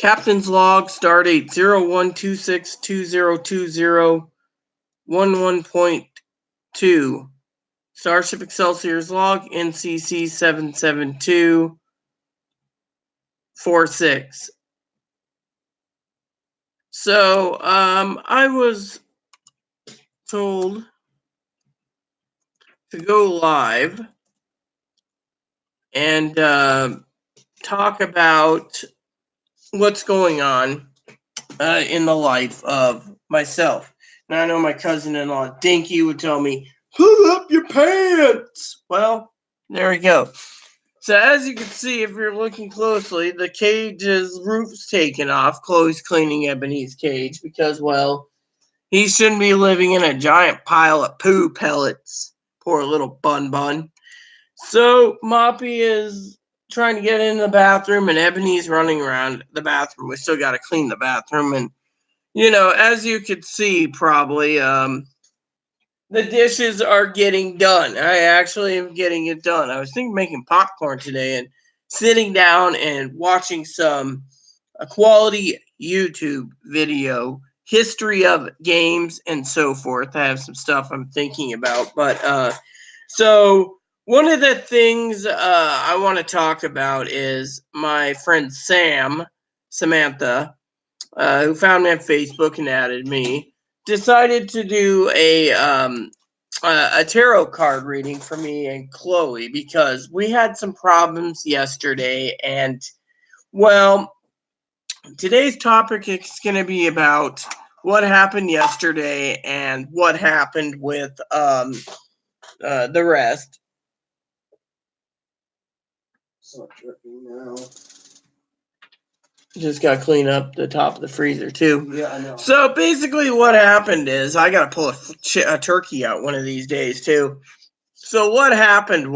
Captain's log, stardate 0126202011.2. Starship Excelsior's log, NCC 77246. So, I was told to go live and talk about what's going on in the life of myself. Now, I know my cousin-in-law Dinky would tell me, pull up your pants. Well, there we go. So as you can see, if you're looking closely, the cage's roof's taken off. Chloe's cleaning Ebony's cage because, well, he shouldn't be living in a giant pile of poo pellets. Poor little bun. So Moppy is trying to get in the bathroom, and Ebony's running around the bathroom. We still got to clean the bathroom, and as you could see, probably, the dishes are getting done. I actually am getting it done. I was thinking of making popcorn today and sitting down and watching a quality YouTube video, history of games and so forth. I have some stuff I'm thinking about, but so one of the things I want to talk about is my friend Samantha, who found me on Facebook and added me, decided to do a tarot card reading for me and Chloe because we had some problems yesterday. And, well, today's topic is going to be about what happened yesterday and what happened with the rest. So now. Just got to clean up the top of the freezer, too. Yeah, I know. So basically what happened is I got to pull a turkey out one of these days, too. So what happened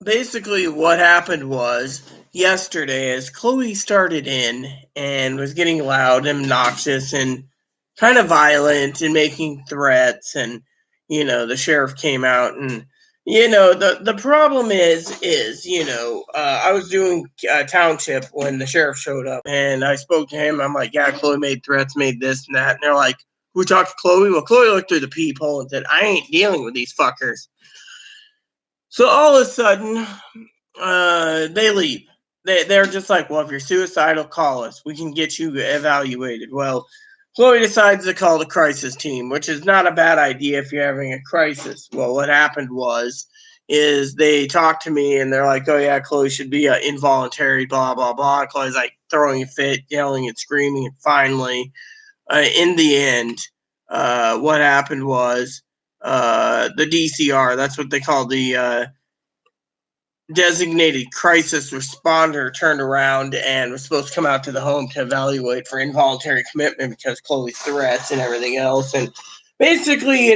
basically what happened was yesterday as Chloe started in and was getting loud and obnoxious and kind of violent and making threats, and the sheriff came out, and the problem is I was doing township when the sheriff showed up, and I spoke to him. I'm like, yeah, Chloe made threats, made this and that, and they're like, we talked to Chloe. Well, Chloe looked through the peephole and said, I ain't dealing with these fuckers. So all of a sudden, they leave. They're just like, well, if you're suicidal, call us. We can get you evaluated. Well, Chloe decides to call the crisis team, which is not a bad idea if you're having a crisis. Well, what happened is they talked to me and they're like, oh yeah, Chloe should be involuntary, blah, blah, blah. Chloe's like throwing a fit, yelling and screaming. And finally, in the end, what happened was the DCR, that's what they call the designated crisis responder, turned around and was supposed to come out to the home to evaluate for involuntary commitment because Chloe's threats and everything else. And basically,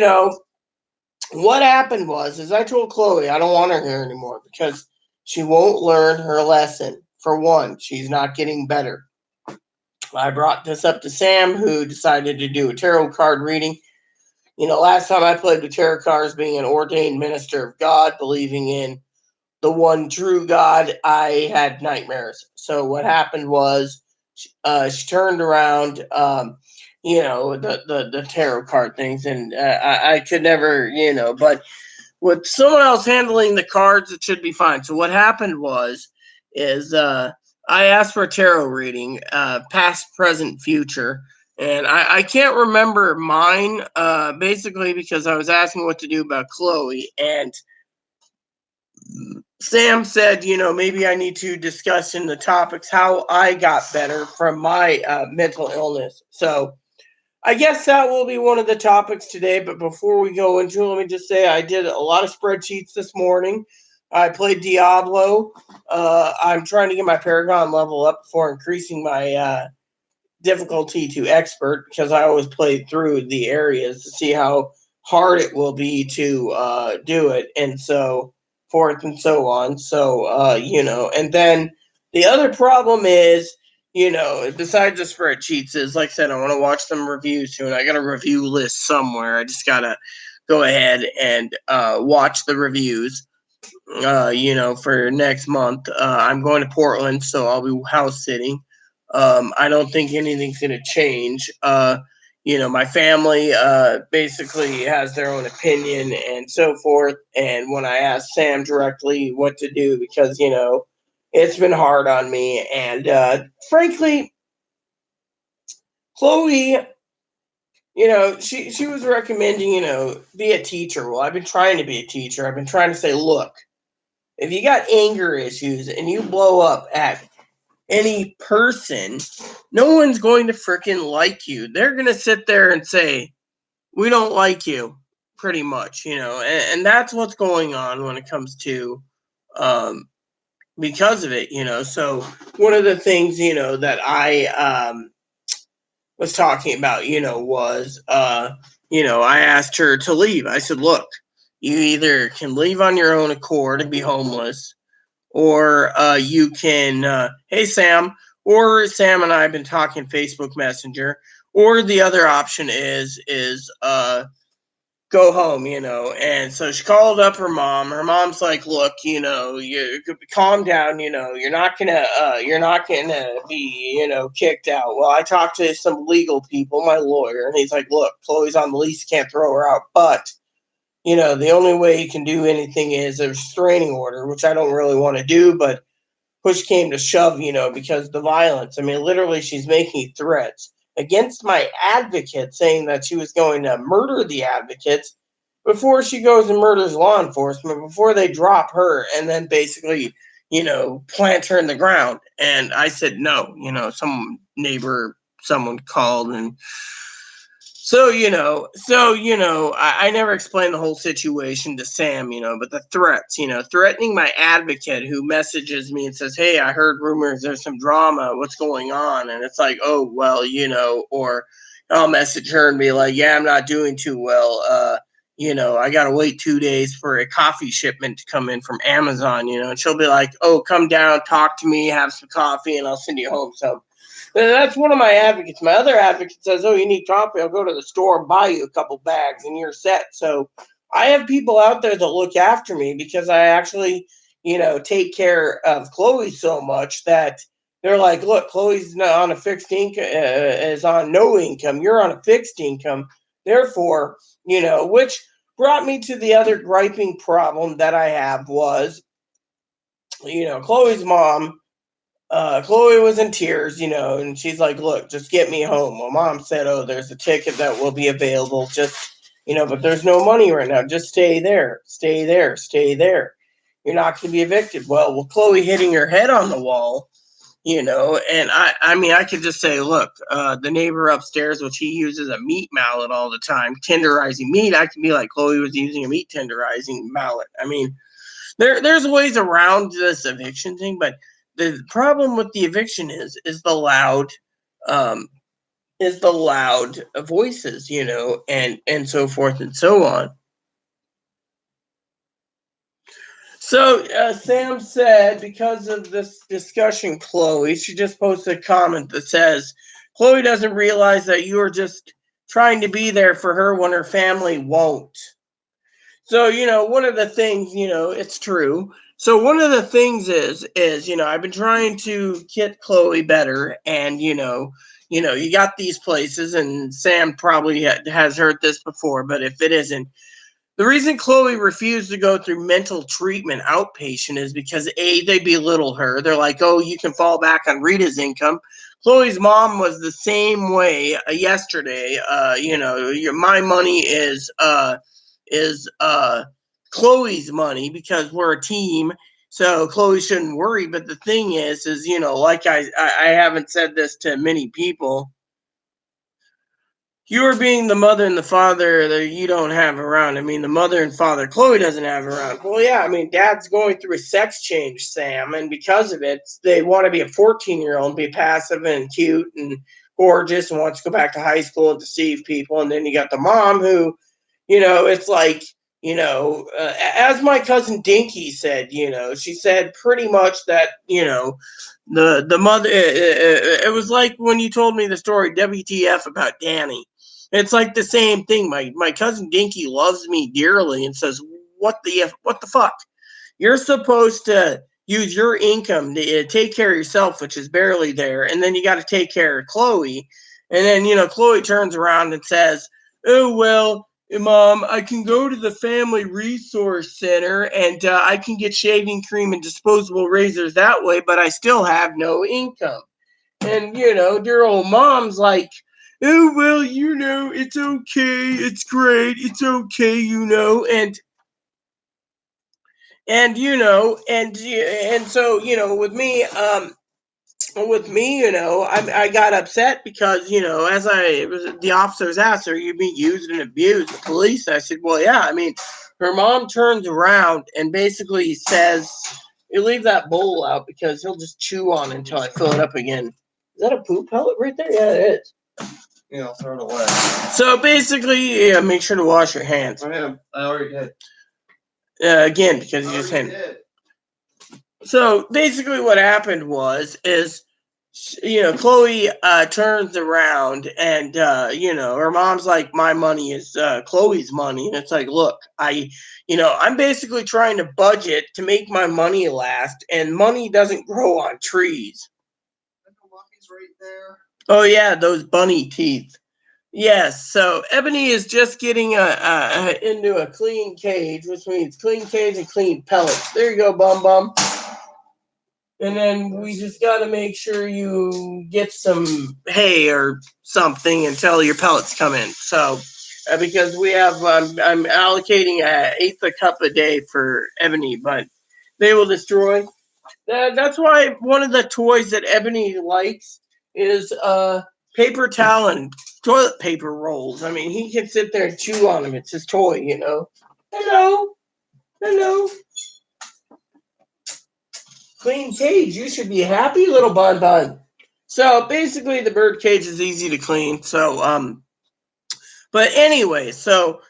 what happened is I told Chloe I don't want her here anymore because she won't learn her lesson. For one, she's not getting better. I brought this up to Sam, who decided to do a tarot card reading. Last time I played with tarot cards, being an ordained minister of God, believing in the one true God, I had nightmares. So what happened was she turned around, the tarot card things, and I could never, but with someone else handling the cards, it should be fine. So what happened is I asked for a tarot reading, past, present, future. And I can't remember mine, basically because I was asking what to do about Chloe. And Sam said, maybe I need to discuss in the topics how I got better from my mental illness. So I guess that will be one of the topics today. But before we go into it, let me just say I did a lot of spreadsheets this morning. I played Diablo. I'm trying to get my Paragon level up before increasing my difficulty to expert, because I always play through the areas to see how hard it will be to do it. And so forth and so on. So, and then the other problem is, besides the spreadsheets, is like I said, I want to watch some reviews soon. I got a review list somewhere. I just got to go ahead and watch the reviews. For next month, I'm going to Portland, so I'll be house sitting. I don't think anything's going to change. My family basically has their own opinion and so forth. And when I asked Sam directly what to do, because, it's been hard on me. And frankly, Chloe, she was recommending, be a teacher. Well, I've been trying to be a teacher. I've been trying to say, look, if you got anger issues and you blow up at any person, no one's going to freaking like you. They're going to sit there and say, we don't like you, pretty much, and that's what's going on when it comes to, because of it, So one of the things, that I was talking about, was, I asked her to leave. I said, look, you either can leave on your own accord and be homeless, or you can, hey Sam, or Sam and I have been talking Facebook Messenger, or the other option is go home, And so she called up her mom. Her mom's like, look, you calm down, you're not gonna be, kicked out. Well, I talked to some legal people, my lawyer, and he's like, look, Chloe's on the lease, can't throw her out, but the only way you can do anything is a restraining order, which I don't really want to do, but push came to shove, because the violence. I mean, literally, she's making threats against my advocate, saying that she was going to murder the advocates before she goes and murders law enforcement, before they drop her and then basically, plant her in the ground. And I said, no, some neighbor, someone called and I never explained the whole situation to Sam, but the threats, threatening my advocate who messages me and says, hey, I heard rumors there's some drama. What's going on? And it's like, oh, well, or I'll message her and be like, yeah, I'm not doing too well. I got to wait 2 days for a coffee shipment to come in from Amazon, and she'll be like, oh, come down, talk to me, have some coffee, and I'll send you home some. That's one of my advocates. My other advocate says, oh, you need coffee, I'll go to the store and buy you a couple bags and you're set. So I have people out there that look after me because I actually, take care of Chloe so much that they're like, look, Chloe's not on a fixed income, is on no income. You're on a fixed income. Therefore, which brought me to the other griping problem that I have was, Chloe's mom, Chloe was in tears, and she's like, look, just get me home. Well, mom said, oh, there's a ticket that will be available. Just, but there's no money right now. Just stay there, stay there, stay there. You're not going to be evicted. Well, Chloe hitting her head on the wall, and I mean, I could just say, look, the neighbor upstairs, which he uses a meat mallet all the time, tenderizing meat. I can be like, Chloe was using a meat tenderizing mallet. I mean, there's ways around this eviction thing, but the problem with the eviction is the loud um voices, and so forth and so on. So Sam said, because of this discussion, Chloe, she just posted a comment that says, Chloe doesn't realize that you are just trying to be there for her when her family won't. So, one of the things, it's true. So one of the things is, I've been trying to get Chloe better, and, you got these places, and Sam probably has heard this before, but if it isn't, the reason Chloe refused to go through mental treatment outpatient is because they belittle her. They're like, oh, you can fall back on Rita's income. Chloe's mom was the same way yesterday. My money is Chloe's money because we're a team. So Chloe shouldn't worry. But the thing is, like I haven't said this to many people. You are being the mother and the father that you don't have around. I mean, the mother and father Chloe doesn't have around. Well, yeah, I mean, dad's going through a sex change, Sam, and because of it, they want to be a 14-year-old, be passive and cute and gorgeous and wants to go back to high school and deceive people. And then you got the mom who, it's like, as my cousin Dinky said, she said pretty much that, the mother, it was like when you told me the story WTF about Danny. It's like the same thing. My cousin Dinky loves me dearly and says, what the fuck? You're supposed to use your income to take care of yourself, which is barely there, and then you got to take care of Chloe. And then, Chloe turns around and says, oh, well, Mom, I can go to the Family Resource Center and I can get shaving cream and disposable razors that way, but I still have no income. And, dear old Mom's like, oh, well, it's okay. It's great. It's okay, and so with me, I got upset because as I was the officers asked, are you being used and abused? The police. I said, well, yeah. I mean, her mom turns around and basically says, you leave that bowl out because he'll just chew on it until I fill it up again. Is that a poop pellet right there? Yeah, it is. I'll throw it away. So basically, make sure to wash your hands. I already did. Again, because you just had. So basically, what happened is Chloe turns around and her mom's like, my money is Chloe's money, and it's like, look, I'm basically trying to budget to make my money last, and money doesn't grow on trees. Right there. Oh yeah, those bunny teeth. Yes, so Ebony is just getting into a clean cage, which means clean cage and clean pellets. There you go, Bum Bum. And then we just got to make sure you get some hay or something until your pellets come in. So, because we have, I'm allocating an eighth a cup a day for Ebony, but they will destroy. That's why one of the toys that Ebony likes is paper towel and toilet paper rolls. I mean, he can sit there and chew on them. It's his toy, Hello. Hello. Clean cage. You should be happy, little Bun Bun. So basically, the bird cage is easy to clean. So, but anyway, so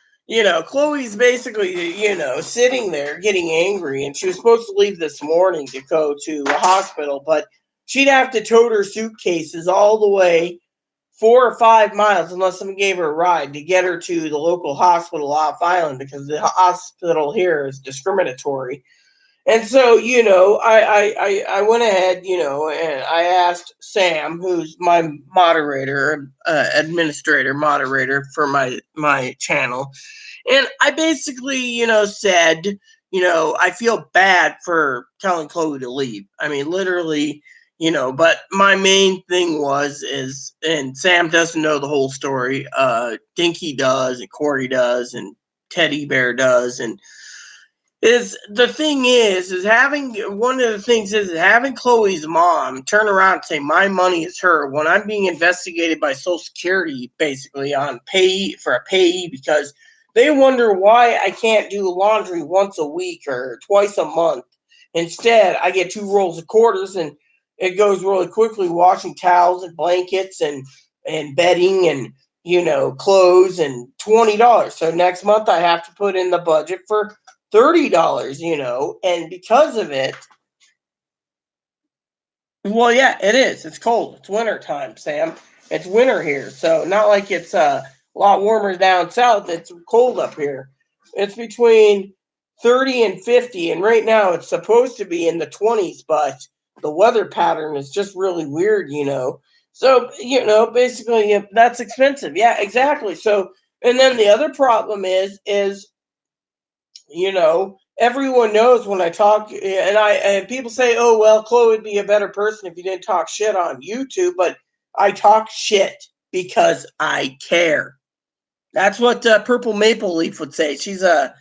Chloe's basically sitting there getting angry, and she was supposed to leave this morning to go to a hospital, but she'd have to tote her suitcases all the way 4 or 5 miles unless someone gave her a ride to get her to the local hospital off island because the hospital here is discriminatory. And so, I went ahead, and I asked Sam, who's my moderator, administrator, moderator for my channel, and I basically, said, I feel bad for telling Chloe to leave. I mean, literally, but my main thing and Sam doesn't know the whole story. Dinky does, and Corey does, and Teddy Bear does, and having Chloe's mom turn around and say my money is her when I'm being investigated by Social Security basically on a payee because they wonder why I can't do laundry once a week or twice a month. Instead, I get 2 rolls of quarters and it goes really quickly washing towels and blankets and bedding and clothes and $20. So next month I have to put in the budget for $30, and because of it, well, yeah, it is. It's cold. It's winter time, Sam. It's winter here, so not like it's a lot warmer down south. It's cold up here. It's between 30 and 50, and right now it's supposed to be in the 20s, but the weather pattern is just really weird, So, basically, that's expensive. Yeah, exactly. So, and then the other problem is everyone knows when I talk, and people say, "Oh, well, Chloe would be a better person if you didn't talk shit on YouTube," but I talk shit because I care. That's what Purple Maple Leaf would say. She's I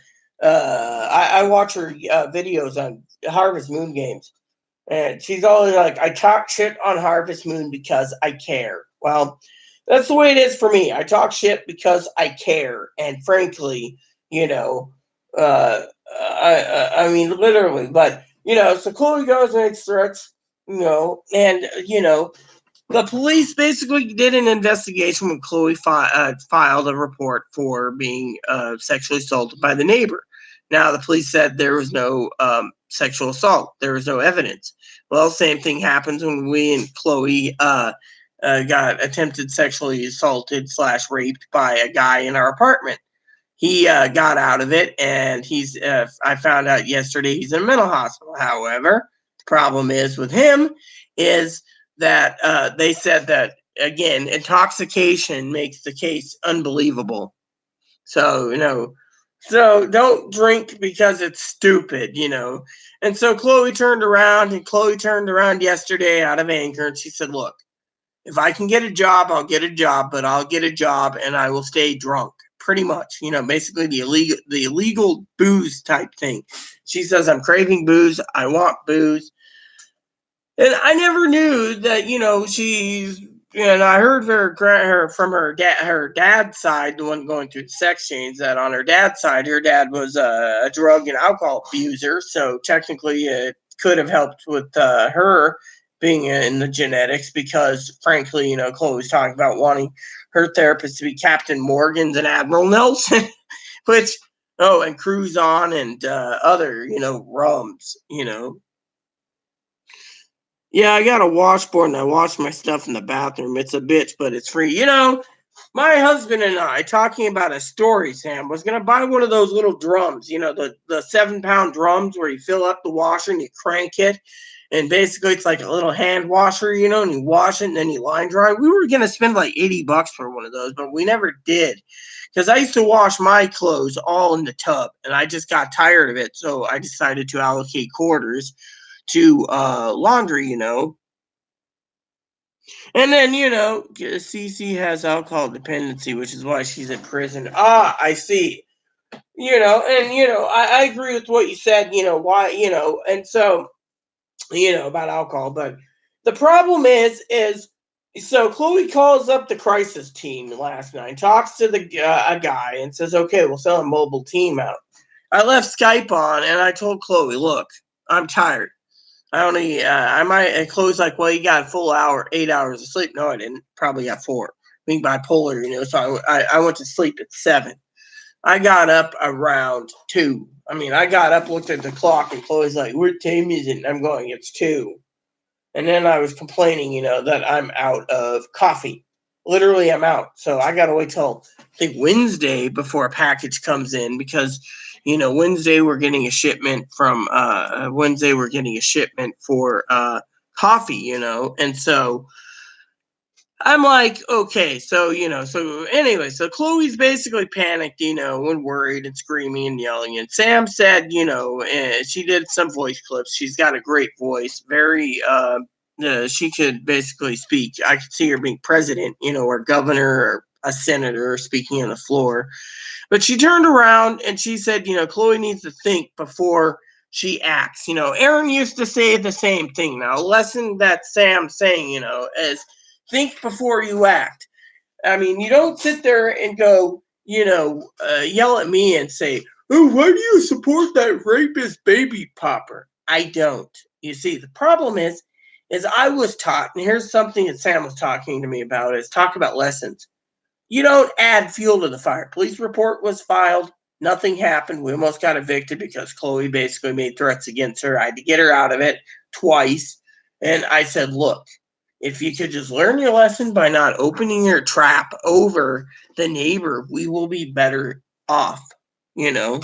watch her videos on Harvest Moon games, and she's always like, "I talk shit on Harvest Moon because I care." Well, that's the way it is for me. I talk shit because I care, and frankly, uh, I mean, literally, but so Chloe goes and makes threats, and the police basically did an investigation when Chloe filed a report for being sexually assaulted by the neighbor. Now, the police said there was no sexual assault. There was no evidence. Well, same thing happens when we and Chloe got attempted sexually assaulted / raped by a guy in our apartment. He got out of it, and I found out yesterday he's in a mental hospital. However, the problem is with him is that they said that, again, intoxication makes the case unbelievable. So, so don't drink because it's stupid, And so Chloe turned around yesterday out of anger, and she said, look, if I can get a job, I'll get a job, but I'll get a job and I will stay drunk. Pretty much, basically the illegal booze type thing. She says, I'm craving booze. I want booze. And I never knew that, she's, and I heard her from her dad's side, the one going through the sex change, that on her dad's side, her dad was a drug and alcohol abuser. So technically it could have helped with her being in the genetics, because frankly, Chloe was talking about wanting her therapist to be Captain Morgan's and Admiral Nelson, which, and Cruise On and other, rums, Yeah, I got a washboard and I wash my stuff in the bathroom. It's a bitch, but it's free. My husband and I, talking about a story, Sam, was going to buy one of those little drums, the 7-pound drums where you fill up the washer and you crank it. And basically it's like a little hand washer, and you wash it and then you line dry. We were going to spend like $80 for one of those, but we never did. Because I used to wash my clothes all in the tub and I just got tired of it. So I decided to allocate quarters to laundry, And then, Cece has alcohol dependency, which is why she's in prison. Ah, I see. I agree with what you said, why, and so, about alcohol. But the problem is so Chloe calls up the crisis team last night, talks to a guy and says, okay, we'll sell a mobile team out. I left Skype on and I told Chloe, look, I'm tired. Chloe's like, well, you got a full 8 hours of sleep. No, I didn't. Probably got 4. Being bipolar, so I went to sleep at 7. I got up around 2. I got up, looked at the clock, and Chloe's like, what time is it? And I'm going, it's 2. And then I was complaining, that I'm out of coffee. Literally, I'm out. So I got to wait till, I think, Wednesday before a package comes in, because Wednesday we're getting a shipment for coffee, and so I'm like, okay, so so anyway, so Chloe's basically panicked, and worried and screaming and yelling. And Sam said, she did some voice clips. She's got a great voice, very she could basically speak. I could see her being president, or governor or a senator speaking on the floor. But she turned around and she said, Chloe needs to think before she acts. Aaron used to say the same thing. Now, a lesson that Sam's saying, is think before you act. You don't sit there and go, yell at me and say, oh, why do you support that rapist baby popper? I don't. You see, the problem is I was taught, and here's something that Sam was talking to me about, is talk about lessons. You don't add fuel to the fire. Police report was filed. Nothing happened. We almost got evicted because Chloe basically made threats against her. I had to get her out of it twice. And I said, look, if you could just learn your lesson by not opening your trap over the neighbor, we will be better off, And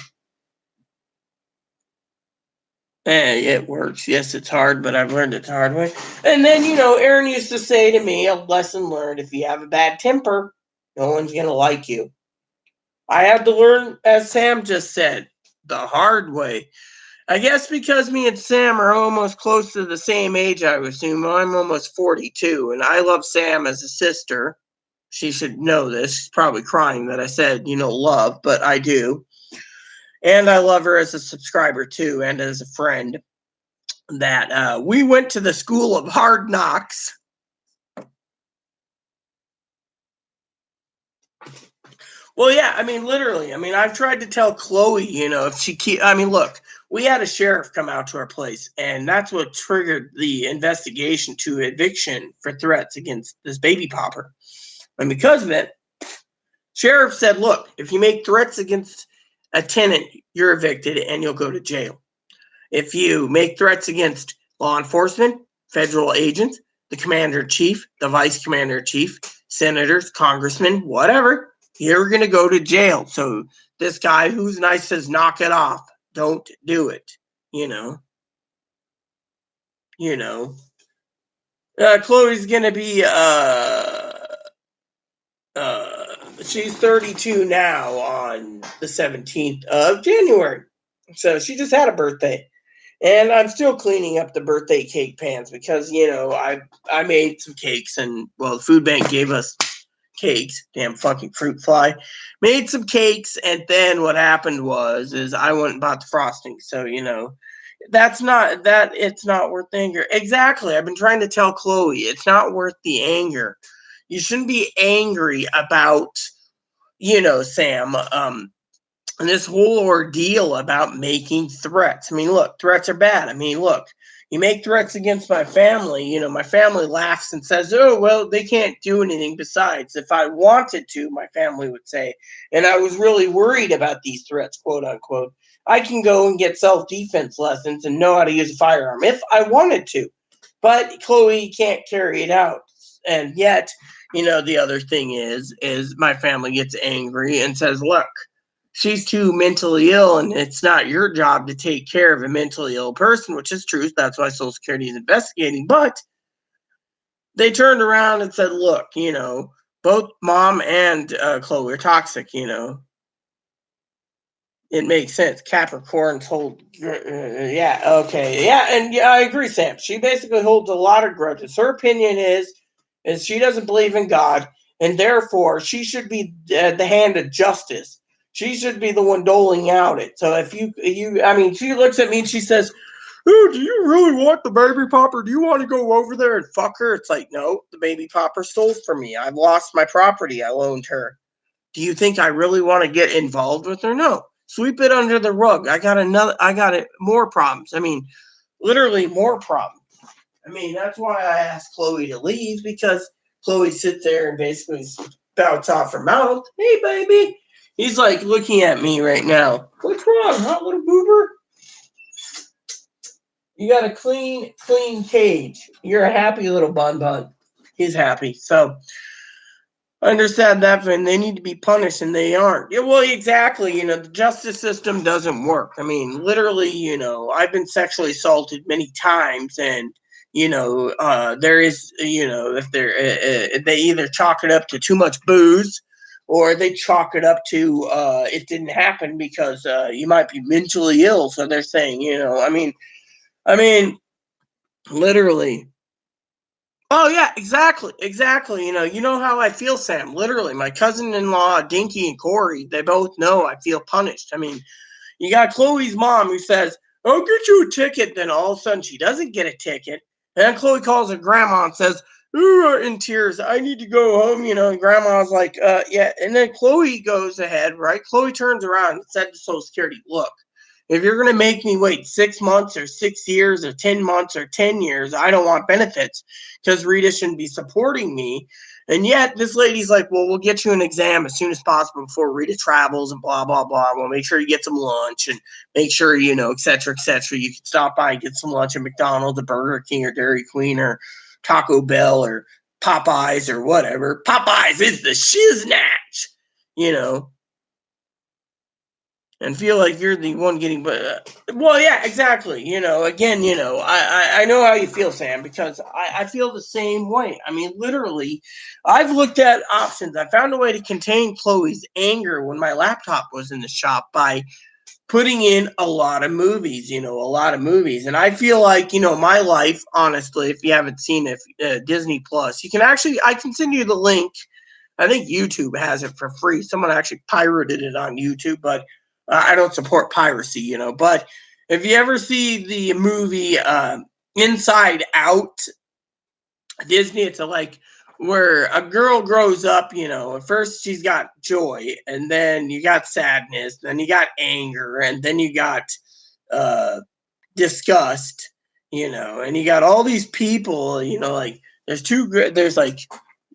it works. Yes, it's hard, but I've learned it the hard way. And then, Aaron used to say to me, a lesson learned, if you have a bad temper, no one's going to like you. I had to learn, as Sam just said, the hard way. I guess because me and Sam are almost close to the same age, I would assume. I'm almost 42, and I love Sam as a sister. She should know this. She's probably crying that I said, love, but I do. And I love her as a subscriber, too, and as a friend. That we went to the school of hard knocks. Well, yeah, literally. I've tried to tell Chloe, if she look, we had a sheriff come out to our place, and that's what triggered the investigation to eviction for threats against this baby popper. And because of it, sheriff said, look, if you make threats against a tenant, you're evicted and you'll go to jail. If you make threats against law enforcement, federal agents, the commander-in-chief, the vice commander-in-chief, senators, congressmen, whatever, you're going to go to jail. So this guy who's nice says, knock it off. Don't do it. Chloe's going to be, she's 32 now on the 17th of January. So she just had a birthday. And I'm still cleaning up the birthday cake pans because, I made some cakes and, well, the food bank gave us cakes. Damn fucking fruit fly. Made some cakes, and then what happened is I went and bought the frosting. So, it's not worth the anger. Exactly. I've been trying to tell Chloe it's not worth the anger. You shouldn't be angry about, Sam, and this whole ordeal about making threats. I mean, look, threats are bad. I mean, look, you make threats against my family. My family laughs and says, oh, well, they can't do anything. Besides, if I wanted to, my family would say, and I was really worried about these threats, quote unquote, I can go and get self-defense lessons and know how to use a firearm if I wanted to. But Chloe can't carry it out. And yet, the other thing is my family gets angry and says, look, she's too mentally ill, and it's not your job to take care of a mentally ill person, which is true. That's why Social Security is investigating. But they turned around and said, look, both mom and Chloe are toxic, It makes sense. Capricorns hold, yeah, okay. Yeah, and yeah, I agree, Sam. She basically holds a lot of grudges. Her opinion is she doesn't believe in God, and therefore she should be the hand of justice. She should be the one doling out it. So if she looks at me and she says, oh, do you really want the baby popper? Do you want to go over there and fuck her? It's like, no, the baby popper stole from me. I've lost my property I loaned her. Do you think I really want to get involved with her? No. Sweep it under the rug. I got more problems. I mean, literally more problems. I mean, that's why I asked Chloe to leave, because Chloe sits there and basically spouts off her mouth. Hey, baby. He's like looking at me right now. What's wrong, huh, little boober? You got a clean cage. You're a happy little bun. He's happy. So I understand that, and they need to be punished, and they aren't. Yeah, well, exactly. The justice system doesn't work. I mean, literally, I've been sexually assaulted many times, and there is, if they either chalk it up to too much booze, or they chalk it up to it didn't happen because you might be mentally ill. So they're saying, I mean, literally. Oh yeah, exactly. You know how I feel, Sam. Literally, my cousin-in-law, Dinky and Corey, they both know I feel punished. I mean, you got Chloe's mom who says, "I'll get you a ticket." Then all of a sudden, she doesn't get a ticket. And then Chloe calls her grandma and says, "Ooh," in tears, "I need to go home." And grandma's like, "Yeah." And then Chloe goes ahead, right? Chloe turns around and said to Social Security, "Look, if you're going to make me wait 6 months or 6 years or 10 months or 10 years, I don't want benefits, because Rita shouldn't be supporting me." And yet this lady's like, well, we'll get you an exam as soon as possible before Rita travels and blah, blah, blah. We'll make sure you get some lunch and make sure, et cetera, et cetera. You can stop by and get some lunch at McDonald's or Burger King or Dairy Queen or Taco Bell or Popeyes or whatever. Popeyes is the shiznatch, and feel like you're the one getting, well, yeah, exactly. Again, I know how you feel, Sam, because I feel the same way. I mean, literally, I've looked at options. I found a way to contain Chloe's anger when my laptop was in the shop by putting in a lot of movies, and I feel like, my life, honestly, if you haven't seen it, Disney Plus, I can send you the link. I think YouTube has it for free. Someone actually pirated it on YouTube, but I don't support piracy, But if you ever see the movie Inside Out, Disney, it's where a girl grows up, at first she's got joy, and then you got sadness, then you got anger, and then you got disgust, and you got all these people, there's like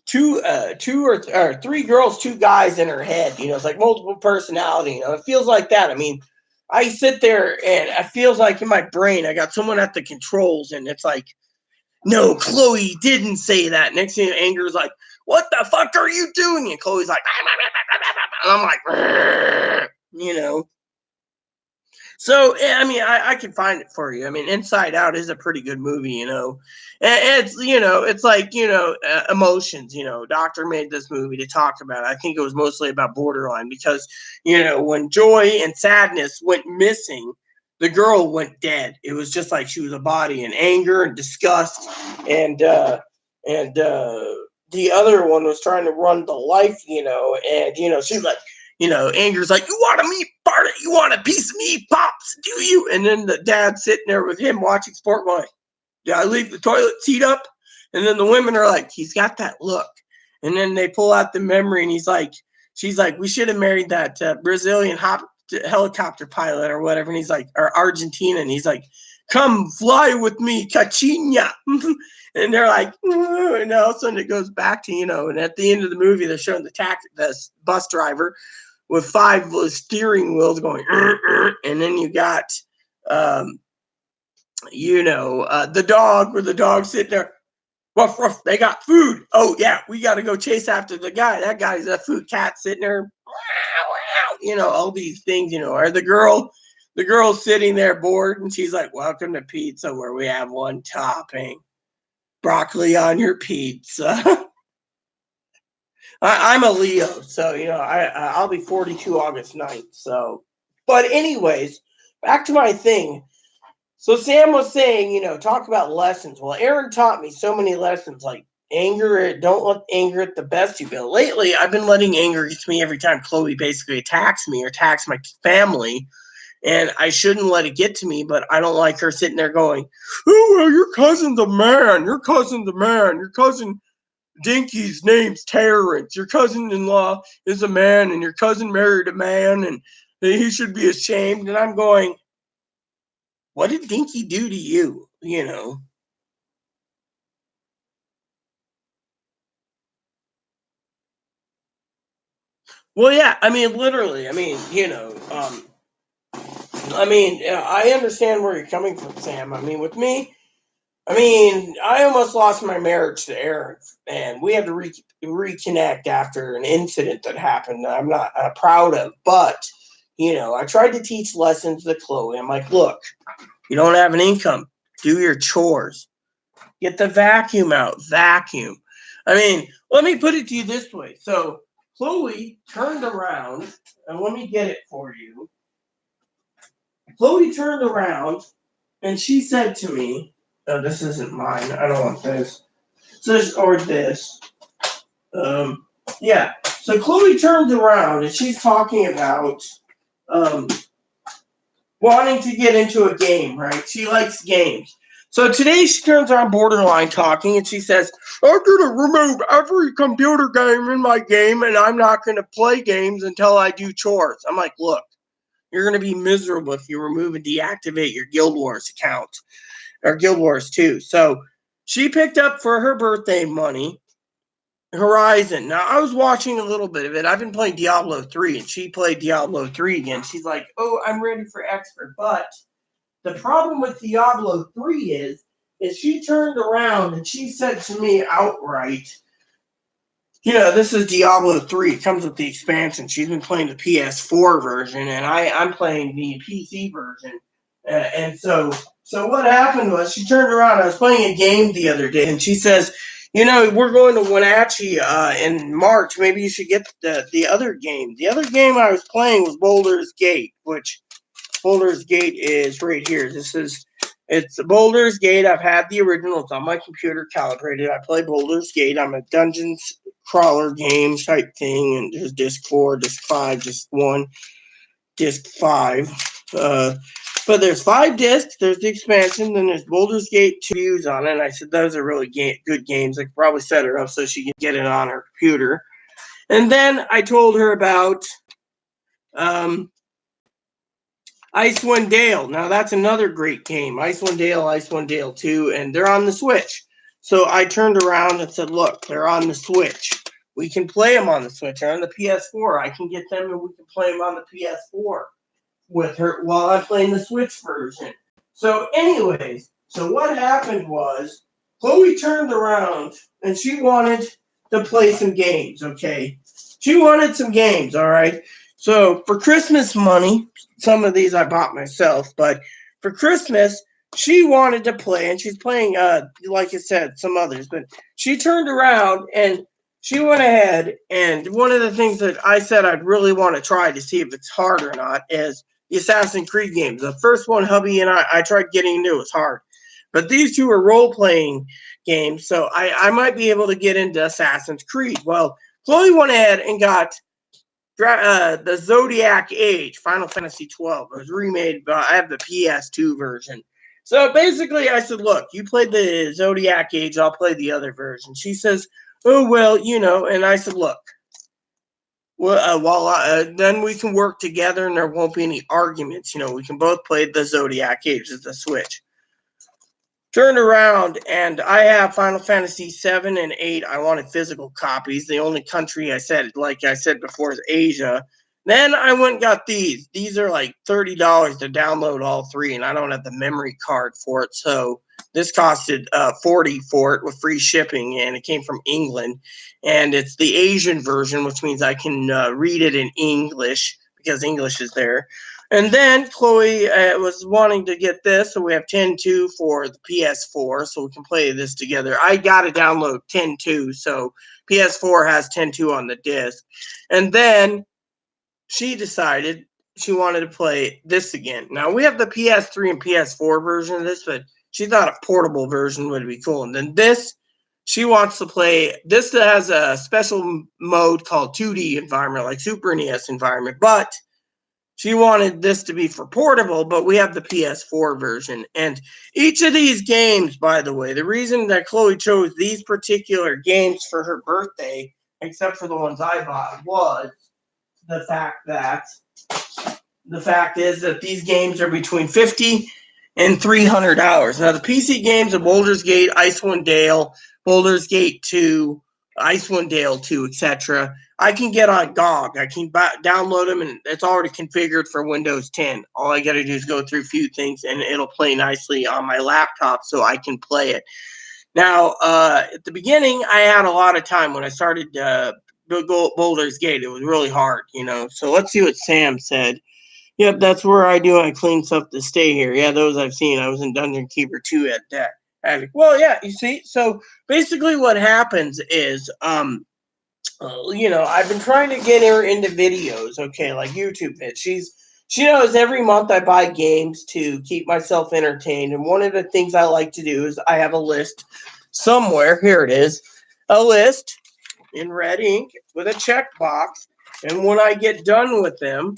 two or three girls, two guys in her head. It's like multiple personality. It feels like that. I mean, I sit there and it feels like in my brain I got someone at the controls, and it's like no, Chloe didn't say that. Next thing, Anger's like, what the fuck are you doing? And Chloe's like, and I'm like, you know. So, I mean, I can find it for you. I mean, Inside Out is a pretty good movie, you know. And it's, you know, it's like, you know, emotions, you know. Doctor made this movie to talk about it. I think it was mostly about borderline because, you know, when joy and sadness went missing, the girl went dead. It was just like she was a body, and anger and disgust and the other one was trying to run the life, you know, and you know, she's like, you know, Anger's like, you want a meat part? You want a piece of me, Pops? Do you? And then the dad sitting there with him watching sport going, did I leave the toilet seat up? And then the women are like, he's got that look. And then they pull out the memory and he's like, she's like, we should have married that Brazilian helicopter pilot or whatever. And he's like, or Argentina. And he's like, come fly with me, Cachinha. And they're like, and all of a sudden it goes back to, you know, and at the end of the movie, they're showing the bus driver with 5 steering wheels going, and then you got, you know, the dog with the dog sitting there. Ruff, ruff, they got food. Oh, yeah, we got to go chase after the guy. That guy's a food cat sitting there. You know, all these things, you know, or the girl's sitting there bored and she's like, welcome to pizza where we have one topping. Broccoli on your pizza. I'm a Leo, so you know I'll be 42 August 9th. So, but anyways, back to my thing. So Sam was saying, you know, talk about lessons. Well, Aaron taught me so many lessons, like anger. Don't let anger get the best of you. Lately, I've been letting anger get to me every time Chloe basically attacks me or attacks my family, and I shouldn't let it get to me. But I don't like her sitting there going, "Oh, well, your cousin's a man. Your cousin's a man. Your cousin." Dinky's name's Terrence. Your cousin-in-law is a man, and your cousin married a man, and he should be ashamed. And I'm going, what did Dinky do to you? You know. Well, yeah. I mean, literally. I mean, you know. I mean, I understand where you're coming from, Sam. I mean, with me, I mean, I almost lost my marriage to Aaron, and we had to reconnect after an incident that happened that I'm not proud of. But, you know, I tried to teach lessons to Chloe. I'm like, look, you don't have an income. Do your chores. Get the vacuum out. Vacuum. I mean, let me put it to you this way. So, Chloe turned around, and let me get it for you. Chloe turned around, and she said to me, oh, this isn't mine. I don't want this. This or this. Um, yeah. So Chloe turns around and she's talking about um, wanting to get into a game, right? She likes games. So today she turns around borderline talking and she says, I'm going to remove every computer game in my game and I'm not going to play games until I do chores. I'm like, look, you're going to be miserable if you remove and deactivate your Guild Wars account. Or Guild Wars 2. So she picked up for her birthday money Horizon. Now I was watching a little bit of it. I've been playing Diablo 3 and she played Diablo 3 again. She's like, oh, I'm ready for expert. But the problem with Diablo 3 is she turned around and she said to me outright, you know, this is Diablo 3. It comes with the expansion. She's been playing the PS4 version and I'm playing the PC version. And so what happened was she turned around. I was playing a game the other day, and she says, "You know, we're going to Wenatchee in March. Maybe you should get the other game." The other game I was playing was Baldur's Gate, which Baldur's Gate is right here. It's Baldur's Gate. I've had the original. It's on my computer calibrated. I play Baldur's Gate. I'm a dungeons crawler game type thing, and there's disc 4, disc 5, disc 1, disc 5. But there's 5 discs, there's the expansion, then there's Baldur's Gate 2 views on it. And I said those are really good games. I could probably set her up so she can get it on her computer. And then I told her about Icewind Dale. Now that's another great game. Icewind Dale 2, and they're on the Switch. So I turned around and said, look, they're on the Switch. We can play them on the Switch. They're on the PS4. I can get them and we can play them on the PS4 with her while I'm playing the Switch version. So anyways, so what happened was Chloe turned around and she wanted to play some games, okay? She wanted some games, all right? So for Christmas money, some of these I bought myself, but for Christmas, she wanted to play, and she's playing, like I said, some others, but she turned around and she went ahead, and one of the things that I said I'd really want to try to see if it's hard or not is the Assassin's Creed games. The first one, hubby and I tried getting into, was hard. But these two are role playing games, so I might be able to get into Assassin's Creed. Well, Chloe went ahead and got the Zodiac Age, Final Fantasy 12. It was remade, but I have the PS2 version. So basically, I said, look, you played the Zodiac Age, I'll play the other version. She says, oh, well, and I said, look, well, then we can work together and there won't be any arguments. We can both play the Zodiac Age as the Switch. Turned around, and I have Final Fantasy 7 and 8. I wanted physical copies. The only country like I said before, is Asia. Then I went and got these. These are like $30 to download all three, and I don't have the memory card for it. So this costed $40 for it with free shipping, and it came from England. And it's the Asian version, which means I can read it in English because English is there. And then Chloe was wanting to get this, so we have 10.2 for the PS4, so we can play this together. I got to download 10.2, so PS4 has 10.2 on the disc. And then she decided she wanted to play this again. Now, we have the PS3 and PS4 version of this, but she thought a portable version would be cool. And then this, she wants to play, this has a special mode called 2D environment, like Super NES environment, but she wanted this to be for portable, but we have the PS4 version. And each of these games, by the way, the reason that Chloe chose these particular games for her birthday, except for the ones I bought, was the fact is that these games are between $50 and $300. Now, the PC games of Baldur's Gate, Icewind Dale, Baldur's Gate 2, Icewind Dale 2, etc., I can get on GOG. I can download them, and it's already configured for Windows 10. All I got to do is go through a few things, and it'll play nicely on my laptop so I can play it. Now, at the beginning, I had a lot of time when I started Baldur's Gate. It was really hard, So let's see what Sam said. Yep, that's where I do. I clean stuff to stay here. Yeah, those I've seen. I was in Dungeon Keeper 2 at that. Well, yeah, you see. So basically what happens is, I've been trying to get her into videos, okay, like YouTube vids. She knows every month I buy games to keep myself entertained. And one of the things I like to do is I have a list somewhere. Here it is. A list in red ink with a checkbox. And when I get done with them,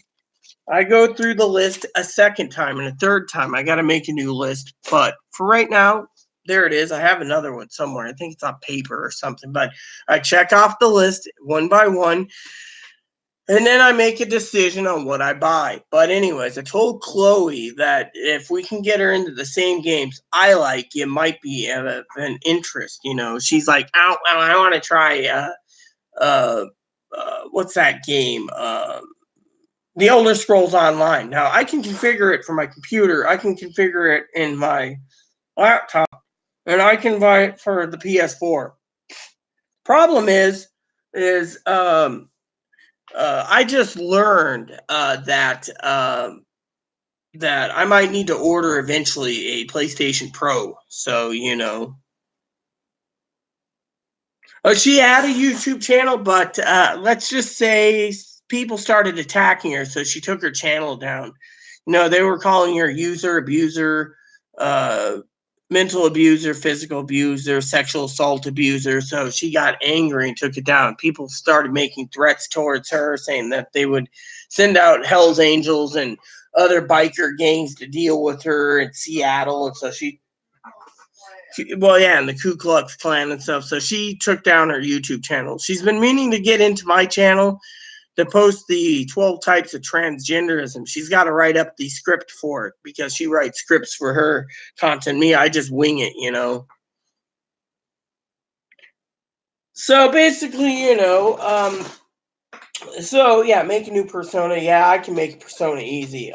I go through the list a second time and a third time. I got to make a new list. But for right now, there it is. I have another one somewhere. I think it's on paper or something. But I check off the list one by one. And then I make a decision on what I buy. But anyways, I told Chloe that if we can get her into the same games I like, it might be of an interest. She's like, I want to try, what's that game? The Elder Scrolls Online. Now, I can configure it for my computer. I can configure it in my laptop. And I can buy it for the PS4. Problem is I just learned that I might need to order eventually a PlayStation Pro. So, she had a YouTube channel, but let's just say people started attacking her, so she took her channel down. They were calling her user, abuser, mental abuser, physical abuser, sexual assault abuser. So she got angry and took it down. People started making threats towards her, saying that they would send out Hell's Angels and other biker gangs to deal with her in Seattle. And so and the Ku Klux Klan and stuff. So she took down her YouTube channel. She's been meaning to get into my channel to post the 12 types of transgenderism. She's got to write up the script for it because she writes scripts for her content. Me, I just wing it, So basically, make a new persona. Yeah, I can make a persona easy.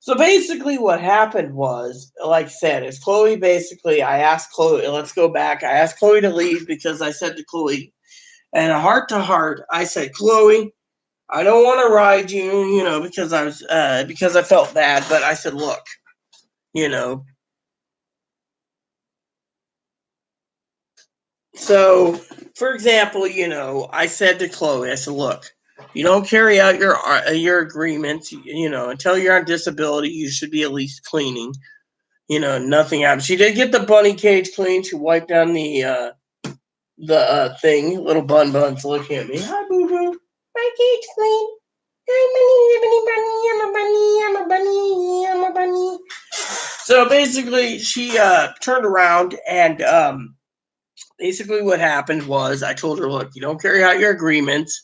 So basically, what happened was, like I said, is Chloe basically, I asked Chloe, let's go back. I asked Chloe to leave because I said to Chloe, and a heart to heart, I said, Chloe, I don't want to ride you, because because I felt bad, but I said, look, you know, so for example, I said to Chloe, I said, look, you don't carry out your agreements, until you're on disability, you should be at least cleaning. Nothing happened. She did get the bunny cage clean. She wiped down the thing. Little bun's looking at me. Hi, boo boo. My cage clean. Hi, bunny. I'm a bunny. I'm a bunny. I'm a bunny. I'm a bunny. So basically, she turned around and basically what happened was I told her, look, you don't carry out your agreements.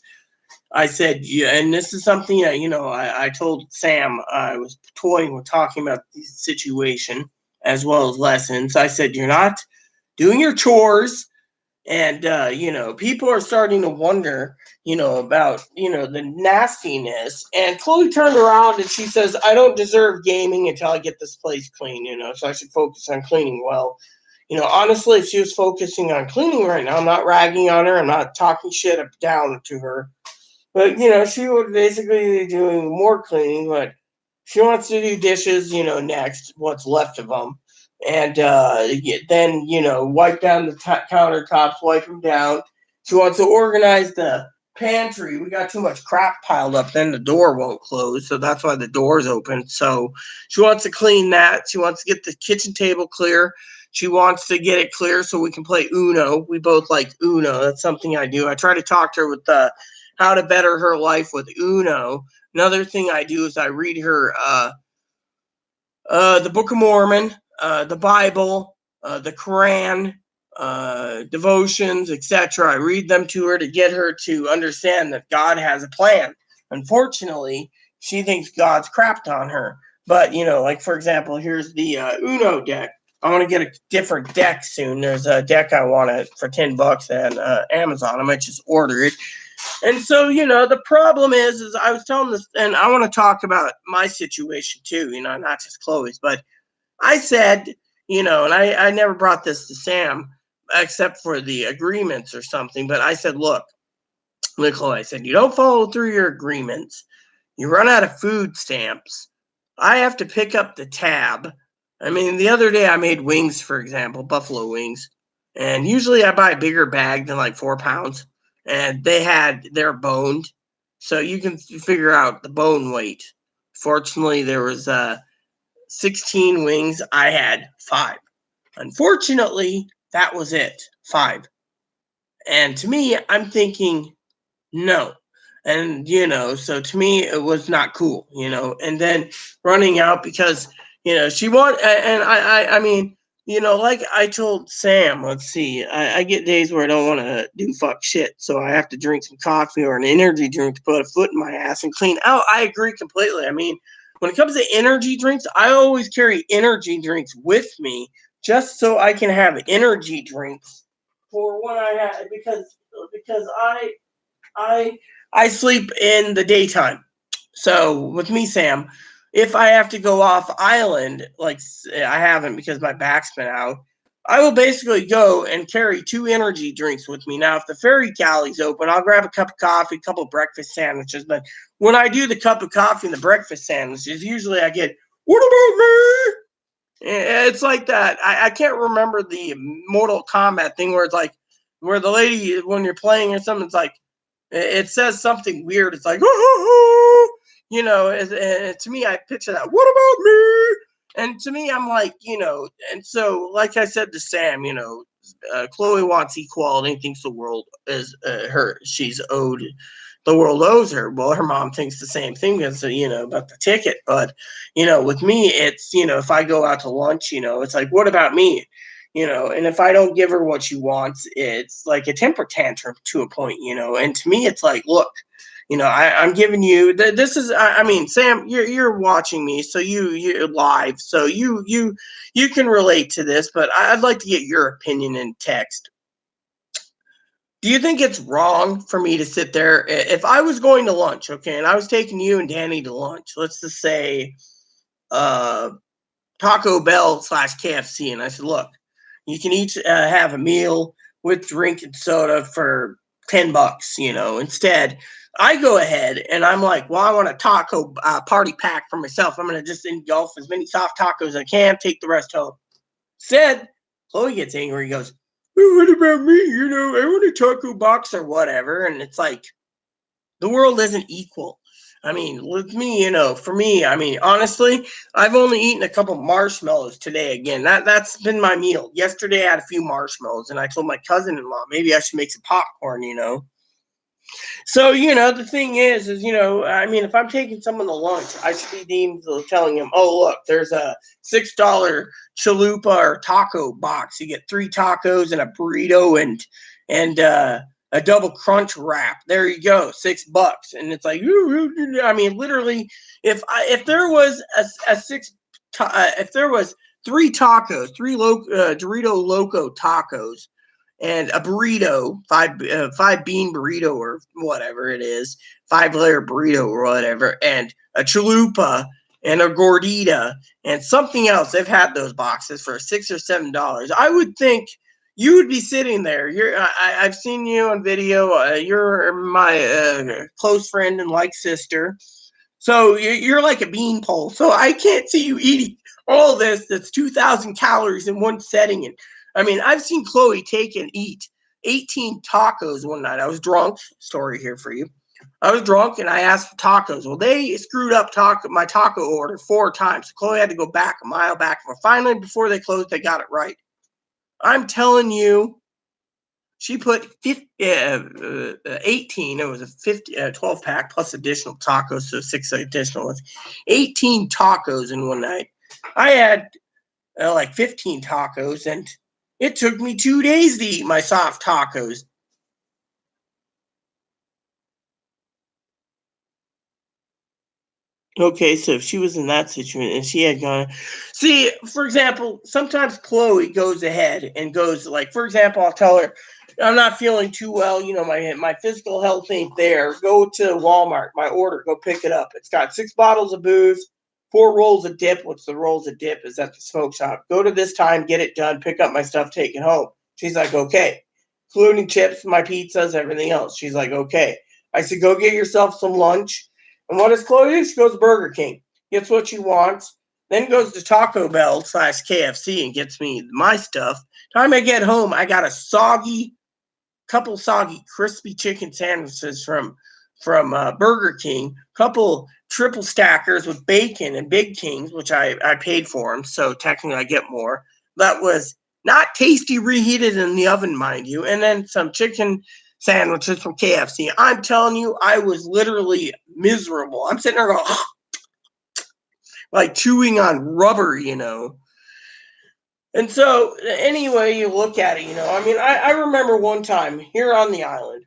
I said, yeah, and this is something that, I told Sam, I was toying with talking about the situation as well as lessons. I said, you're not doing your chores. And, people are starting to wonder, about, the nastiness. And Chloe turned around and she says, I don't deserve gaming until I get this place clean, so I should focus on cleaning well. Honestly, if she was focusing on cleaning right now, I'm not ragging on her. I'm not talking shit down to her. But, she would basically be doing more cleaning, but she wants to do dishes, next, what's left of them. And then, wipe down the countertops, wipe them down. She wants to organize the pantry. We got too much crap piled up, then the door won't close. So that's why the door's open. So she wants to clean that. She wants to get the kitchen table clear. She wants to get it clear so we can play Uno. We both like Uno. That's something I do. I try to talk to her with how to better her life with Uno. Another thing I do is I read her the Book of Mormon, the Bible, the Quran, devotions, etc. I read them to her to get her to understand that God has a plan. Unfortunately, she thinks God's crapped on her. But, like for example, here's the Uno deck. I want to get a different deck soon. There's a deck I want it for $10 on Amazon. I might just order it. And so, the problem is I was telling this, and I want to talk about my situation too, not just Chloe's, but I said, and I never brought this to Sam except for the agreements or something, but I said, look, Chloe, I said, you don't follow through your agreements. You run out of food stamps. I have to pick up the tab. I mean, the other day I made wings, for example, buffalo wings. And usually I buy a bigger bag than like 4 pounds. And they're boned. So you can figure out the bone weight. Fortunately, there was 16 wings. I had 5. Unfortunately, that was it. 5. And to me, I'm thinking, no. And, so to me, it was not cool, and then running out because, she and I mean, like I told Sam, let's see, I get days where I don't want to do fuck shit. So I have to drink some coffee or an energy drink to put a foot in my ass and clean out. I agree completely. I mean, when it comes to energy drinks, I always carry energy drinks with me just so I can have energy drinks for when I have, because I I sleep in the daytime. So with me, Sam, if I have to go off island, like I haven't because my back's been out, I will basically go and carry 2 energy drinks with me. Now, if the ferry galley's open, I'll grab a cup of coffee, a couple of breakfast sandwiches. But when I do the cup of coffee and the breakfast sandwiches, usually I get, what about me? It's like that. I can't remember the Mortal Kombat thing where it's like, where the lady, when you're playing or something, it's like, it says something weird. It's like, to me, I picture that. What about me? And to me, I'm like, and so, like I said to Sam, Chloe wants equality and thinks the world is she's owed, the world owes her. Well, her mom thinks the same thing because, about the ticket. But, with me, it's, if I go out to lunch, it's like, what about me? And if I don't give her what she wants, it's like a temper tantrum to a point, and to me, it's like, look, I'm giving you this is, I mean, Sam, you're watching me, so you're live, so you can relate to this, but I'd like to get your opinion in text. Do you think it's wrong for me to sit there if I was going to lunch, okay, and I was taking you and Danny to lunch, let's just say Taco Bell / KFC, and I said, look, you can each have a meal with drink and soda for $10. Instead, I go ahead and I'm like, well, I want a taco party pack for myself. I'm gonna just engulf as many soft tacos as I can, take the rest home. Said, Chloe gets angry. He goes, well, what about me? I want a taco box or whatever. And it's like, the world isn't equal. I mean, with me, for me, I mean, honestly, I've only eaten a couple marshmallows today. Again, that's been my meal. Yesterday, I had a few marshmallows, and I told my cousin-in-law maybe I should make some popcorn. So, the thing is, I mean, if I'm taking someone to lunch, I should be deemed telling him, oh, look, there's a $6 chalupa or taco box. You get 3 tacos and a burrito and a double crunch wrap. There you go, $6. And it's like, I mean, literally, if there was if there was 3 tacos, 3 Dorito Loco tacos, and a burrito, 5 bean burrito or whatever it is, 5-layer burrito or whatever, and a chalupa and a gordita and something else. They've had those boxes for $6 or $7. I would think you would be sitting there. I've seen you on video. You're my close friend and like sister. So you're like a beanpole. So I can't see you eating all this that's 2,000 calories in one setting. And I mean, I've seen Chloe take and eat 18 tacos one night. I was drunk. Story here for you. I was drunk and I asked for tacos. Well, they screwed up my taco order 4 times. So Chloe had to go back a mile back. But finally, before they closed, they got it right. I'm telling you, she put 18. It was a 12 pack plus additional tacos, so 6 additional ones. 18 tacos in one night. I had like 15 tacos, and it took me 2 days to eat my soft tacos. Okay, so if she was in that situation and she had gone, see, for example, sometimes Chloe goes ahead and goes like, for example, I'll tell her, I'm not feeling too well. My physical health ain't there. Go to Walmart, my order, go pick it up. It's got 6 bottles of booze, 4 rolls of dip. What's the rolls of dip is at the smoke shop. Go to this time, get it done, pick up my stuff, take it home. She's like, okay, including chips, my pizzas, everything else. She's like, okay. I said, go get yourself some lunch. And what does Chloe do? She goes to Burger King, gets what she wants, then goes to Taco Bell / KFC and gets me my stuff. Time I get home, I got a couple soggy crispy chicken sandwiches from Burger King, couple triple stackers with bacon and Big Kings, which I paid for them, so technically I get more. That was not tasty, reheated in the oven, mind you, and then some chicken sandwiches from KFC. I'm telling you, I was literally miserable. I'm sitting there going, like chewing on rubber. And so, anyway, you look at it, I mean, I remember one time here on the island,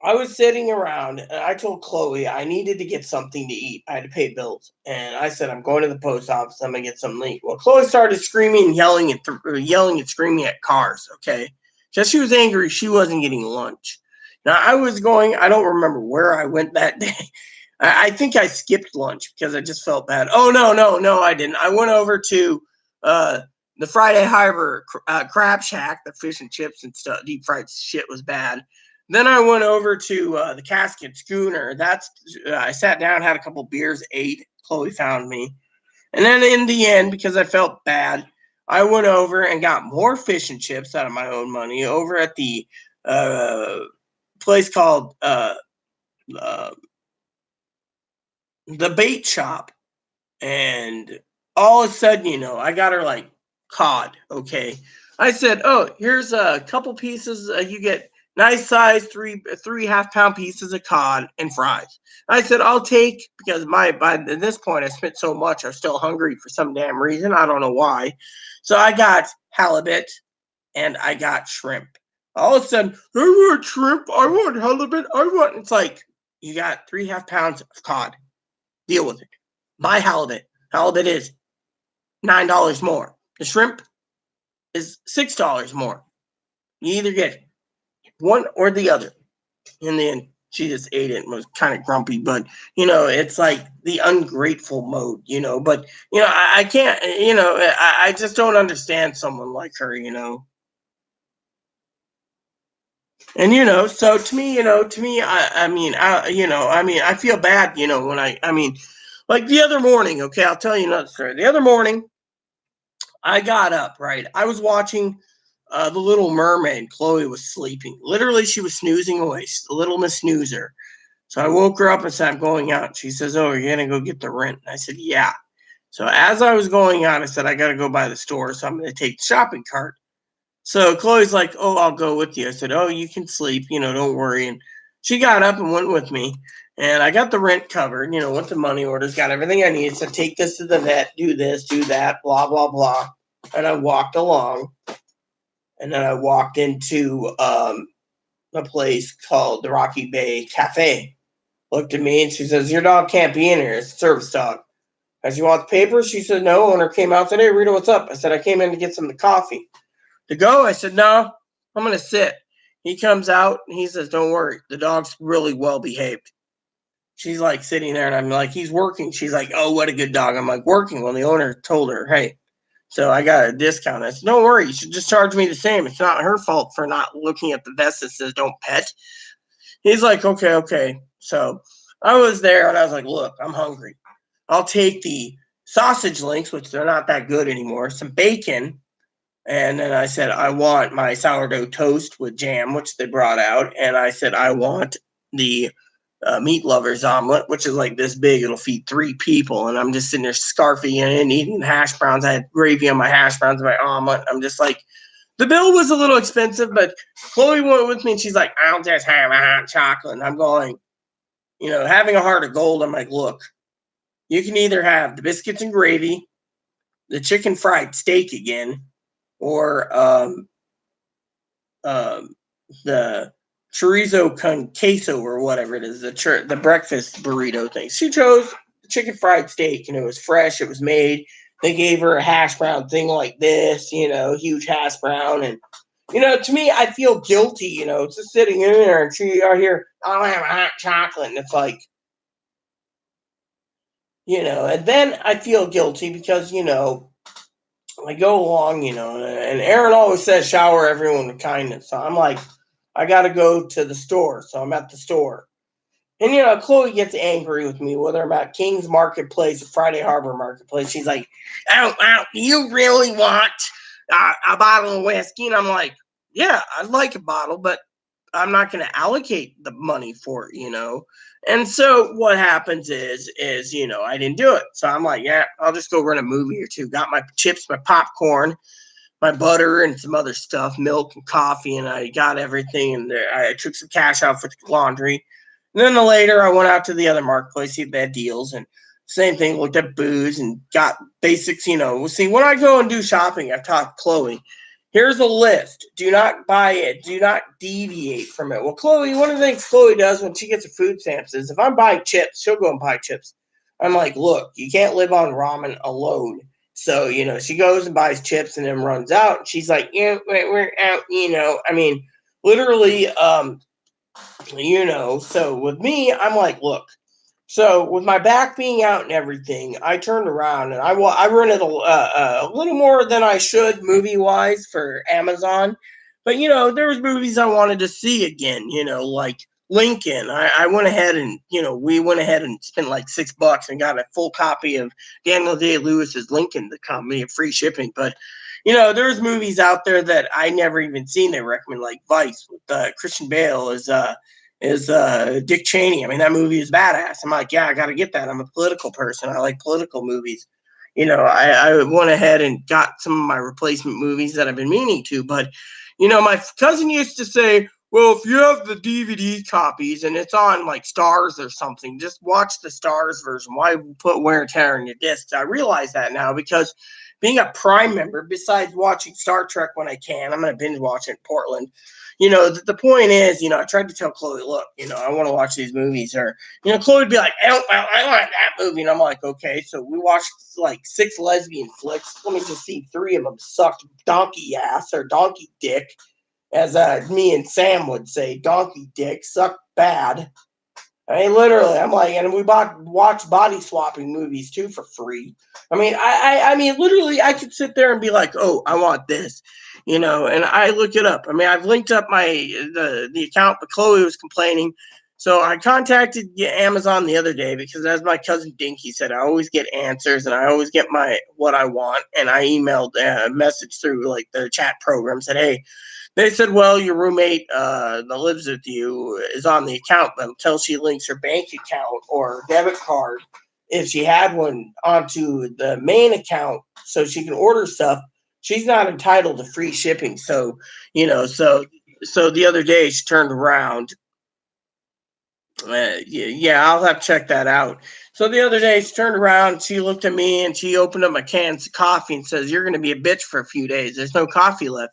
I was sitting around and I told Chloe I needed to get something to eat. I had to pay bills. And I said, I'm going to the post office. I'm going to get something to eat. Well, Chloe started screaming and yelling and screaming at cars, okay? Because she was angry. She wasn't getting lunch. Now, I don't remember where I went that day. I think I skipped lunch because I just felt bad. Oh, no, I didn't. I went over to the Friday Harbor Crab Shack. The fish and chips and stuff, deep fried shit was bad. Then I went over to the Casket Schooner. I sat down, had a couple beers, ate. Chloe found me. And then in the end, because I felt bad, I went over and got more fish and chips out of my own money over at the place called the Bait Shop. And all of a sudden, I got her like cod, okay? I said, oh, here's a couple pieces. You get nice size 3 half-pound pieces of cod and fries. I said, I'll take, because by this point I spent so much, I was still hungry for some damn reason. I don't know why. So I got halibut and I got shrimp. All of a sudden, I want shrimp, I want halibut, it's like, you got 3 half-pounds of cod. Deal with it. Buy halibut. Halibut is $9 more. The shrimp is $6 more. You either get one or the other. And then She just ate it and was kind of grumpy, but it's like the ungrateful mode, but I can't, I just don't understand someone like her, and so to me, I feel bad, when like the other morning. Okay, I'll tell you another story. The other morning, I got up, right. I was watching The Little Mermaid. Chloe was sleeping. Literally, she was snoozing away. She's a little Miss Snoozer. So I woke her up and said, I'm going out. She says, oh, you're going to go get the rent. And I said, yeah. So as I was going out, I said, I got to go by the store. So I'm going to take the shopping cart. So Chloe's like, oh, I'll go with you. I said, oh, you can sleep, don't worry. And she got up and went with me. And I got the rent covered, went to money orders, got everything I needed. So take this to the vet, do this, do that, blah, blah, blah. And I walked along. And then I walked into a place called the Rocky Bay Cafe. Looked at me and she says, your dog can't be in here. It's a service dog. As you want the papers? She said, no. Owner came out today. Rita, what's up? I said, I came in to get some coffee. To go? I said, no, I'm going to sit. He comes out and he says, don't worry. The dog's really well behaved. She's like sitting there and I'm like, he's working. She's like, oh, what a good dog. I'm like, working. Well, the owner told her, hey, so I got a discount. I said, don't worry. You should just charge me the same. It's not her fault for not looking at the vest that says don't pet. He's like, okay. So I was there and I was like, look, I'm hungry. I'll take the sausage links, which they're not that good anymore, some bacon. And then I said, I want my sourdough toast with jam, which they brought out. And I said, I want the meat lovers omelet, which is like this big. It'll feed 3 people. And I'm just sitting there scarfing and eating hash browns. I had gravy on my hash browns and my omelet. I'm just like, the bill was a little expensive, but Chloe went with me and she's like, I'll just have a hot chocolate. And I'm going, having a heart of gold. I'm like, look, you can either have the biscuits and gravy, the chicken fried steak again, or the chorizo con queso or whatever it is, the breakfast burrito thing. She chose the chicken fried steak, and it was fresh. It was made. They gave her a hash brown thing like this, huge hash brown. And, to me, I feel guilty, just sitting in there and she out here, I'll have a hot chocolate. And it's like, and then I feel guilty because, I go along, and Aaron always says shower everyone with kindness. So I'm like, I got to go to the store. So I'm at the store. And, Chloe gets angry with me, whether I'm at King's Marketplace or Friday Harbor Marketplace. She's like, oh, you really want a bottle of whiskey? And I'm like, yeah, I'd like a bottle, but I'm not going to allocate the money for it. And so what happens is, I didn't do it. So I'm like, yeah, I'll just go rent a movie or two. Got my chips, my popcorn, my butter, and some other stuff, milk and coffee, and I got everything. And I took some cash out for the laundry. And then later, I went out to the other marketplace, see if they had deals, and same thing, looked at booze and got basics, See, when I go and do shopping, I've taught Chloe, here's a list. Do not buy it. Do not deviate from it. Well, Chloe, one of the things Chloe does when she gets her food stamps is if I'm buying chips, she'll go and buy chips. I'm like, look, you can't live on ramen alone. So, she goes and buys chips and then runs out. And she's like, yeah, we're out, literally, so with me, I'm like, look, so with my back being out and everything, I turned around and I rented a little more than I should movie wise for Amazon, but there was movies I wanted to see again, like Lincoln. I went ahead and we went ahead and spent like $6 and got a full copy of Daniel Day-Lewis's Lincoln, the comedy of free shipping. But there's movies out there that I never even seen. They recommend like Vice with Christian Bale is Dick Cheney. I mean, that movie is badass. I'm like, yeah, I got to get that. I'm a political person. I like political movies. I went ahead and got some of my replacement movies that I've been meaning to. But, my cousin used to say, well, if you have the DVD copies and it's on like Stars or something, just watch the Stars version. Why put wear and tear on your discs? I realize that now because being a Prime member, besides watching Star Trek when I can, I'm going to binge watch it in Portland. The point is, I tried to tell Chloe, look, I want to watch these movies. Or, Chloe would be like, oh, well, I want that movie. And I'm like, okay. So we watched like 6 lesbian flicks. Let me just see 3 of them sucked donkey ass or donkey dick. as me and Sam would say, donkey dick, suck bad. I mean, literally, I'm like, and we watch body swapping movies too for free. I mean, I mean, literally, I could sit there and be like, oh, I want this, and I look it up. I mean, I've linked up the account, but Chloe was complaining, so I contacted Amazon the other day because, as my cousin Dinky said, I always get answers and I always get what I want, and I emailed a message through like the chat program, said, hey. They said, well, your roommate that lives with you is on the account, but until she links her bank account or debit card, if she had one, onto the main account so she can order stuff, she's not entitled to free shipping. So, so the other day she turned around. Yeah, I'll have to check that out. So the other day she turned around, she looked at me and she opened up my cans of coffee and says, you're going to be a bitch for a few days. There's no coffee left.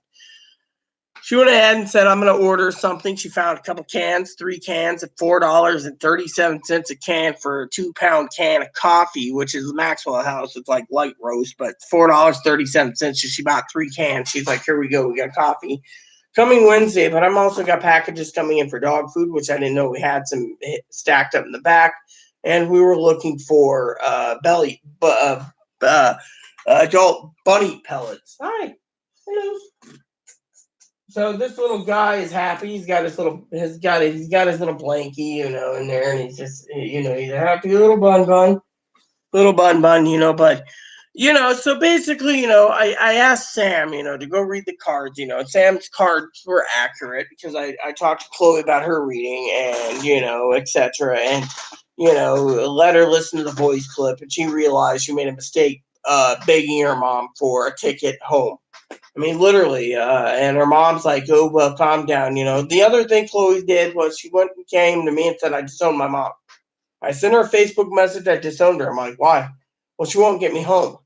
She went ahead and said, I'm going to order something. She found a couple cans, 3 cans at $4.37 a can for a 2-pound can of coffee, which is Maxwell House. It's like light roast, but $4.37. So she bought 3 cans. She's like, here we go. We got coffee coming Wednesday, but I'm also got packages coming in for dog food, which I didn't know we had some stacked up in the back. And we were looking for adult bunny pellets. Hi. Hello. So this little guy is happy. He's got his little blankie, in there, and he's just, he's a happy little bun, But so basically, I asked Sam, to go read the cards, and Sam's cards were accurate because I talked to Chloe about her reading and etc. And let her listen to the voice clip, and she realized she made a mistake begging her mom for a ticket home. I mean, literally, and her mom's like, oh, well, calm down. The other thing Chloe did was she went and came to me and said, I disowned my mom. I sent her a Facebook message, I disowned her. I'm like, why? Well, she won't get me home.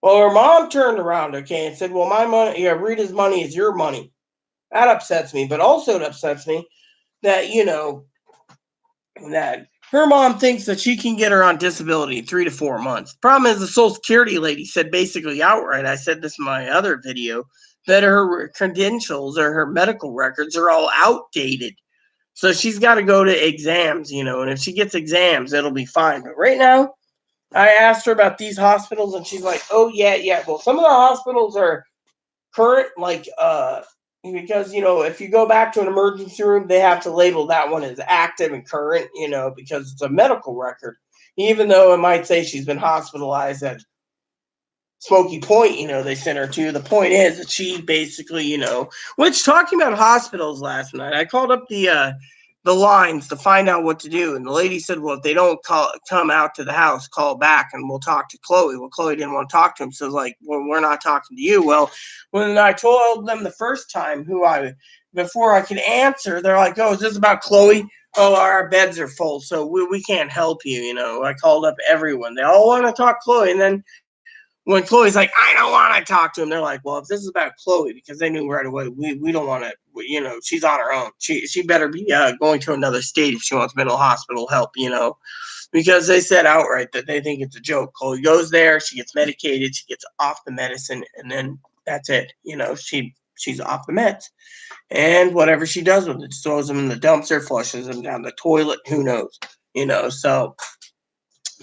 Well, her mom turned around, okay, and said, well, my money, Rita's money is your money. That upsets me. But also it upsets me that, that her mom thinks that she can get her on disability in 3 to 4 months. Problem is, the Social Security lady said basically outright, I said this in my other video, that her credentials or her medical records are all outdated. So she's got to go to exams, and if she gets exams, it'll be fine. But right now, I asked her about these hospitals, and she's like, oh, yeah. Well, some of the hospitals are current, like, because, if you go back to an emergency room, they have to label that one as active and current, because it's a medical record. Even though it might say she's been hospitalized at Smoky Point, they sent her to. The point is that she basically, which, talking about hospitals last night, I called up the lines to find out what to do. And the lady said, well, if they don't come out to the house, call back and we'll talk to Chloe. Well, Chloe didn't want to talk to him. So like, well, we're not talking to you. Well, when I told them the first time before I could answer, they're like, oh, is this about Chloe? Oh, our beds are full, so we can't help you. I called up everyone. They all want to talk Chloe. And then when Chloe's like, I don't want to talk to him, they're like, well, if this is about Chloe, because they knew right away, we don't want to, she's on her own. She better be going to another state if she wants mental hospital help, because they said outright that they think it's a joke. Chloe goes there, she gets medicated, she gets off the medicine, and then that's it. She's off the meds. And whatever she does with it, throws them in the dumpster, flushes them down the toilet, who knows, so,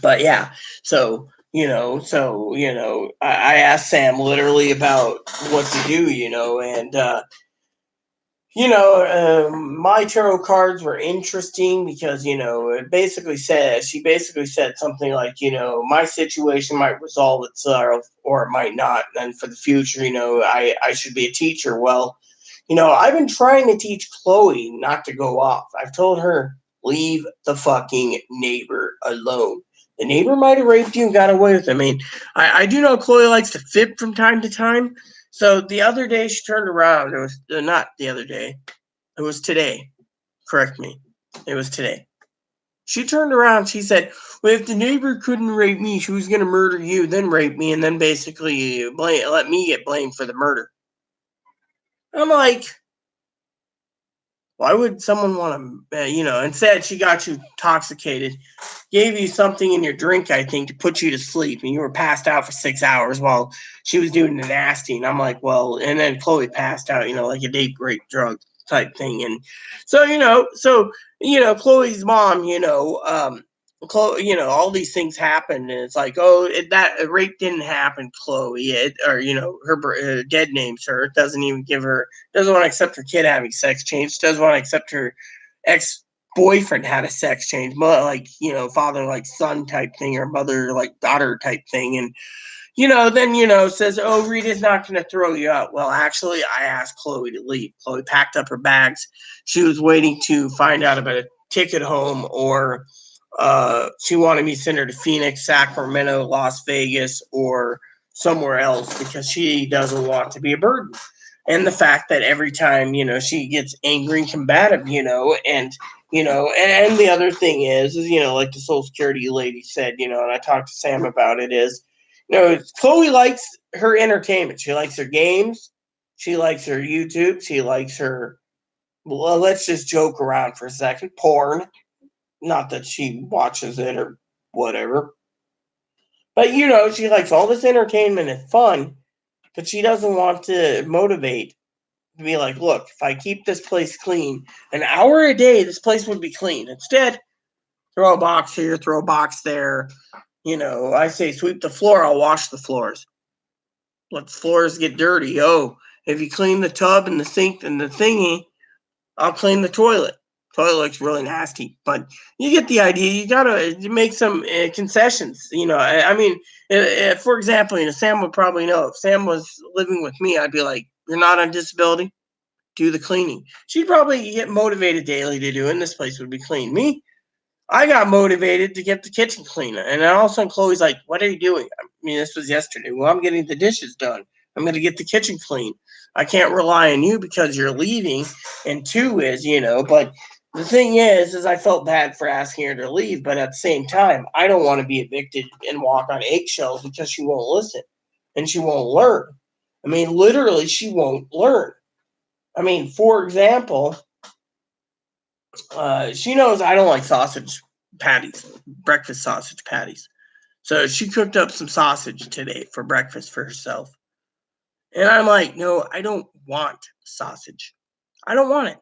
but yeah, so I asked Sam literally about what to do, and my tarot cards were interesting because she basically said something like, my situation might resolve itself or it might not, and then for the future, I should be a teacher. Well, I've been trying to teach Chloe not to go off. I've told her, leave the fucking neighbor alone. The neighbor might have raped you and got away with it. I mean, I do know Chloe likes to fib from time to time. So the other day she turned around. It was not the other day. It was today. Correct me. It was today. She turned around. She said, well, if the neighbor couldn't rape me, she was going to murder you, then rape me, and then basically let me get blamed for the murder. I'm like, Why would someone want to, instead she got you intoxicated, gave you something in your drink, I think, to put you to sleep, and you were passed out for 6 hours while she was doing the nasty. And I'm like, well, and then Chloe passed out, like a date rape drug type thing. And so, Chloe's mom, Chloe, all these things happened, and it's like, oh, that rape didn't happen, Chloe, her dead names her, doesn't even give her, doesn't want to accept her kid having sex change, doesn't want to accept her ex boyfriend had a sex change, like father like son type thing, or mother like daughter type thing, and then says, oh, Rita's not going to throw you out. Well, actually, I asked Chloe to leave. Chloe packed up her bags. She was waiting to find out about a ticket home, or she wanted me to send her to Phoenix, Sacramento, Las Vegas, or somewhere else, because she doesn't want to be a burden. And the fact that every time, she gets angry and combative, and the other thing is, like the Social Security lady said, and I talked to Sam about it, is, Chloe likes her entertainment. She likes her games. She likes her YouTube. She likes her, well, let's just joke around for a second, porn. Not that she watches it or whatever. But, she likes all this entertainment and fun, but she doesn't want to motivate to be like, look, if I keep this place clean, an hour a day, this place would be clean. Instead, throw a box here, throw a box there. I say sweep the floor, I'll wash the floors. Let the floors get dirty. Oh, if you clean the tub and the sink and the thingy, I'll clean the toilet. Toilet looks really nasty, but you get the idea. You gotta make some concessions. I mean, for example, Sam would probably know. If Sam was living with me, I'd be like, "You're not on disability. Do the cleaning." She'd probably get motivated daily to do, and this place would be clean. Me, I got motivated to get the kitchen clean, and then all of a sudden Chloe's like, "What are you doing?" I mean, this was yesterday. Well, I'm getting the dishes done. I'm going to get the kitchen clean. I can't rely on you because you're leaving. And two is, but the thing is I felt bad for asking her to leave, but at the same time, I don't want to be evicted and walk on eggshells because she won't listen and she won't learn. I mean, literally, she won't learn. I mean, for example, she knows I don't like sausage patties, breakfast sausage patties. So she cooked up some sausage today for breakfast for herself. And I'm like, no, I don't want sausage. I don't want it.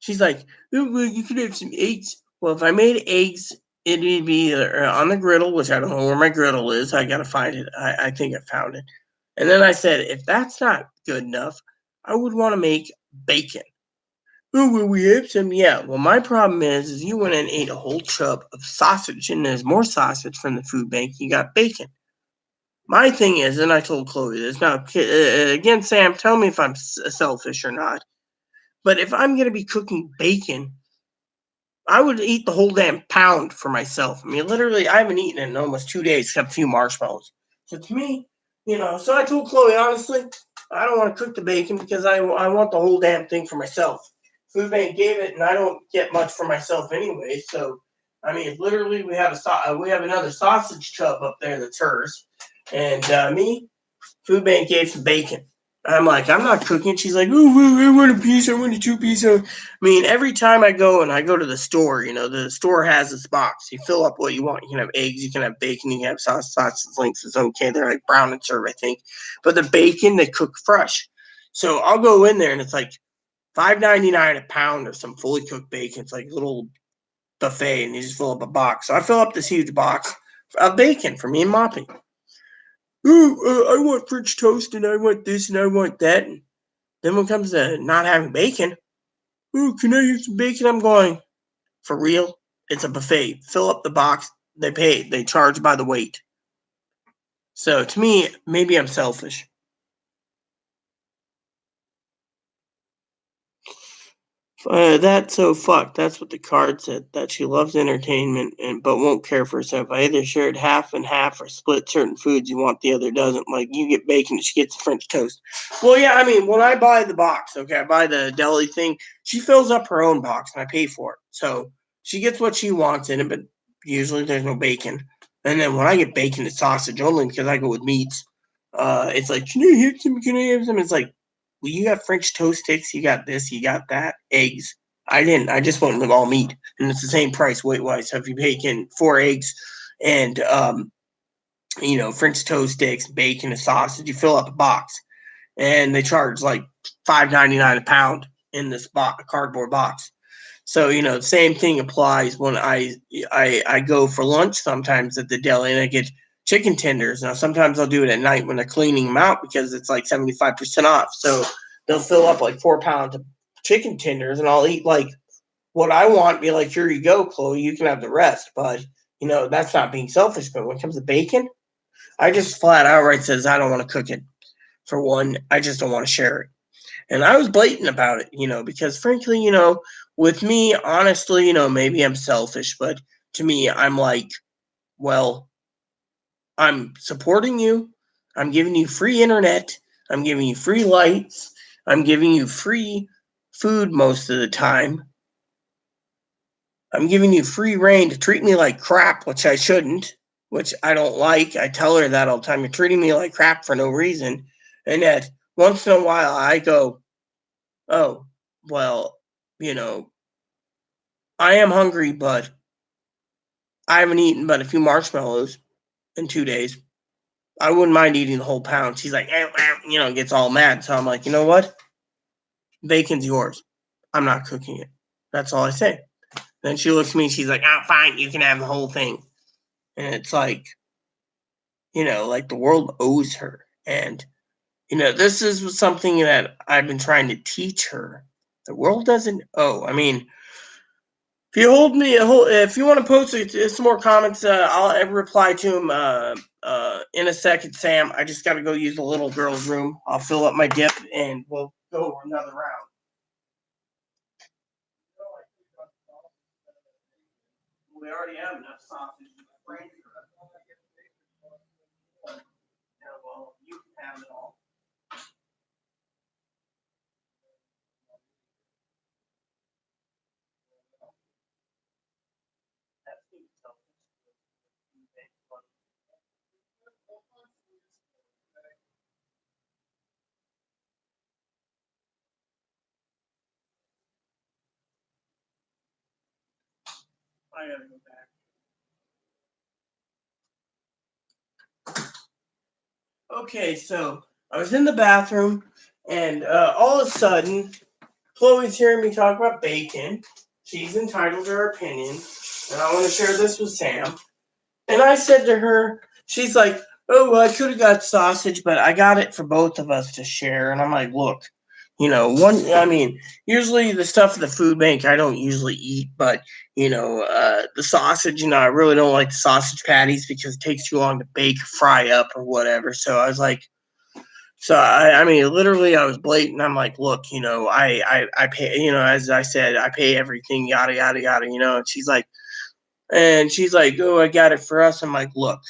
She's like, oh, well, you could have some eggs. Well, if I made eggs, it would be on the griddle, which I don't know where my griddle is. I got to find it. I think I found it. And then I said, if that's not good enough, I would want to make bacon. Oh, well, we have some. Yeah. Well, my problem is you went and ate a whole chub of sausage, and there's more sausage from the food bank. You got bacon. My thing is, and I told Chloe this. Now, again, Sam, tell me if I'm selfish or not. But if I'm going to be cooking bacon, I would eat the whole damn pound for myself. I mean, literally, I haven't eaten in almost 2 days except a few marshmallows. So to me, so I told Chloe, honestly, I don't want to cook the bacon because I want the whole damn thing for myself. Food Bank gave it, and I don't get much for myself anyway. So, I mean, literally, we have another sausage chub up there that's hers, and me, Food Bank gave some bacon. I'm like, I'm not cooking. She's like, oh, I want a piece. I want a 2-piece. I mean, every time I go to the store, the store has this box. You fill up what you want. You can have eggs, you can have bacon, you can have sausage links. It's okay. They're like brown and serve, I think. But the bacon, they cook fresh. So I'll go in there and it's like $5.99 a pound of some fully cooked bacon. It's like a little buffet, and you just fill up a box. So I fill up this huge box of bacon for me and Moppy. I want French toast, and I want this, and I want that. And then when it comes to not having bacon, can I have some bacon? I'm going, for real? It's a buffet. Fill up the box. They pay. They charge by the weight. So to me, maybe I'm selfish. That's so fucked. That's what the card said. That she loves entertainment but won't care for herself. I either share it half and half or split certain foods you want, the other doesn't. Like you get bacon, she gets French toast. Well, yeah, I mean, when I buy the box, okay, I buy the deli thing, she fills up her own box and I pay for it. So she gets what she wants in it, but usually there's no bacon. And then when I get bacon, it's sausage only because I go with meats. It's like, can I have some? It's like, well, you got French toast sticks, you got this, you got that, eggs. I didn't. I just went with all meat, and it's the same price weight wise. So if you bacon, 4 eggs, and French toast sticks, bacon, and sausage, you fill up a box, and they charge like $5.99 a pound in this cardboard box. So the same thing applies when I go for lunch sometimes at the deli and I get chicken tenders. Now sometimes I'll do it at night when they're cleaning them out because it's like 75% off. So they'll fill up like 4 pounds of chicken tenders, and I'll eat like what I want. Be like, here you go, Chloe, you can have the rest. But that's not being selfish. But when it comes to bacon, I just flat outright says I don't want to cook it. For one, I just don't want to share it. And I was blatant about it, because frankly, with me, honestly, maybe I'm selfish, but to me, I'm like, well, I'm supporting you. I'm giving you free internet. I'm giving you free lights. I'm giving you free food most of the time. I'm giving you free reign to treat me like crap, which I shouldn't, which I don't like. I tell her that all the time. You're treating me like crap for no reason. And yet, once in a while, I go, oh, well, I am hungry, but I haven't eaten but a few marshmallows in 2 days. I wouldn't mind eating the whole pound. She's like, gets all mad. So I'm like, you know what? Bacon's yours. I'm not cooking it. That's all I say. Then she looks at me and she's like, fine, you can have the whole thing. And it's like, like the world owes her. And, this is something that I've been trying to teach her. The world doesn't owe. I mean, if you want to post some more comments, I'll reply to them in a second, Sam. I just got to go use the little girl's room. I'll fill up my dip and we'll go another round. We already have enough sausage. Yeah, well, you can have it all. I gotta go back. Okay, so I was in the bathroom, and all of a sudden, Chloe's hearing me talk about bacon. She's entitled to her opinion, and I want to share this with Sam. And I said to her, she's like, oh, well, I could have got sausage, but I got it for both of us to share. And I'm like, look, usually the stuff at the food bank I don't usually eat, but, the sausage, I really don't like the sausage patties because it takes too long to bake, fry up, or whatever. So I was like, literally, I was blatant. I'm like, look, I pay, as I said, I pay everything, yada, yada, yada, and she's like, oh, I got it for us. I'm like, look,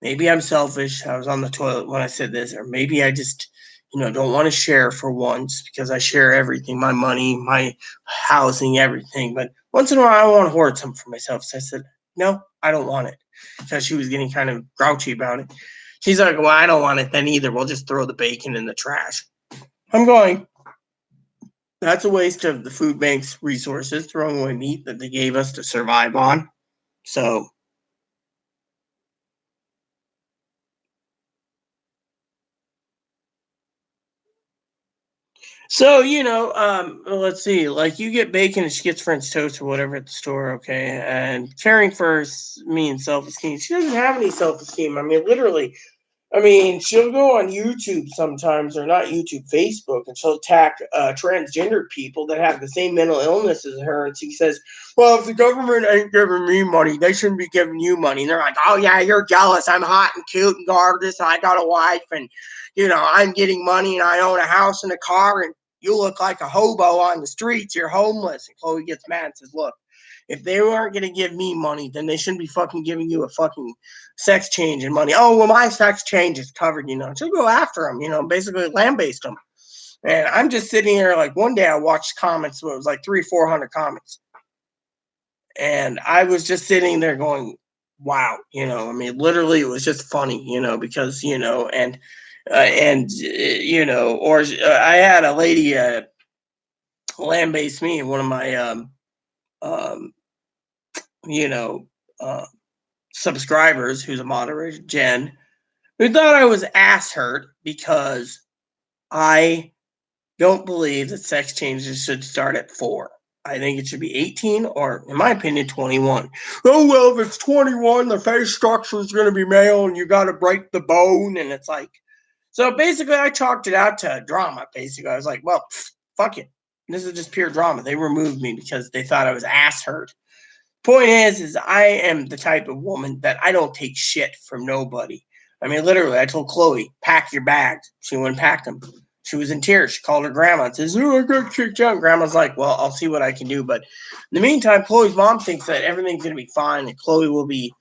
maybe I'm selfish. I was on the toilet when I said this, or maybe I just, don't want to share for once because I share everything, my money, my housing, everything. But once in a while, I want to hoard something for myself. So I said, no, I don't want it. Because she was getting kind of grouchy about it. She's like, well, I don't want it then either. We'll just throw the bacon in the trash. I'm going, that's a waste of the food bank's resources, throwing away meat that they gave us to survive on. So let's see. Like you get bacon and she gets French toast or whatever at the store, okay? And caring for me and self-esteem. She doesn't have any self-esteem. Literally, she'll go on YouTube sometimes, or not YouTube, Facebook, and she'll attack transgender people that have the same mental illness as her. And she says, well, if the government ain't giving me money, they shouldn't be giving you money. And they're like, oh, yeah, you're jealous. I'm hot and cute and gorgeous, and I got a wife, and, I'm getting money, and I own a house and a car, and you look like a hobo on the streets. You're homeless. And Chloe gets mad and says, look, if they weren't going to give me money, then they shouldn't be fucking giving you a fucking sex change and money. Oh, well, my sex change is covered, She'll go after them, basically lambaste them. And I'm just sitting here like one day I watched comments, so it was like 300-400 comments. And I was just sitting there going, wow, literally it was just funny, because, or I had a lady lambasted me, one of my um, you know, subscribers who's a moderator, Jen, who thought I was ass hurt because I don't believe that sex changes should start at 4. I think it should be 18 or, in my opinion, 21. Oh, well, if it's 21, the face structure is going to be male and you got to break the bone. And it's like, so basically, I chalked it out to drama. Basically, I was like, well, fuck it. This is just pure drama. They removed me because they thought I was ass hurt. Point is I am the type of woman that I don't take shit from nobody. I mean, literally, I told Chloe, pack your bags. She wouldn't pack them. She was in tears. She called her grandma and says, oh, I got kicked out. Grandma's like, well, I'll see what I can do. But in the meantime, Chloe's mom thinks that everything's going to be fine and Chloe will be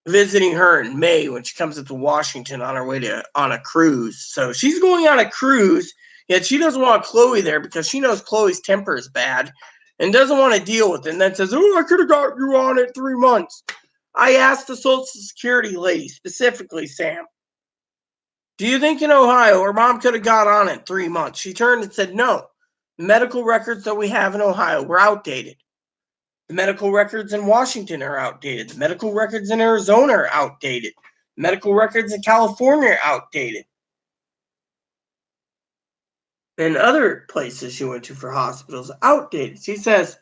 visiting her in May when she comes up to Washington on her way on a cruise. So she's going on a cruise, yet she doesn't want Chloe there because she knows Chloe's temper is bad and doesn't want to deal with it. And then says, oh, I could have got you on it 3 months. I asked the Social Security lady specifically, Sam, do you think in Ohio her mom could have got on it 3 months? She turned and said, no. The medical records that we have in Ohio were outdated. The medical records in Washington are outdated. The medical records in Arizona are outdated. The medical records in California are outdated. And other places she went to for hospitals, outdated. She says,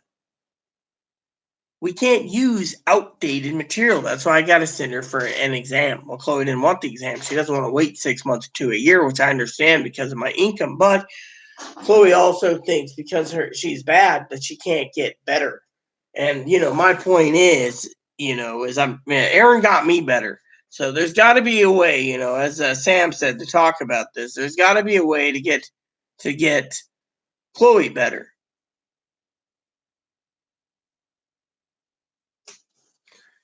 we can't use outdated material. That's why I got to send her for an exam. Well, Chloe didn't want the exam. She doesn't want to wait 6 months to a year, which I understand because of my income. But Chloe also thinks because she's bad that she can't get better. And, my point is, Aaron got me better. So there's got to be a way, as Sam said, to talk about this. There's got to be a way to get Chloe better.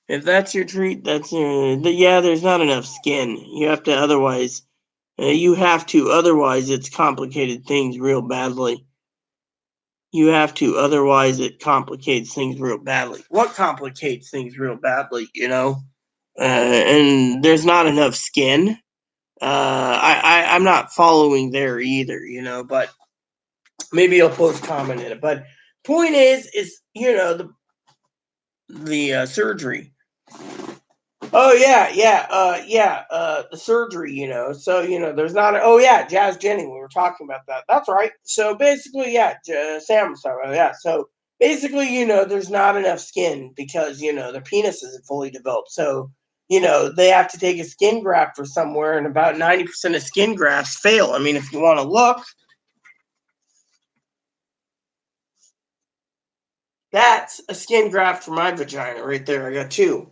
If that's your treat, there's not enough skin. You have to otherwise it's complicated things real badly. Otherwise it complicates things real badly. What complicates things real badly, and there's not enough skin. I'm not following there either, but maybe I'll post comment in it. But point is the surgery. Oh the surgery, So there's not. Jazz Jenny. We were talking about that. That's right. So basically, Sam was talking about that. So basically, there's not enough skin because the penis isn't fully developed. So they have to take a skin graft for somewhere, and about 90% of skin grafts fail. I mean, if you want to look, that's a skin graft for my vagina right there. I got 2.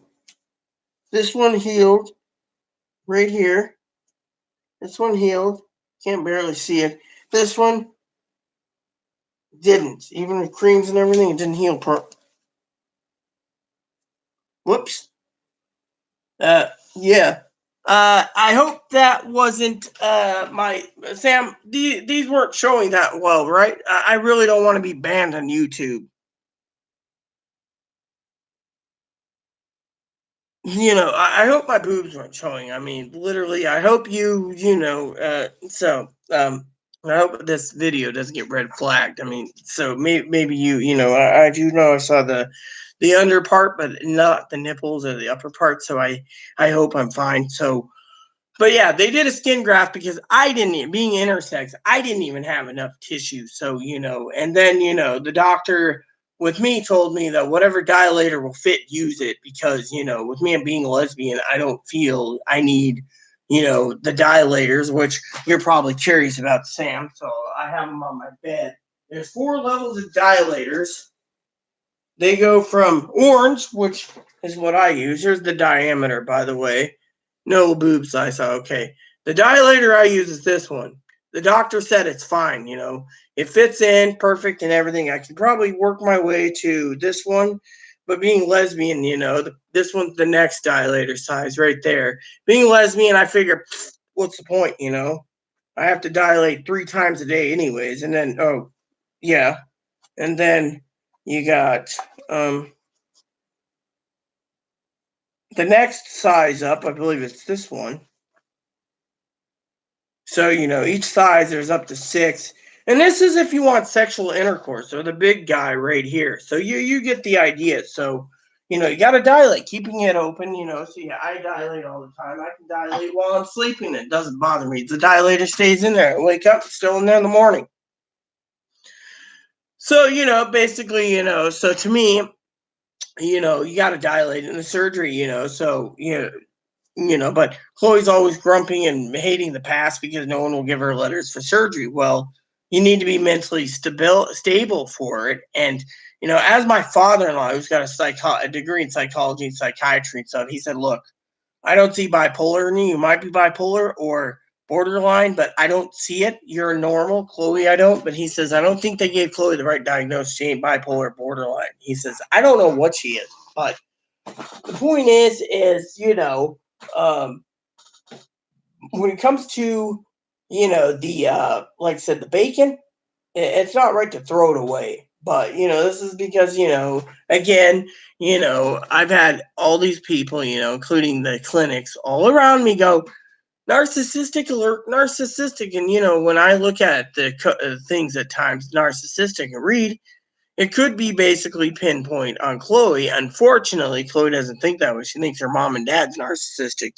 This one healed right here. This one healed. Can't barely see it. This one didn't. Even with creams and everything, it didn't heal. Whoops. Yeah. I hope that wasn't my Sam. These weren't showing that well, right? I really don't want to be banned on YouTube. I hope my boobs weren't showing. I mean, literally, I hope I hope this video doesn't get red flagged. I mean, so maybe I do know I saw the under part, but not the nipples or the upper part. So I hope I'm fine. So, but yeah, they did a skin graft because being intersex, I didn't even have enough tissue. So, and then, the doctor with me told me that whatever dilator will fit, use it because, with me being a lesbian, I don't feel I need, the dilators, which you're probably curious about, Sam. So I have them on my bed. There's 4 levels of dilators. They go from orange, which is what I use. Here's the diameter, by the way. No boob size. Okay. The dilator I use is this one. The doctor said it's fine, It fits in perfect and everything. I can probably work my way to this one, but being lesbian, this one's the next dilator size right there. Being lesbian, I figure, what's the point, I have to dilate 3 times a day anyways. And then, and then you got the next size up, I believe it's this one. So, each size there's up to 6. And this is if you want sexual intercourse, or the big guy right here. So you get the idea. So, you got to dilate, keeping it open, So yeah, I dilate all the time. I can dilate while I'm sleeping. It doesn't bother me. The dilator stays in there. I wake up, it's still in there in the morning. So, basically, so to me, you got to dilate in the surgery, so, but Chloe's always grumping and hating the past because no one will give her letters for surgery. Well, you need to be mentally stable for it. And, as my father-in-law, who's got a degree in psychology and psychiatry and stuff, he said, look, I don't see bipolar in you. You might be bipolar or borderline, but I don't see it. You're normal. Chloe, I don't. But he says, I don't think they gave Chloe the right diagnosis. She ain't bipolar or borderline. He says, I don't know what she is. But the point is, when it comes to, the, like I said, the bacon, it's not right to throw it away. But, this is because, again, I've had all these people, including the clinics all around me go, narcissistic alert, narcissistic. And, when I look at the things at times, narcissistic, and read, it could be basically pinpoint on Chloe. Unfortunately, Chloe doesn't think that way. She thinks her mom and dad's narcissistic.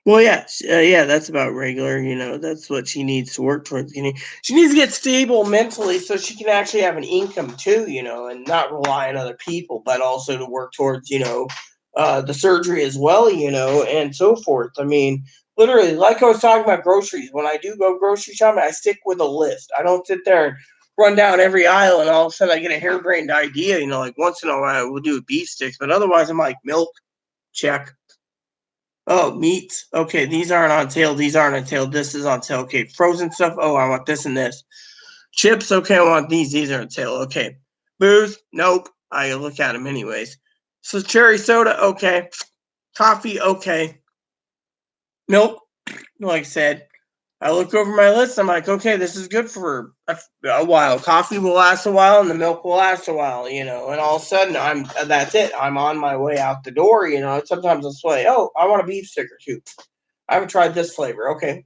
Well, yeah, yeah, that's about regular. That's what she needs to work towards. She needs to get stable mentally so she can actually have an income too. And not rely on other people, but also to work towards, the surgery as well. And so forth. I mean, literally, like I was talking about groceries. When I do go grocery shopping, I stick with a list. I don't sit there and run down every aisle and all of a sudden I get a harebrained idea. Like once in a while we'll do beef sticks, but otherwise I'm like milk, check. Oh, meats. Okay, these aren't on sale. These aren't on sale. This is on sale. Okay, frozen stuff. Oh, I want this and this. Chips. Okay, I want these. These are on sale. Okay. Booze. Nope. I look at them anyways. So cherry soda. Okay. Coffee. Okay. Milk. Like I said, I look over my list. I'm like, okay, this is good for a while. Coffee will last a while, and the milk will last a while. And all of a sudden, that's it. I'm on my way out the door. Sometimes I'll say, oh, I want a beef stick or two. I haven't tried this flavor. Okay.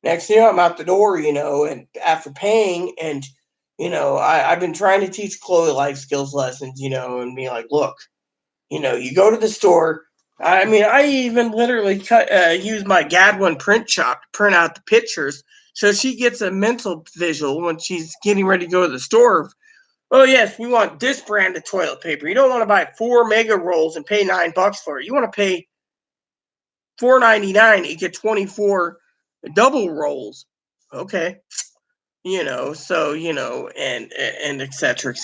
Next thing I'm out the door, and after paying, and I've been trying to teach Chloe life skills lessons, and be like, look, you go to the store. I mean, I even literally use my Gadwin print shop to print out the pictures so she gets a mental visual when she's getting ready to go to the store. Oh yes, we want this brand of toilet paper. You don't want to buy 4 mega rolls and pay $9 for it. You want to pay $4.99. You get 24 double rolls. Okay, so and et cetera.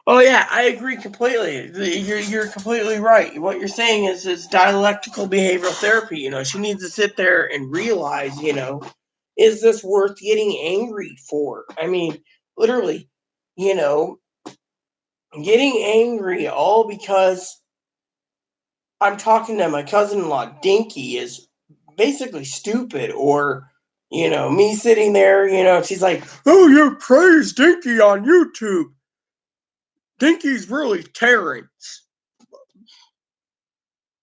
Oh yeah, I agree completely. You're completely right. What you're saying is dialectical behavioral therapy. She needs to sit there and realize, is this worth getting angry for? I mean, literally, you know, getting angry all because I'm talking to my cousin-in-law Dinky is basically stupid, or me sitting there, she's like, "Oh, you praise Dinky on YouTube. Dinky's really Terrence."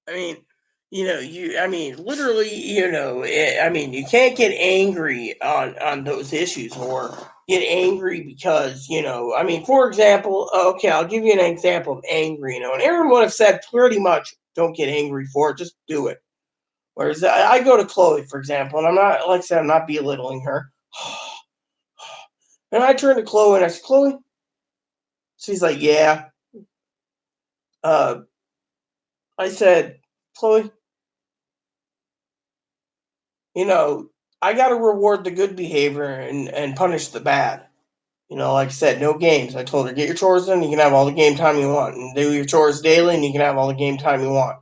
I mean, I mean, literally, I mean, you can't get angry on those issues, or get angry because, I mean, for example, okay, I'll give you an example of angry, and Aaron would have said pretty much, don't get angry for it, just do it. Whereas I go to Chloe, for example, and I'm not, like I said, I'm not belittling her. And I turn to Chloe and I said, Chloe, she's like, yeah. Uh, I said, Chloe, you know, I got to reward the good behavior and punish the bad. Like I said, no games. I told her, get your chores done. You can have all the game time you want, and do your chores daily, and you can have all the game time you want.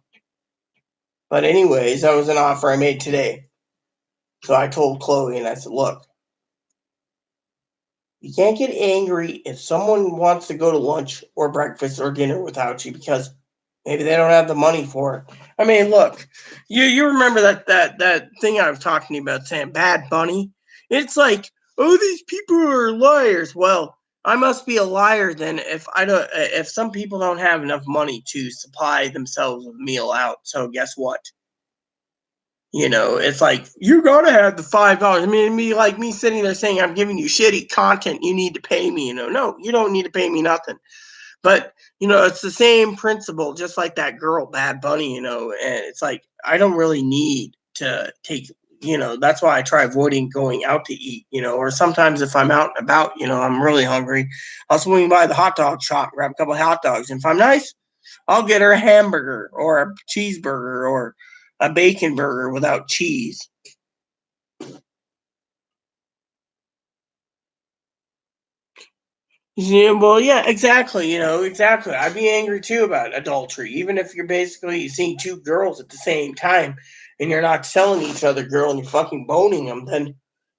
But anyways, that was an offer I made today. So I told Chloe, and I said, look, you can't get angry if someone wants to go to lunch or breakfast or dinner without you because maybe they don't have the money for it. I mean, look, you remember that thing I was talking about saying Bad Bunny? It's like, oh, these people are liars. Well, I must be a liar then if some people don't have enough money to supply themselves with a meal out. So guess what? It's like you gotta have the $5. I mean, it'd be like me sitting there saying I'm giving you shitty content. You need to pay me. No, you don't need to pay me nothing. But it's the same principle, just like that girl, Bad Bunny. And it's like I don't really need to take. That's why I try avoiding going out to eat. Or sometimes if I'm out and about, I'm really hungry, I'll swing by the hot dog shop, grab a couple of hot dogs, and if I'm nice, I'll get her a hamburger or a cheeseburger or a bacon burger without cheese. Yeah, well, yeah, exactly. Exactly. I'd be angry too about adultery, even if you're basically seeing two girls at the same time and you're not telling each other, girl, and you're fucking boning them. Then,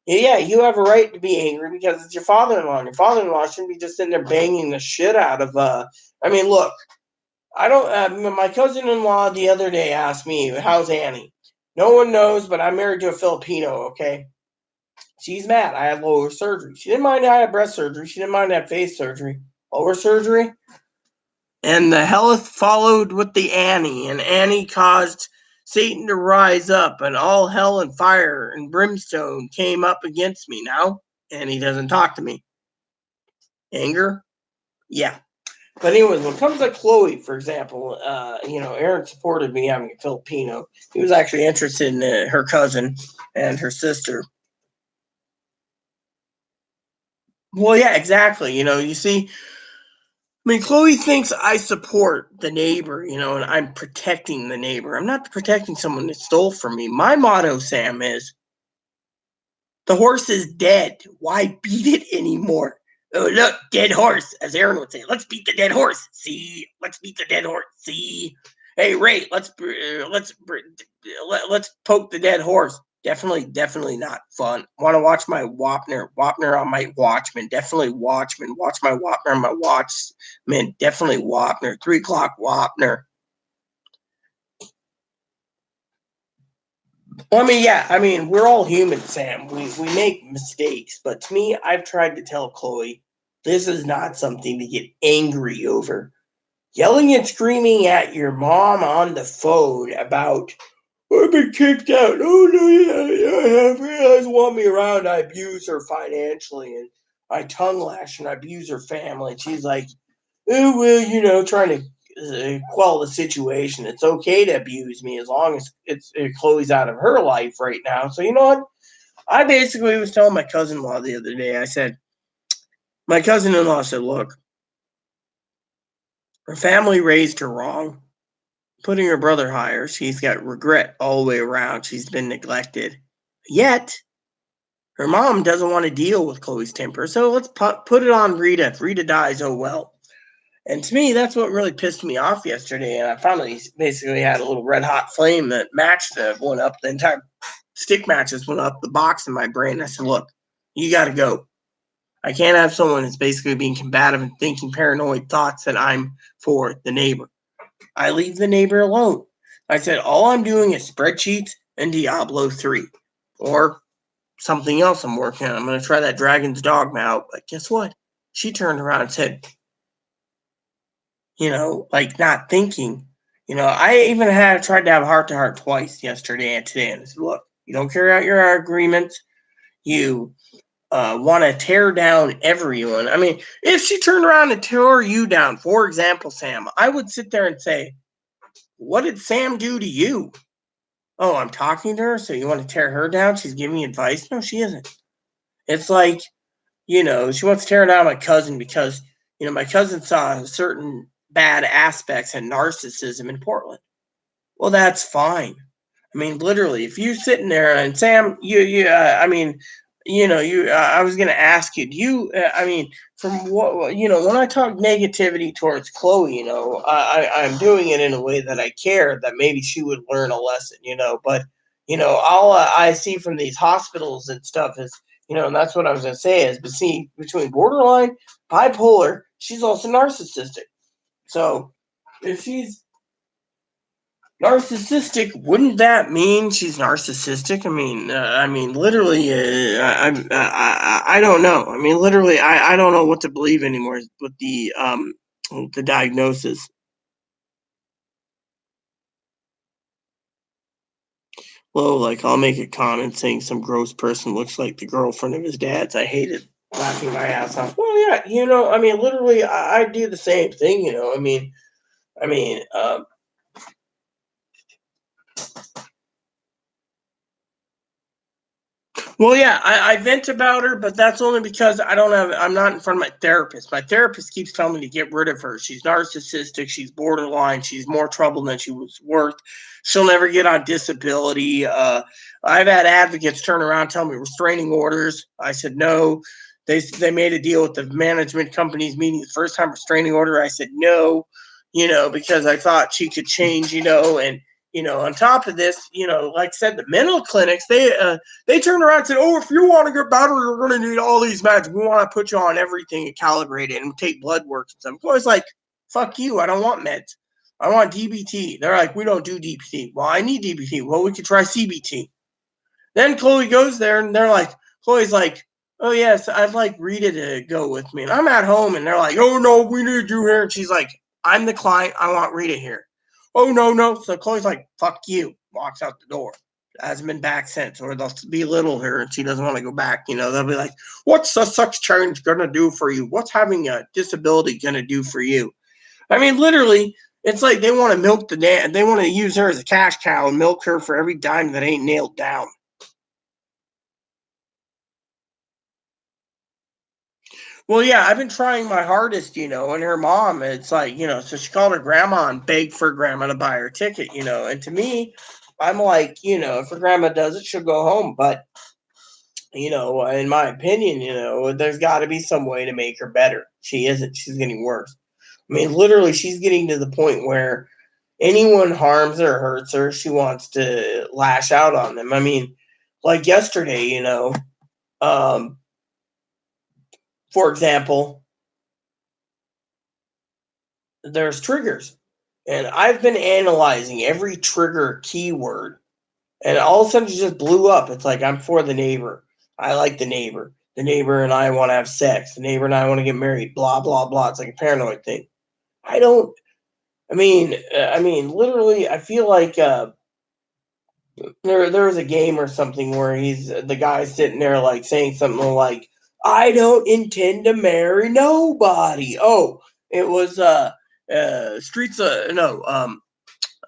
yeah, you have a right to be angry because it's your father-in-law. And your father-in-law shouldn't be just sitting there banging the shit out of. I mean, look, I don't. My cousin-in-law the other day asked me, "How's Annie?" No one knows, but I'm married to a Filipino. Okay, she's mad. I had lower surgery. She didn't mind I had breast surgery. She didn't mind I had face surgery. Lower surgery. And the health followed with the Annie, and Annie caused Satan to rise up, and all hell and fire and brimstone came up against me. Now, Annie doesn't talk to me. Anger? Yeah. But anyways, when it comes to Chloe, for example, Aaron supported me having a Filipino. He was actually interested in her cousin and her sister. Well, yeah, exactly. You see, I mean, Chloe thinks I support the neighbor, and I'm protecting the neighbor. I'm not protecting someone that stole from me. My motto, Sam, is the horse is dead. Why beat it anymore? Oh, look, dead horse, as Aaron would say. Let's beat the dead horse. See, let's beat the dead horse. See, hey Ray, let's poke the dead horse. Definitely not fun. Want to watch my Wapner on my Watchman. Definitely Watchman. Watch my Wapner on my Watchman. Definitely Wapner. 3 o'clock Wapner. Well, I mean, we're all human, Sam. We make mistakes, but to me, I've tried to tell Chloe, this is not something to get angry over. Yelling and screaming at your mom on the phone about, I've been kicked out. Oh no, yeah, you guys want me around. I abuse her financially, and I tongue lash and I abuse her family. And she's like, oh well, trying to quell the situation. It's okay to abuse me as long as Chloe's out of her life right now. So you know what? I basically was telling my cousin-in-law the other day. I said, my cousin-in-law said, look, her family raised her wrong, putting her brother higher. She's got regret all the way around. She's been neglected. Yet her mom doesn't want to deal with Chloe's temper. So let's put it on Rita. If Rita dies, oh well. And to me, that's what really pissed me off yesterday. And I finally basically had a little red hot flame that matched went up. The entire stick matches went up the box in my brain. I said, look, you got to go. I can't have someone that's basically being combative and thinking paranoid thoughts that I'm for the neighbor. I leave the neighbor alone. I said, all I'm doing is spreadsheets and Diablo 3 or something else I'm working on. I'm going to try that Dragon's Dogma out. But guess what? She turned around and said, like not thinking. I even tried to have heart to heart twice yesterday and today. And I said, look, you don't carry out your agreements. You want to tear down everyone. I mean, if she turned around and tore you down, for example, Sam, I would sit there and say, what did Sam do to you? Oh, I'm talking to her, so you want to tear her down? She's giving me advice? No, she isn't. It's like, she wants to tear down my cousin because, my cousin saw certain bad aspects and narcissism in Portland. Well, that's fine. I mean, literally, if you're sitting there and Sam, I mean, I was going to ask you, do you, I mean, from what, when I talk negativity towards Chloe, I'm doing it in a way that I care that maybe she would learn a lesson, but, all I see from these hospitals and stuff is, and that's what I was going to say is, but see, between borderline, bipolar, she's also narcissistic. So if she's Narcissistic, wouldn't that mean she's narcissistic? I mean, literally, I don't know. I mean, literally, I don't know what to believe anymore with the diagnosis. Well, like, I'll make a comment saying some gross person looks like the girlfriend of his dad's. I hated laughing my ass off. Well, yeah, I mean, literally, I do the same thing. I mean, well, yeah, I vent about her, but that's only because I'm not in front of my therapist. My therapist keeps telling me to get rid of her. She's narcissistic. She's borderline. She's more trouble than she was worth. She'll never get on disability. I've had advocates turn around and tell me restraining orders. I said no. They made a deal with the management companies meeting the first time restraining order. I said no, because I thought she could change, and on top of this, like I said, the mental clinics, they turned around and said, "Oh, if you want to get better, you're going to need all these meds. We want to put you on everything and calibrate it and take blood work and stuff." I was like, "Fuck you! I don't want meds. I want DBT." They're like, "We don't do DBT." Well, I need DBT. Well, we could try CBT. Then Chloe goes there, and Chloe's like, "Oh yes, I'd like Rita to go with me." And I'm at home, and they're like, "Oh no, we need you here." And she's like, "I'm the client. I want Rita here." "Oh no, no." So Chloe's like, "Fuck you." Walks out the door. Hasn't been back since, or they'll belittle her, and she doesn't want to go back. They'll be like, "What's a sex change gonna do for you? What's having a disability gonna do for you?" I mean, literally, it's like they want to milk the dad. They want to use her as a cash cow and milk her for every dime that ain't nailed down. Well, yeah, I've been trying my hardest, and her mom, it's like, so she called her grandma and begged for grandma to buy her ticket, and to me, I'm like, if her grandma does it, she'll go home. But, in my opinion, there's got to be some way to make her better. She isn't. She's getting worse. I mean, literally, she's getting to the point where anyone harms her, hurts her, she wants to lash out on them. I mean, like yesterday, um, for example, there's triggers. And I've been analyzing every trigger keyword, and all of a sudden it just blew up. It's like, I'm for the neighbor. I like the neighbor. The neighbor and I want to have sex. The neighbor and I want to get married. Blah blah blah. It's like a paranoid thing. I don't. Literally, I feel like there was a game or something where he's the guy sitting there like saying something like, "I don't intend to marry nobody." Oh, it was Streets no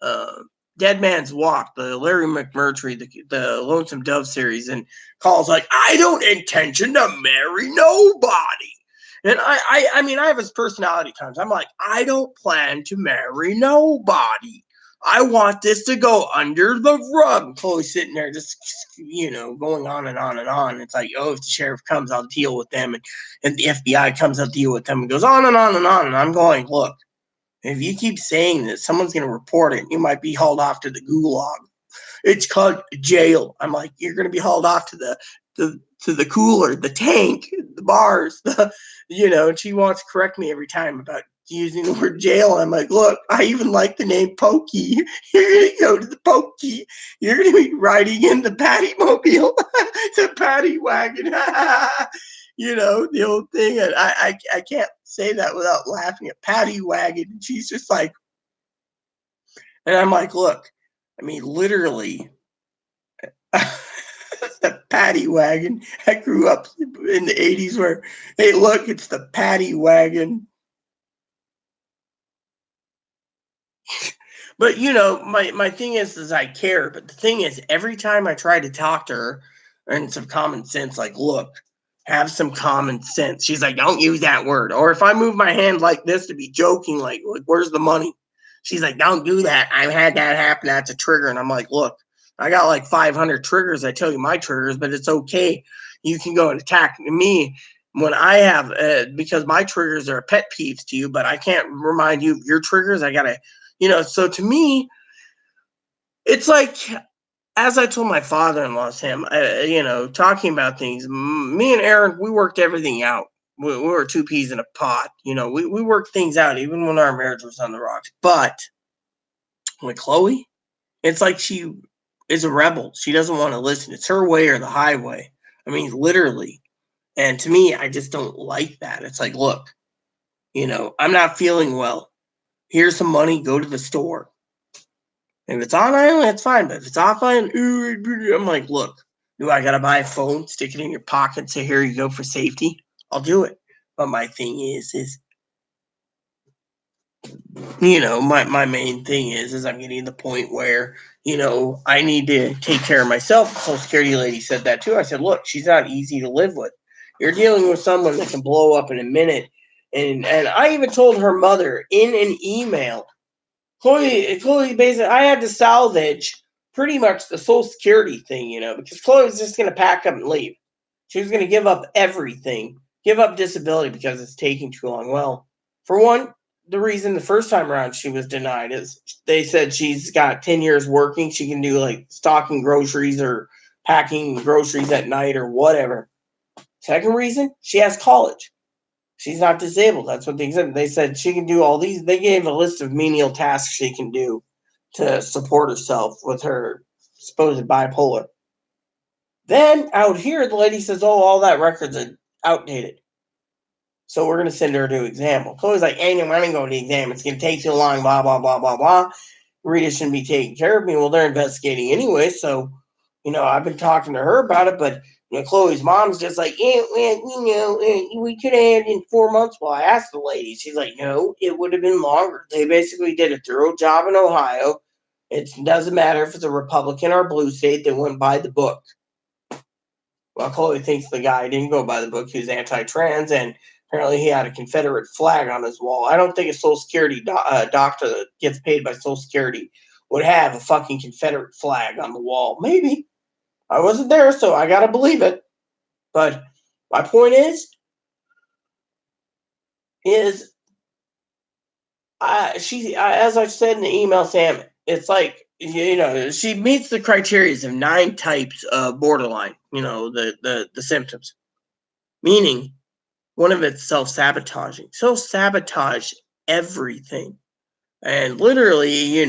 uh, Dead Man's Walk, the Larry McMurtry, the Lonesome Dove series, and calls like, "I don't intention to marry nobody." And I have his personality times. I'm like, "I don't plan to marry nobody. I want this to go under the rug." Chloe's sitting there just, going on and on and on. It's like, "Oh, if the sheriff comes, I'll deal with them. And the FBI comes, I'll deal with them." It goes on and on and on. And I'm going, "Look, if you keep saying this, someone's going to report it. You might be hauled off to the gulag. It's called jail." I'm like, "You're going to be hauled off to the cooler, the tank, the bars, And she wants to correct me every time about using the word jail. I'm like, "Look, I even like the name Pokey. You're going to go to the Pokey. You're going to be riding in the Patty Mobile, the Patty Wagon." The old thing. And I can't say that without laughing at Patty Wagon. And she's just like, and I'm like, "Look, literally, the Patty Wagon." I grew up in the 80s where, "Hey, look, it's the Patty Wagon." But my thing is I care. But the thing is, every time I try to talk to her and some common sense, like, "Look, have some common sense," she's like, "Don't use that word." Or if I move my hand like this to be joking, like, "Where's the money?" She's like, "Don't do that. I've had that happen. That's a trigger." And I'm like, "Look, I got like 500 triggers. I tell you my triggers, but it's okay. You can go and attack me when I have, because my triggers are pet peeves to you, but I can't remind you of your triggers. I gotta, So to me, it's like, as I told my father-in-law, Sam, talking about things. Me and Aaron, we worked everything out. We were two peas in a pot. We worked things out even when our marriage was on the rocks. But with Chloe, It's like she is a rebel. She doesn't want to listen. It's her way or the highway. I mean, literally. And to me, I just don't like that. It's like, look, I'm not feeling well. Here's some money. Go to the store. If it's on island, it's fine. But if it's off island, I'm like, look, do I got to buy a phone, stick it in your pocket, say, here you go for safety? I'll do it. But my thing is my main thing is I'm getting to the point where, I need to take care of myself. The Social Security lady said that too. I said, look, she's not easy to live with. You're dealing with someone that can blow up in a minute. And I even told her mother in an email, Chloe, basically, I had to salvage pretty much the Social Security thing, because Chloe was just going to pack up and leave. She was going to give up everything, give up disability because it's taking too long. Well, for one, the reason the first time around she was denied is they said she's got 10 years working. She can do like stocking groceries or packing groceries at night or whatever. Second reason, she has college. She's not disabled. That's what they said. They said she can do all these. They gave a list of menial tasks she can do to support herself with her supposed bipolar. Then out here, the lady says, oh, all that record's outdated. So we're going to send her to exam. Well, Chloe's like, ain't no money going to the exam. It's going to take too long, blah, blah, blah, blah, blah. Rita shouldn't be taking care of me. Well, they're investigating anyway. So, I've been talking to her about it, but Chloe's mom's just like, we could have had in 4 months. Well, I asked the lady. She's like, no, it would have been longer. They basically did a thorough job in Ohio. It doesn't matter if it's a Republican or a blue state. They went by the book. Well, Chloe thinks the guy didn't go by the book. He was anti-trans, and apparently he had a Confederate flag on his wall. I don't think a Social Security doctor that gets paid by Social Security would have a fucking Confederate flag on the wall. Maybe. I wasn't there, so I gotta believe it. But my point is as I said in the email, Sam, it's like, she meets the criteria of 9 types of borderline, the symptoms. Meaning, one of it's self-sabotaging. Self-sabotage everything. And literally,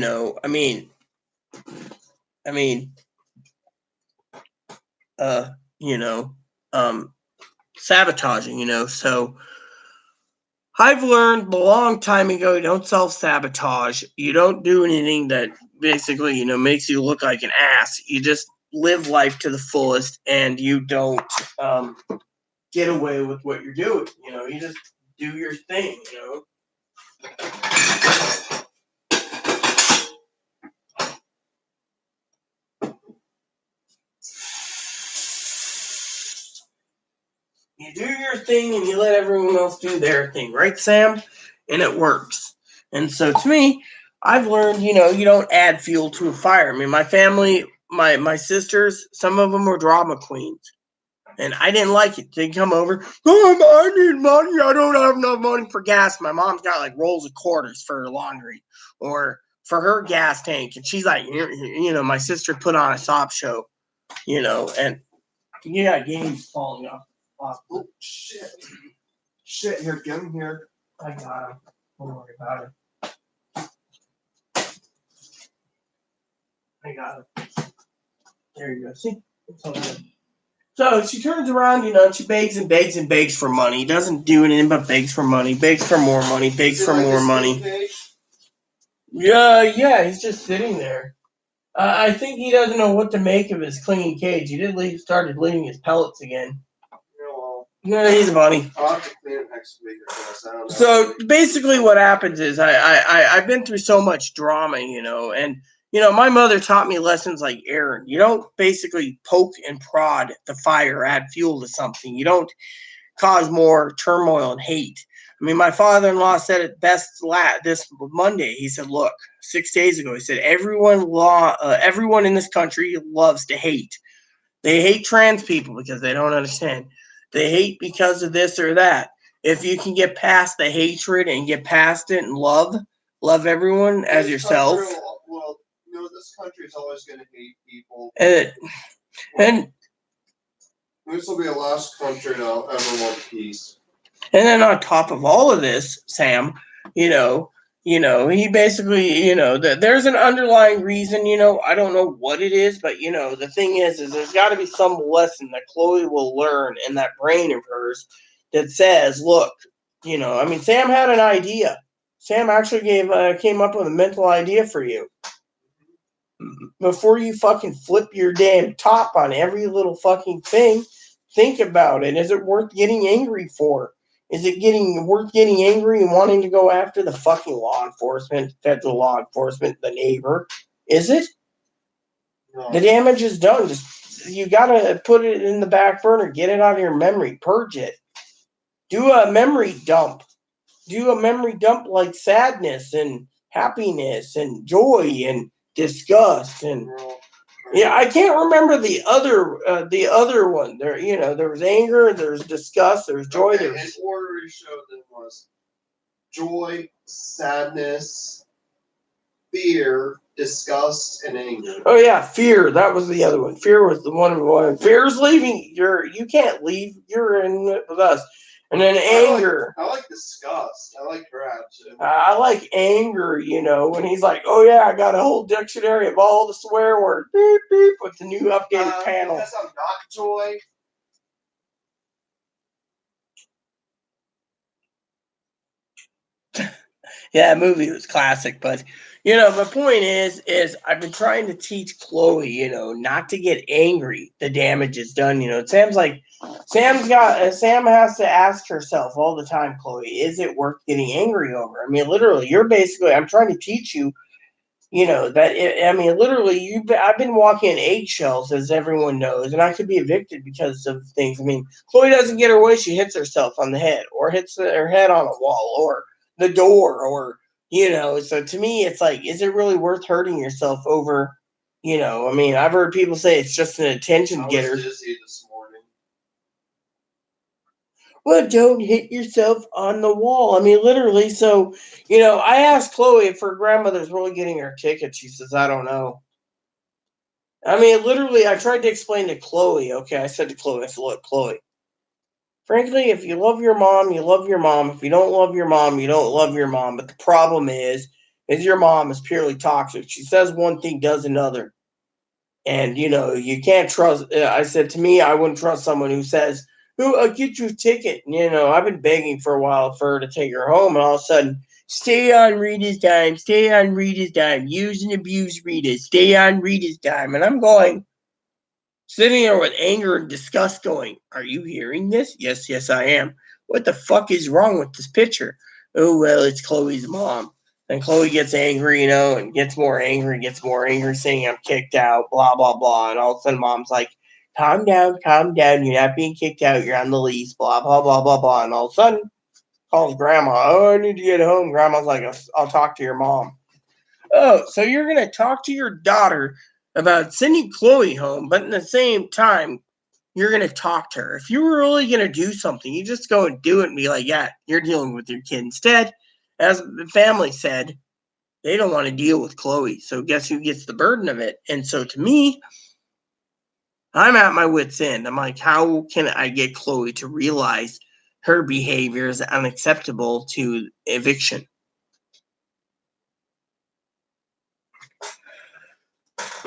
sabotaging, so I've learned a long time ago, you don't self-sabotage. You don't do anything that basically, makes you look like an ass. You just live life to the fullest, and you don't get away with what you're doing. You just do your thing, You do your thing and you let everyone else do their thing, right, Sam? And it works. And so to me, I've learned, you don't add fuel to a fire. I mean, my family, my sisters, some of them were drama queens. And I didn't like it. They'd come over, I need money. I don't have enough money for gas. My mom's got like rolls of quarters for her laundry or for her gas tank. And she's like, my sister put on a sob show, and you got games falling off. Oh, shit. Shit, here, get him here. I got him. Don't worry about it. I got him. There you go. See? So she turns around, and she begs and begs and begs for money. Doesn't do anything but begs for money, begs for more money, begs for more money. Yeah, he's just sitting there. I think he doesn't know what to make of his clinging cage. He started leaving his pellets again. Yeah, he's a bunny. I'll have to clean it next week or so. So basically what happens is I've been through so much drama, and my mother taught me lessons like, Aaron, you don't basically poke and prod the fire, add fuel to something. You don't cause more turmoil and hate. I mean, my father-in-law said it best this Monday. He said, look, 6 days ago, he said, everyone in this country loves to hate. They hate trans people because they don't understand. They hate because of this or that. If you can get past the hatred and get past it and love everyone as yourself. Well, this country is always going to hate people. And this will be the last country to ever want peace. And then on top of all of this, Sam, you he basically, there's an underlying reason, I don't know what it is, but, the thing is there's got to be some lesson that Chloe will learn in that brain of hers that says, look, Sam had an idea. Sam actually came up with a mental idea for you. Before you fucking flip your damn top on every little fucking thing, think about it. Is it worth getting angry for? Is it worth getting angry and wanting to go after the fucking law enforcement, federal law enforcement, the neighbor? Is it? No. The damage is done. You gotta put it in the back burner. Get it out of your memory. Purge it. Do a memory dump. Do a memory dump like sadness and happiness and joy and disgust and I can't remember the other one. There was anger, there's disgust, there's joy. Okay, in order you showed them was joy, sadness, fear, disgust, and anger. Oh yeah, fear. That was the other one. Fear was the one. Fear's leaving. You can't leave. You're in it with us. And then anger. I like disgust. I like crap too. I like anger, when he's like, oh yeah, I got a whole dictionary of all the swear words. Beep, beep, with the new updated panel. Because I'm not joy. Yeah, that movie was classic, but my point is I've been trying to teach Chloe, not to get angry. The damage is done. Sam has to ask herself all the time, Chloe, is it worth getting angry over? I mean, literally, I'm trying to teach you, literally, I've been walking in eggshells, as everyone knows, and I could be evicted because of things. I mean, Chloe doesn't get her way, she hits herself on the head, or hits her head on a wall, or the door, or so to me it's like, is it really worth hurting yourself over? I've heard people say it's just an attention getter. I was dizzy this morning. Well, don't hit yourself on the wall. I mean, literally. So I asked Chloe if her grandmother's really getting her ticket. She says, I don't know. I mean, literally, I tried to explain to Chloe. Okay, I said to Chloe, I said, look, Chloe, frankly, if you love your mom, you love your mom. If you don't love your mom, you don't love your mom. But the problem is your mom is purely toxic. She says one thing, does another. And, you can't trust. I said, to me, I wouldn't trust someone who says, I'll get you a ticket. I've been begging for a while for her to take her home. And all of a sudden, stay on Rita's dime. Stay on Rita's dime. Use and abuse Rita. Stay on Rita's dime. And I'm going, sitting there with anger and disgust going, are you hearing this? Yes, I am. What the fuck is wrong with this picture? Oh, well, it's Chloe's mom. And Chloe gets angry, and gets more angry, saying I'm kicked out, blah, blah, blah. And all of a sudden, mom's like, calm down. You're not being kicked out. You're on the lease, blah, blah, blah, blah, blah. And all of a sudden, calls grandma. Oh, I need to get home. Grandma's like, I'll talk to your mom. Oh, so you're going to talk to your daughter about sending Chloe home, but at the same time, you're going to talk to her. If you were really going to do something, you just go and do it and be like, yeah, you're dealing with your kid. Instead, as the family said, they don't want to deal with Chloe. So guess who gets the burden of it? And so to me, I'm at my wit's end. I'm like, how can I get Chloe to realize her behavior is unacceptable to eviction?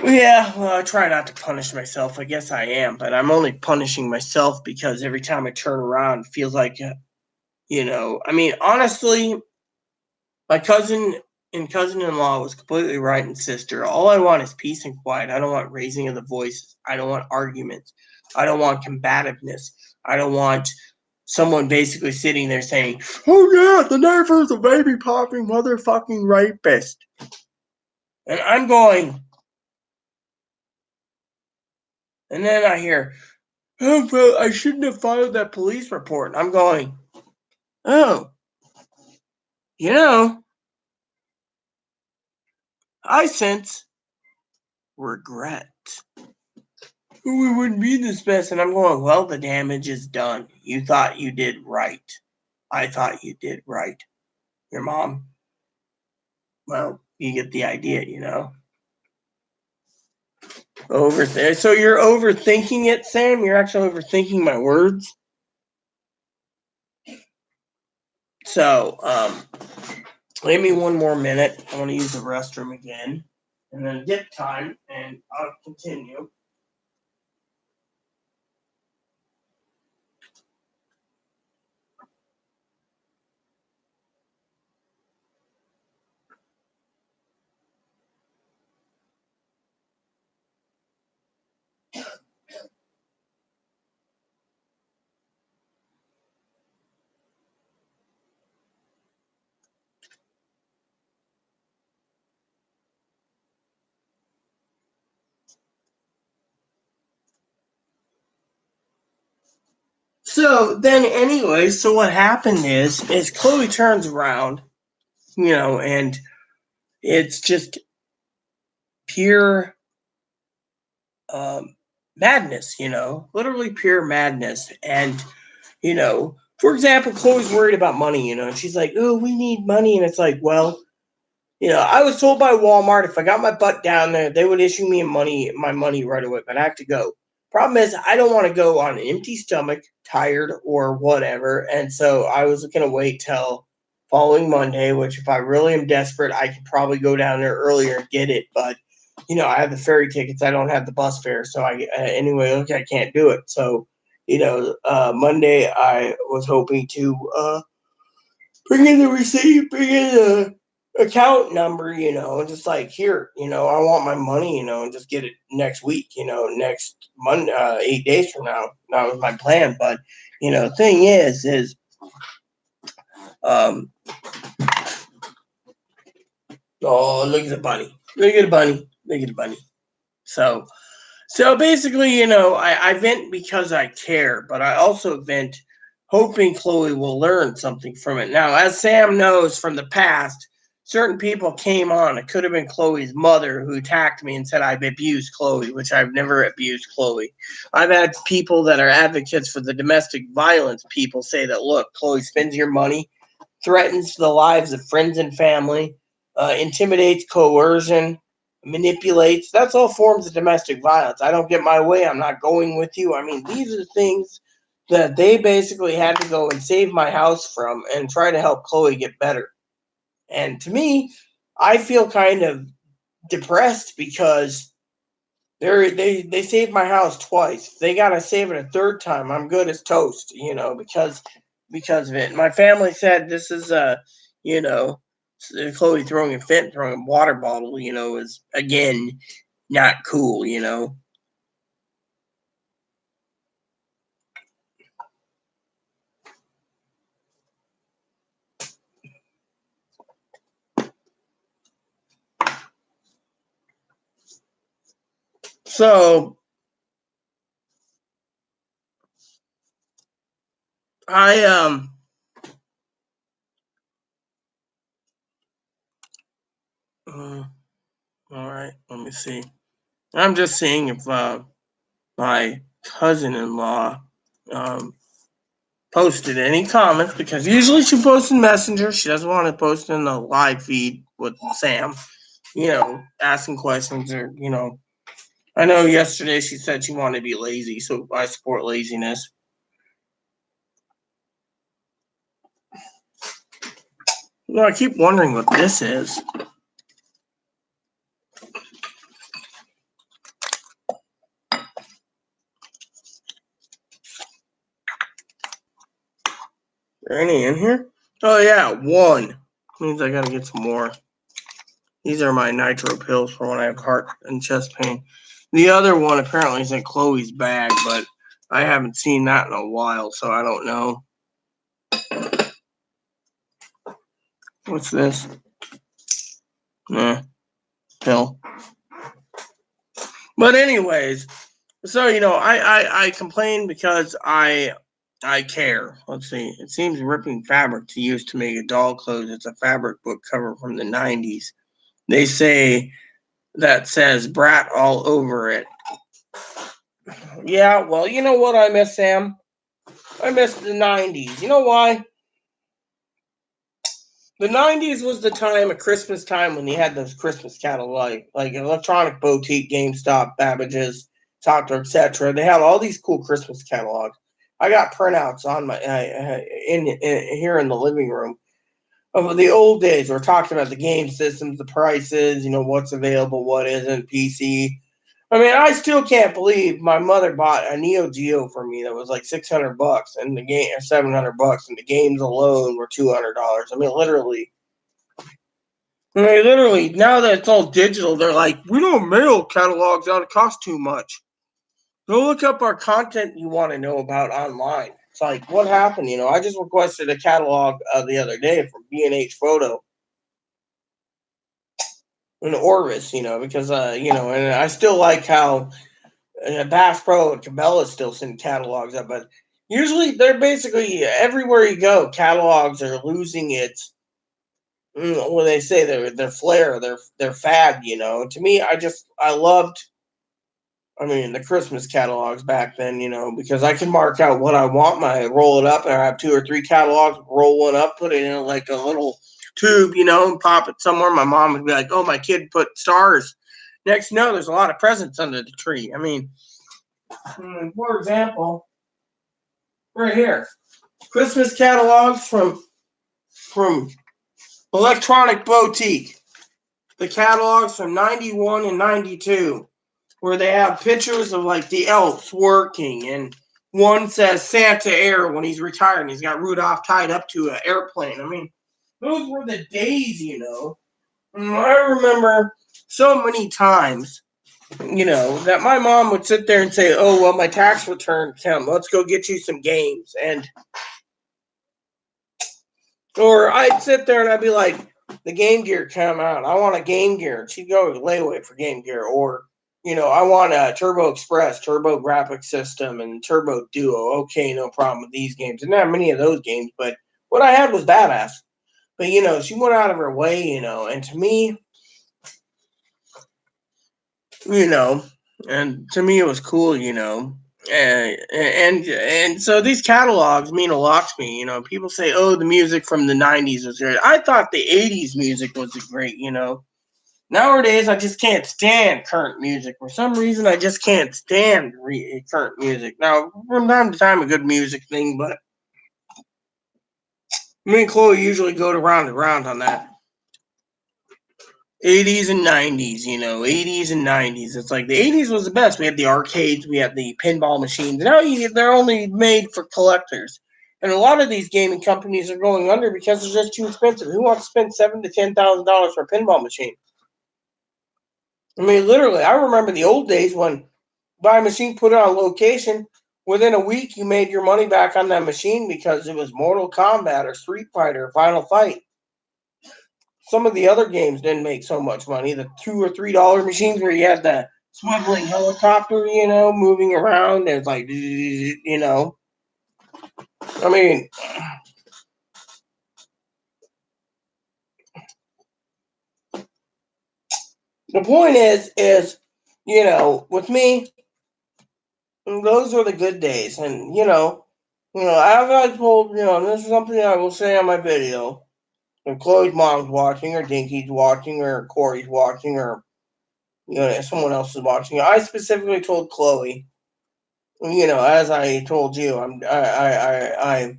Yeah, well, I try not to punish myself. I guess I am, but I'm only punishing myself because every time I turn around, it feels like, honestly, my cousin and cousin-in-law was completely right, and sister. All I want is peace and quiet. I don't want raising of the voices. I don't want arguments. I don't want combativeness. I don't want someone basically sitting there saying, oh yeah, the neighbor's a baby popping motherfucking rapist. And I'm going, and then I hear, oh, well, I shouldn't have filed that police report. I'm going, oh, I sense regret. We wouldn't be this mess. And I'm going, well, the damage is done. You thought you did right. I thought you did right. Your mom, well, you get the idea, Over there. So you're overthinking it, Sam? You're actually overthinking my words? So, Give me one more minute. I want to use the restroom again. And then dip time, and I'll continue. So then, anyway, so what happened is Chloe turns around, and it's just pure madness, literally pure madness. And, for example, Chloe's worried about money, and she's like, oh, we need money. And it's like, well, I was told by Walmart if I got my butt down there, they would issue me my money right away, but I have to go. Problem is, I don't want to go on an empty stomach, tired, or whatever. And so I was going to wait till following Monday, which if I really am desperate, I could probably go down there earlier and get it. But, I have the ferry tickets. I don't have the bus fare. So anyway, look, I can't do it. So, Monday I was hoping to bring in the receipt, bring in the account number, and just like here, I want my money, and just get it next week, next Monday, 8 days from now. That was my plan. But thing is, um, oh, look at the bunny, look at the bunny, look at the bunny. So basically, I vent because I care, but I also vent hoping Chloe will learn something from it. Now, as Sam knows from the past, certain people came on. It could have been Chloe's mother who attacked me and said I've abused Chloe, which I've never abused Chloe. I've had people that are advocates for the domestic violence people say that, look, Chloe spends your money, threatens the lives of friends and family, intimidates, coercion, manipulates. That's all forms of domestic violence. I don't get my way. I'm not going with you. I mean, these are the things that they basically had to go and save my house from and try to help Chloe get better. And to me, I feel kind of depressed because they saved my house twice. They gotta save it a third time. I'm good as toast, because of it. My family said this is you know, Chloe throwing a fit, throwing a water bottle, is again not cool. So I all right, let me see. I'm just seeing if my cousin-in-law um posted any comments because usually she posts in Messenger. She doesn't want to post in the live feed with Sam, asking questions or, I know yesterday she said she wanted to be lazy, so I support laziness. I keep wondering what this is. Is there any in here? Oh yeah, one. Means I gotta get some more. These are my nitro pills for when I have heart and chest pain. The other one apparently is in Chloe's bag, but I haven't seen that in a while, so I don't know. What's this? Pill. But anyways, so I complain because I care. Let's see. It seems ripping fabric to use to make a doll clothes. It's a fabric book cover from the 90s. They say that says brat all over it. Yeah, well, you know what I miss, Sam? I miss the 90s. You know why? The 90s was the time, at Christmas time, when you had those Christmas catalog, like Electronic Boutique, GameStop, Babbage's, Doctor, etc. They had all these cool Christmas catalogs. I got printouts on my in here in the living room of the old days. We're talking about the game systems, the prices, what's available, what isn't, PC. I mean, I still can't believe my mother bought a Neo Geo for me that was like $600, and the game $700, and the games alone were $200. I mean, literally, now that it's all digital, they're like, we don't mail catalogs out; it costs too much. Go look up our content you want to know about online. It's like, what happened? I just requested a catalog the other day from B&H Photo in Orvis, because and I still like how Bass Pro and Cabela's still send catalogs up, but usually they're basically everywhere you go. Catalogs are losing its when they say their flair, their fad. To me, I loved. I mean, the Christmas catalogs back then, because I can mark out what I want. Roll it up, and I have 2 or 3 catalogs. Roll one up, put it in like a little tube, and pop it somewhere. My mom would be like, "Oh, my kid put stars." Next, no, there's a lot of presents under the tree. I mean, for example, right here, Christmas catalogs from Electronic Boutique. The catalogs from '91 and '92, where they have pictures of like the elves working, and one says Santa Air when he's retired, and he's got Rudolph tied up to an airplane. I mean, those were the days, I remember so many times, that my mom would sit there and say, "Oh, well, my tax return come. Let's go get you some games." Or I'd sit there and I'd be like, "The Game Gear come out. I want a Game Gear." She'd go to layaway for Game Gear. Or, I want a Turbo Express, Turbo Graphics System, and Turbo Duo. Okay, no problem with these games. Didn't have many of those games, but what I had was badass. But, she went out of her way, and to me, you know, and to me it was cool, and so these catalogs mean a lot to me. People say, "Oh, the music from the '90s was great." I thought the '80s music was great. Nowadays I just can't stand current music. For some reason, I just can't stand current music. Now, from time to time, a good music thing, but me and Chloe usually go to round and round on that. '80s and '90s, '80s and '90s. It's like the '80s was the best. We had the arcades, we had the pinball machines. Now they're only made for collectors, and a lot of these gaming companies are going under because they're just too expensive. Who wants to spend $7,000 to $10,000 for a pinball machine? I mean, literally, I remember the old days when buy a machine, put it on location. Within a week, you made your money back on that machine because it was Mortal Kombat or Street Fighter or Final Fight. Some of the other games didn't make so much money. The $2 or $3 machines where you had the swiveling helicopter, moving around. It's like, I mean, the point is, with me, those were the good days, and as I told, this is something I will say on my video. If Chloe's mom's watching, or Dinky's watching, or Corey's watching, or someone else is watching, I specifically told Chloe, as I told you, I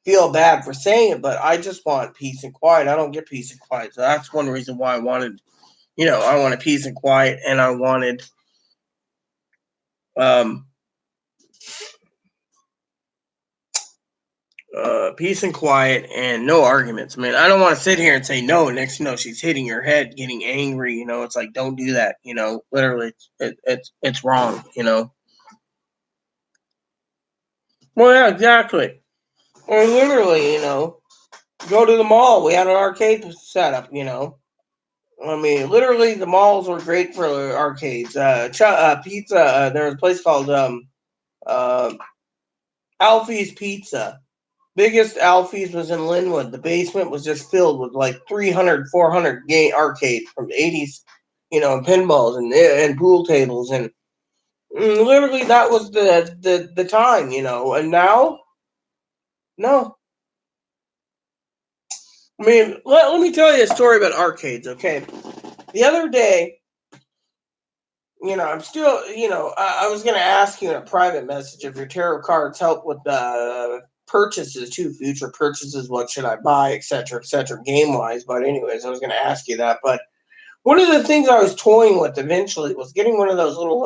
feel bad for saying it, but I just want peace and quiet. I don't get peace and quiet, so that's one reason why I wanted, I wanted peace and quiet, and I wanted, um, peace and quiet and no arguments. I mean, I don't want to sit here and say no. Next, she's hitting her head, getting angry. It's like, don't do that. Literally, it's wrong. Well, yeah, exactly. Or literally, go to the mall. We had an arcade set up. I mean, literally, the malls were great for arcades. Pizza. There was a place called uh, Alfie's Pizza. Biggest Alfie's was in Linwood. The basement was just filled with like 300, 400 game arcades from the '80s, and pinballs and pool tables, and literally that was the time, And now, no. I mean, let me tell you a story about arcades. Okay, the other day, I'm still, I was gonna ask you in a private message if your tarot cards help with purchases too, future purchases. What should I buy, etc., game wise. But anyways, I was going to ask you that. But one of the things I was toying with eventually was getting one of those little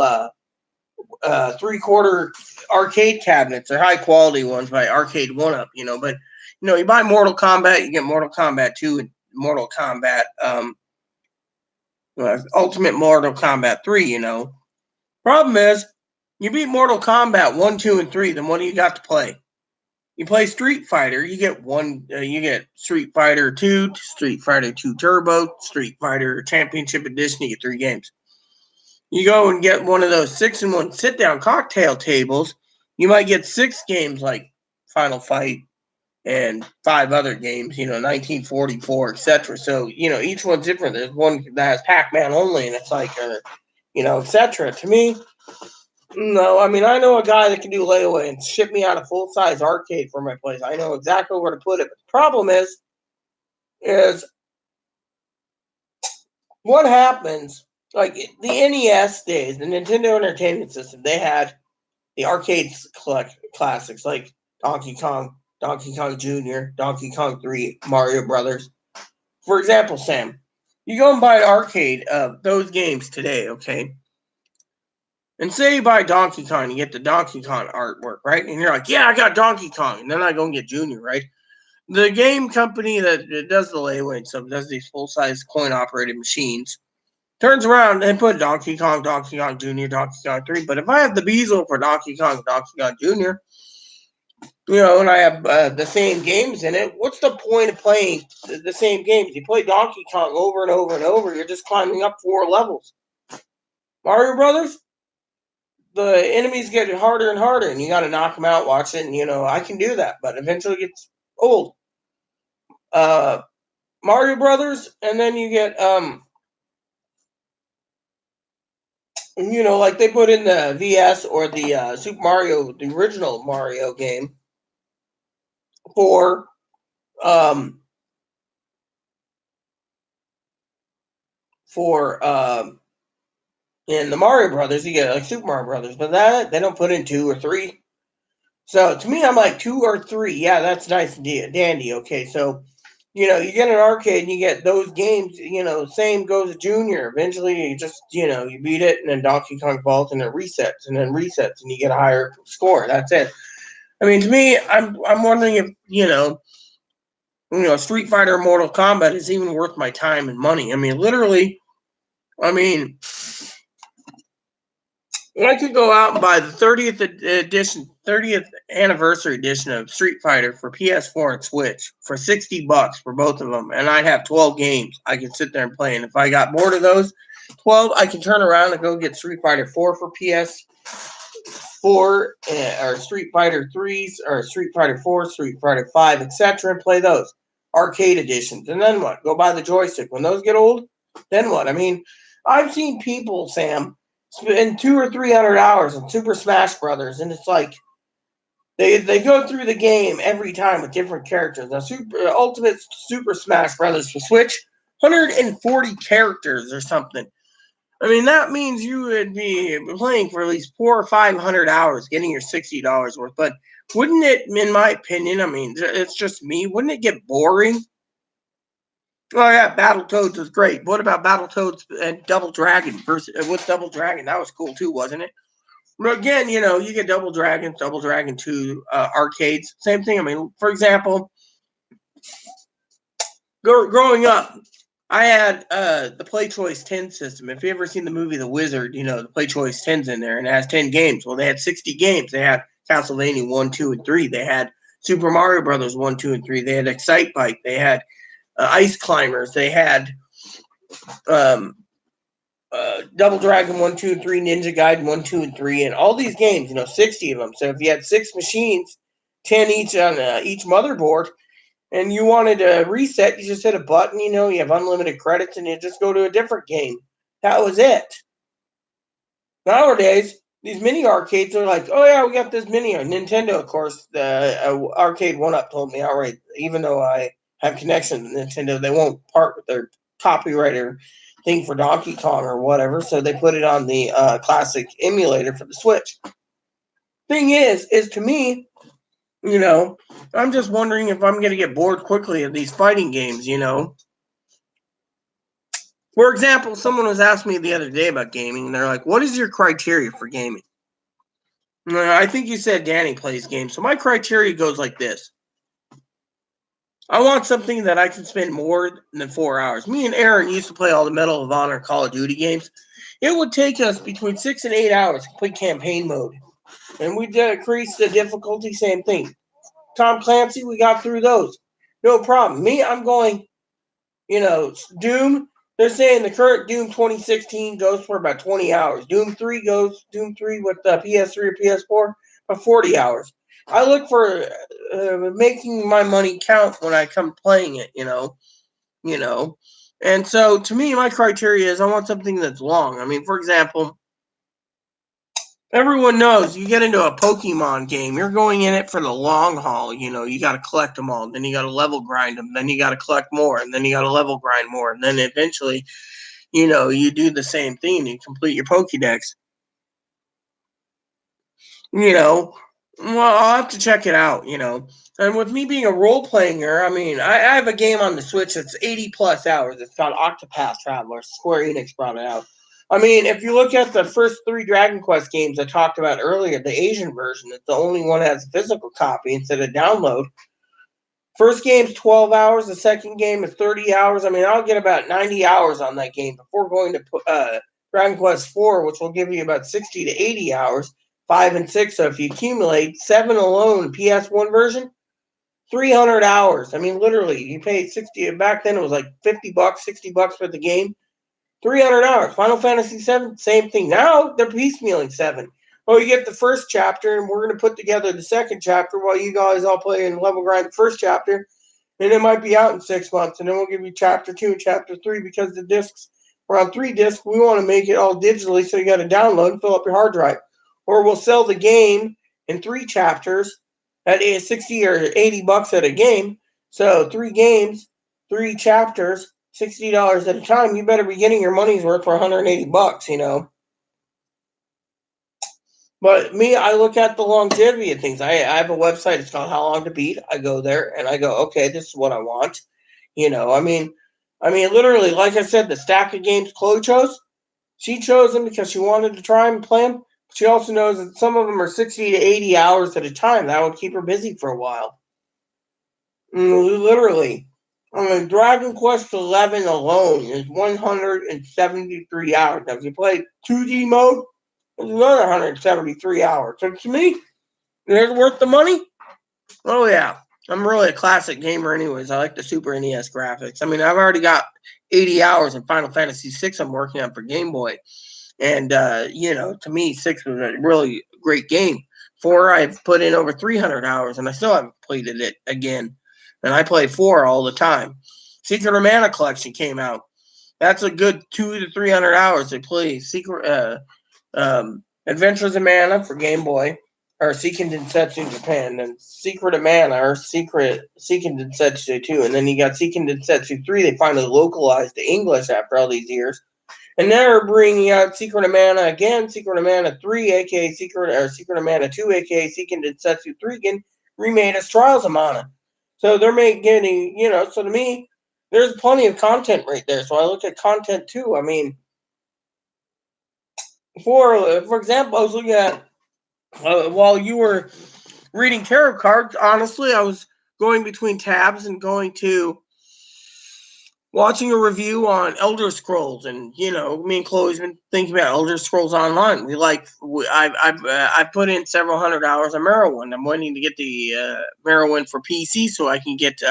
3/4 arcade cabinets. They're high quality ones by Arcade One Up, But you buy Mortal Kombat, you get Mortal Kombat 2 and Mortal Kombat Ultimate Mortal Kombat 3. Problem is, you beat Mortal Kombat 1, 2, and 3. Then what do you got to play? You play Street Fighter. You get Street Fighter 2, Street Fighter 2 Turbo, Street Fighter Championship Edition. You get 3 games. You go and get one of those 6-in-1 sit-down cocktail tables. You might get 6 games like Final Fight and 5 other games, 1944, etc. So, each one's different. There's one that has Pac-Man only, and it's like, etc. To me, no, I mean, I know a guy that can do layaway and ship me out a full-size arcade for my place. I know exactly where to put it. But the problem is what happens, like the NES days, the Nintendo Entertainment System, they had the arcade classics like Donkey Kong Jr., Donkey Kong 3, Mario Brothers. For example, Sam, you go and buy an arcade of those games today, okay? And say you buy Donkey Kong, you get the Donkey Kong artwork, right? And you're like, yeah, I got Donkey Kong. And then I go and get Junior, right? The game company that does the layaway and stuff, does these full-size coin-operated machines, turns around and put Donkey Kong Jr., Donkey Kong 3. But if I have the Bezel for Donkey Kong Jr., and I have the same games in it, what's the point of playing the same games? You play Donkey Kong over and over and over, you're just climbing up 4 levels. Mario Brothers, the enemies get harder and harder, and you got to knock them out, watch it, and, I can do that, but eventually it gets old. Mario Brothers, and then you get, like they put in the VS or the Super Mario, the original Mario game, for in the Mario Brothers, you get like Super Mario Brothers, but that they don't put in 2 or 3. So to me, I'm like 2 or 3. Yeah, that's nice and dandy. Okay, so you get an arcade and you get those games. Same goes to Junior. Eventually, you just you beat it, and then Donkey Kong falls, and it resets, and then resets, and you get a higher score. That's it. I mean, to me, I'm wondering if Street Fighter or Mortal Kombat is even worth my time and money. I mean, literally, I could go out and buy the 30th anniversary edition of Street Fighter for PS4 and Switch for $60 for both of them, and I'd have 12 games I can sit there and play. And if I got bored of those 12, I can turn around and go get Street Fighter 4 for PS4, or Street Fighter 3s, or Street Fighter 4, Street Fighter 5, etc., and play those arcade editions. And then what? Go buy the joystick. When those get old, then what? I mean, I've seen people, Sam, spend 200 or 300 hours on Super Smash Brothers, and it's like they go through the game every time with different characters. Now, Ultimate Super Smash Brothers for Switch, 140 characters or something. I mean, that means you would be playing for at least 400 or 500 hours, getting your $60 worth. But wouldn't it, in my opinion, I mean, it's just me, wouldn't it get boring? Oh yeah, Battletoads was great. What about Battletoads and Double Dragon with Double Dragon? That was cool too, wasn't it? But again, you get Double Dragon 2 arcades. Same thing. I mean, for example, growing up, I had the Play Choice 10 system. If you ever seen the movie The Wizard, the Play Choice 10's in there and it has 10 games. Well, they had 60 games. They had Castlevania 1, 2, and 3. They had Super Mario Brothers 1, 2, and 3. They had Excite Bike. They had Ice Climbers. They had Double Dragon 1, 2, and 3, Ninja Gaiden 1, 2, and 3, and all these games, 60 of them. So if you had 6 machines, 10 each on each motherboard, and you wanted to reset, you just hit a button, you have unlimited credits, and you just go to a different game. That was it. Nowadays, these mini arcades are like, oh yeah, we got this mini. Nintendo, of course, the Arcade 1-Up told me outright, even though I have connection to Nintendo, they won't part with their copyrighter thing for Donkey Kong or whatever, so they put it on the classic emulator for the Switch. Thing is to me, I'm just wondering if I'm going to get bored quickly of these fighting games, you know. For example, someone was asking me the other day about gaming, and they're like, what is your criteria for gaming? I think you said Danny plays games. So my criteria goes like this. I want something that I can spend more than 4 hours. Me and Aaron used to play all the Medal of Honor Call of Duty games. It would take us between 6 and 8 hours to play campaign mode. And we decrease the difficulty, same thing. Tom Clancy, we got through those. No problem. Me, I'm going, Doom. They're saying the current Doom 2016 goes for about 20 hours. Doom 3 with the PS3 or PS4 about 40 hours. I look for making my money count when I come playing it, And so to me, my criteria is I want something that's long. I mean, for example, everyone knows you get into a Pokemon game, you're going in it for the long haul. You got to collect them all. Then you got to level grind them. Then you got to collect more. And then you got to level grind more. And then eventually, you do the same thing. You complete your Pokédex. Well, I'll have to check it out, And with me being a role-player, I mean, I have a game on the Switch that's 80-plus hours. It's called Octopath Traveler. Square Enix brought it out. I mean, if you look at the first 3 Dragon Quest games I talked about earlier, the Asian version, it's the only one that has a physical copy instead of download. First game's 12 hours. The second game is 30 hours. I mean, I'll get about 90 hours on that game before going to Dragon Quest 4, which will give you about 60 to 80 hours. 5 and 6. So if you accumulate 7 alone, PS1 version, 300 hours. I mean, literally, you paid 60. Back then, it was like $50, $60 for the game. 300 hours. Final Fantasy 7, same thing. Now they're piecemealing 7. Oh, you get the first chapter, and we're going to put together the second chapter while you guys all play and level grind the first chapter. And it might be out in 6 months, and then we'll give you chapter 2 and chapter 3 because the discs are on 3 discs. We want to make it all digitally, so you got to download and fill up your hard drive. Or we'll sell the game in 3 chapters at $60 or $80 at a game. So 3 games, 3 chapters, $60 at a time. You better be getting your money's worth for $180, But me, I look at the longevity of things. I have a website. It's called How Long to Beat. I go there and I go, okay, this is what I want. I mean, literally, like I said, the stack of games Chloe chose. She chose them because she wanted to try and play them. She also knows that some of them are 60 to 80 hours at a time. That would keep her busy for a while. Literally. I mean, Dragon Quest XI alone is 173 hours. Now, if you play 2D mode, it's another 173 hours. So to me, is it worth the money? Oh, yeah. I'm really a classic gamer anyways. I like the Super NES graphics. I mean, I've already got 80 hours in Final Fantasy VI I'm working on for Game Boy. And, to me, 6 was a really great game. 4, I've put in over 300 hours, and I still haven't played it again. And I play 4 all the time. Secret of Mana Collection came out. That's a good 200 to 300 hours to play. Adventures of Mana for Game Boy, or Seiken Densetsu in Japan, and Secret of Mana, or Seiken Densetsu 2. And then you got Seiken Densetsu 3. They finally localized to English after all these years. And now we're bringing out Secret of Mana again, Secret of Mana 3, aka Secret of Mana 2, aka Seiken Densetsu 3 again, remade as Trials of Mana. So they're getting, so to me, there's plenty of content right there. So I look at content too. I mean, for example, I was looking at, while you were reading tarot cards, honestly, I was going between tabs and going to watching a review on Elder Scrolls, and me and Chloe's been thinking about Elder Scrolls Online. I've put in several hundred hours of Morrowind. I'm waiting to get the Morrowind for PC so I can get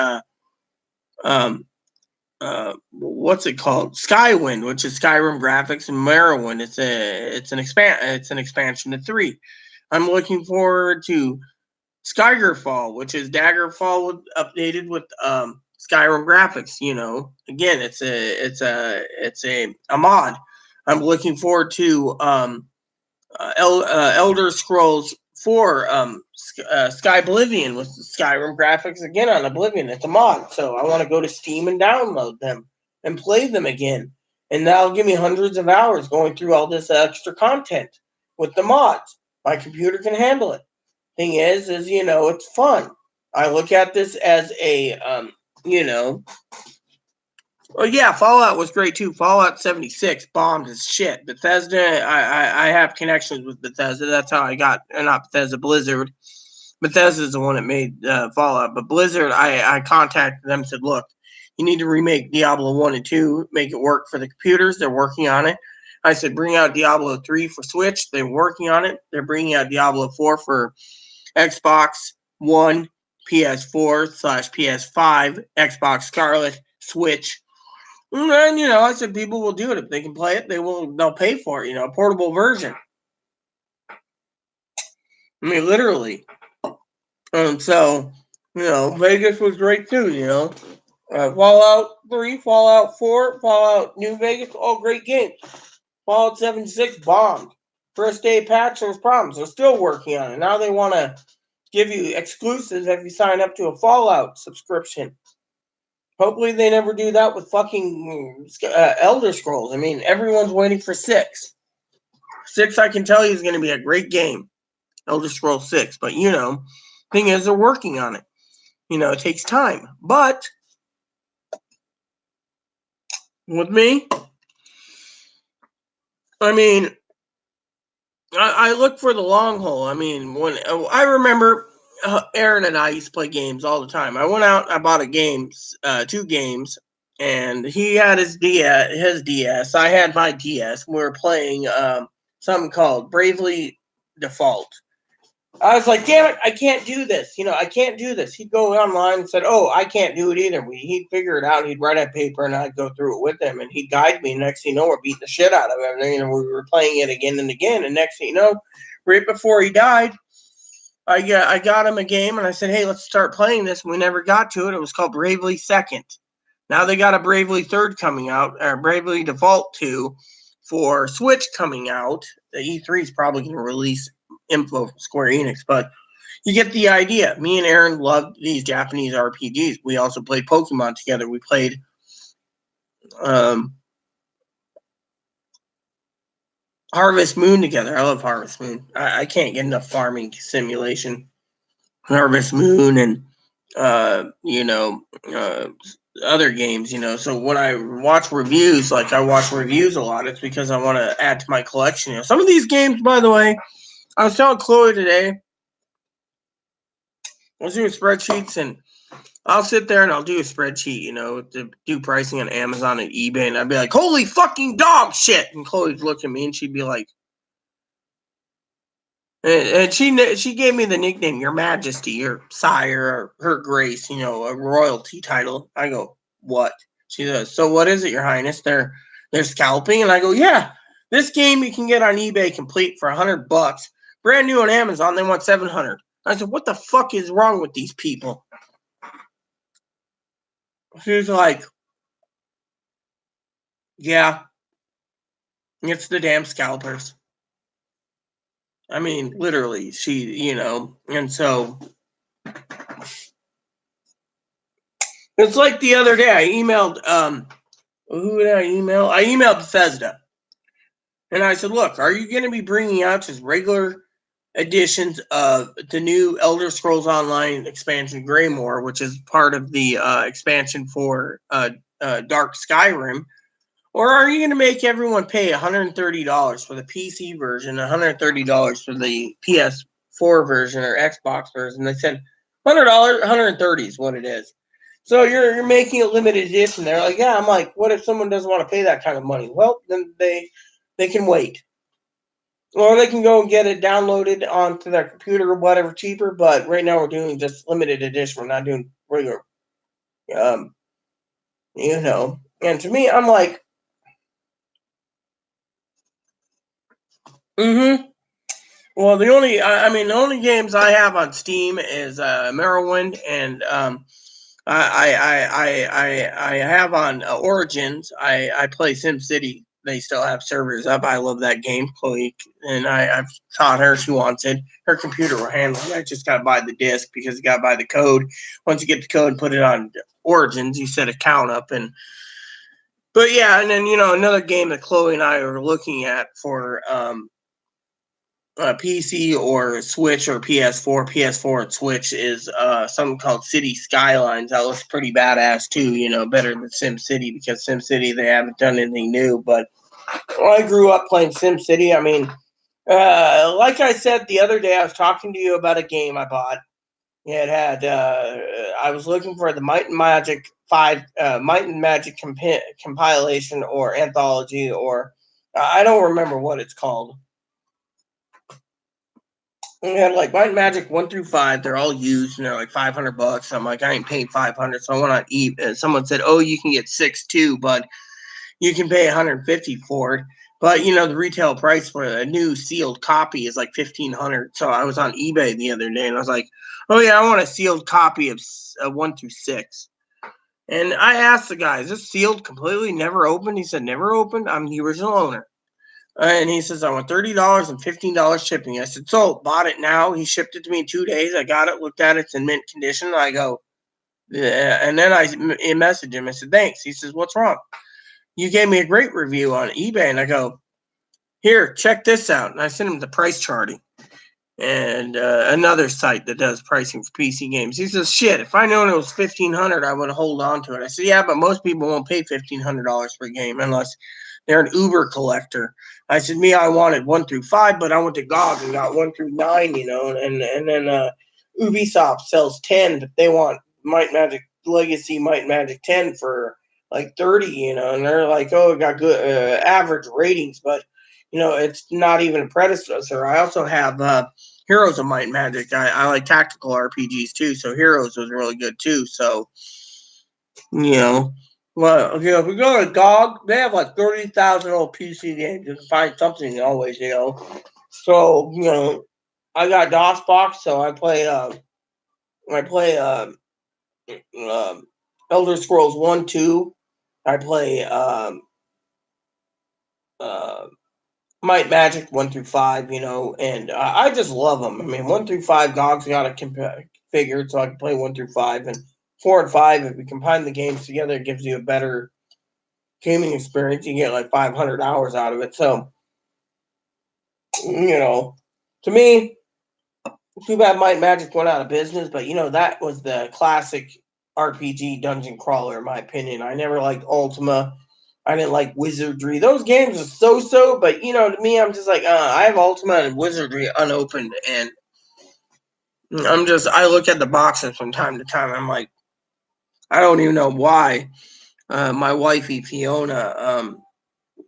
what's it called? Skywind, which is Skyrim graphics, and Morrowind. It's an expansion to 3. I'm looking forward to Daggerfall, which is Daggerfall updated with Skyrim graphics. Again, it's a mod. I'm looking forward to Elder Scrolls 4 Skyblivion with Skyrim graphics again on Oblivion. It's a mod, so I want to go to Steam and download them and play them again, and that'll give me hundreds of hours going through all this extra content with the mods. My computer can handle it. Thing is it's fun. I look at this as a, well, yeah, Fallout was great too. Fallout 76 bombed as shit. Bethesda, I have connections with Bethesda. That's how I got, not Bethesda, Blizzard. Bethesda is the one that made Fallout, but Blizzard, I contacted them and said, look, you need to remake Diablo 1 and 2, make it work for the computers. They're working on it. I said, bring out Diablo 3 for Switch. They're working on it. They're bringing out Diablo 4 for Xbox One, PS4/PS5, Xbox Scarlet, Switch. And I said people will do it if they can play it. They'll pay for it. A portable version. I mean, literally. And so, Vegas was great too. Fallout 3, Fallout 4, Fallout New Vegas, all great games. Fallout 76 bombed. First day patch, there's problems. They're still working on it. Now they want to give you exclusives if you sign up to a Fallout subscription. Hopefully they never do that with fucking Elder Scrolls. I mean, everyone's waiting for 6. 6, I can tell you, is going to be a great game. Elder Scrolls 6. But, thing is, they're working on it. It takes time. But, with me, I mean, I look for the long haul. I mean, when I remember Aaron and I used to play games all the time. I went out, I bought 2 games, and he had his DS. I had my DS. We were playing something called Bravely Default. I was like, damn it, I can't do this. I can't do this. He'd go online and said, oh, I can't do it either. He'd figure it out. He'd write a paper, and I'd go through it with him, and he'd guide me. Next thing you know, we're beating the shit out of him. And, we were playing it again and again. And next thing you know, right before he died, I got him a game, and I said, hey, let's start playing this. And we never got to it. It was called Bravely Second. Now they got a Bravely Third coming out, or Bravely Default 2 for Switch coming out. The E3 is probably going to release info from Square Enix, but you get the idea. Me and Aaron loved these Japanese RPGs. We also played Pokemon together. We played Harvest Moon together. I love Harvest Moon. I can't get enough farming simulation. Harvest Moon and other games, So when I watch reviews, like I watch reviews a lot, it's because I want to add to my collection. Some of these games, by the way, I was telling Chloe today, I was doing spreadsheets, and I'll sit there and I'll do a spreadsheet, to do pricing on Amazon and eBay, and I'd be like, holy fucking dog shit! And Chloe'd look at me and she'd be like, and she gave me the nickname, Your Majesty, Your Sire, or Her Grace, a royalty title. I go, what? She says, so what is it, Your Highness? They're scalping? And I go, yeah, this game you can get on eBay complete for $100. Brand new on Amazon, they want $700. I said, what the fuck is wrong with these people? She's like, yeah, it's the damn scalpers. I mean, literally, and so it's like the other day I emailed, who did I email? I emailed Bethesda. And I said, look, are you going to be bringing out just regular editions of the new Elder Scrolls Online expansion, Greymoor, which is part of the expansion for Dark Skyrim? Or are you going to make everyone pay $130 for the PC version, $130 for the PS4 version or Xbox version? They said $100, $130 is what it is. So you're making a limited edition. They're like, yeah. I'm like, what if someone doesn't want to pay that kind of money? Well, then they can wait. Or they can go and get it downloaded onto their computer or whatever cheaper. But right now we're doing just limited edition. We're not doing regular. And to me, I'm like, well, the only games I have on Steam is Morrowind, and I have on Origins. I play SimCity. They still have servers up. I love that game, Chloe, and I've taught her. She wants it. Her computer will handle it. I just got to buy the disc because you got to buy the code. Once you get the code and put it on Origins, you set a count up. But yeah, and then another game that Chloe and I are looking at for PC or Switch or PS4. PS4 and Switch is something called City Skylines. That looks pretty badass too. Better than SimCity because SimCity they haven't done anything new. But I grew up playing SimCity. I mean, like I said the other day, I was talking to you about a game I bought. It had I was looking for the Might and Magic 5 Might and Magic compilation or anthology or I don't remember what it's called. And it had like Might and Magic 1 through 5. They're all used and they're like $500. I'm like, I ain't paying 500. So I went on eBay. Someone said, "Oh, you can get 6 too, but you can pay 150 for it." But the retail price for a new sealed copy is like 1,500. So I was on eBay the other day and I was like, "Oh yeah, I want a sealed copy of 1 through 6." And I asked the guy, "Is this sealed completely, never opened?" He said, "Never opened. I'm the original owner." And he says, "I want $30 and $15 shipping." I said, "So bought it now." He shipped it to me in 2 days. I got it, looked at it, it's in mint condition. I go, yeah. And then I messaged him. I said, "Thanks." He says, "What's wrong?" "You gave me a great review on eBay." And I go, "Here, check this out." And I sent him the price charting and another site that does pricing for PC games. He says, "Shit, if I known it was 1,500, I would hold on to it." I said, "Yeah, but most people won't pay $1,500 for a game unless they're an Uber collector." I said, "Me, I wanted 1 through 5, but I went to GOG and got 1 through 9, and then Ubisoft sells 10, but they want Might Magic Legacy, Might Magic 10 for like 30, and they're like, oh, it got good average ratings, but it's not even a predecessor." I also have Heroes of Might and Magic. I like tactical RPGs too, so Heroes was really good too. So, well, if we go to GOG, they have like 30,000 old PC games. You can find something always, So, I got DOSBox, so I play Elder Scrolls 1, 2. I play uh, Might Magic 1 through 5, and I just love them. I mean, 1 through 5, GOG's got it configured so I can play 1 through 5. And 4 and 5, if we combine the games together, it gives you a better gaming experience. You get like 500 hours out of it. So, to me, too bad Might Magic went out of business, but that was the classic RPG dungeon crawler, in my opinion. I never liked Ultima. I didn't like Wizardry. Those games are so, but to me, I'm just like, I have Ultima and Wizardry unopened, and I look at the boxes from time to time. I'm like, I don't even know why my wifey Fiona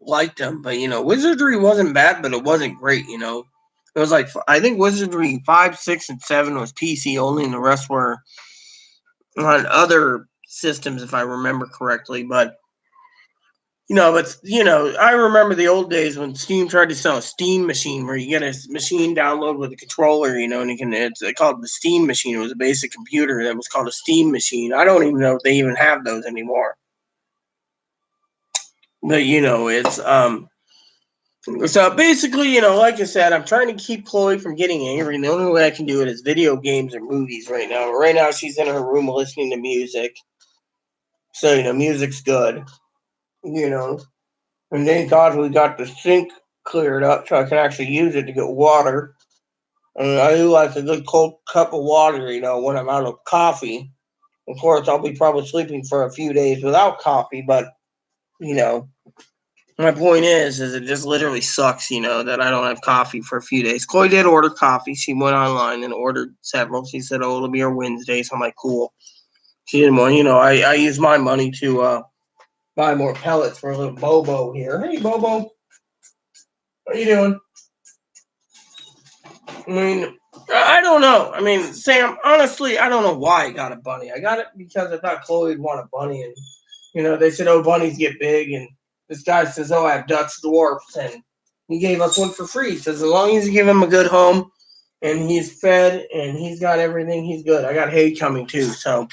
liked them, but Wizardry wasn't bad, but it wasn't great. It was like I think Wizardry 5, 6, and 7 was PC only, and the rest were on other systems, if I remember correctly. But I remember the old days when Steam tried to sell a Steam machine where you get a machine download with a controller, and it's called the Steam machine. It was a basic computer that was called a Steam machine. I don't even know if they even have those anymore. But it's so basically, like I said, I'm trying to keep Chloe from getting angry, and the only way I can do it is video games or movies right now. Right now, she's in her room listening to music. So, music's good, And thank God we got the sink cleared up so I can actually use it to get water. And I do like a good cold cup of water, when I'm out of coffee. Of course, I'll be probably sleeping for a few days without coffee, but, my point is it just literally sucks, that I don't have coffee for a few days. Chloe did order coffee. She went online and ordered several. She said, "Oh, it'll be her Wednesday." So I'm like, cool. She didn't want, I use my money to buy more pellets for a little Bobo here. Hey, Bobo. What are you doing? I mean, I don't know. I mean, Sam, honestly, I don't know why I got a bunny. I got it because I thought Chloe would want a bunny. And, they said, oh, bunnies get big. And this guy says, oh, I have Dutch dwarfs. And he gave us one for free. He says, as long as you give him a good home and he's fed and he's got everything, he's good. I got hay coming too. So,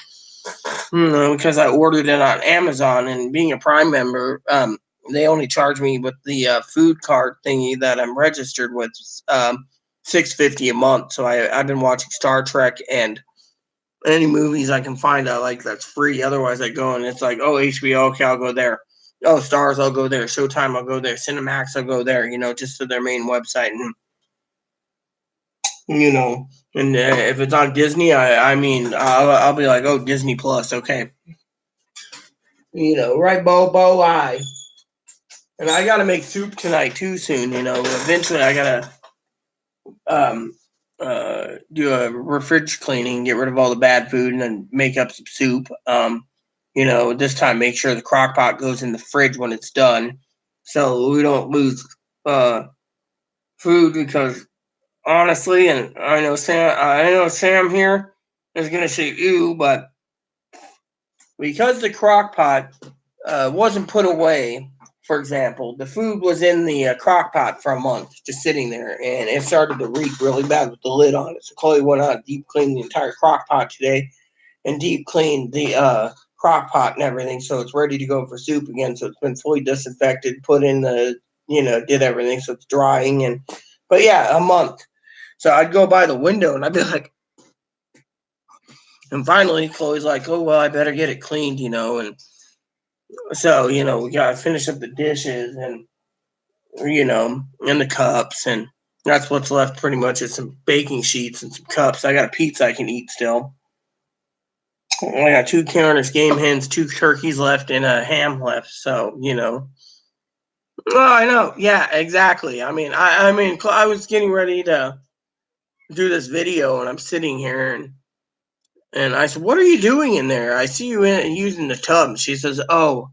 because I ordered it on Amazon and being a Prime member, they only charge me with the food card thingy that I'm registered with. $6.50 a month. So I've been watching Star Trek and any movies I can find I like that's free. Otherwise, I go and it's like, oh, HBO, okay, I'll go there. Oh, Stars, I'll go there. Showtime, I'll go there. Cinemax, I'll go there. Just to their main website. And you know. And if it's on Disney, I mean, I'll be like, oh, Disney Plus, okay. You know, right, Bo, I. And I gotta make soup tonight too soon. You know, eventually I gotta um do a fridge cleaning, get rid of all the bad food, and then make up some soup. You know, this time make sure the crock pot goes in the fridge when it's done, so we don't lose uh food. Because honestly, and I know Sam here is gonna say ew, but because the crock pot wasn't put away, for example, the food was in the crock pot for a month, just sitting there, and it started to reek really bad with the lid on it. So Chloe went out and deep cleaned the entire crock pot today, and deep cleaned the crock pot and everything, so it's ready to go for soup again. So it's been fully disinfected, put in the, did everything, so it's drying. And but yeah, a month. So I'd go by the window and I'd be like, and finally Chloe's like, oh well, I better get it cleaned, and so we gotta finish up the dishes and and the cups, and that's what's left pretty much is some baking sheets and some cups. I got a pizza I can eat still. I got two Cairns game hens, two turkeys left, and a ham left. So Oh, I know. Yeah, exactly. I mean, I was getting ready to do this video, and I'm sitting here, and I said, "What are you doing in there? I see you using the tub." And she says, "Oh,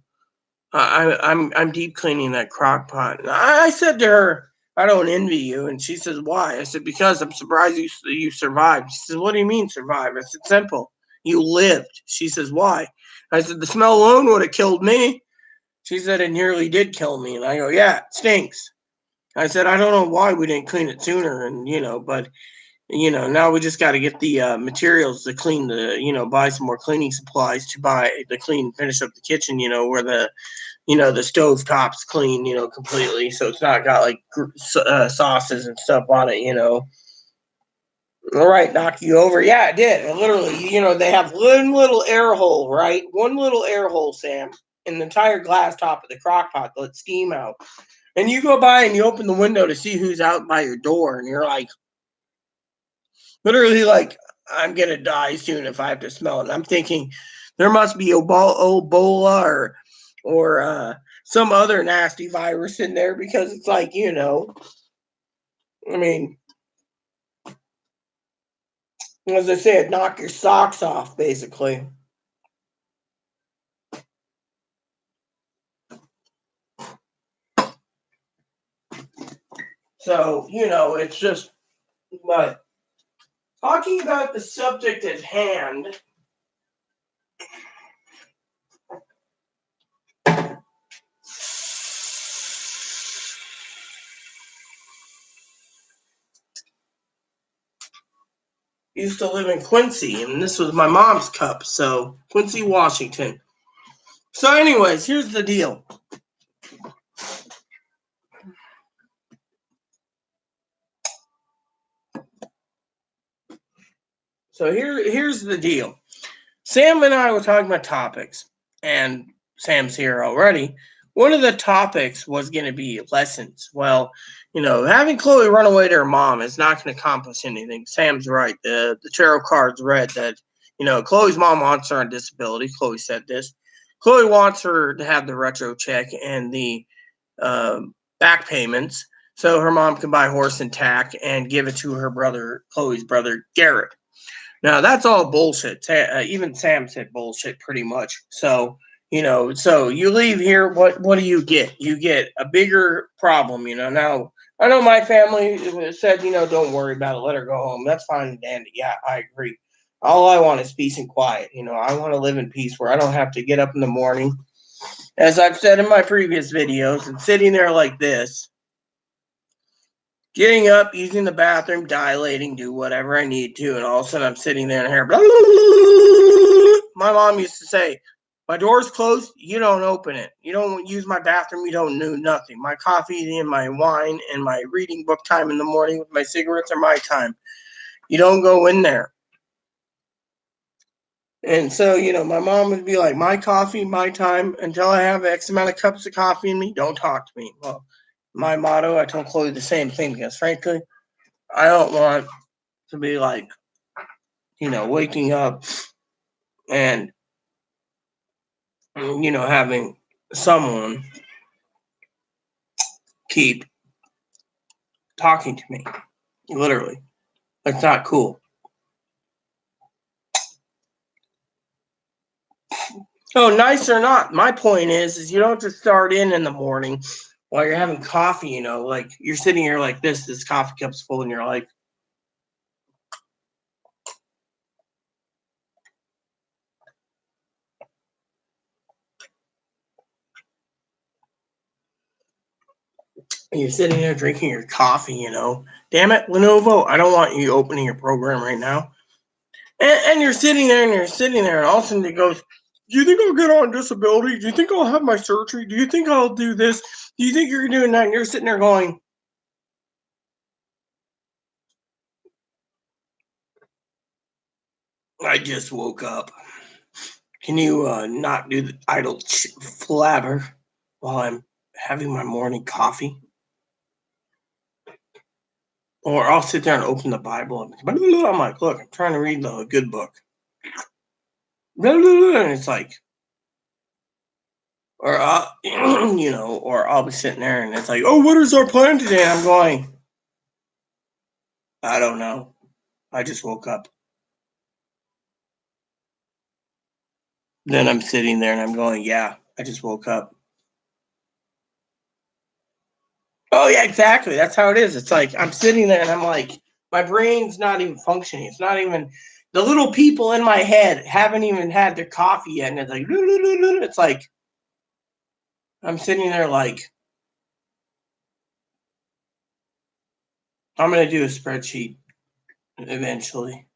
I'm deep cleaning that crock pot." And I said to her, "I don't envy you." And she says, "Why?" I said, "Because I'm surprised you survived." She says, "What do you mean survive?" I said, "Simple. You lived." She says, "Why?" I said, "The smell alone would have killed me." She said, "It nearly did kill me." And I go, "Yeah, it stinks." I said, "I don't know why we didn't clean it sooner." And but now we just got to get the materials to clean buy some more cleaning supplies to finish up the kitchen. Where the stove top's clean, completely, so it's not got like sauces and stuff on it. All right, knock you over. Yeah, it did. And literally, they have one little air hole, right? One little air hole, Sam, in the entire glass top of the crock pot to let steam out. And you go by and you open the window to see who's out by your door, and you're like, literally, like, I'm gonna die soon if I have to smell it. And I'm thinking there must be Ebola or some other nasty virus in there, because it's like, I mean, as I said, knock your socks off, basically. So, it's just, but talking about the subject at hand, used to live in Quincy, and this was my mom's cup, so Quincy, Washington. So, anyways, here's the deal. So here's the deal. Sam and I were talking about topics, and Sam's here already. One of the topics was going to be lessons. Well, having Chloe run away to her mom is not going to accomplish anything. Sam's right. The tarot cards read that, Chloe's mom wants her on disability. Chloe said this. Chloe wants her to have the retro check and the back payments so her mom can buy horse and tack and give it to her brother, Chloe's brother, Garrett. Now that's all bullshit. Even Sam said bullshit pretty much. So so you leave here. What do you get? You get a bigger problem. Now I know my family said, don't worry about it. Let her go home. That's fine and dandy. Yeah, I agree. All I want is peace and quiet. I want to live in peace where I don't have to get up in the morning, as I've said in my previous videos, and sitting there like this, getting up, using the bathroom, dilating, do whatever I need to, and all of a sudden I'm sitting there and here. My mom used to say, "My door's closed, you don't open it. You don't use my bathroom, you don't do nothing. My coffee and my wine and my reading book time in the morning with my cigarettes are my time. You don't go in there." And so, my mom would be like, "My coffee, my time. Until I have X amount of cups of coffee in me, don't talk to me." Well, my motto, I told Chloe the same thing, because frankly, I don't want to be like, waking up and, having someone keep talking to me. Literally. That's not cool. Oh, nice or not. My point is you don't just start in the morning while you're having coffee, like you're sitting here like this coffee cup's full and you're like, you're sitting there drinking your coffee, Damn it, Lenovo, I don't want you opening your program right now. And you're sitting there and all of a sudden it goes, do you think I'll get on disability? Do you think I'll have my surgery? Do you think I'll do this? Do you think you're doing that? And you're sitting there going, I just woke up. Can you not do the idle flabber while I'm having my morning coffee? Or I'll sit there and open the Bible and I'm like, look, I'm trying to read the good book. And it's like, or or I'll be sitting there and it's like, oh, what is our plan today? And I'm going, I don't know. I just woke up. Then I'm sitting there and I'm going, yeah, I just woke up. Oh, yeah, exactly. That's how it is. It's like I'm sitting there and I'm like, my brain's not even functioning. It's not even, the little people in my head haven't even had their coffee yet. And it's like, it's like, I'm sitting there like, I'm going to do a spreadsheet eventually.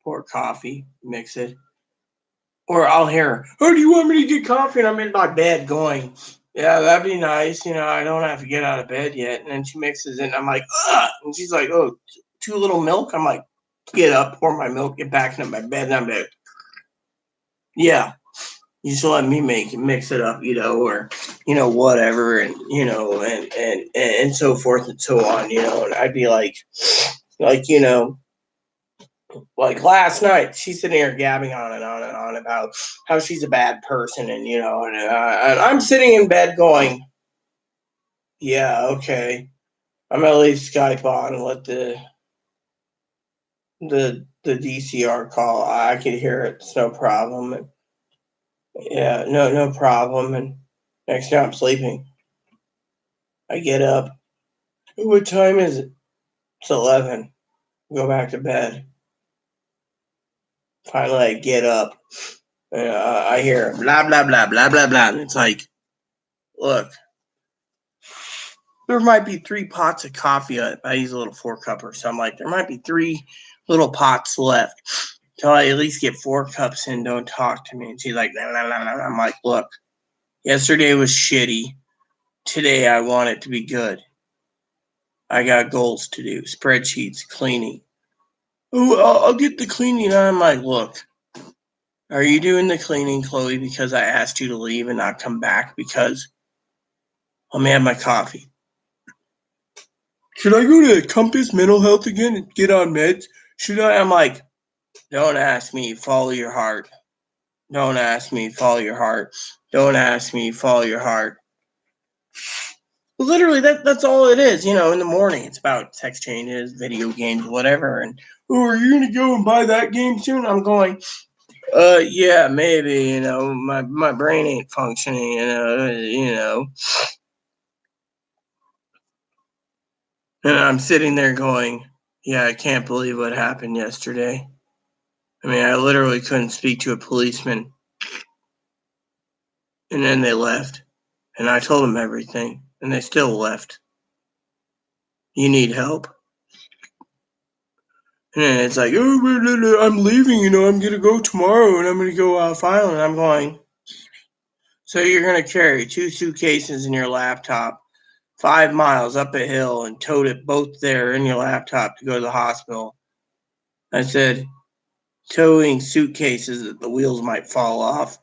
Pour coffee, mix it. Or I'll hear, oh, do you want me to get coffee? And I'm in my bed going, yeah, that'd be nice. I don't have to get out of bed yet. And then she mixes it and I'm like, ugh. And she's like, oh, too little milk? I'm like, get up, pour my milk, get back into my bed. And I'm like, yeah, you just let me mix it up, or, whatever. And, and so forth and so on, and I'd be like, like last night, she's sitting here gabbing on and on and on about how she's a bad person, and and I'm sitting in bed going, "Yeah, okay, I'm gonna leave Skype on and let the DCR call. I could hear it. It's no problem. And, yeah, no problem." And next time I'm sleeping, I get up. What time is it? It's 11. Go back to bed. Finally, I get up. I hear blah blah blah blah blah blah, and it's like, look, there might be 3 pots of coffee. I use a little 4-cupper, so I'm like, there might be 3 little pots left till I at least get 4 cups in. Don't talk to me. And she's like, nah, nah, nah, nah. I'm like, look, yesterday was shitty. Today I want it to be good. I got goals to do, spreadsheets, cleaning. Oh, I'll get the cleaning. And I'm like, look, are you doing the cleaning, Chloe, because I asked you to leave and not come back? Because let me have my coffee. Should I go to Compass Mental Health again and get on meds? Should I? I'm like, don't ask me, follow your heart. Don't ask me, follow your heart. Don't ask me, follow your heart. Literally, that's all it is. In the morning, it's about text changes, video games, whatever. And, oh, are you going to go and buy that game soon? I'm going, yeah, maybe, my brain ain't functioning, And I'm sitting there going, yeah, I can't believe what happened yesterday. I mean, I literally couldn't speak to a policeman. And then they left. And I told them everything. And they still left. You need help? And then it's like, oh, I'm leaving, I'm going to go tomorrow and I'm going to go file. And I'm going, so you're going to carry 2 suitcases in your laptop 5 miles up a hill and tote it both there in your laptop to go to the hospital. I said, towing suitcases that the wheels might fall off.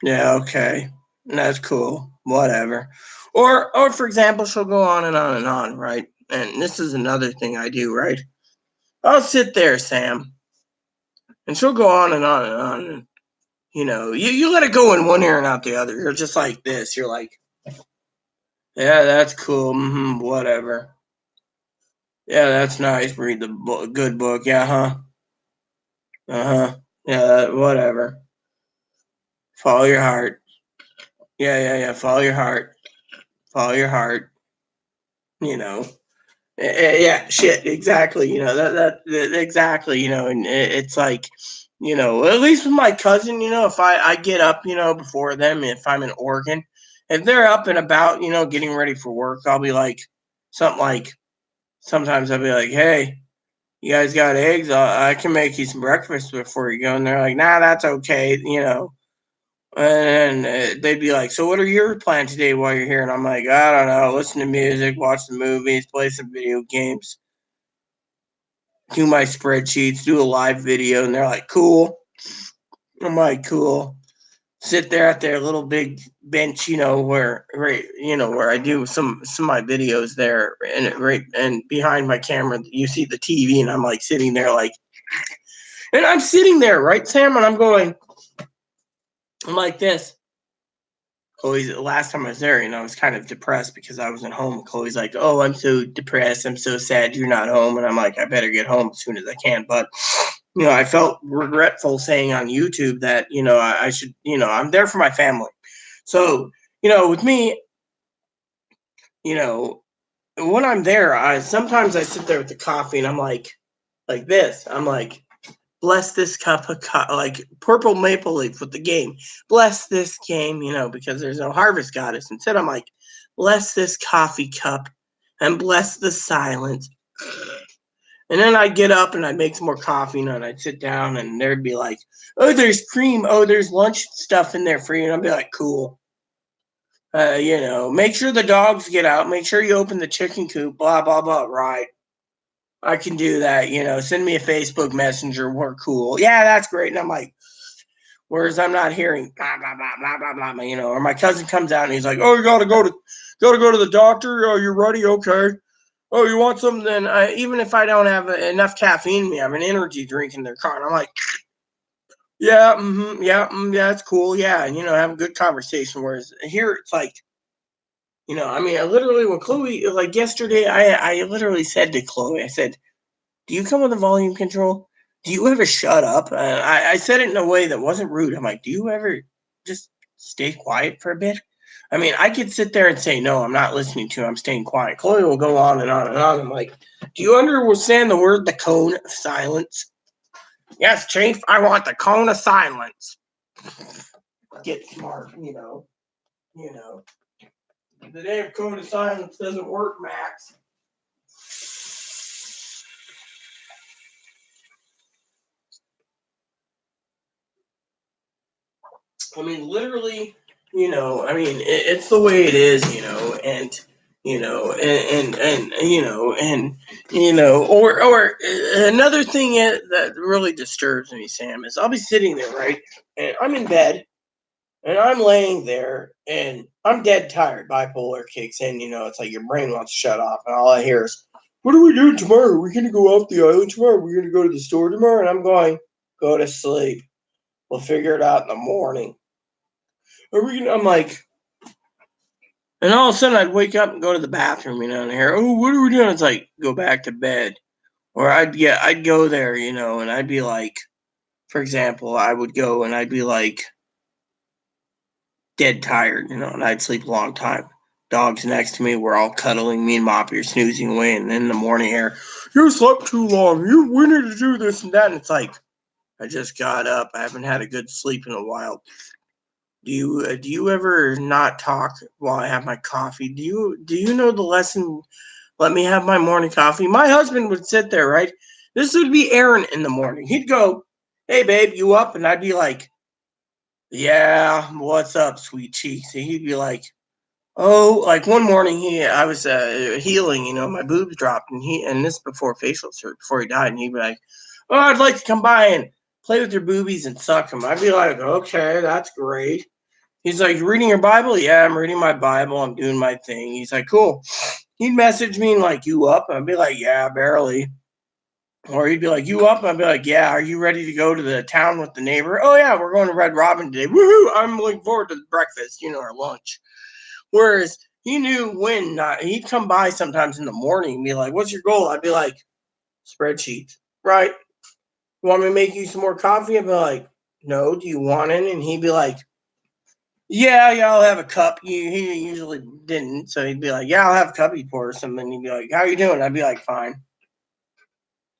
Yeah, okay. That's cool. Whatever. Or for example, she'll go on and on and on, right? and this is another thing I do, right? I'll sit there, Sam, and she'll go on and on and on. And, you let it go in one ear and out the other. You're just like this. You're like, yeah, that's cool. Whatever. Yeah, that's nice. Read the good book. Yeah, huh? Yeah, whatever. Follow your heart. Yeah. Follow your heart. Follow your heart. Yeah, shit, exactly. That exactly. And it's like, at least with my cousin, if I get up, before them, if I'm in Oregon, if they're up and about, getting ready for work, I'll be like, something like, sometimes I'll be like, hey, you guys got eggs? I can make you some breakfast before you go. And they're like, nah, that's okay. And they'd be like, so what are your plans today while you're here? And I'm like, I don't know, listen to music, watch the movies, play some video games, do my spreadsheets, do a live video. And they're like, cool. I'm like, cool. Sit there at their little big bench, where I do some of my videos there, and behind my camera you see the TV, and I'm like sitting there and I'm sitting there, right, Sam, and I'm like this. Chloe's last time I was there, I was kind of depressed because I wasn't home. Chloe's like, oh, I'm so depressed, I'm so sad you're not home. And I'm like, I better get home as soon as I can. But I felt regretful saying on YouTube that, I should, I'm there for my family. So, with me, when I'm there, sometimes I sit there with the coffee and I'm like this. I'm like, bless this cup of like purple maple leaf with the game. Bless this game, because there's no harvest goddess. Instead, I'm like, bless this coffee cup and bless the silence. And then I'd get up and I'd make some more coffee, and I'd sit down, and there'd be like, oh, there's cream. Oh, there's lunch stuff in there for you. And I'd be like, cool. Make sure the dogs get out. Make sure you open the chicken coop, blah, blah, blah. Right. I can do that. Send me a Facebook Messenger. We're cool. Yeah, that's great. And I'm like, whereas I'm not hearing blah, blah, blah, blah, blah, blah, or my cousin comes out and he's like, oh, you got to go to the doctor. Oh, you're ready. Okay. Oh, you want something? Then even if I don't have enough caffeine in me, I have an energy drink in their car. And I'm like, yeah, yeah, that's cool. Yeah. And, have a good conversation. Whereas here it's like, I literally, when Chloe, like yesterday, I literally said to Chloe, I said, do you come with a volume control? Do you ever shut up? I said it in a way that wasn't rude. I'm like, do you ever just stay quiet for a bit? I could sit there and say, no, I'm not listening to you. I'm staying quiet. Chloe will go on and on and on. I'm like, do you understand the word, the cone of silence? Yes, Chief, I want the cone of silence. Get smart, The damn cone of silence doesn't work, Max. Literally, it's the way it is, or another thing that really disturbs me, Sam, is I'll be sitting there, right, and I'm in bed, and I'm laying there, and I'm dead tired. Bipolar kicks in, it's like your brain wants to shut off, and all I hear is, what are we doing tomorrow? We're going to go off the island tomorrow? We're going to go to the store tomorrow? And I'm going, go to sleep. We'll figure it out in the morning. I'm like, and all of a sudden I'd wake up and go to the bathroom, and hear, oh, what are we doing? It's like, go back to bed. Or I'd go there, and I'd be like, for example, I would go and I'd be like dead tired, and I'd sleep a long time. Dogs next to me were all cuddling me, and Moppy are snoozing away, and then in the morning air, you slept too long. We need to do this and that. And it's like, I just got up. I haven't had a good sleep in a while. Do you ever not talk while I have my coffee? Do you know the lesson? Let me have my morning coffee. My husband would sit there, right? This would be Aaron in the morning. He'd go, hey, babe, you up? And I'd be like, yeah, what's up, sweet cheeks? And he'd be like, oh, like one morning I was healing, my boobs dropped, and this before facial surgery, before he died, and he'd be like, oh, I'd like to come by and play with your boobies and suck them. I'd be like, okay, that's great. He's like, you reading your Bible? Yeah, I'm reading my Bible. I'm doing my thing. He's like, cool. he'd message me and like, you up? And I'd be like, yeah, barely. Or he'd be like, you up? And I'd be like, yeah, are you ready to go to the town with the neighbor? Oh, yeah, we're going to Red Robin today. Woohoo! I'm looking forward to the breakfast, or lunch. Whereas he knew when not. He'd come by sometimes in the morning and be like, what's your goal? I'd be like, spreadsheet. Right. You want me to make you some more coffee? I'd be like, no, do you want it? And he'd be like, yeah, I'll have a cup. He usually didn't. So he'd be like, yeah, I'll have a cup. He'd pour something. He'd be like, how you doing? I'd be like, fine.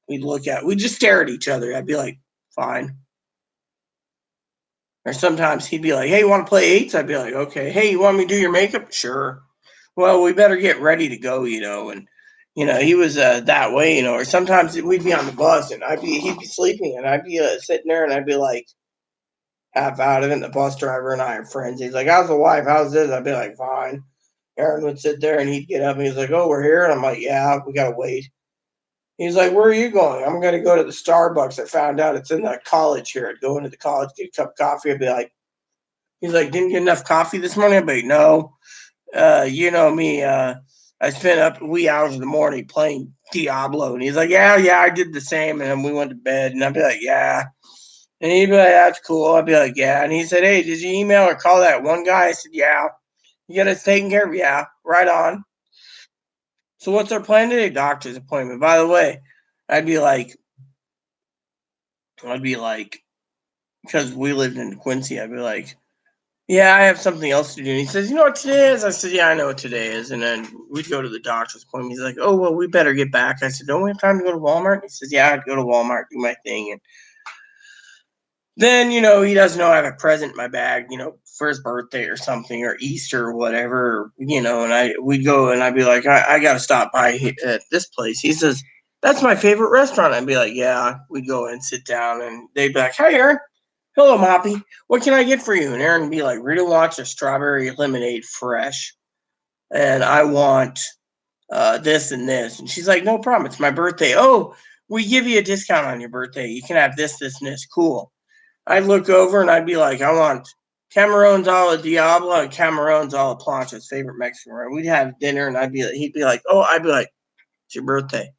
We'd just stare at each other. I'd be like, fine. Or sometimes he'd be like, hey, you want to play eights? I'd be like, okay. Hey, you want me to do your makeup? Sure. Well, we better get ready to go, and he was that way, or sometimes we'd be on the bus and he'd be sleeping and I'd be sitting there and I'd be like half out of it, and the bus driver and I are friends. He's like, how's the wife? How's this? I'd be like, fine. Aaron would sit there and he'd get up and he's like, oh, we're here. And I'm like, yeah, we got to wait. He's like, where are you going? I'm going to go to the Starbucks. I found out it's in the college here. I'd go into the college, get a cup of coffee. I'd be like, he's like, didn't get enough coffee this morning? I'd be like, no. You know me, I spent up wee hours in the morning playing Diablo. And he's like, yeah, I did the same. And then we went to bed. And I'd be like, yeah. And he'd be like, that's cool. I'd be like, yeah. And he said, hey, did you email or call that one guy? I said, yeah. You got us taken care of? Yeah. Right on. So what's our plan today? Doctor's appointment. By the way, I'd be like, because we lived in Quincy, I'd be like, yeah, I have something else to do. And he says, you know what today is? I said, yeah, I know what today is. And then we'd go to the doctor's appointment. He's like, oh, well, we better get back. I said, don't we have time to go to Walmart? He says, yeah, I'd go to Walmart, do my thing. And then, he doesn't know I have a present in my bag, for his birthday or something, or Easter or whatever, and we'd go and I'd be like, I got to stop by at this place. He says, that's my favorite restaurant. I'd be like, yeah. We'd go and sit down and they'd be like, hi, Aaron. Hello, Moppy. What can I get for you? And Aaron would be like, Rita wants a strawberry lemonade fresh. And I want this and this. And she's like, no problem. It's my birthday. Oh, we give you a discount on your birthday. You can have this, this, and this. Cool. I'd look over and I'd be like, I want Camarones a la Diablo and Camarones a la Plancha, his favorite Mexican restaurant. We'd have dinner and he'd be like, oh, I'd be like, it's your birthday.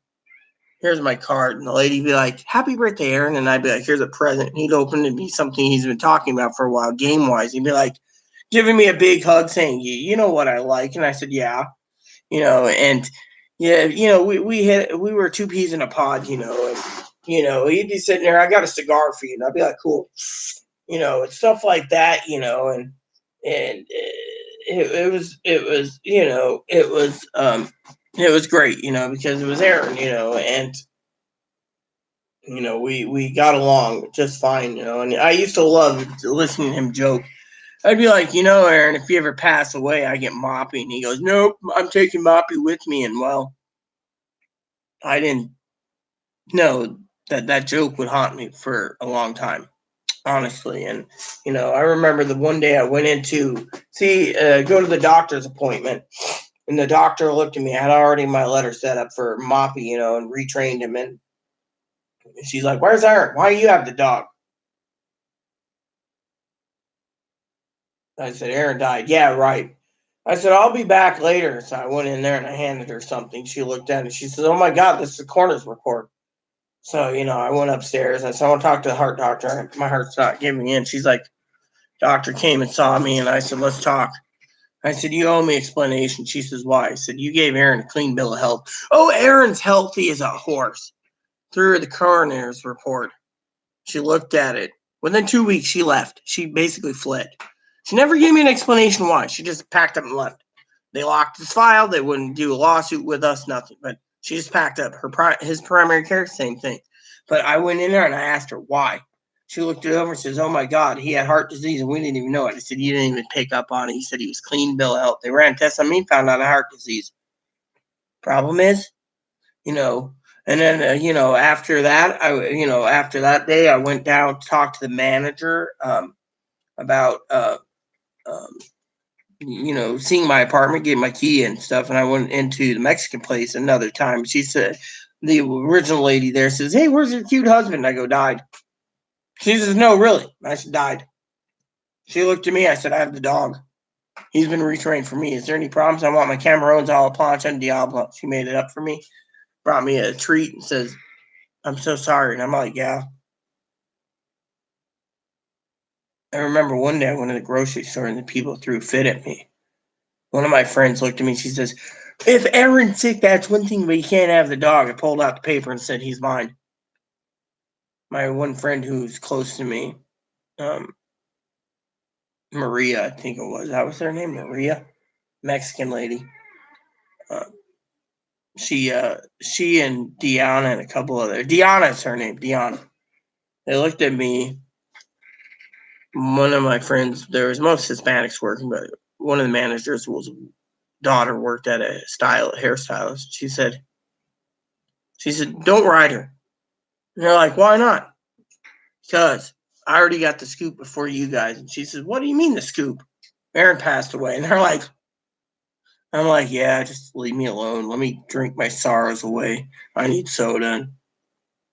Here's my card. And the lady'd be like, happy birthday, Aaron. And I'd be like, here's a present. And he'd open it and be something he's been talking about for a while, game-wise. He'd be like, giving me a big hug saying, you know what I like? And I said, yeah. And yeah, we were two peas in a pod, and, he'd be sitting there, I got a cigar for you. And I'd be like, cool. It's stuff like that, and it was great, because it was Aaron, and we got along just fine, and I used to love listening to him joke. I'd be like, Aaron, if you ever pass away, I get Moppy. And he goes, nope, I'm taking Moppy with me. And well, I didn't know that joke would haunt me for a long time, honestly. And, I remember the one day I went go to the doctor's appointment. And the doctor looked at me. I had already my letter set up for Moppy, and retrained him. And she's like, where's Aaron? Why do you have the dog? I said, Aaron died. Yeah, right. I said, I'll be back later. So I went in there and I handed her something. She looked at it. She said, oh my God, this is the coroner's report. So, I went upstairs. I said, I want to talk to the heart doctor. My heart's not giving in. She's like, doctor came and saw me. And I said, let's talk. I said, you owe me explanation. She says, why? I said, you gave Aaron a clean bill of health. Oh, Aaron's healthy as a horse. Threw her the coroner's report. She looked at it. Within 2 weeks, she left. She basically fled. She never gave me an explanation why. She just packed up and left. They locked his file. They wouldn't do a lawsuit with us, nothing. But she just packed up. His primary care, same thing. But I went in there and I asked her why. She looked it over and says, oh my God, he had heart disease and we didn't even know it. I said, you didn't even pick up on it. He said he was clean bill of health. They ran tests on me, found out a heart disease. Problem is, and then, after that, after that day, I went down to talk to the manager about, seeing my apartment, get my key and stuff. And I went into the Mexican place another time. She said, the original lady there says, hey, where's your cute husband? I go, died. She says, no, really? I said, died. She looked at me. I said, I have the dog. He's been retrained for me. Is there any problems? I want my Camarones a la plancha and Diablo. She made it up for me. Brought me a treat and says, I'm so sorry. And I'm like, yeah. I remember one day I went to the grocery store and the people threw a fit at me. One of my friends looked at me. She says, if Aaron's sick, that's one thing, but you can't have the dog. I pulled out the paper and said, he's mine. My one friend who's close to me, Maria, I think it was. That was her name, Maria, Mexican lady. She and Deanna and a couple other. Deanna's her name, Deanna. They looked at me. One of my friends, there was most Hispanics working, but one of the managers was daughter worked at a hairstylist. She said, don't ride her. And they're like, why not? Because I already got the scoop before you guys. And she says, what do you mean the scoop? Aaron passed away. And I'm like, yeah, just leave me alone. Let me drink my sorrows away. I need soda. And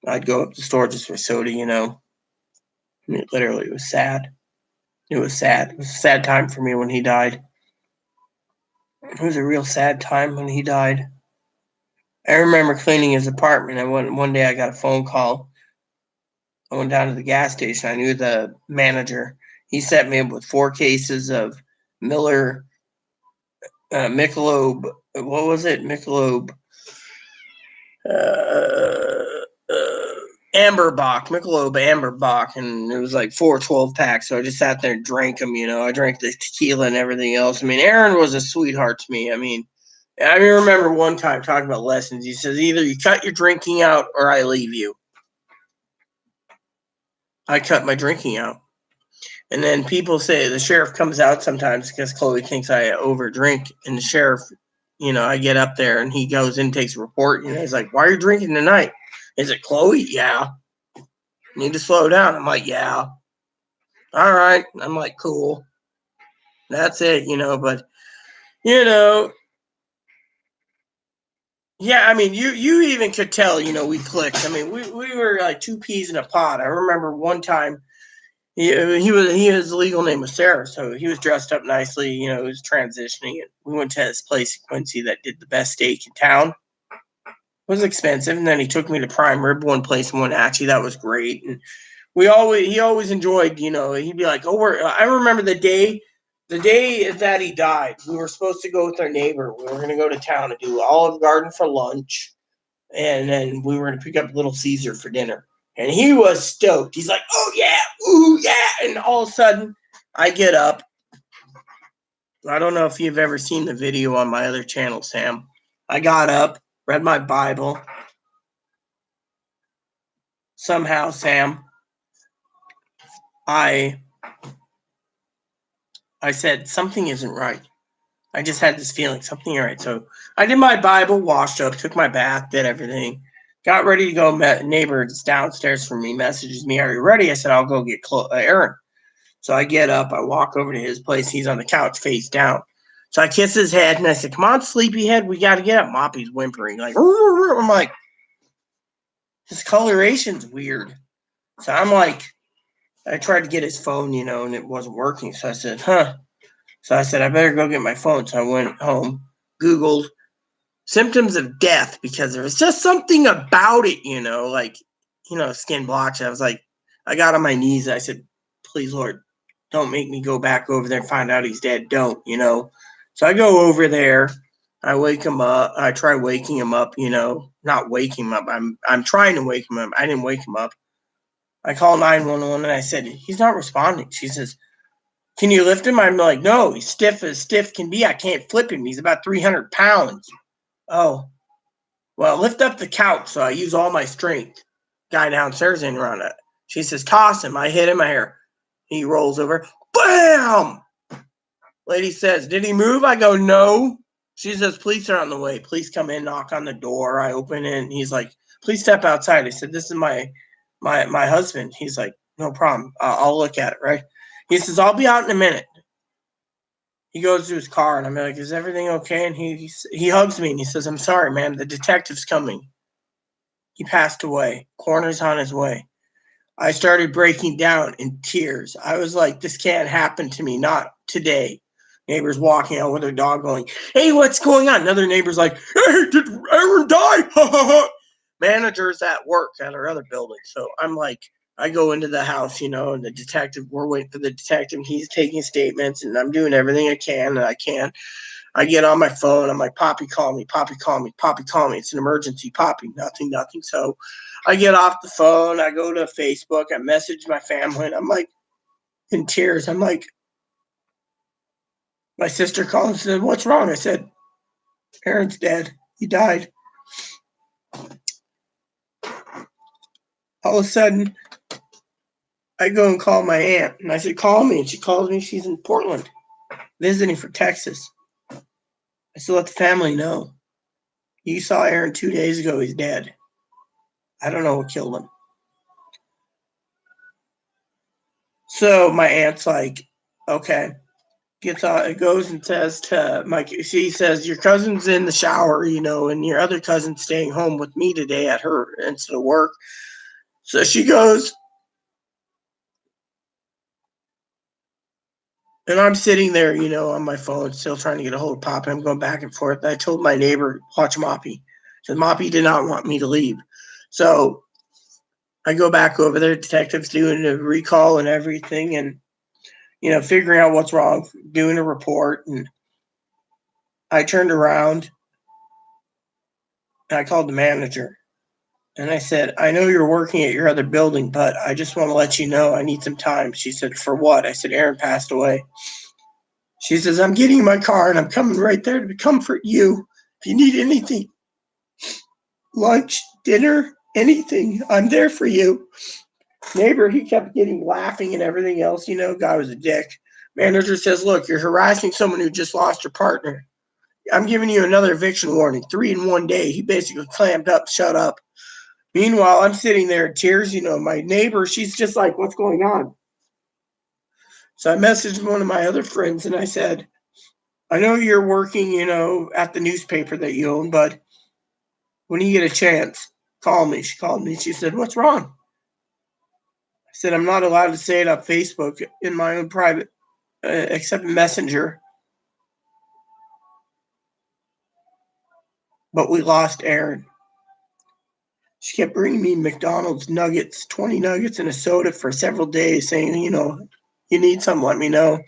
I'd go up to the store just for soda, you know. And it literally was sad. It was sad. It was a sad time for me when he died. It was a real sad time when he died. I remember cleaning his apartment, and one day I got a phone call. I went down to the gas station. I knew the manager. He set me up with 4 cases of Miller Michelob. What was it? Michelob Amberbach, Michelob Amberbach, and it was like 4 12-packs. So I just sat there and drank them. You know, I drank the tequila and everything else. I mean, Aaron was a sweetheart to me. I remember one time talking about lessons. He says, either you cut your drinking out or I leave you. I cut my drinking out. And then people say the sheriff comes out sometimes because Chloe thinks I overdrink. And the sheriff, you know, I get up there and he goes in, takes a report. You know, he's like, why are you drinking tonight? Is it Chloe? Yeah. Need to slow down. I'm like, yeah. All right. I'm like, cool. That's it, you know, but, you know, yeah, I mean, you even could tell, you know, we clicked. I mean, we were like 2 peas in a pod. I remember one time his legal name was Sarah, so he was dressed up nicely, you know, he was transitioning. And we went to this place in Quincy that did the best steak in town. It was expensive, and then he took me to Prime Rib, one place in Wenatchee. That was great. And he always enjoyed, you know, he'd be like, I remember the day that he died, we were supposed to go with our neighbor. We were going to go to town and do Olive Garden for lunch, and then we were going to pick up Little Caesar for dinner. And he was stoked. He's like, oh, yeah, ooh, yeah. And all of a sudden, I get up. I don't know if you've ever seen the video on my other channel, Sam. I got up, read my Bible. Somehow, Sam, I said, something isn't right. I just had this feeling, something ain't right. So I did my Bible, washed up, took my bath, did everything. Got ready to go. Neighbor is downstairs from me, messages me, are you ready? I said, I'll go get Aaron. So I get up, I walk over to his place. He's on the couch face down. So I kiss his head and I said, come on, sleepyhead, we got to get up. Moppy's whimpering. Like, I'm like, his coloration's weird. So I'm like, I tried to get his phone, you know, and it wasn't working. So I said, So I said, I better go get my phone. So I went home, Googled symptoms of death because there was just something about it, you know, like, you know, skin blotch. I was like, I got on my knees. I said, please, Lord, don't make me go back over there and find out he's dead. Don't, you know. So I go over there. I wake him up. I try waking him up, you know, not waking him up. I'm trying to wake him up. I didn't wake him up. I call 911 and I said, he's not responding. She says, can you lift him? I'm like, no, he's stiff as stiff can be. I can't flip him. He's about 300 pounds. Oh, well, lift up the couch. So I use all my strength. Guy downstairs ain't around it. She says, toss him. I hit him. I hear. He rolls over. Bam! Lady says, did he move? I go, no. She says, police are on the way. Police come in, knock on the door. I open it, and he's like, please step outside. I said, this is my husband. He's like, no problem. I'll look at it, right? He says, I'll be out in a minute. He goes to his car, and I'm like, is everything okay? And he hugs me, and he says, I'm sorry, man. The detective's coming. He passed away. Coroner's on his way. I started breaking down in tears. I was like, this can't happen to me. Not today. Neighbors walking out with their dog going, hey, what's going on? Another neighbor's like, hey, did Aaron die? Manager's at work at our other building. So I'm like, I go into the house, and the detective, we're waiting for the detective. He's taking statements, and I'm doing everything I can, and I can't. I get on my phone. I'm like, Poppy, call me. Poppy, call me. Poppy, call me. It's an emergency. Poppy, nothing. So I get off the phone. I go to Facebook. I message my family, and I'm like in tears. I'm like, my sister called and said, what's wrong? I said, Aaron's dead. He died. All of a sudden, I go and call my aunt. And I said, call me. And she calls me. She's in Portland, visiting for Texas. I said, let the family know. You saw Aaron 2 days ago. He's dead. I don't know what killed him. So my aunt's like, okay. Gets on, it goes and says to Mike, she says, your cousin's in the shower, and your other cousin's staying home with me today at her instead of work. So she goes, and I'm sitting there, on my phone, still trying to get a hold of Poppy. I'm going back and forth. I told my neighbor, watch Moppy. So Moppy did not want me to leave. So I go back over there, detectives doing a recall and everything, and figuring out what's wrong, doing a report. And I turned around and I called the manager. And I said, I know you're working at your other building, but I just want to let you know I need some time. She said, for what? I said, Aaron passed away. She says, I'm getting in my car and I'm coming right there to comfort you. If you need anything, lunch, dinner, anything, I'm there for you. Neighbor, he kept getting laughing and everything else. Guy was a dick. Manager says, look, you're harassing someone who just lost your partner. I'm giving you another eviction warning, 3 in 1 day. He basically clammed up, shut up. Meanwhile, I'm sitting there in tears. My neighbor, she's just like, what's going on? So I messaged one of my other friends and I said, I know you're working, at the newspaper that you own, but when you get a chance, call me. She called me. She said, what's wrong? I said, I'm not allowed to say it on Facebook in my own private, except Messenger. But we lost Aaron. She kept bringing me McDonald's nuggets, 20 nuggets and a soda for several days, saying, you need something, let me know.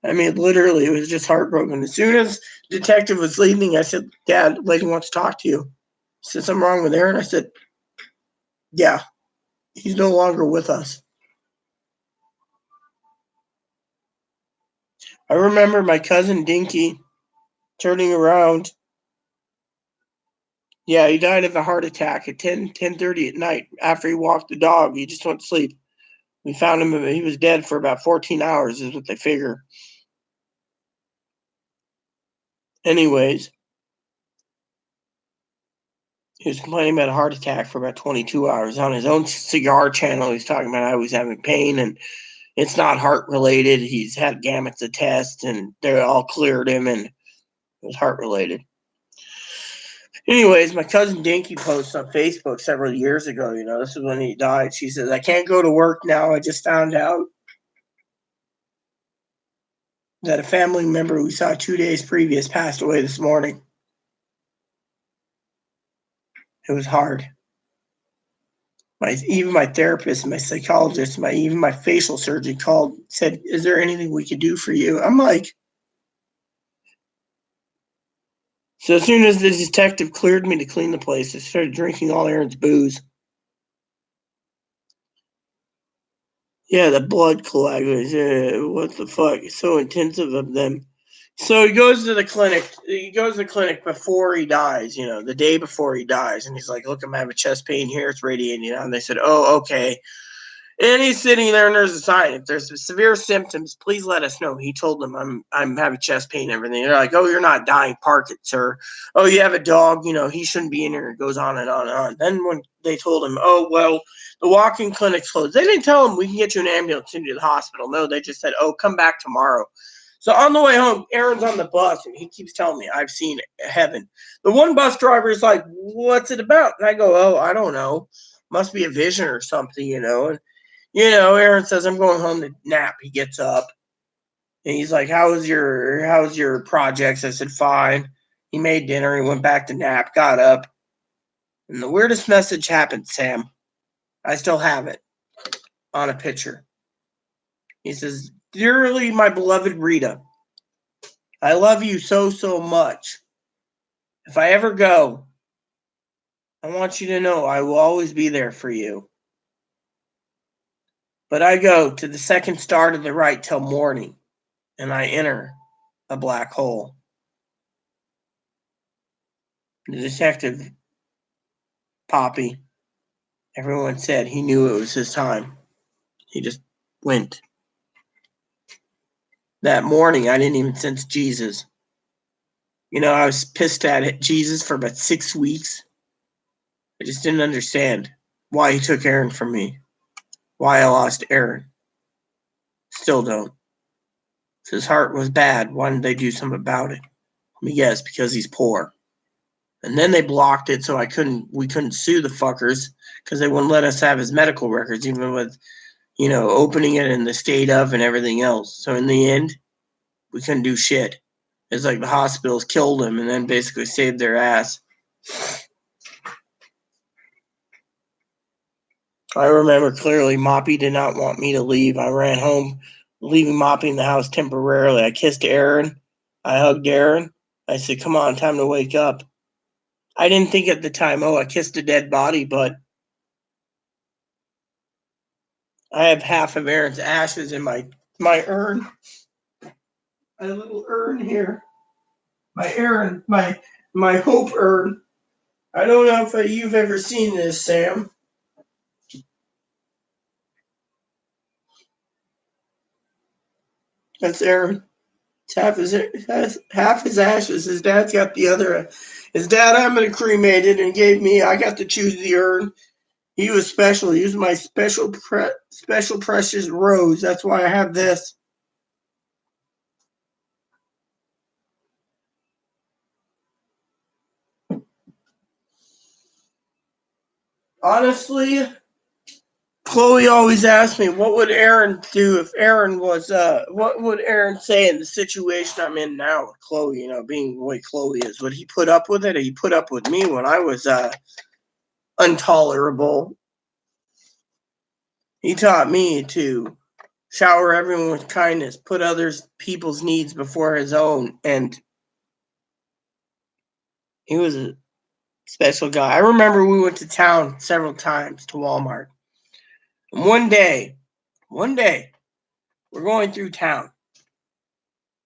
I mean, literally, it was just heartbroken. As soon as the detective was leaving, I said, Dad, lady wants to talk to you. He said, something wrong with Aaron? I said, yeah, he's no longer with us. I remember my cousin Dinky turning around. Yeah, he died of a heart attack at 10:30 at night after he walked the dog. He just went to sleep. We found him. He was dead for about 14 hours is what they figure. Anyways, he was complaining about a heart attack for about 22 hours. On his own cigar channel, he's talking about how he's having pain and it's not heart related. He's had gamuts of tests and they all cleared him and it was heart related. Anyways, my cousin Dinky posted on Facebook several years ago, this is when he died. She says, I can't go to work now. I just found out that a family member we saw 2 days previous passed away this morning. It was hard. Even my therapist, my psychologist, even my facial surgeon called, said, is there anything we could do for you? I'm like, so as soon as the detective cleared me to clean the place, I started drinking all Aaron's booze. Yeah, the blood coagulants. What the fuck? It's so intensive of them. So he goes to the clinic. He goes to the clinic before he dies, the day before he dies. And he's like, look, I'm having chest pain here. It's radiating. And they said, oh, okay. And he's sitting there and there's a sign. If there's severe symptoms, please let us know. He told them I'm having chest pain and everything. They're like, oh, you're not dying. Park it, sir. Oh, you have a dog. He shouldn't be in here. It goes on and on and on. Then when they told him, oh, well, the walk-in clinic's closed. They didn't tell him we can get you an ambulance into the hospital. No, they just said, oh, come back tomorrow. So on the way home, Aaron's on the bus, and he keeps telling me, I've seen heaven. The one bus driver is like, what's it about? And I go, oh, I don't know. Must be a vision or something, And Aaron says, I'm going home to nap. He gets up. And he's like, how's your projects? I said, fine. He made dinner. He went back to nap, got up. And the weirdest message happened, Sam. I still have it on a picture. He says, dearly, my beloved Rita, I love you so, so much. If I ever go, I want you to know I will always be there for you. But I go to the second star to the right till morning, and I enter a black hole. The detective, Poppy, everyone said he knew it was his time. He just went. That morning, I didn't even sense Jesus. I was pissed at Jesus for about 6 weeks. I just didn't understand why he took Aaron from me, why I lost Aaron. Still don't. If his heart was bad, why didn't they do something about it? Let me guess, because he's poor. And then they blocked it so we couldn't sue the fuckers because they wouldn't let us have his medical records, even with, opening it in the state of and everything else. So in the end, we couldn't do shit. It's like the hospitals killed him and then basically saved their ass. I remember clearly Moppy did not want me to leave. I ran home, leaving Moppy in the house temporarily. I kissed Aaron. I hugged Aaron. I said, come on, time to wake up. I didn't think at the time, I kissed a dead body, but I have half of Aaron's ashes in my urn. A little urn here. My Aaron, my hope urn. I don't know if you've ever seen this, Sam. That's Aaron. It's half his ashes. His dad's got the other. His dad had me cremated and gave me. I got to choose the urn. He was special. He was my special precious rose. That's why I have this. Honestly, Chloe always asked me, what would Aaron do if Aaron was, what would Aaron say in the situation I'm in now with Chloe, being the way Chloe is? Would he put up with it? Or he put up with me when I was intolerable. He taught me to shower everyone with kindness, put people's needs before his own, and he was a special guy. I remember we went to town several times to Walmart. And one day, we're going through town.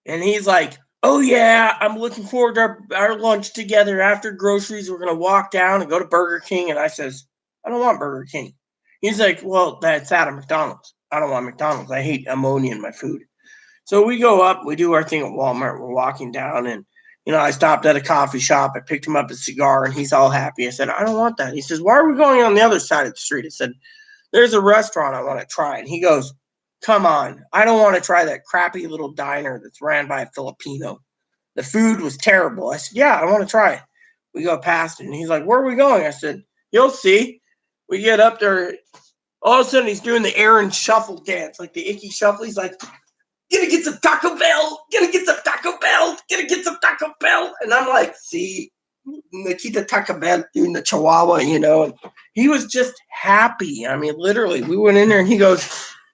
And he's like, oh yeah, I'm looking forward to our lunch together. After groceries, we're going to walk down and go to Burger King. And I says, I don't want Burger King. He's like, well, that's out of McDonald's. I don't want McDonald's. I hate ammonia in my food. So we go up, we do our thing at Walmart. We're walking down and, I stopped at a coffee shop. I picked him up a cigar and he's all happy. I said, I don't want that. He says, why are we going on the other side of the street? I said, there's a restaurant I want to try. And he goes, come on. I don't want to try that crappy little diner that's ran by a Filipino. The food was terrible. I said, yeah, I want to try it. We go past it and he's like, where are we going? I said, you'll see. We get up there. All of a sudden he's doing the Aaron shuffle dance, like the Icky shuffle. He's like, gonna get some Taco Bell, gonna get some Taco Bell, gonna get some Taco Bell. And I'm like, see, Nikita Taco Bell doing the Chihuahua, and he was just happy. I mean, literally, we went in there and he goes,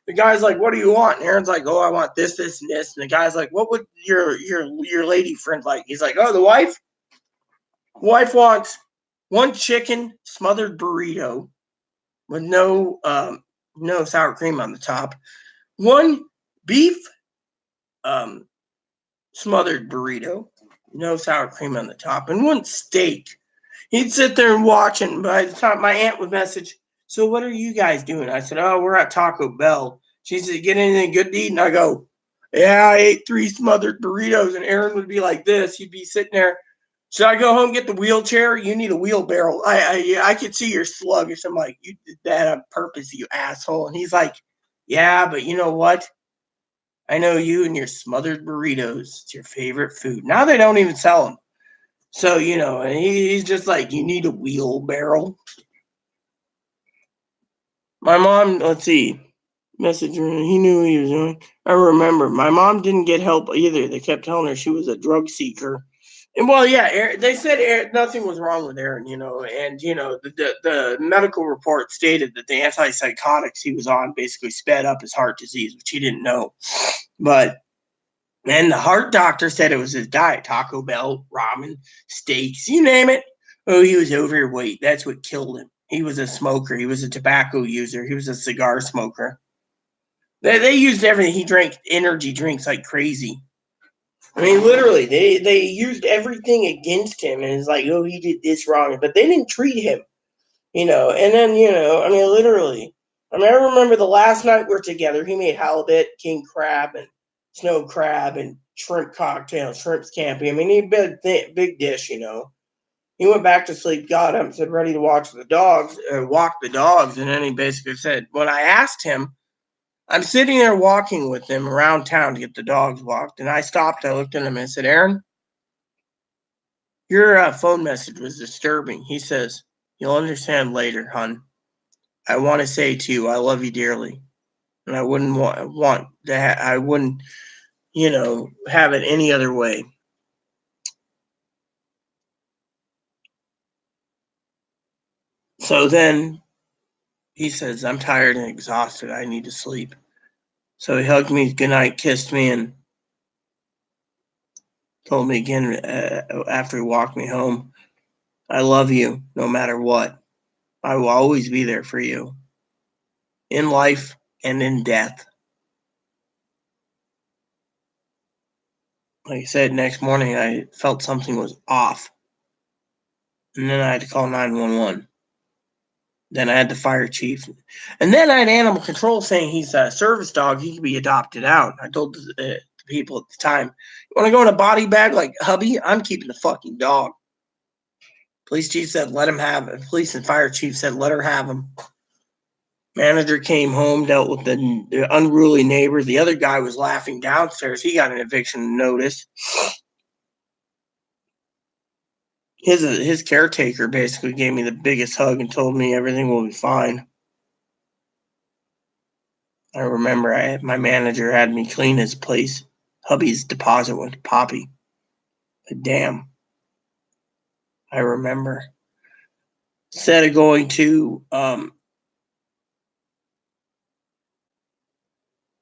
the guy's like, what do you want? And Aaron's like, oh, I want this, this, and this. And the guy's like, what would your lady friend like? He's like, oh, the wife wants one chicken smothered burrito with no sour cream on the top, one beef smothered burrito, no sour cream on the top, and one steak. He'd sit there and watch, and by the time my aunt would message, so what are you guys doing? I said, oh, we're at Taco Bell. She said, get anything good to eat? And I go, yeah, I ate 3 smothered burritos. And Aaron would be like this. He'd be sitting there. Should I go home and get the wheelchair? You need a wheelbarrow. I could see you're sluggish. I'm like, you did that on purpose, you asshole. And he's like, yeah, but you know what? I know you and your smothered burritos. It's your favorite food. Now they don't even sell them. So, and he's just like, you need a wheelbarrow. My mom, let's see. Messenger. He knew what he was doing. I remember. My mom didn't get help either. They kept telling her she was a drug seeker. And well, yeah, they said nothing was wrong with Aaron, and the medical report stated that the antipsychotics he was on basically sped up his heart disease, which he didn't know. But and the heart doctor said it was his diet: Taco Bell, ramen, steaks, you name it. Oh, he was overweight. That's what killed him. He was a smoker. He was a tobacco user. He was a cigar smoker. They used everything. He drank energy drinks like crazy. I mean, literally, they used everything against him, and it's like, oh, he did this wrong, but they didn't treat him, And then, I mean, literally, I mean, I remember the last night we're together, he made halibut, king crab, and snow crab, and shrimp cocktail, shrimp scampi. I mean, he big dish, He went back to sleep, got up, said, ready to walk the dogs, and then he basically said, when I asked him, I'm sitting there walking with him around town to get the dogs walked, and I stopped. I looked at him and I said, Aaron, your phone message was disturbing. He says, you'll understand later, hon. I want to say to you, I love you dearly, and I wouldn't want to. I wouldn't, have it any other way. So then he says, I'm tired and exhausted. I need to sleep. So he hugged me goodnight, kissed me, and told me again after he walked me home, I love you no matter what. I will always be there for you in life and in death. Like I said, next morning I felt something was off. And then I had to call 911. Then I had the fire chief. And then I had animal control saying he's a service dog. He could be adopted out. I told the people at the time, you want to go in a body bag like hubby? I'm keeping the fucking dog. Police chief said, let him have it. Police and fire chief said, let her have him. Manager came home, dealt with the unruly neighbor. The other guy was laughing downstairs. He got an eviction notice. His caretaker basically gave me the biggest hug and told me everything will be fine. I remember my manager had me clean his place. Hubby's deposit went to Poppy. But damn, I remember. Instead of going to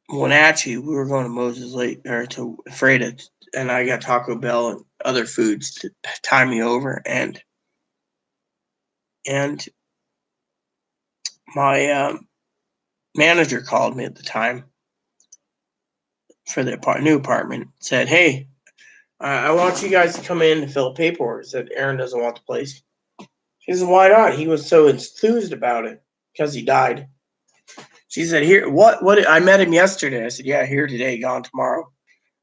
Wenatchee, we were going to Moses Lake or to Freda, and I got Taco Bell and other foods to tie me over, and my manager called me at the time for the new apartment. Said, "Hey, I want you guys to come in to fill paperwork." Said Aaron doesn't want the place. She said, "Why not?" He was so enthused about it because he died. She said, "Here, what? I met him yesterday." I said, "Yeah, here today, gone tomorrow."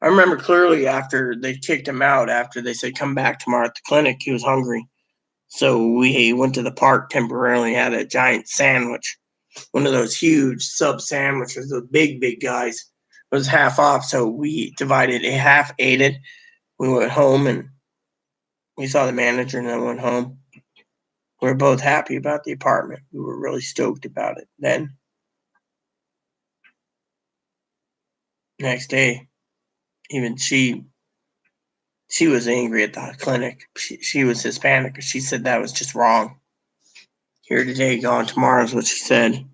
I remember clearly after they kicked him out, after they said, "Come back tomorrow at the clinic," he was hungry. So we went to the park temporarily, had a giant sandwich, one of those huge sub sandwiches, those big guys. It was half off, so we divided it, half ate it. We went home and we saw the manager and then went home. We were both happy about the apartment. We were really stoked about it. Then, next day, even she was angry at the clinic. She was Hispanic. She said that was just wrong. Here today, gone tomorrow is what she said.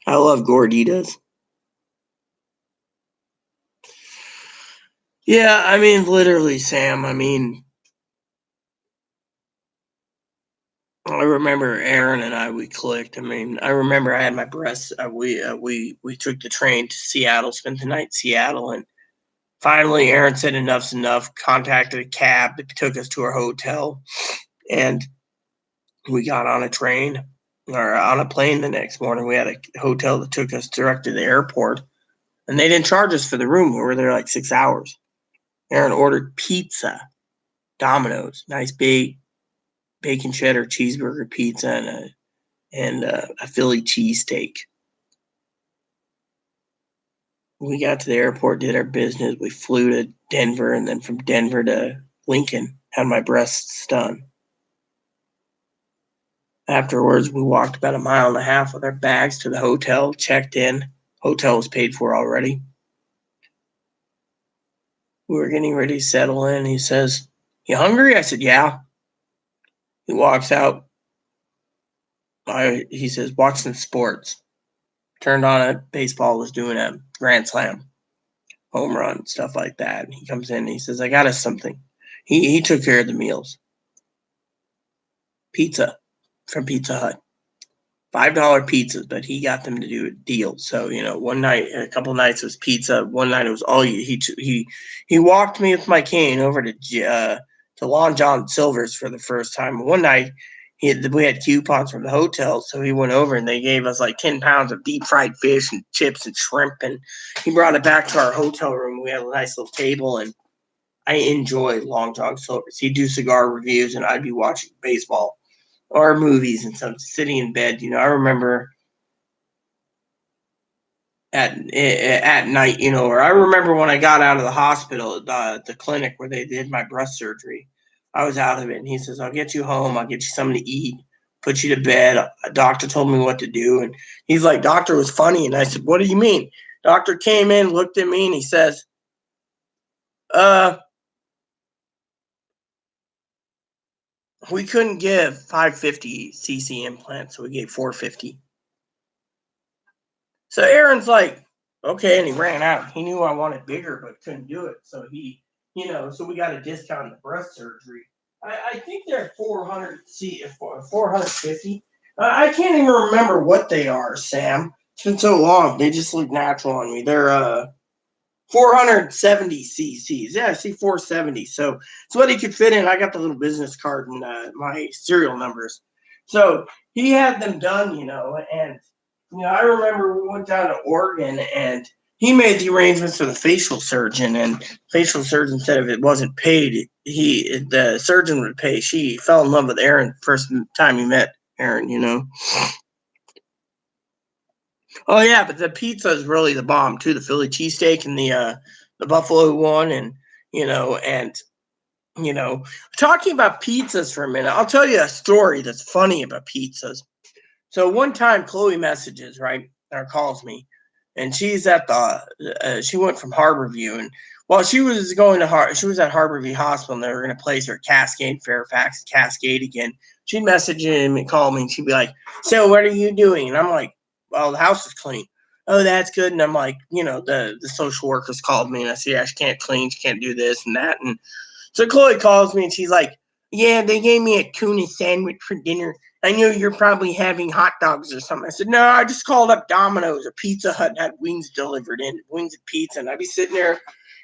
I love gorditas. Yeah, I mean, literally, Sam. I mean, I remember Aaron and we clicked. I mean, I remember I had my breasts. We took the train to Seattle, spent the night in Seattle, and finally Aaron said enough's enough. Contacted a cab that took us to our hotel, and we got on a train or on a plane the next morning. We had a hotel that took us direct to the airport, and they didn't charge us for the room. We were there like 6 hours. Aaron ordered pizza, Domino's, nice big bacon cheddar cheeseburger pizza and a Philly cheesesteak. We got to the airport, did our business. We flew to Denver, and then from Denver to Lincoln, had my breasts done. Afterwards, we walked about a mile and a half with our bags to the hotel, checked in. Hotel was paid for already. We were getting ready to settle in. He says, "You hungry?" I said, "Yeah." He walks out. He says, "Watch some sports." Turned on it. Baseball was doing a grand slam, home run, stuff like that. He comes in and he says, "I got us something." He took care of the meals. Pizza from Pizza Hut. $5 pizzas, but he got them to do a deal. So one night, a couple nights was pizza. One night it was all you. He walked me with my cane over to Long John Silver's for the first time. One night, we had coupons from the hotel, so he went over and they gave us like 10 pounds of deep fried fish and chips and shrimp, and he brought it back to our hotel room. We had a nice little table, and I enjoy Long John Silver's. He'd do cigar reviews, and I'd be watching baseball or movies and stuff, sitting in bed. I remember at night, or I remember when I got out of the hospital, the clinic where they did my breast surgery. I was out of it, and he says, "I'll get you home. I'll get you something to eat, put you to bed." A doctor told me what to do, and he's like, "Doctor was funny," and I said, "What do you mean?" Doctor came in, looked at me, and he says, "Uh, we couldn't give 550 cc implants, so we gave 450." So Aaron's like, "Okay," and he ran out. He knew I wanted bigger, but couldn't do it. So so we got a discount on the breast surgery. I think they're 450. I can't even remember what they are, Sam. It's been so long. They just look natural on me. They're 470 cc's. Yeah, I see 470. So it's what he could fit in. I got the little business card and my serial numbers. So he had them done, and I remember we went down to Oregon and he made the arrangements for the facial surgeon, and facial surgeon said if it wasn't paid, the surgeon would pay. She fell in love with Aaron first time he met Aaron. Oh yeah, but the pizza is really the bomb too. The Philly cheesesteak and the buffalo one, and you know, and you know, talking about pizzas for a minute, I'll tell you a story that's funny about pizzas. So one time, Chloe messages right or calls me, and she's at she went from Harborview, and while she was going to she was at Harborview Hospital, and they were going to place her at Cascade, Fairfax, Cascade again. She'd message him and call me, and she'd be like, "So what are you doing?" And I'm like, "Well, the house is clean." "Oh, that's good." And I'm like, the social workers called me, and I said, "Yeah, she can't clean, she can't do this and that." And so Chloe calls me and she's like, "Yeah, they gave me a tuna sandwich for dinner. I know you're probably having hot dogs or something." I said, "No, I just called up Domino's or Pizza Hut and had wings delivered in, wings and pizza." And I'd be sitting there,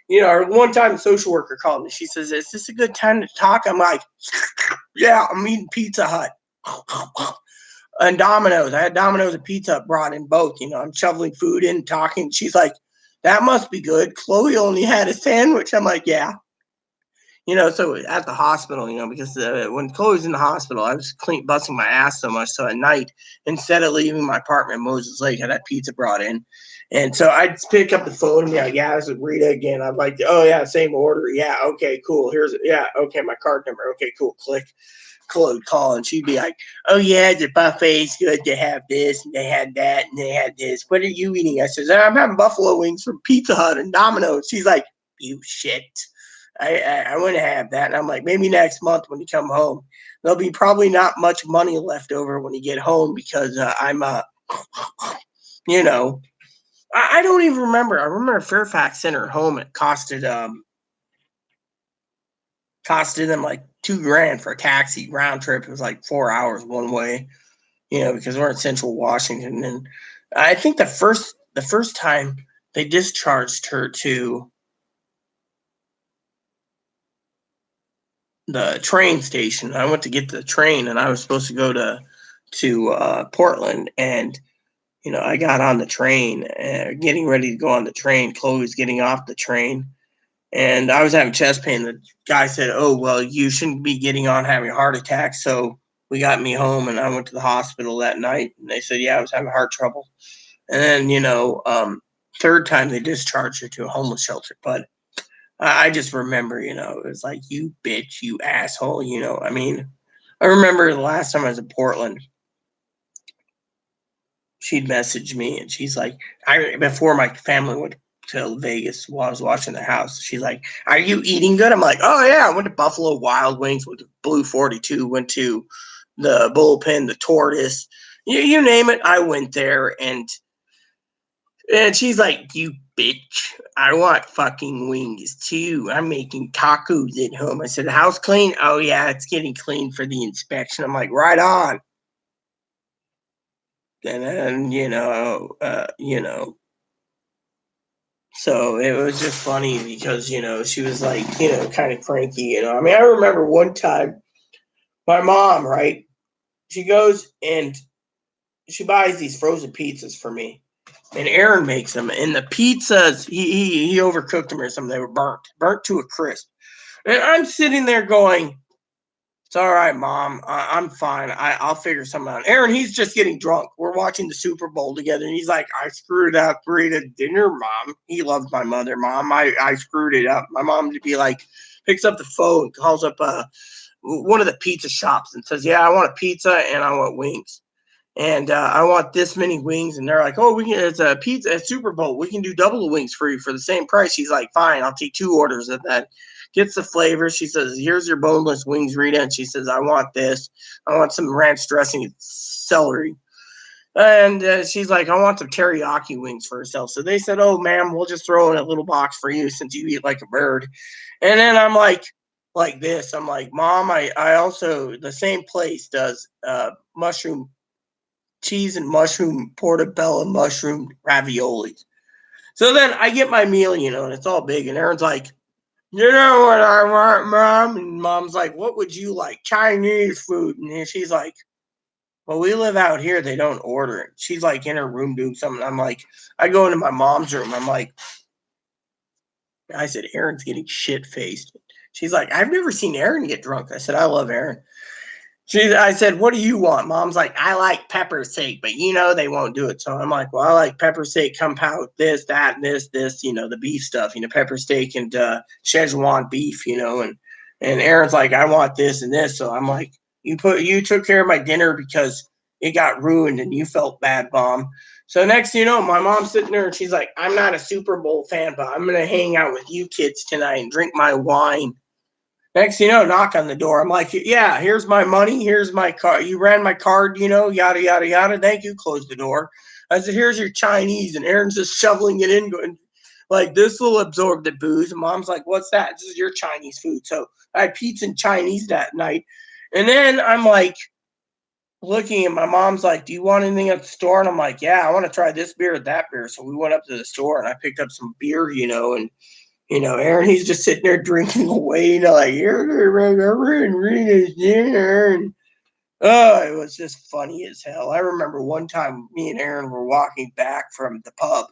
or one time the social worker called me. She says, "Is this a good time to talk?" I'm like, "Yeah, I'm eating Pizza Hut." And Domino's. I had Domino's and Pizza Hut brought in both. I'm shoveling food in, talking. She's like, "That must be good. Chloe only had a sandwich." I'm like, "Yeah." So at the hospital, because when Chloe was in the hospital, I was busting my ass so much. So at night, instead of leaving my apartment in Moses Lake, I had pizza brought in. And so I'd pick up the phone and be like, "Yeah, this is Rita again. I'd like, oh, yeah, same order. Yeah, okay, cool. Yeah, okay, my card number. Okay, cool. Click. Chloe would call, and she'd be like, "Oh, yeah, the buffet's good to have this, and they had that, and they had this. What are you eating?" I says, "I'm having buffalo wings from Pizza Hut and Domino's." She's like, "You shit. I want to have that." And I'm like, "Maybe next month when you come home, there'll be probably not much money left over when you get home because I'm you know, I don't even remember. I remember Fairfax sent her home. It costed them like $2,000 for a taxi round trip. It was like 4 hours one way, because we're in Central Washington. And I think the first time they discharged her to the train station. I went to get the train, and I was supposed to go to Portland, and I got on the train, getting ready to go on the train. Chloe was getting off the train, and I was having chest pain. The guy said, "Oh, well, you shouldn't be getting on having a heart attack." So we got me home, and I went to the hospital that night, and they said, "Yeah, I was having heart trouble." And then, third time they discharged her to a homeless shelter. But I just remember, it was like, "You bitch, you asshole." I mean, I remember the last time I was in Portland, she'd message me and she's like, before my family went to Vegas while I was watching the house, she's like, "Are you eating good?" I'm like, "Oh yeah, I went to Buffalo Wild Wings, went to Blue 42, went to the Bullpen, the Tortoise, you name it, I went there." And she's like, "You bitch, I want fucking wings too. I'm making tacos at home." I said, "The house clean?" "Oh yeah, it's getting clean for the inspection." I'm like, "Right on." And then, so it was just funny because, she was like, kind of cranky, I mean, I remember one time my mom, right? She goes and she buys these frozen pizzas for me. And Aaron makes them. And the pizzas, he overcooked them or something. They were burnt to a crisp. And I'm sitting there going, "It's all right, Mom. I'm fine. I'll figure something out." Aaron, he's just getting drunk. We're watching the Super Bowl together, and he's like, "I screwed up. We're eating dinner, Mom." He loved my mother, Mom. I screwed it up. My mom to be like, picks up the phone, calls up one of the pizza shops, and says, "Yeah, I want a pizza and I want wings. And I want this many wings." And they're like, "Oh, it's a pizza at Super Bowl. We can do double the wings for you for the same price." She's like, "Fine, I'll take 2 orders of that." Gets the flavor. She says, "Here's your boneless wings, Rita." And she says, "I want this. I want some ranch dressing and celery." And she's like, "I want some teriyaki wings for herself." So they said, "Oh, ma'am, we'll just throw in a little box for you since you eat like a bird." And then I'm like this. I'm like, "Mom, I also, the same place does mushroom cheese and mushroom portobello mushroom raviolis." So then I get my meal, and it's all big. And Aaron's like, "You know what I want, Mom?" And Mom's like, "What would you like?" "Chinese food." And she's like, "Well, we live out here. They don't order it." She's like in her room doing something. I'm like, I go into my mom's room. I'm like, I said, "Aaron's getting shit faced." She's like, "I've never seen Aaron get drunk." I said, "I love Aaron." I said, "What do you want?" Mom's like, "I like pepper steak, but they won't do it." So I'm like, "Well, I like pepper steak, compound this, that, and this, the beef stuff, pepper steak and Szechuan beef, and Aaron's like, "I want this and this." So I'm like, you took care of my dinner because it got ruined and you felt bad, Mom. So next my mom's sitting there and she's like, "I'm not a Super Bowl fan, but I'm gonna hang out with you kids tonight and drink my wine." Next knock on the door. I'm like, "Yeah, here's my money. Here's my card. You ran my card, yada, yada, yada. Thank you." Close the door. I said, "Here's your Chinese." And Aaron's just shoveling it in, going, like, "This will absorb the booze." And Mom's like, "What's that?" "This is your Chinese food." So I had pizza and Chinese that night. And then I'm like, looking at my mom's like, "Do you want anything at the store?" And I'm like, "Yeah, I want to try this beer or that beer." So we went up to the store and I picked up some beer, and Aaron, he's just sitting there drinking away, like, "You're Rita's dinner." And, oh, it was just funny as hell. I remember one time me and Aaron were walking back from the pub.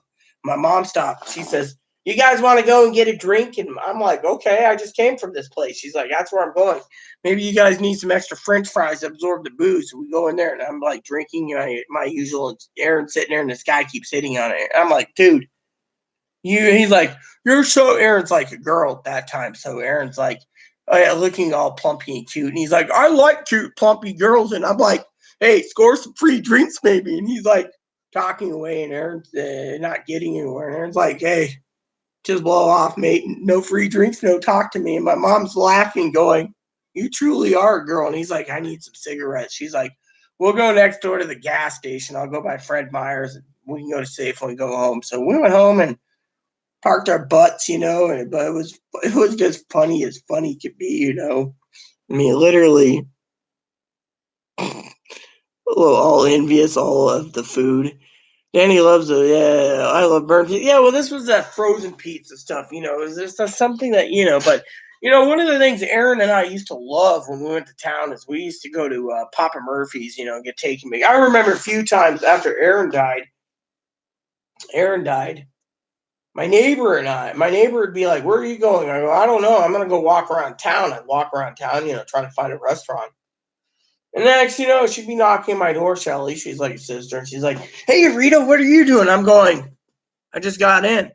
My mom stopped. She says, "You guys want to go and get a drink?" And I'm like, "Okay, I just came from this place." She's like, "That's where I'm going. Maybe you guys need some extra French fries to absorb the booze." So we go in there and I'm like drinking my usual. And Aaron's sitting there and this guy keeps hitting on it. I'm like, "Dude, he's like, you're so," Aaron's like a girl at that time. So Aaron's like, "Oh, yeah, looking all plumpy and cute." And he's like, "I like cute, plumpy girls." And I'm like, "Hey, score some free drinks, maybe." And he's like talking away, and Aaron's not getting anywhere. And Aaron's like, "Hey, just blow off, mate. No free drinks, no talk to me." And my mom's laughing, going, "You truly are a girl." And he's like, "I need some cigarettes." She's like, "We'll go next door to the gas station. I'll go by Fred Meyer's. And we can go to Safeway and go home." So we went home and parked our butts, but it was just funny as funny could be. I mean, literally, all envious, all of the food. Danny loves it. Yeah, I love burnt pizza. Yeah, well, this was that frozen pizza stuff. Is this something that But one of the things Aaron and I used to love when we went to town is we used to go to Papa Murphy's. Get taken. I remember a few times after Aaron died. My neighbor would be like, "Where are you going?" I go, "I don't know. I'm going to go walk around town." I'd walk around town, trying to find a restaurant. And next, she'd be knocking on my door, Shelly. She's like a sister. And she's like, "Hey, Rita, what are you doing?" I'm going, "I just got in."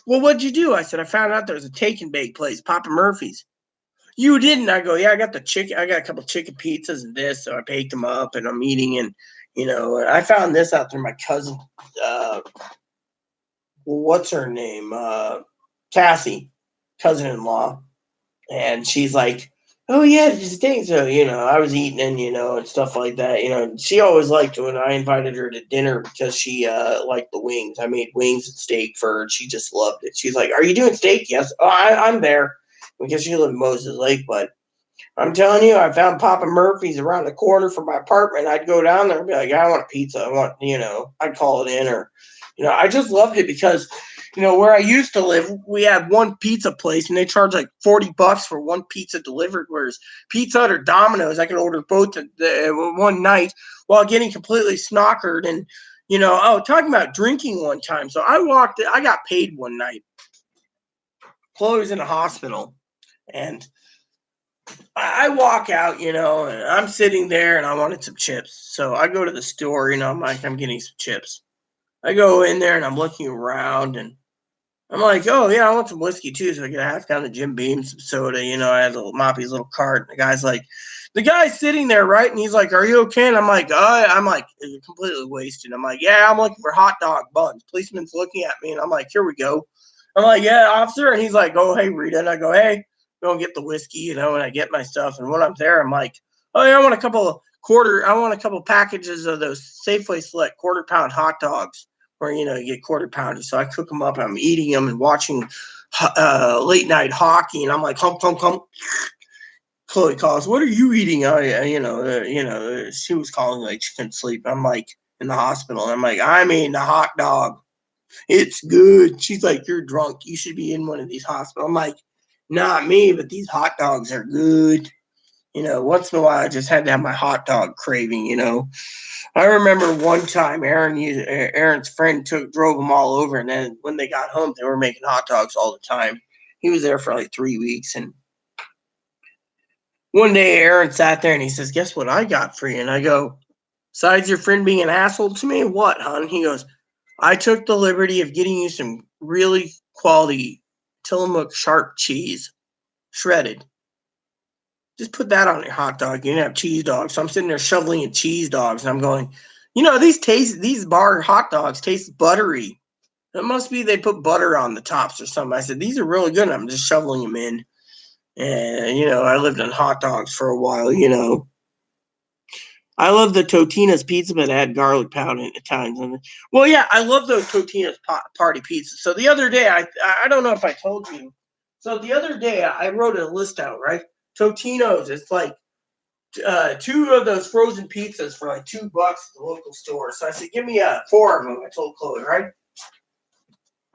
"Well, what'd you do?" I said, "I found out there's a take and bake place, Papa Murphy's." You didn't? I go, yeah, I got the chicken. I got a couple chicken pizzas and this, so I baked them up and I'm eating. And I found this out through my cousin. What's her name? Cassie, cousin-in-law, and she's like, "Oh yeah, just thing." So I was eating and stuff like that. She always liked when I invited her to dinner because she liked the wings. I made wings and steak for her, and she just loved it. She's like, "Are you doing steak?" Yes. Oh, I'm there because she lived in Moses Lake, but I'm telling you, I found Papa Murphy's around the corner from my apartment. I'd go down there and be like, I want a pizza. I want, I'd call it in or, I just loved it because, where I used to live, we had one pizza place and they charge like $40 for one pizza delivered. Whereas Pizza Hut or Domino's, I could order both one night while getting completely snockered. And, talking about drinking one time. So I got paid one night. Chloe was in a hospital and I walk out, and I'm sitting there and I wanted some chips. So I go to the store, I'm like, I'm getting some chips. I go in there and I'm looking around and I'm like, oh, yeah, I want some whiskey too. So I get a half gallon of Jim Beam, some soda. I had Moppy's little cart. And the guy's sitting there, right? And he's like, are you okay? And I'm like, completely wasted. I'm like, yeah, I'm looking for hot dog buns. Policeman's looking at me and I'm like, here we go. I'm like, yeah, officer. And he's like, oh, hey, Rita. And I go, hey, go and get the whiskey, and I get my stuff. And when I'm there, I'm like, oh, yeah, I want a couple packages of those Safeway Select quarter-pound hot dogs where, you get quarter pounded. So I cook them up and I'm eating them and watching late night hockey. And I'm like, hump, hump, hump. Chloe calls, what are you eating? She was calling like she couldn't sleep. I'm like in the hospital. I'm like, I'm eating a hot dog. It's good. She's like, you're drunk. You should be in one of these hospitals. I'm like, not me, but these hot dogs are good. Once in a while, I just had to have my hot dog craving. I remember one time Aaron's friend drove them all over, and then when they got home, they were making hot dogs all the time. He was there for like 3 weeks, and one day Aaron sat there and he says, "Guess what I got for you?" And I go, "Besides your friend being an asshole to me, what, hon?" He goes, "I took the liberty of getting you some really quality Tillamook sharp cheese, shredded. Just put that on your hot dog. You didn't have cheese dogs." So I'm sitting there shoveling in cheese dogs, and I'm going, these bar hot dogs taste buttery. It must be they put butter on the tops or something. I said, these are really good. And I'm just shoveling them in. And, I lived on hot dogs for a while, I love the Totino's pizza, but it had garlic powder at times. Well, yeah, I love those Totino's party pizzas. So the other day, I don't know if I told you. So the other day, I wrote a list out, right? Totino's, it's like two of those frozen pizzas for like $2 at the local store. So I said, give me 4 of them. I told Chloe, right?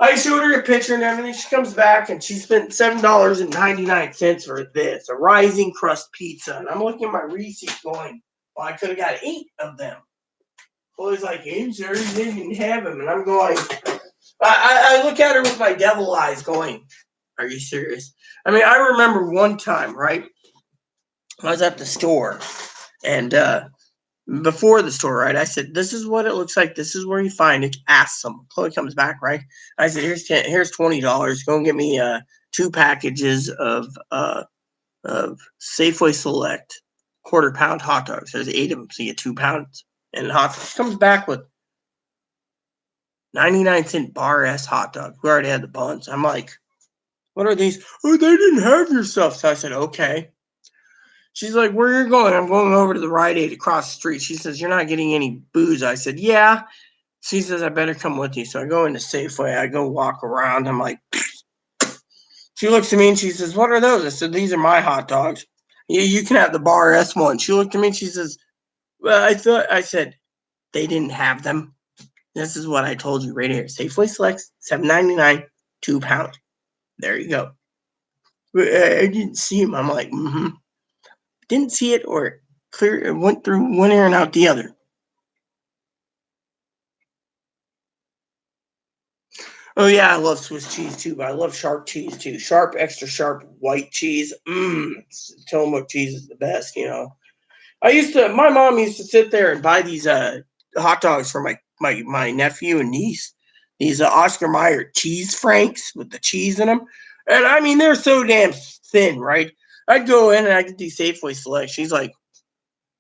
I showed her a picture and everything. She comes back and she spent $7.99 for this, a rising crust pizza. And I'm looking at my receipt going, well, I could have got 8 of them. Chloe's like, I'm sure you didn't have them. And I'm going, I look at her with my devil eyes going, are you serious? I mean, I remember one time, right? I was at the store and before the store, right? I said, this is what it looks like. This is where you find it. Ask them. Chloe comes back, right? I said, here's $20. Go and get me 2 packages of Safeway Select quarter-pound hot dogs. There's 8 of them, so you get 2 pounds. And hot dogs. She comes back with 99-cent bar S hot dog. We already had the buns. I'm like, what are these? Oh, they didn't have your stuff. So I said, okay. She's like, where are you going? I'm going over to the Rite Aid across the street. She says, you're not getting any booze. I said, yeah. She says, I better come with you. So I go into Safeway. I go walk around. I'm like, she looks at me and she says, what are those? I said, these are my hot dogs. You can have the bar S one. She looked at me and she says, well, I said, they didn't have them. This is what I told you right here. Safeway Selects, $7.99, 2 pounds. There you go. I didn't see them. I'm like, Didn't see it or it went through one ear and out the other. Oh yeah, I love Swiss cheese too, but I love sharp cheese too. Sharp, extra sharp white cheese. Tillamook cheese is the best, my mom used to sit there and buy these hot dogs for my nephew and niece. These Oscar Mayer cheese franks with the cheese in them. And I mean, they're so damn thin, right? I'd go in and I get these Safeway Select. She's like,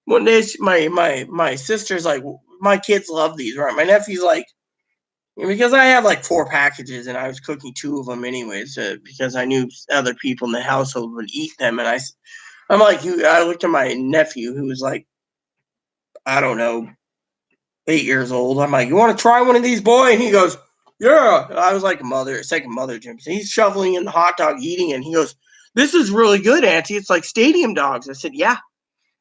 one day my sister's like, my kids love these, right? My nephew's like, because I had like 4 packages and I was cooking 2 of them anyways, because I knew other people in the household would eat them, and I'm like, I looked at my nephew who was like, I don't know, 8 years old. I'm like, you want to try one of these, boy? And he goes, yeah. I was like a second mother to him. So he's shoveling in the hot dog, eating it, and he goes, this is really good, Auntie. It's like stadium dogs. I said, yeah.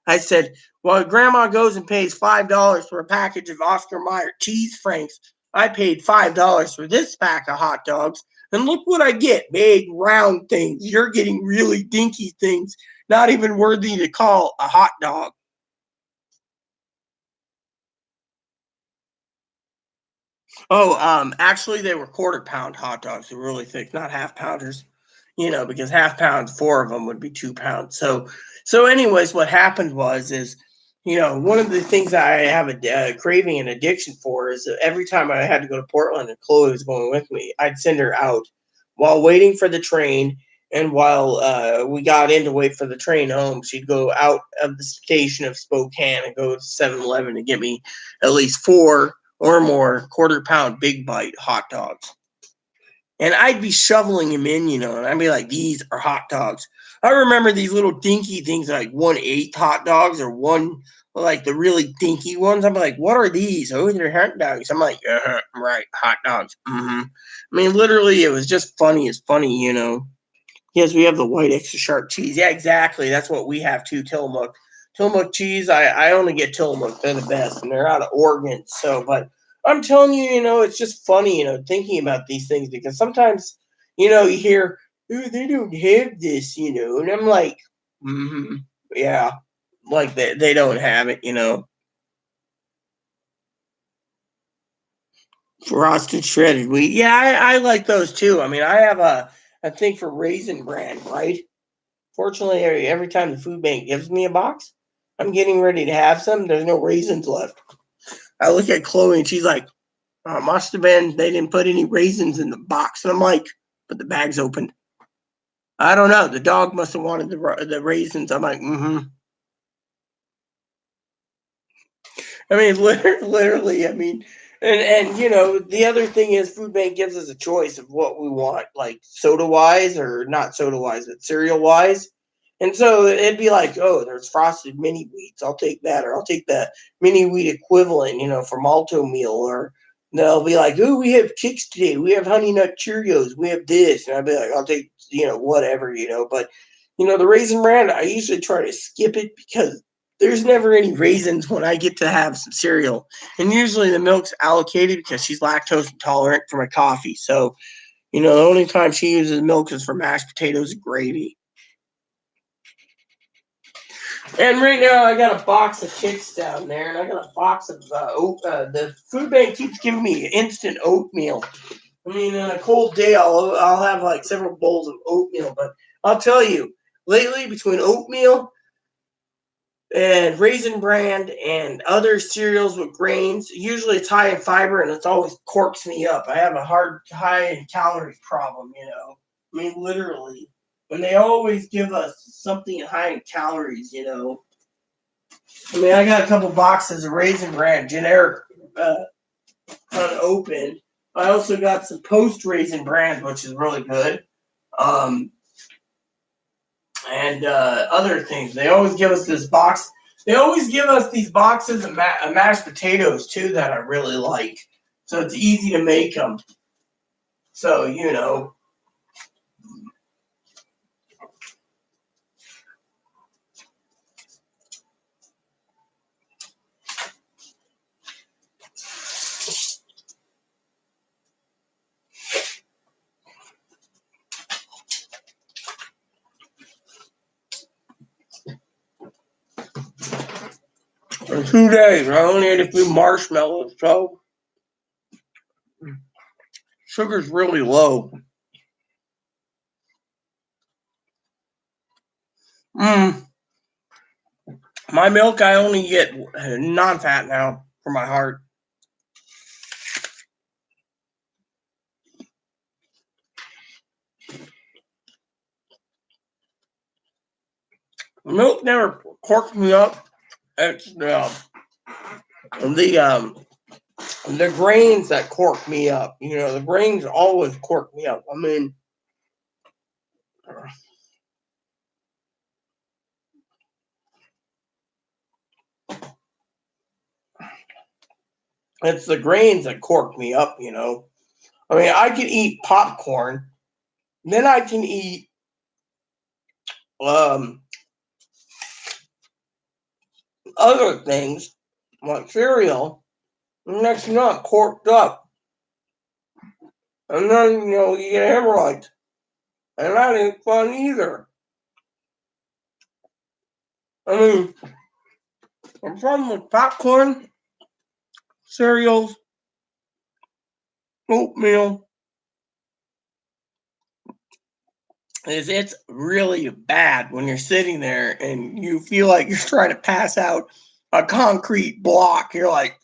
I said, well, grandma goes and pays $5 for a package of Oscar Mayer cheese franks. I paid $5 for this pack of hot dogs. And look what I get, big round things. You're getting really dinky things, not even worthy to call a hot dog. Oh, actually, they were quarter-pound hot dogs. They were really thick, not half-pounders. Because half-pound, 4 of them would be 2 pounds. So, anyways, what happened is, one of the things I have a craving and addiction for is that every time I had to go to Portland and Chloe was going with me, I'd send her out while waiting for the train. And while we got in to wait for the train home, she'd go out of the station of Spokane and go to 7-Eleven to get me at least 4 or more quarter-pound big bite hot dogs. And I'd be shoveling them in, and I'd be like, these are hot dogs. I remember these little dinky things like 1/8 hot dogs or like the really dinky ones. I'm like, what are these? Oh, they're hot dogs. I'm like, right, hot dogs. I mean, literally, it was just funny as funny. Yes, we have the white extra sharp cheese. Yeah, exactly. That's what we have too, Tillamook. Tillamook cheese, I only get Tillamook. They're the best, and they're out of Oregon. So, but I'm telling you, it's just funny, thinking about these things, because sometimes, you hear, oh, they don't have this, and I'm like, yeah, like they don't have it. Frosted shredded wheat. Yeah, I like those too. I mean, I have a thing for Raisin Bran, right? Fortunately, every time the food bank gives me a box, I'm getting ready to have some. There's no raisins left. I look at Chloe and she's like, must have been they didn't put any raisins in the box. And I'm like, but the bag's open. I don't know. The dog must have wanted the raisins. I'm like, I mean, literally. I mean, and the other thing is, Food Bank gives us a choice of what we want, like soda wise or not soda wise, but cereal wise. And so it'd be like, oh, there's frosted mini wheats. I'll take that, or I'll take the mini wheat equivalent, for Malto meal. Or they'll be like, oh, we have Kix today. We have Honey Nut Cheerios. We have this, and I'd be like, I'll take, whatever. But the Raisin Bran, I usually try to skip it because there's never any raisins when I get to have some cereal. And usually the milk's allocated because she's lactose intolerant for my coffee. So, the only time she uses milk is for mashed potatoes and gravy. And right now I got a box of Kix down there, and I got a box of the food bank keeps giving me instant oatmeal. I mean, on a cold day, I'll have like several bowls of oatmeal. But I'll tell you, lately between oatmeal and Raisin Bran and other cereals with grains. Usually it's high in fiber and it's always corks me up. I have a high in calorie problem. I mean, literally. And they always give us something high in calories. I mean, I got a couple boxes of Raisin Bran, generic, unopened. I also got some post Raisin Bran, which is really good. Um, and other things. They always give us this box. They always give us these boxes of mashed potatoes too that I really like. So it's easy to make them. So. For 2 days, I only ate a few marshmallows, so sugar's really low. Mm, my milk, I only get non-fat now for my heart. Milk never corks me up. It's the grains that cork me up. You know, the grains always cork me up. I mean, it's the grains that cork me up. You know, I mean, I can eat popcorn, then I can eat um other things like cereal. And next thing you know, it's corked up, and then you get hemorrhoids, and that ain't fun either. I mean, the problem with popcorn, cereals, oatmeal is it's really bad when you're sitting there and you feel like you're trying to pass out a concrete block. You're like,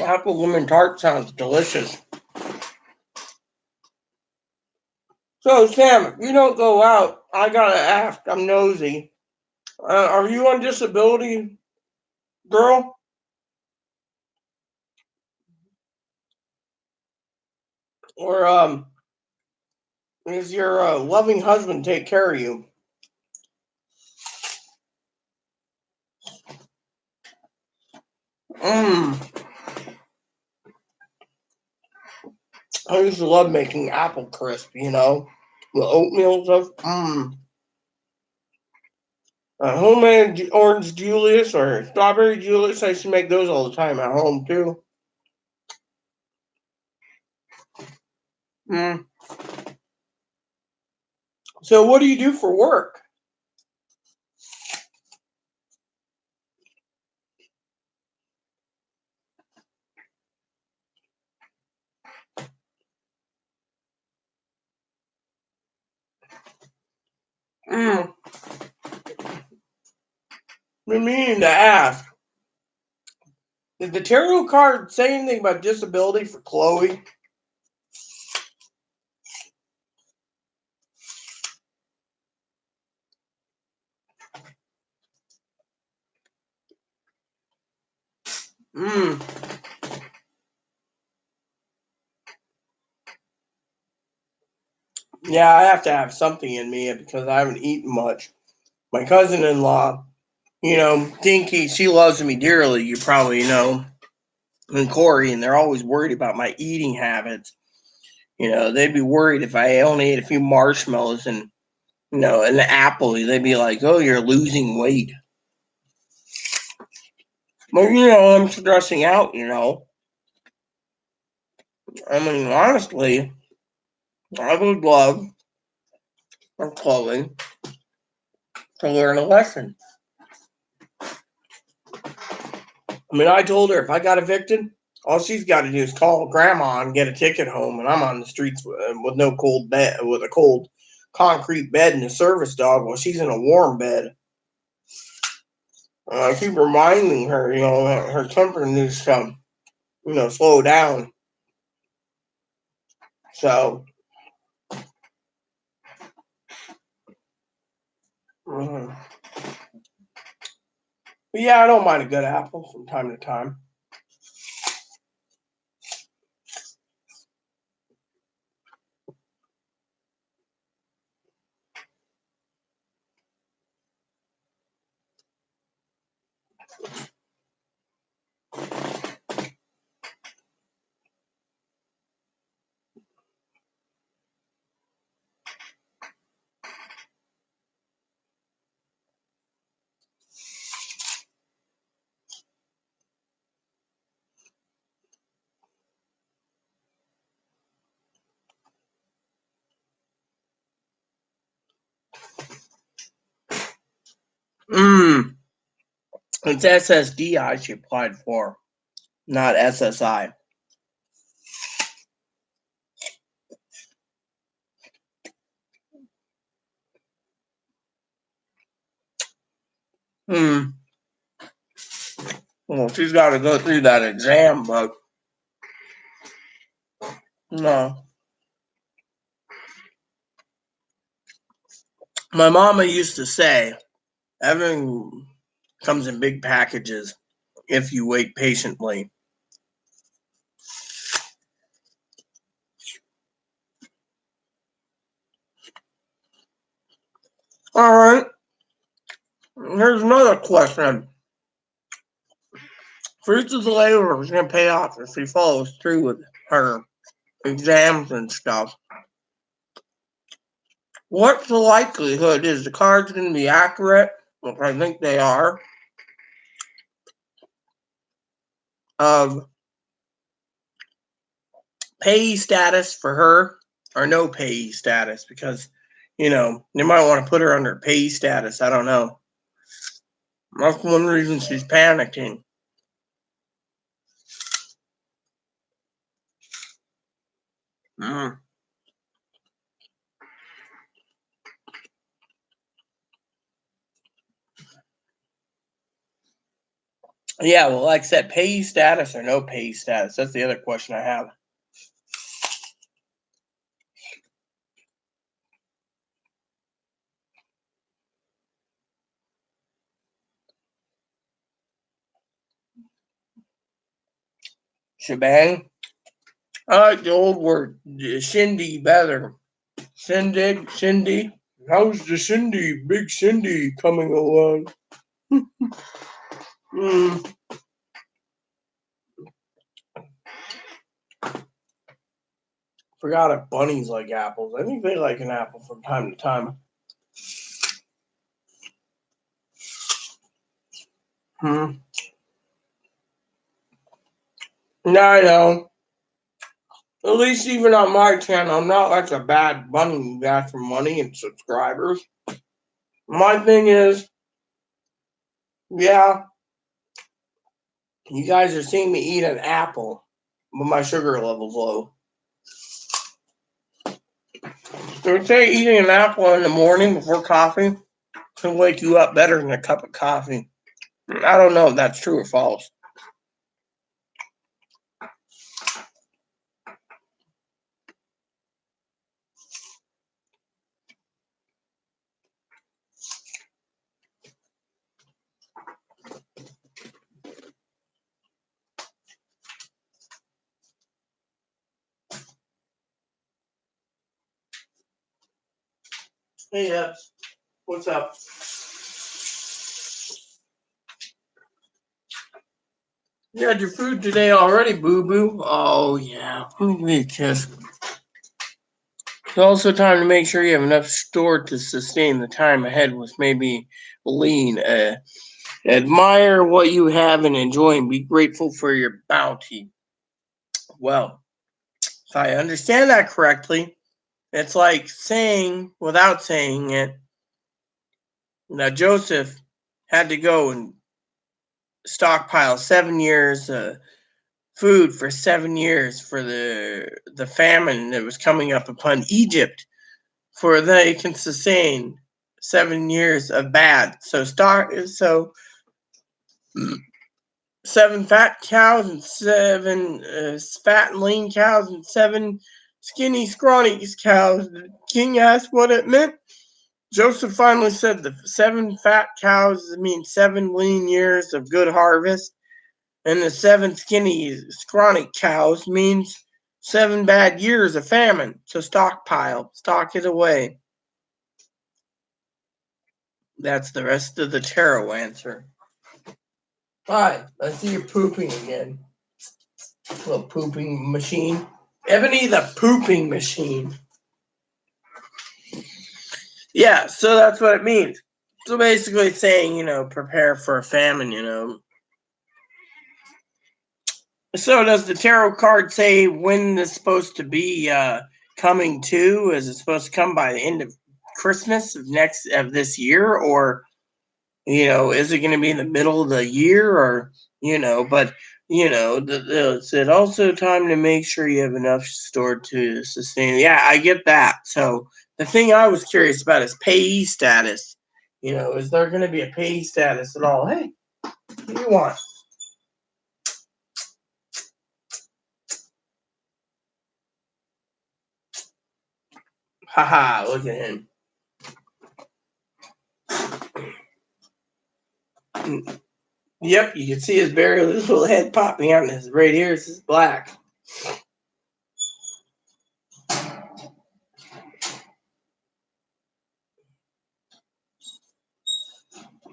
apple lemon tart sounds delicious. So, Sam, if you don't go out, I gotta ask, I'm nosy. Are you on disability, girl? Or is your loving husband take care of you? Mmm. I used to love making apple crisp, with oatmeal and stuff. Mmm. Homemade orange Julius or strawberry Julius. I used to make those all the time at home too. Mm. So, what do you do for work? Mm. Been meaning to ask. Did the tarot card say anything about disability for Chloe? Mm. Yeah, I have to have something in me because I haven't eaten much. My cousin-in-law, Dinky, she loves me dearly. You probably know, and Corey, and they're always worried about my eating habits. They'd be worried if I only ate a few marshmallows and an apple. They'd be like, "Oh, you're losing weight." But I'm stressing out. I mean, honestly, I would love for Chloe to learn a lesson. I mean, I told her if I got evicted, all she's got to do is call grandma and get a ticket home, and I'm on the streets with no cold bed, with a cold concrete bed and a service dog while she's in a warm bed. I keep reminding her, that her temper needs to, slow down. So, but yeah, I don't mind a good apple from time to time. It's SSDI she applied for, not SSI. Well, she's got to go through that exam, but no. My mama used to say, everything comes in big packages if you wait patiently. All right. Here's another question. Fruits of the labor is going to pay off if she follows through with her exams and stuff. What's the likelihood is the cards going to be accurate, which I think they are, of payee status for her or no payee status? Because, they might want to put her under payee status. I don't know. That's one reason she's panicking. Yeah, well, like I said, payee status or no payee status? That's the other question I have. Shebang? I like the old word, shindy, better. Shindy. How's the Cindy, big Cindy, coming along? Forgot if bunnies like apples. I think they like an apple from time to time. No, I know. At least even on my channel, I'm not like a bad bunny guy for money and subscribers. My thing is, yeah, you guys are seeing me eat an apple, but my sugar level's low. They would say eating an apple in the morning before coffee can wake you up better than a cup of coffee. I don't know if that's true or false. Hey, Ebs. What's up? You had your food today already, boo-boo. Oh, yeah. Give me a kiss. It's also time to make sure you have enough stored to sustain the time ahead with maybe lean. Admire what you have and enjoy and be grateful for your bounty. Well, if I understand that correctly, it's like saying, without saying it, that Joseph had to go and stockpile 7 years food for 7 years for the famine that was coming up upon Egypt, for they can sustain 7 years of bad. So 7 fat cows and 7 fat and lean cows and 7 skinny scrawny cows. The king asked what it meant. Joseph finally said the 7 fat cows mean 7 lean years of good harvest, and the 7 skinny scrawny cows means 7 bad years of famine. So stockpile, stock it away. That's the rest of the tarot answer. Hi, I see you're pooping again. Little pooping machine. Ebony the pooping machine. Yeah, so that's what it means. So basically it's saying, prepare for a famine, So does the tarot card say when it's supposed to be coming to? Is it supposed to come by the end of Christmas of this year, or is it going to be in the middle of the year, or but it's also time to make sure you have enough stored to sustain. Yeah, I get that. So the thing I was curious about is payee status. Is there going to be a payee status at all? Hey, what do you want? Haha, look at him. Yep, you can see his very little head popping out, and his right here is black.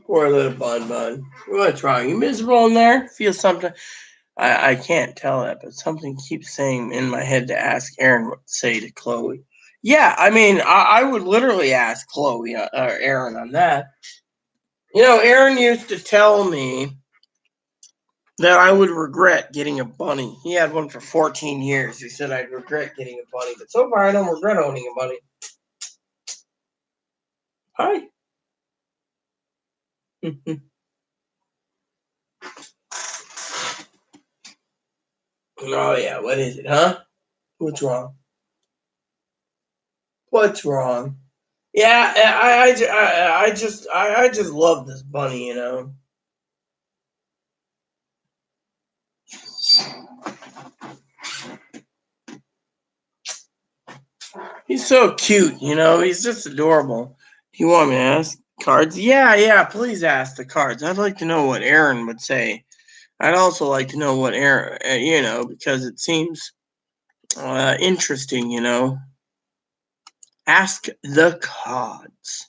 Poor little Bun. What's wrong? You miserable in there? Feel something? I can't tell that, but something keeps saying in my head to ask Aaron what to say to Chloe. Yeah, I mean, I would literally ask Chloe or Aaron on that. You know, Aaron used to tell me that I would regret getting a bunny. He had one for 14 years. He said I'd regret getting a bunny, but so far I don't regret owning a bunny. Hi. Oh yeah, what is it, huh? What's wrong? What's wrong? Yeah, I just love this bunny, you know. He's so cute, you know. He's just adorable. You want me to ask cards? Yeah. Please ask the cards. I'd like to know what Aaron would say. I'd also like to know what Aaron, you know, because it seems interesting, you know. Ask the cards.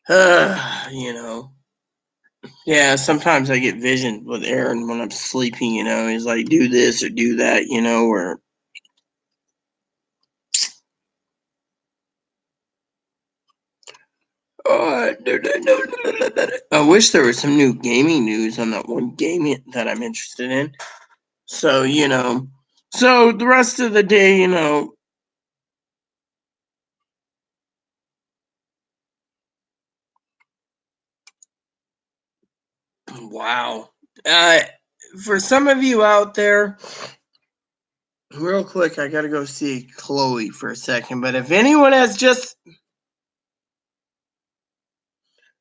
You know. Yeah, sometimes I get visions with Aaron when I'm sleeping, you know. He's like, do this or do that, you know, or I wish there was some new gaming news on that one game that I'm interested in. So, you know, so the rest of the day, you know, wow. For some of you out there, real quick, I got to go see Chloe for a second. But if anyone has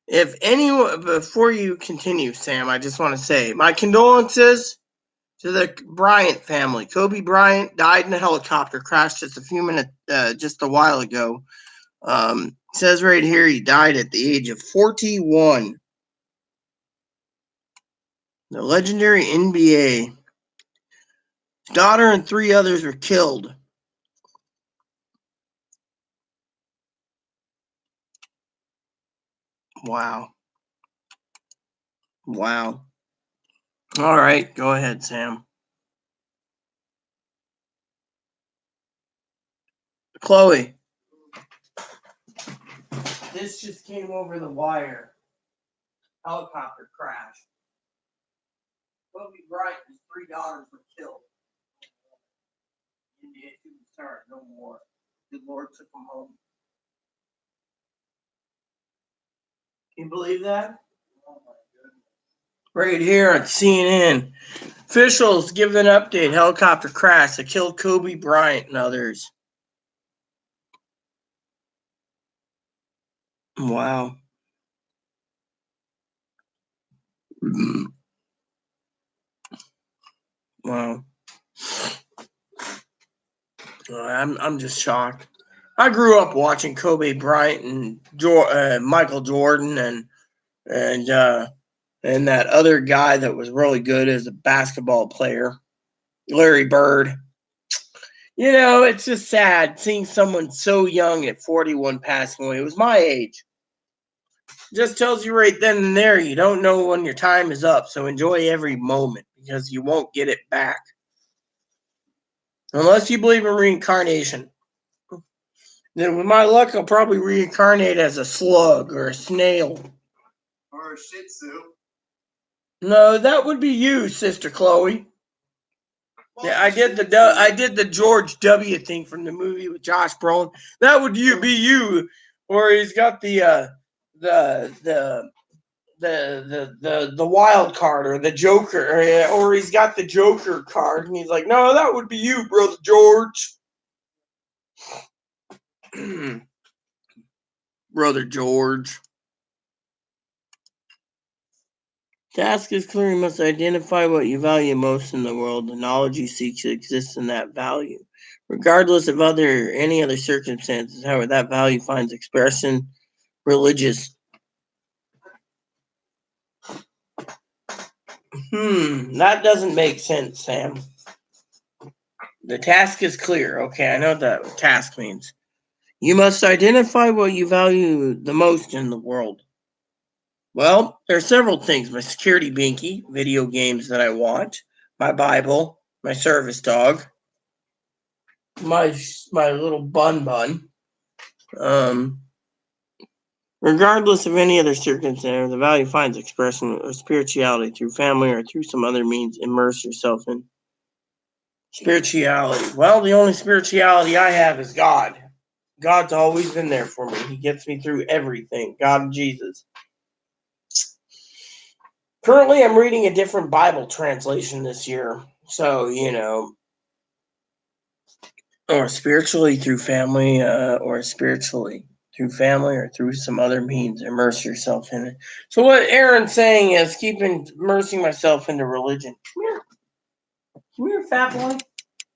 if anyone, before you continue, Sam, I just want to say my condolences to the Bryant family. Kobe Bryant died in a helicopter crash just a while ago. Says right here he died at the age of 41. The legendary NBA. His daughter and 3 others were killed. Wow. All right, go ahead, Sam. Chloe. This just came over the wire. Helicopter crash. Kobe Bryant and his 3 daughters were killed. NBA superstar, no more. The Lord took him home. Can you believe that? Oh my goodness. Right here on CNN. Officials give an update. Helicopter crash that killed Kobe Bryant and others. Wow. Wow. I'm just shocked. I grew up watching Kobe Bryant and Michael Jordan and that other guy that was really good as a basketball player, Larry Bird. You know, it's just sad seeing someone so young at 41 passing away. It was my age. Just tells you right then and there you don't know when your time is up, so enjoy every moment because you won't get it back. Unless you believe in reincarnation. Then with my luck, I'll probably reincarnate as a slug or a snail. Or a Shih Tzu. No, that would be you, Sister Chloe. Well, Yeah, I did the George W. thing from the movie with Josh Brolin. That would be you, or he's got the wild card or the Joker, or he's got the Joker card, and he's like, no, that would be you, brother George. Brother George. Task is clear. You must identify what you value most in the world. The knowledge you seek exists in that value, regardless of any other circumstances. However, that value finds expression. Religious. That doesn't make sense, Sam. The task is clear. Okay, I know what that task means. You must identify what you value the most in the world. Well, there are several things. My security binky, video games that I want, my Bible, my service dog, my little bun. Regardless of any other circumstance, the value finds expression or spirituality through family or through some other means. Immerse yourself in spirituality. Well, the only spirituality I have is God. God's always been there for me. He gets me through everything. God and Jesus. Currently, I'm reading a different Bible translation this year. So, or spiritually through family, or spiritually through family or through some other means, immerse yourself in it. So what Aaron's saying is keep immersing myself into religion. Come here, fat boy.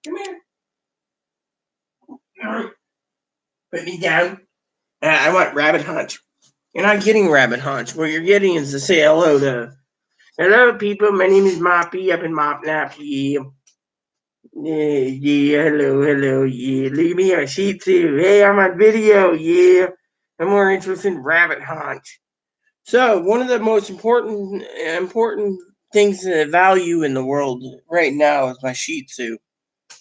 Come here. Put me down. I want Rabbit Hunch. You're not getting Rabbit Hunch. What you're getting is to say hello people. My name is Moppy. I've been Mop Nap. Yeah, hello. Yeah, look at me on Shih Tzu. Hey, I'm on video. Yeah, I'm more interested in Rabbit Hunch. So, one of the most important things to value in the world right now is my Shih Tzu.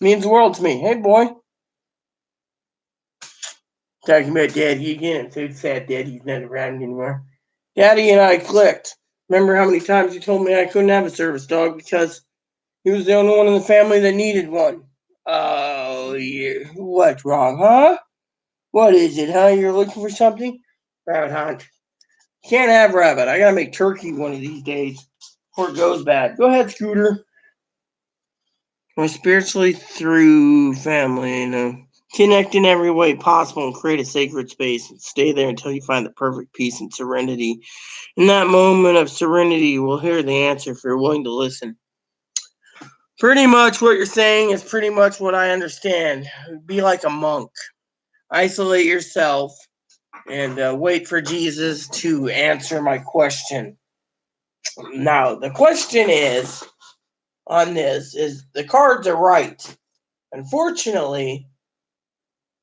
Means the world to me. Hey, boy. Talking about Daddy again. I'm so sad Daddy's not around anymore. Daddy and I clicked. Remember how many times you told me I couldn't have a service dog because he was the only one in the family that needed one? Oh, yeah. What's wrong, huh? What is it, huh? You're looking for something? Rabbit Hunt. Can't have rabbit. I gotta make turkey one of these days before it goes bad. Go ahead, Scooter. Spiritually through family, connect in every way possible and create a sacred space and stay there until you find the perfect peace and serenity. In that moment of serenity, you will hear the answer if you're willing to listen. Pretty much what you're saying is pretty much what I understand. Be like a monk. Isolate yourself and wait for Jesus to answer my question. Now, the question is on this is the cards are right. Unfortunately,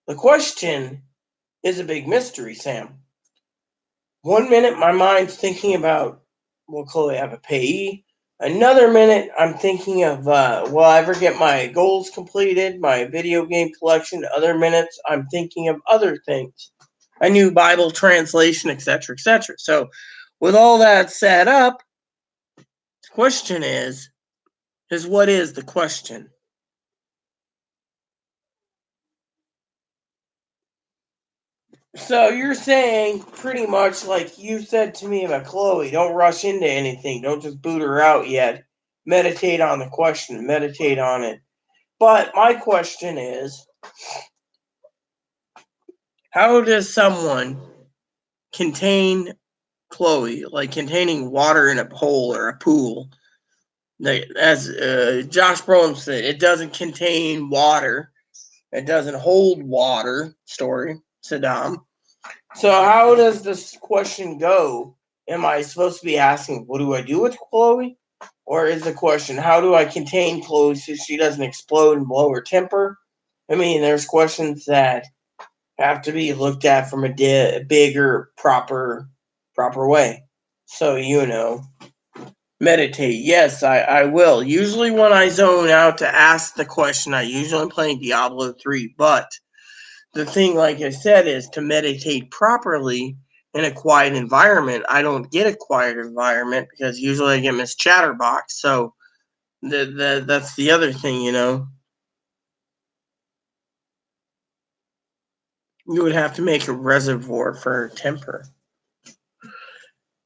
the question is a big mystery, Sam. 1 minute, my mind's thinking about, will Chloe have a payee? Another minute, I'm thinking of, will I ever get my goals completed, my video game collection? Other minutes, I'm thinking of other things. A new Bible translation, etc., etc. So, with all that set up, the question is what is the question? So you're saying pretty much like you said to me about Chloe, don't rush into anything. Don't just boot her out yet. Meditate on the question. Meditate on it. But my question is, how does someone contain Chloe, like containing water in a hole or a pool? As Josh Brolin said, it doesn't contain water. It doesn't hold water. Story, Saddam. So how does this question go? Am I supposed to be asking, what do I do with Chloe? Or is the question, how do I contain Chloe so she doesn't explode and blow her temper? I mean, there's questions that have to be looked at from a bigger, proper way. So, meditate. Yes, I will. Usually when I zone out to ask the question, I usually am playing Diablo 3, but the thing, like I said, is to meditate properly in a quiet environment. I don't get a quiet environment because usually I get Miss Chatterbox. So that's the other thing, You would have to make a reservoir for her temper.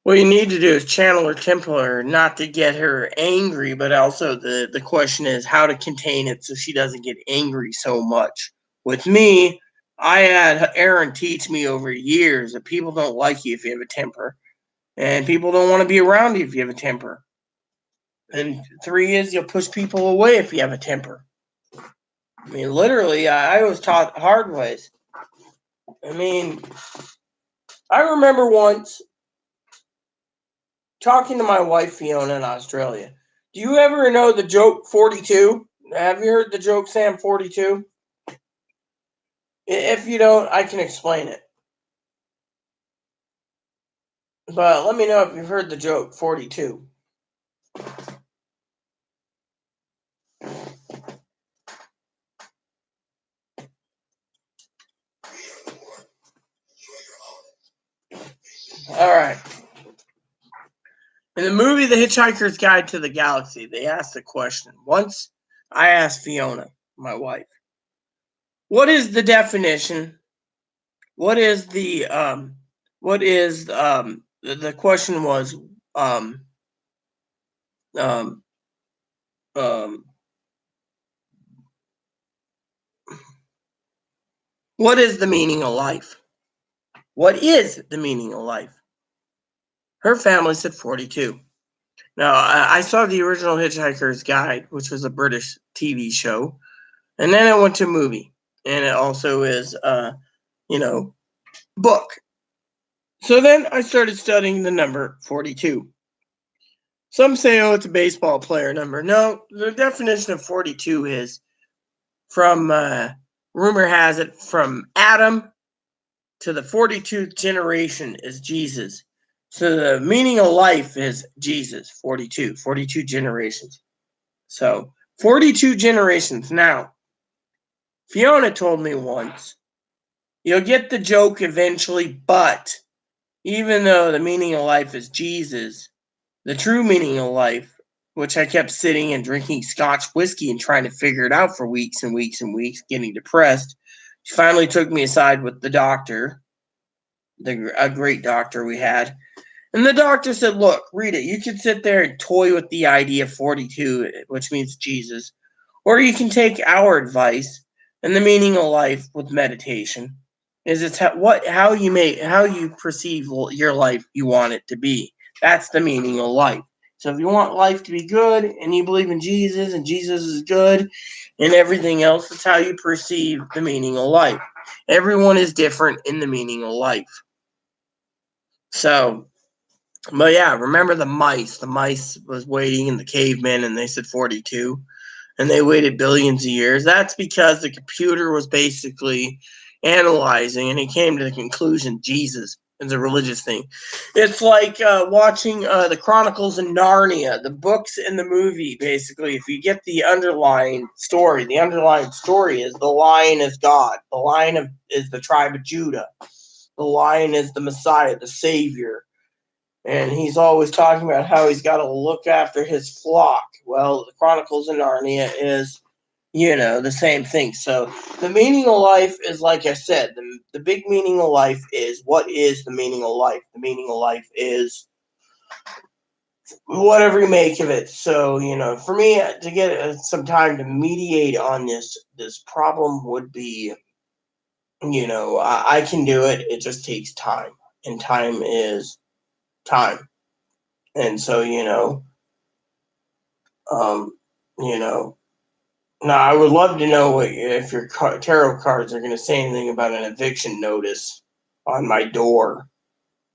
What you need to do is channel her temper, not to get her angry, but also the question is how to contain it so she doesn't get angry so much. With me, I had Aaron teach me over years that people don't like you if you have a temper. And people don't want to be around you if you have a temper. And 3 is you'll push people away if you have a temper. I mean, literally, I was taught hard ways. I mean, I remember once talking to my wife, Fiona, in Australia. Do you ever know the joke 42? Have you heard the joke, Sam, 42? If you don't, I can explain it. But let me know if you've heard the joke 42. All right. In the movie The Hitchhiker's Guide to the Galaxy, they asked a question. Once I asked Fiona, my wife, what is the definition? What is the the question was um um um what is the meaning of life? What is the meaning of life? Her family said 42. Now, I saw the original Hitchhiker's Guide, which was a British TV show, and then it went to a movie, and it also is, book. So then I started studying the number 42. Some say, oh, it's a baseball player number. No, the definition of 42 is from, rumor has it, from Adam to the 42th generation is Jesus. So the meaning of life is Jesus, 42 generations. So 42 generations. Now, Fiona told me once, you'll get the joke eventually, but even though the meaning of life is Jesus, the true meaning of life, which I kept sitting and drinking Scotch whiskey and trying to figure it out for weeks and weeks and weeks, getting depressed, she finally took me aside with the doctor, a great doctor we had. And the doctor said, look, read it. You can sit there and toy with the idea of 42, which means Jesus, or you can take our advice and the meaning of life with meditation. Is it's how you perceive your life you want it to be. That's the meaning of life. So if you want life to be good and you believe in Jesus and Jesus is good and everything else, that's how you perceive the meaning of life. Everyone is different in the meaning of life. So, but yeah, remember the mice. The mice was waiting in the cavemen and they said 42 and they waited billions of years. That's because the computer was basically analyzing and he came to the conclusion Jesus is a religious thing. It's like watching the Chronicles of Narnia, the books and the movie, basically. If you get the underlying story is the lion is God. The lion is the tribe of Judah. The lion is the Messiah, the Savior. And he's always talking about how he's got to look after his flock. Well, the Chronicles of Narnia is, the same thing. So the meaning of life is, like I said, the big meaning of life is, what is the meaning of life? The meaning of life is whatever you make of it. So, for me to get some time to mediate on this problem would be, I can do it. It just takes time. And time is time. And so, um, now I would love to know if your tarot cards are going to say anything about an eviction notice on my door.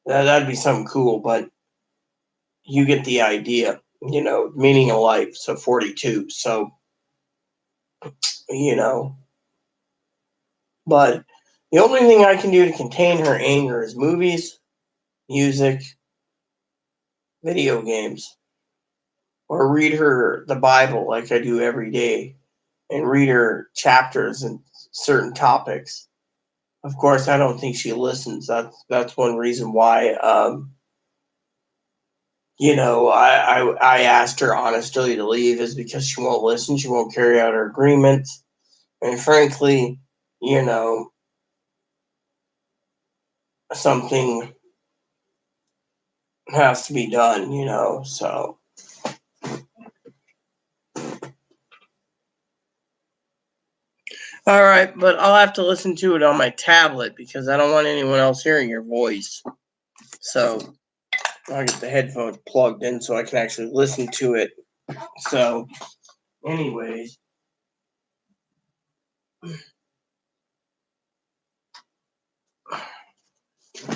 That'd be something cool, but you get the idea, meaning of life. So 42. So, but the only thing I can do to contain her anger is movies, music, video games, or read her the Bible like I do every day and read her chapters and certain topics. Of course, I don't think she listens. That's one reason why. I asked her honestly to leave is because she won't listen. She won't carry out her agreements, and frankly, something has to be done. So. All right, but I'll have to listen to it on my tablet because I don't want anyone else hearing your voice. So I'll get the headphones plugged in so I can actually listen to it. So, anyways.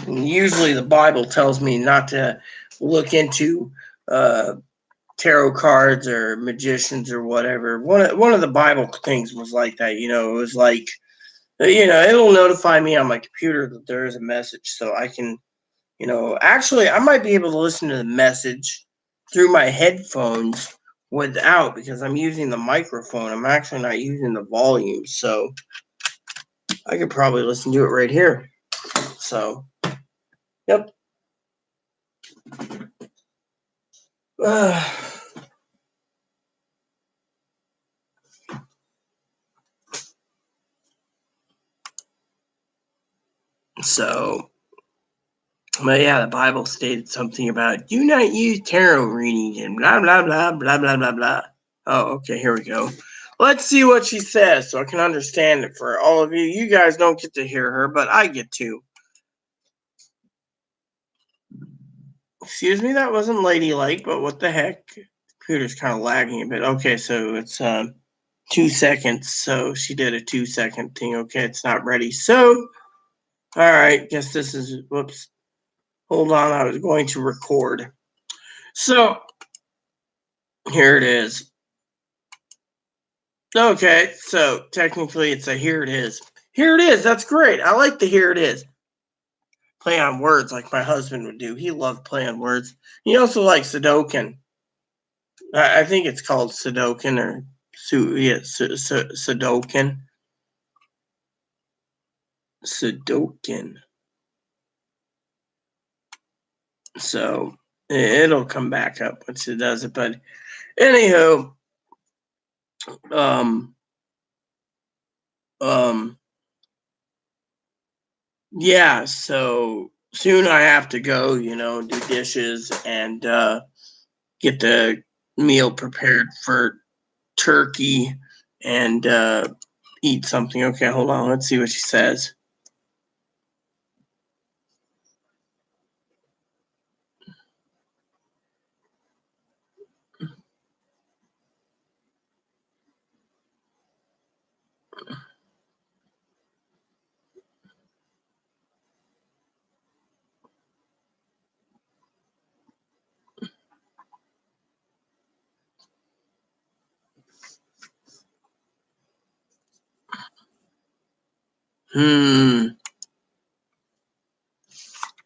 Usually the Bible tells me not to look into tarot cards or magicians or whatever. One of the Bible things was like that. It was like, it'll notify me on my computer that there is a message, so I can, actually, I might be able to listen to the message through my headphones without, because I'm using the microphone. I'm actually not using the volume, so I could probably listen to it right here. So, yep. So, but yeah, the Bible stated something about do not use tarot readings and blah blah blah blah blah blah blah. Oh, okay, here we go. Let's see what she says so I can understand it for all of you. You guys don't get to hear her, but I get to. Excuse me, that wasn't ladylike, but what the heck? Computer's kind of lagging a bit. Okay, so it's 2 seconds. So she did a 2-second thing. Okay, it's not ready. So, all right, guess this is, whoops. Hold on, I was going to record. So, here it is. Okay, so technically it's a here it is. Here it is. That's great. I like the here it is. Play on words like my husband would do. He loved play on words. He also likes Sudoku. I think it's called Sudoku or Sudoku. Sudoku. So it'll come back up once it does it. But anywho, yeah, so soon I have to go, do dishes and get the meal prepared for turkey and eat something. Okay, hold on. Let's see what she says.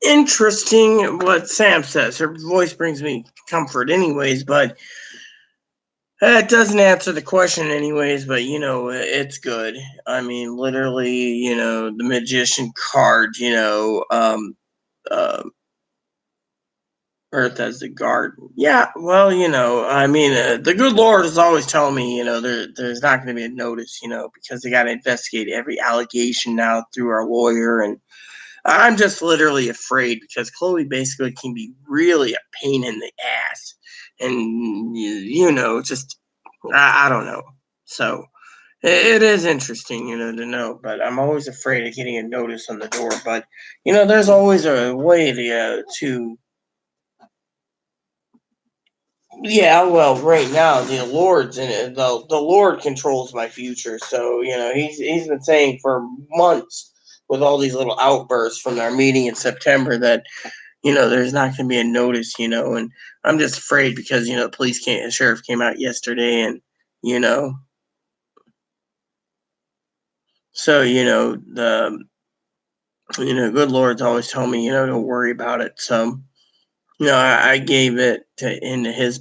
Interesting what Sam says. Her voice brings me comfort anyways, but it doesn't answer the question anyways, but it's good. I mean, literally, the magician card, Earth as the garden. Yeah, well, I mean, the good Lord is always telling me, there's not going to be a notice, because they got to investigate every allegation now through our lawyer, and I'm just literally afraid because Chloe basically can be really a pain in the ass, and just I don't know. So it is interesting, to know, but I'm always afraid of getting a notice on the door. But there's always a way to. Yeah, well, right now the Lord's in it. The Lord controls my future, so he's been saying for months with all these little outbursts from our meeting in September that there's not going to be a notice, and I'm just afraid because the sheriff came out yesterday, and you know, so the good Lord's always telling me don't worry about it. So I gave it into his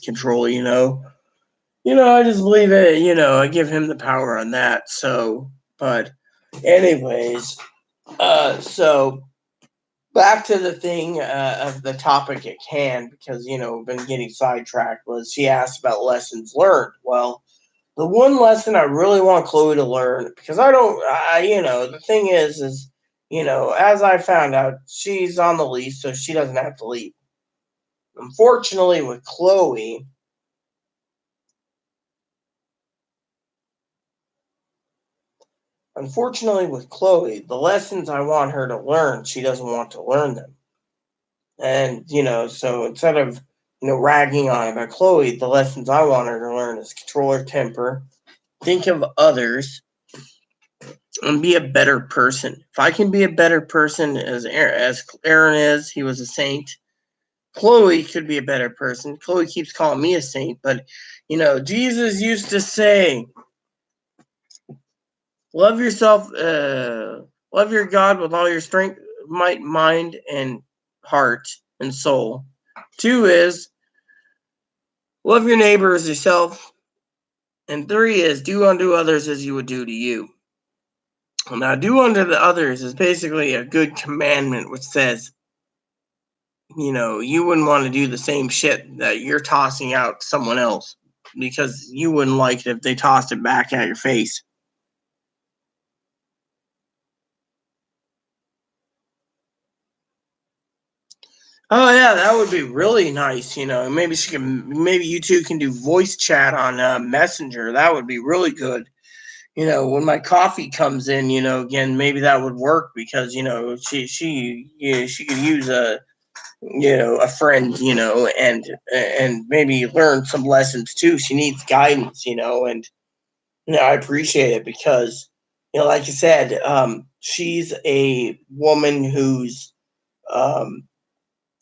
control, I just believe it, I give him the power on that. So, but anyways, so back to the thing of the topic at hand, because, been getting sidetracked, was she asked about lessons learned. Well, the one lesson I really want Chloe to learn, because the thing is, as I found out, she's on the lease, so she doesn't have to leave. Unfortunately, with Chloe, the lessons I want her to learn, she doesn't want to learn them. And, so instead of, ragging on about Chloe, the lessons I want her to learn is control her temper, think of others, and be a better person. If I can be a better person as Aaron is, he was a saint. Chloe could be a better person. Chloe keeps calling me a saint, but, Jesus used to say, love yourself, love your God with all your strength, might, mind, and heart and soul. 2 is love your neighbor as yourself. And 3 is do unto others as you would do to you. Now, do unto the others is basically a good commandment, which says, you wouldn't want to do the same shit that you're tossing out to someone else because you wouldn't like it if they tossed it back at your face. Oh yeah, that would be really nice. Maybe you two can do voice chat on Messenger. That would be really good. When my coffee comes in, again, maybe that would work because she could use a friend, and maybe learn some lessons too. She needs guidance, and I appreciate it because like you said, she's a woman who's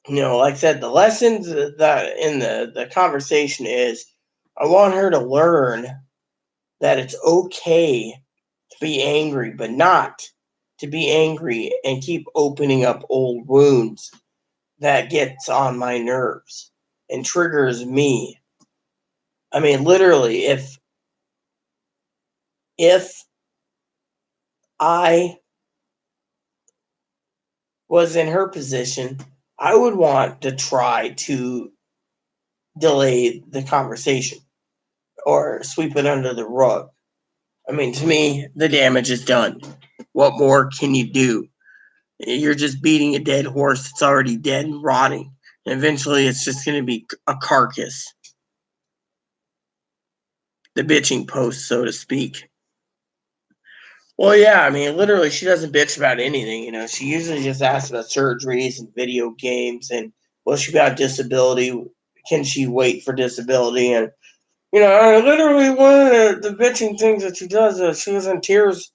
like I said, the lessons that in the conversation is I want her to learn that it's okay to be angry, but not to be angry and keep opening up old wounds that gets on my nerves and triggers me. I mean, literally, if I was in her position, I would want to try to delay the conversation or sweep it under the rug. I mean, to me, the damage is done. What more can you do? You're just beating a dead horse that's already dead and rotting. And eventually, it's just going to be a carcass. The bitching post, so to speak. Well, yeah, I mean, literally, she doesn't bitch about anything. She usually just asks about surgeries and video games and, well, she got disability. Can she wait for disability? And, literally, one of the bitching things that she does is she was in tears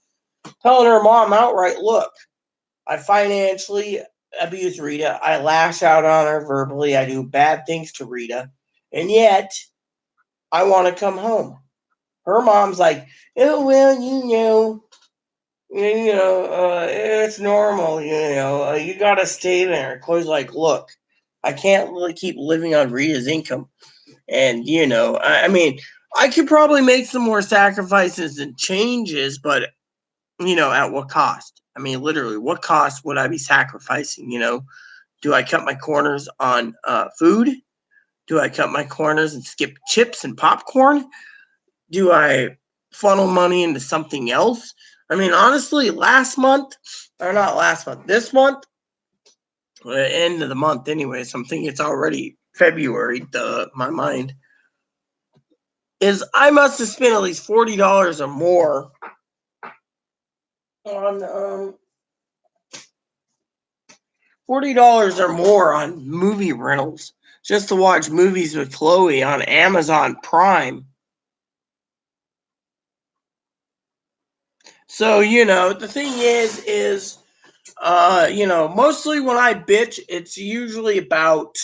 telling her mom outright, look, I financially abuse Rita. I lash out on her verbally. I do bad things to Rita. And yet, I want to come home. Her mom's like, oh, well, it's normal, you got to stay there. Chloe's like, look, I can't really keep living on Rita's income. And, I mean, I could probably make some more sacrifices and changes, but, at what cost? I mean, literally, what cost would I be sacrificing? Do I cut my corners on food? Do I cut my corners and skip chips and popcorn? Do I funnel money into something else? I mean, honestly, this month, end of the month anyway, so I'm thinking it's already February, my mind, is I must have spent at least $40 or more on $40 or more on movie rentals just to watch movies with Chloe on Amazon Prime. So, the thing is, mostly when I bitch, it's usually about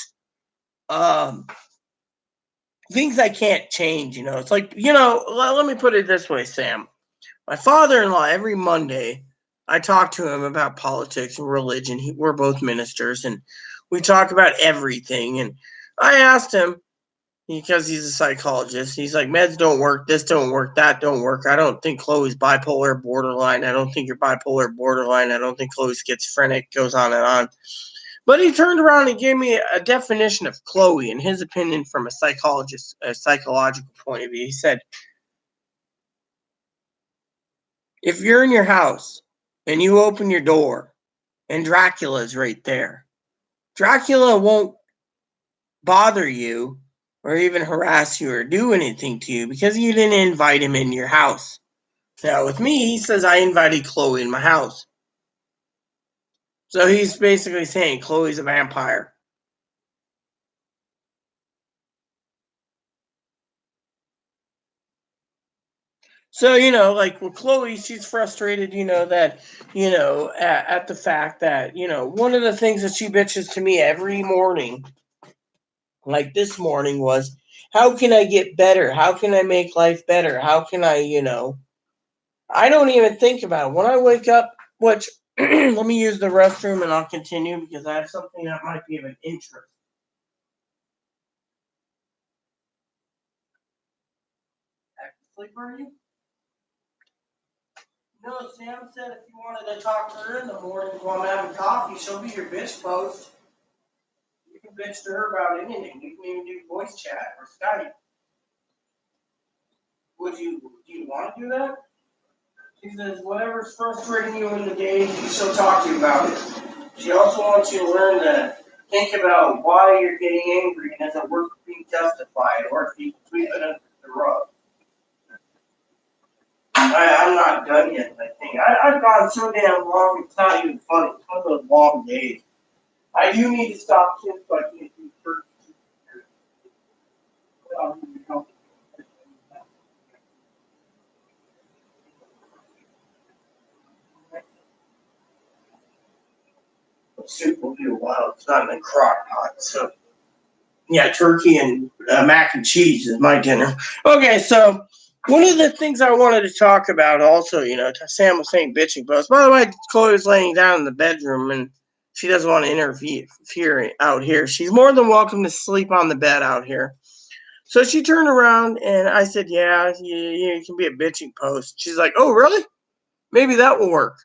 things I can't change. It's like, let me put it this way, Sam. My father-in-law, every Monday, I talk to him about politics and religion. We're both ministers, and we talk about everything. And I asked him, because he's a psychologist, he's like, meds don't work, this don't work, that don't work. I don't think Chloe's bipolar, borderline. I don't think you're bipolar, borderline. I don't think Chloe's schizophrenic, goes on and on. But he turned around and gave me a definition of Chloe, in his opinion, from a psychological point of view. He said, if you're in your house and you open your door and Dracula's right there, Dracula won't bother you or even harass you or do anything to you because you didn't invite him in your house. Now, with me, he says I invited Chloe in my house. So he's basically saying Chloe's a vampire. So, like with Chloe, she's frustrated, that, at the fact that, one of the things that she bitches to me every morning, like this morning, was how can I get better? How can I make life better? How can I don't even think about it. When I wake up, which let me use the restroom and I'll continue because I have something that might be of an interest. Sleep already? No, Sam said if you wanted to talk to her in the morning while I'm having coffee, she'll be your bitch post. You can bitch to her about anything. You can even do voice chat or Skype. Do you want to do that? She says, whatever's frustrating you in the day, she'll talk to you about it. She also wants you to learn to think about why you're getting angry and is it worth being justified or if you sweep it under the rug. I'm not done yet, I think. I've gone so damn long, it's not even funny. It's one of those long days. I do need to stop kids, so I can't do church. Soup will do a while. It's not in the crock pot, so yeah, turkey and mac and cheese is my dinner. Okay, so one of the things I wanted to talk about also, Sam was saying bitching post. By the way, Chloe was laying down in the bedroom and she doesn't want to interfere out here. She's more than welcome to sleep on the bed out here. So she turned around and I said, yeah, you can be a bitching post. She's like, oh, really? Maybe that will work.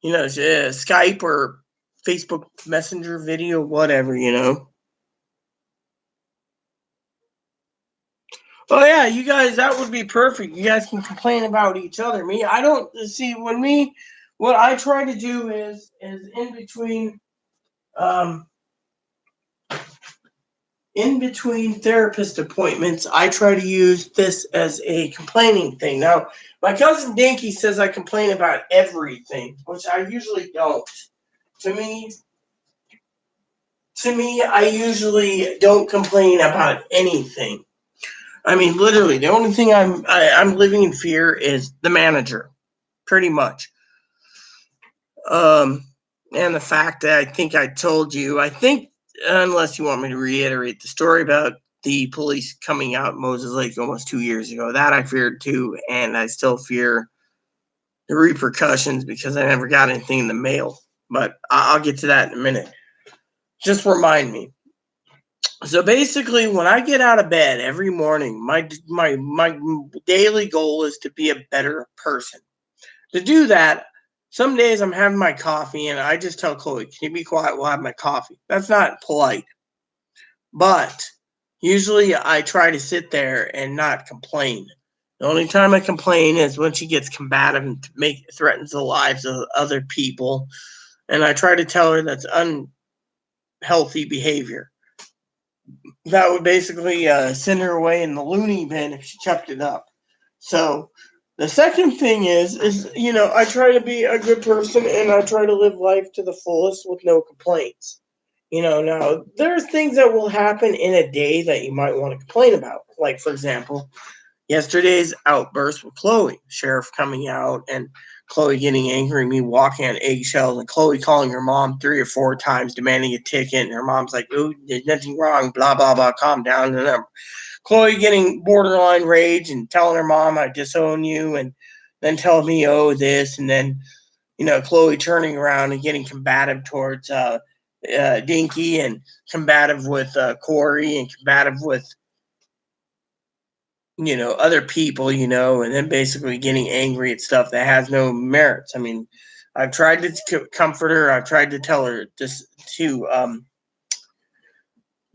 Skype or Facebook Messenger video, whatever. Oh yeah, you guys, that would be perfect. You guys can complain about each other. Me, I don't see what I try to do is um in between therapist appointments, I try to use this as a complaining thing. Now, my cousin Dinky says I complain about everything, which I usually don't. To me, I usually don't complain about anything. I mean, literally, the only thing I'm living in fear is the manager, pretty much. Um, and the fact that I think I told you, I think, unless you want me to reiterate the story about the police coming out Moses Lake almost 2 years ago, that I feared too, and I still fear the repercussions because I never got anything in the mail. But I'll get to that in a minute. Just remind me. So basically, when I get out of bed every morning, my daily goal is to be a better person. To do that, some days I'm having my coffee and I just tell Chloe, "Can you be quiet while I have my coffee?" That's not polite, but usually I try to sit there and not complain. The only time I complain is when she gets combative and threatens the lives of other people, and I try to tell her that's unhealthy behavior. That would basically send her away in the loony bin if she kept it up. So the second thing is I try to be a good person and I try to live life to the fullest with no complaints. Now there's things that will happen in a day that you might want to complain about. Like for example, yesterday's outburst with Chloe, sheriff coming out and Chloe getting angry, me walking on eggshells, and Chloe calling her mom 3 or 4 times demanding a ticket. And her mom's like, "Oh, there's nothing wrong, blah, blah, blah, calm down." And Chloe getting borderline rage and telling her mom, "I disown you," and then telling me, "Oh, this," and then, Chloe turning around and getting combative towards Dinky and combative with Corey and combative with other people, and then basically getting angry at stuff that has no merits. I mean, I've tried to comfort her. I've tried to tell her just to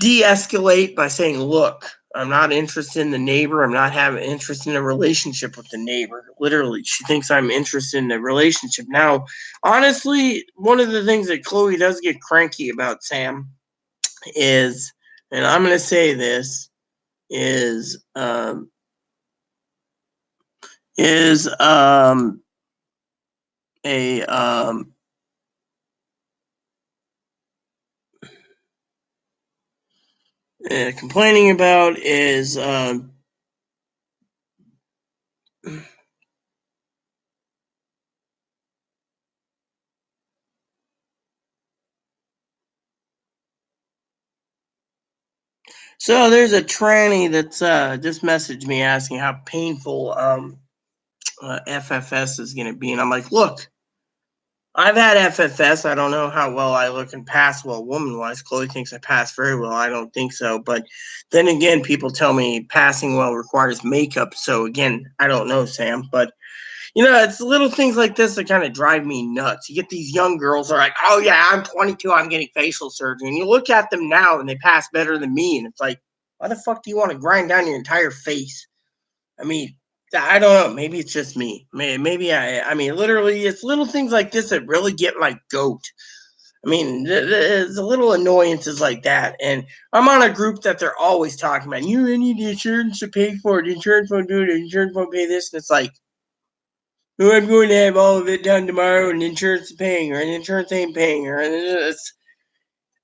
de-escalate by saying, "Look, I'm not interested in the neighbor. I'm not having interest in a relationship with the neighbor." Literally, she thinks I'm interested in a relationship. Now, honestly, one of the things that Chloe does get cranky about, Sam, is, and I'm going to say this, is a complaining about is So there's a tranny that's just messaged me asking how painful FFS is going to be, and I'm like, look, I've had FFS. I don't know how well I look and pass well woman wise. Chloe thinks I pass very well. I don't think so. But then again, people tell me passing well requires makeup. So again, I don't know, Sam. But it's little things like this that kind of drive me nuts. You get these young girls that are like, oh yeah, I'm 22, I'm getting facial surgery. And you look at them now and they pass better than me. And it's like, why the fuck do you want to grind down your entire face? I mean, I don't know. Maybe it's just me. Maybe I mean, literally, it's little things like this that really get my goat. I mean, the little annoyances like that. And I'm on a group that they're always talking about. You need the insurance to pay for it. The insurance won't do it. The insurance won't pay this. And it's like, oh, I'm going to have all of it done tomorrow, and insurance is paying, or an insurance ain't paying, or it's.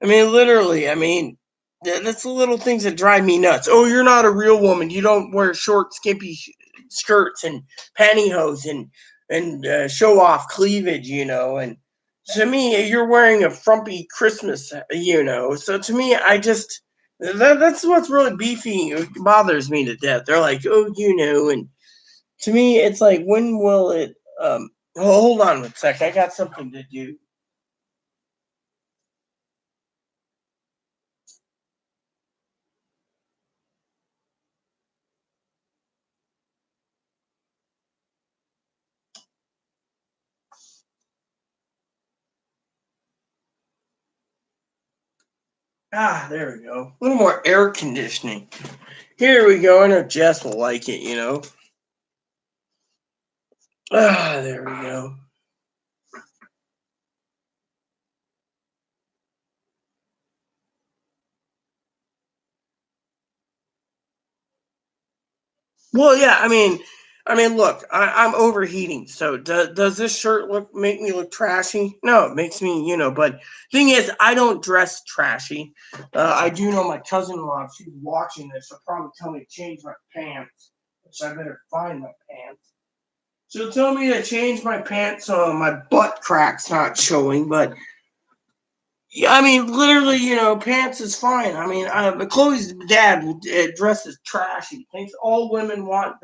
I mean, literally. I mean, that's the little things that drive me nuts. Oh, you're not a real woman. You don't wear short, skimpy skirts and pantyhose and show off cleavage, And to me, you're wearing a frumpy Christmas. So to me, that's what's really beefy. It bothers me to death. They're like, oh, and to me, it's like, when will it? Hold on a sec. I got something to do. There we go. A little more air conditioning. Here we go. I know Jess will like it. There we go. Well, yeah. I mean, look. I'm overheating. So does this shirt make me look trashy? No, it makes me. But thing is, I don't dress trashy. I do know my cousin-in-law. If she's watching this, she'll probably tell me to change my pants. Which I better find my pants. She'll tell me to change my pants so my butt crack's not showing. But yeah, I mean, literally, pants is fine. I mean, Chloe's dad dresses trashy. Thinks all women want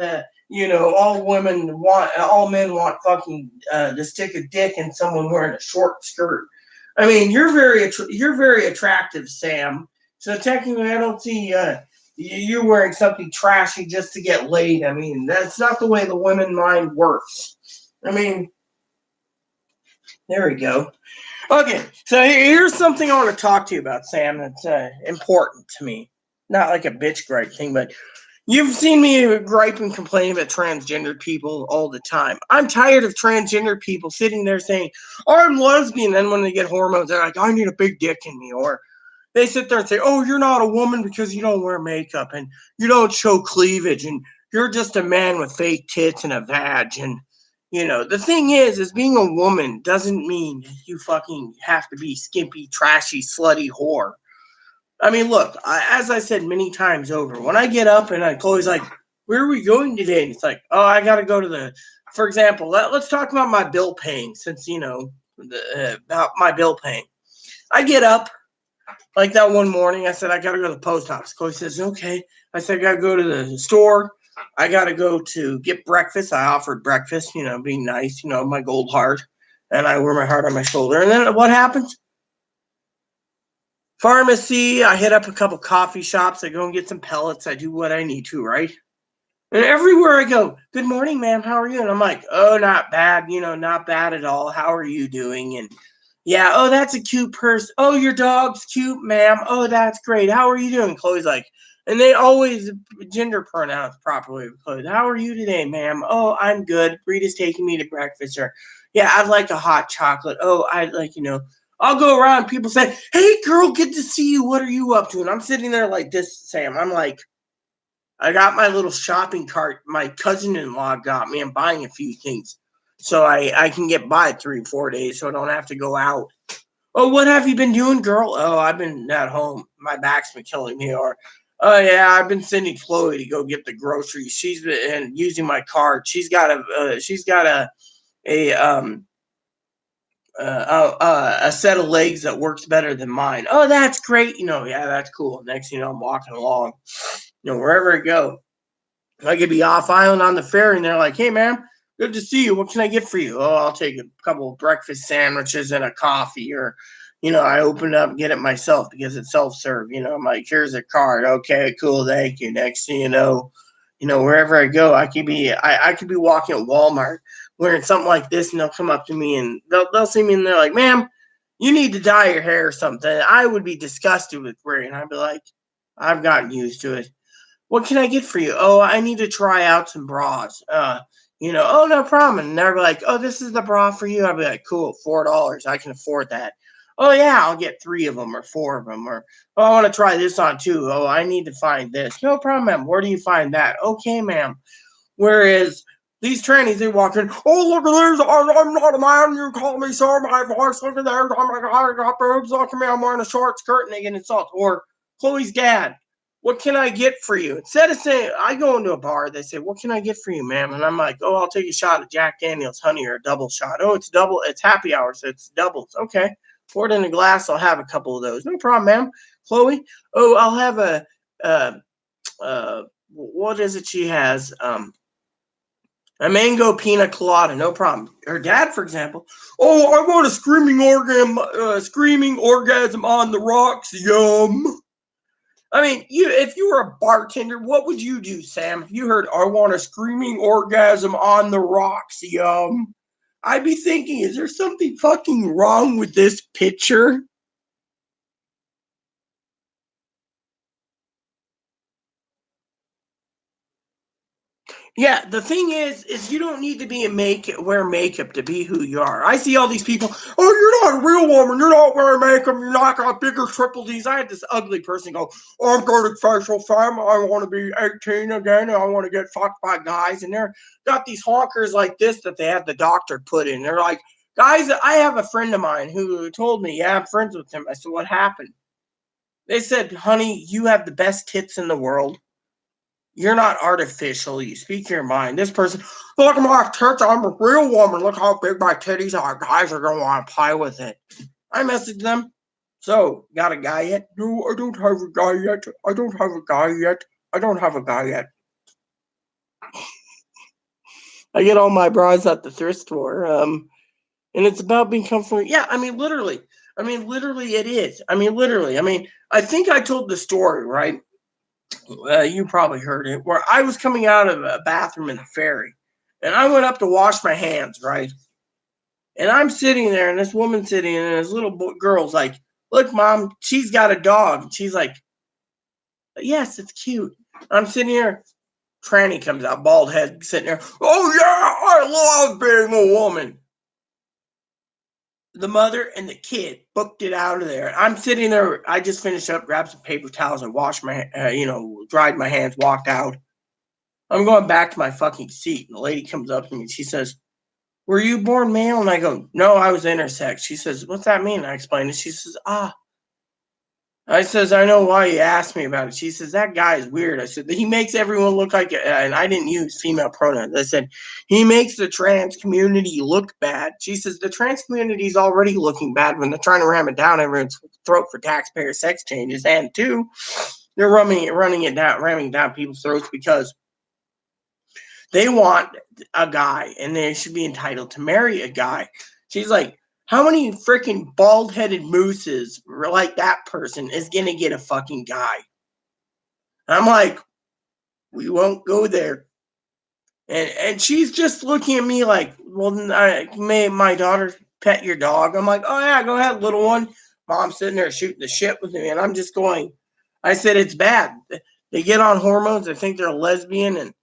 all men want fucking to stick a dick in someone wearing a short skirt. I mean, you're very attractive, Sam. So technically, I don't see you wearing something trashy just to get laid. I mean, that's not the way the women mind works. I mean, there we go. Okay, so here's something I want to talk to you about, Sam. That's important to me. Not like a bitch gripe thing, but you've seen me gripe and complain about transgender people all the time. I'm tired of transgender people sitting there saying, "Oh, I'm lesbian," and when they get hormones, they're like, "I need a big dick in me," or they sit there and say, "Oh, you're not a woman because you don't wear makeup and you don't show cleavage and you're just a man with fake tits and a vag." And the thing is being a woman doesn't mean you fucking have to be skimpy, trashy, slutty whore. I mean, look, as I said many times over, when I get up and Chloe's like, "Where are we going today?" And it's like, "Oh, I got to go to for example, let's talk about my bill paying since, about my bill paying. I get up, like that one morning, I said, I got to go to the post office. Chloe says, okay. I said, I got to go to the store. I got to go to get breakfast. I offered breakfast, being nice, my gold heart. And I wear my heart on my shoulder. And then what happens? Pharmacy. I hit up a couple coffee shops. I go and get some pellets. I do what I need to, right? And everywhere I go, "Good morning, ma'am. How are you?" And I'm like, "Oh, not bad. Not bad at all. How are you doing?" And yeah, "Oh, that's a cute person. Oh, your dog's cute, ma'am. Oh, that's great. How are you doing?" Chloe's like, and they always gender pronouns properly. Chloe, "How are you today, ma'am?" "Oh, I'm good. Rita's taking me to breakfast." Or, "Yeah, I'd like a hot chocolate." "Oh, I'd like. I'll go around. People say, "Hey, girl, good to see you. What are you up to?" And I'm sitting there like this, Sam. I'm like, I got my little shopping cart my cousin-in-law got me. I'm buying a few things so I can get by 3 or 4 days so I don't have to go out. "Oh, what have you been doing, girl?" "Oh, I've been at home. My back's been killing me." Or, Oh yeah, I've been sending Chloe to go get the groceries. She's been and using my card. She's got a set of legs that works better than mine. Oh, that's great. Yeah, that's cool. Next thing you know, I'm walking along, wherever I go. I could be off island on the ferry, and they're like, "Hey, ma'am, good to see you. What can I get for you?" Oh, I'll take a couple of breakfast sandwiches and a coffee, or, I open it up and get it myself because it's self-serve. I'm like, "Here's a card. Okay, cool, thank you." Next thing wherever I go, I could be walking at Walmart wearing something like this, and they'll come up to me and they'll see me and they're like, "Ma'am, you need to dye your hair or something." I would be disgusted with wearing. I'd be like, "I've gotten used to it. What can I get for you?" "Oh, I need to try out some bras." "Oh, no problem." And they're like, "Oh, this is the bra for you." I'd be like, "Cool, $4. I can afford that." "Oh, yeah, I'll get 3 of them or 4 of them." Or, "Oh, I want to try this on too." "Oh, I need to find this." "No problem, ma'am. Where do you find that?" "Okay, ma'am." Whereas these trannies, they walk in, "Oh, look at this. I'm not a man. You call me sir. My voice. Look at there. Oh my God, I got boobs. Look at me. I'm wearing a short skirt and they get insulted." Or Chloe's dad, "What can I get for you?" Instead of saying, I go into a bar, they say, "What can I get for you, ma'am?" And I'm like, "Oh, I'll take a shot of Jack Daniels honey or a double shot." "Oh, it's double. It's happy hour, so it's doubles." "Okay. Pour it in a glass. I'll have a couple of those." "No problem, ma'am." "Chloe, oh, I'll have uh, what is it she has? A mango pina colada, no problem." Her dad, for example, "Oh, I want a screaming orgasm on the rocks, yum." I mean, if you were a bartender, what would you do, Sam? If you heard, "I want a screaming orgasm on the rocks, yum," I'd be thinking, is there something fucking wrong with this picture? Yeah, the thing is you don't need to wear makeup to be who you are. I see all these people. "Oh, you're not a real woman. You're not wearing makeup. You're not got bigger triple D's." I had this ugly person go, "Oh, I'm getting facial femme. I want to be 18 again. And I want to get fucked by guys." And they're got these honkers like this that they had the doctor put in. They're like, guys. I have a friend of mine who told me, "Yeah, I'm friends with him." I said, "What happened?" They said, "Honey, you have the best tits in the world. You're not artificial. You speak your mind." This person, "Look at my tits. I'm a real woman. Look how big my titties are. Guys are going to want to play with it." I messaged them. "So, got a guy yet?" "No, I don't have a guy yet. I don't have a guy yet. I don't have a guy yet." I get all my bras at the thrift store. And it's about being comfortable. Yeah, I mean, literally. I mean, literally, it is. I mean, literally. I think I told the story, right? You probably heard it, where I was coming out of a bathroom in the ferry, and I went up to wash my hands, right? And I'm sitting there, and this woman sitting, and this little girl's like, "Look, mom, she's got a dog." And she's like, "Yes, it's cute." I'm sitting here. Tranny comes out, bald head, sitting there. "Oh yeah, I love being a woman." The mother and the kid booked it out of there. I'm sitting there. I just finished up, grabbed some paper towels, and washed dried my hands, walked out. I'm going back to my fucking seat, and the lady comes up to me and she says, "Were you born male?" And I go, "No, I was intersex." She says, "What's that mean?" I explained it. She says, "Ah." I says, "I know why you asked me about it." She says, "That guy is weird." I said, "He makes everyone look like," and I didn't use female pronouns. I said, "He makes the trans community look bad." She says, "The trans community is already looking bad when they're trying to ram it down everyone's throat for taxpayer sex changes. And two, they're ramming it down people's throats because they want a guy and they should be entitled to marry a guy." She's like, "How many freaking bald headed mooses like that person is going to get a fucking guy?" I'm like, "We won't go there." And she's just looking at me like, "Well, may my daughter pet your dog?" I'm like, "Oh, yeah, go ahead, little one." Mom's sitting there shooting the shit with me. And I'm just going, I said, "It's bad. They get on hormones. They think they're a lesbian.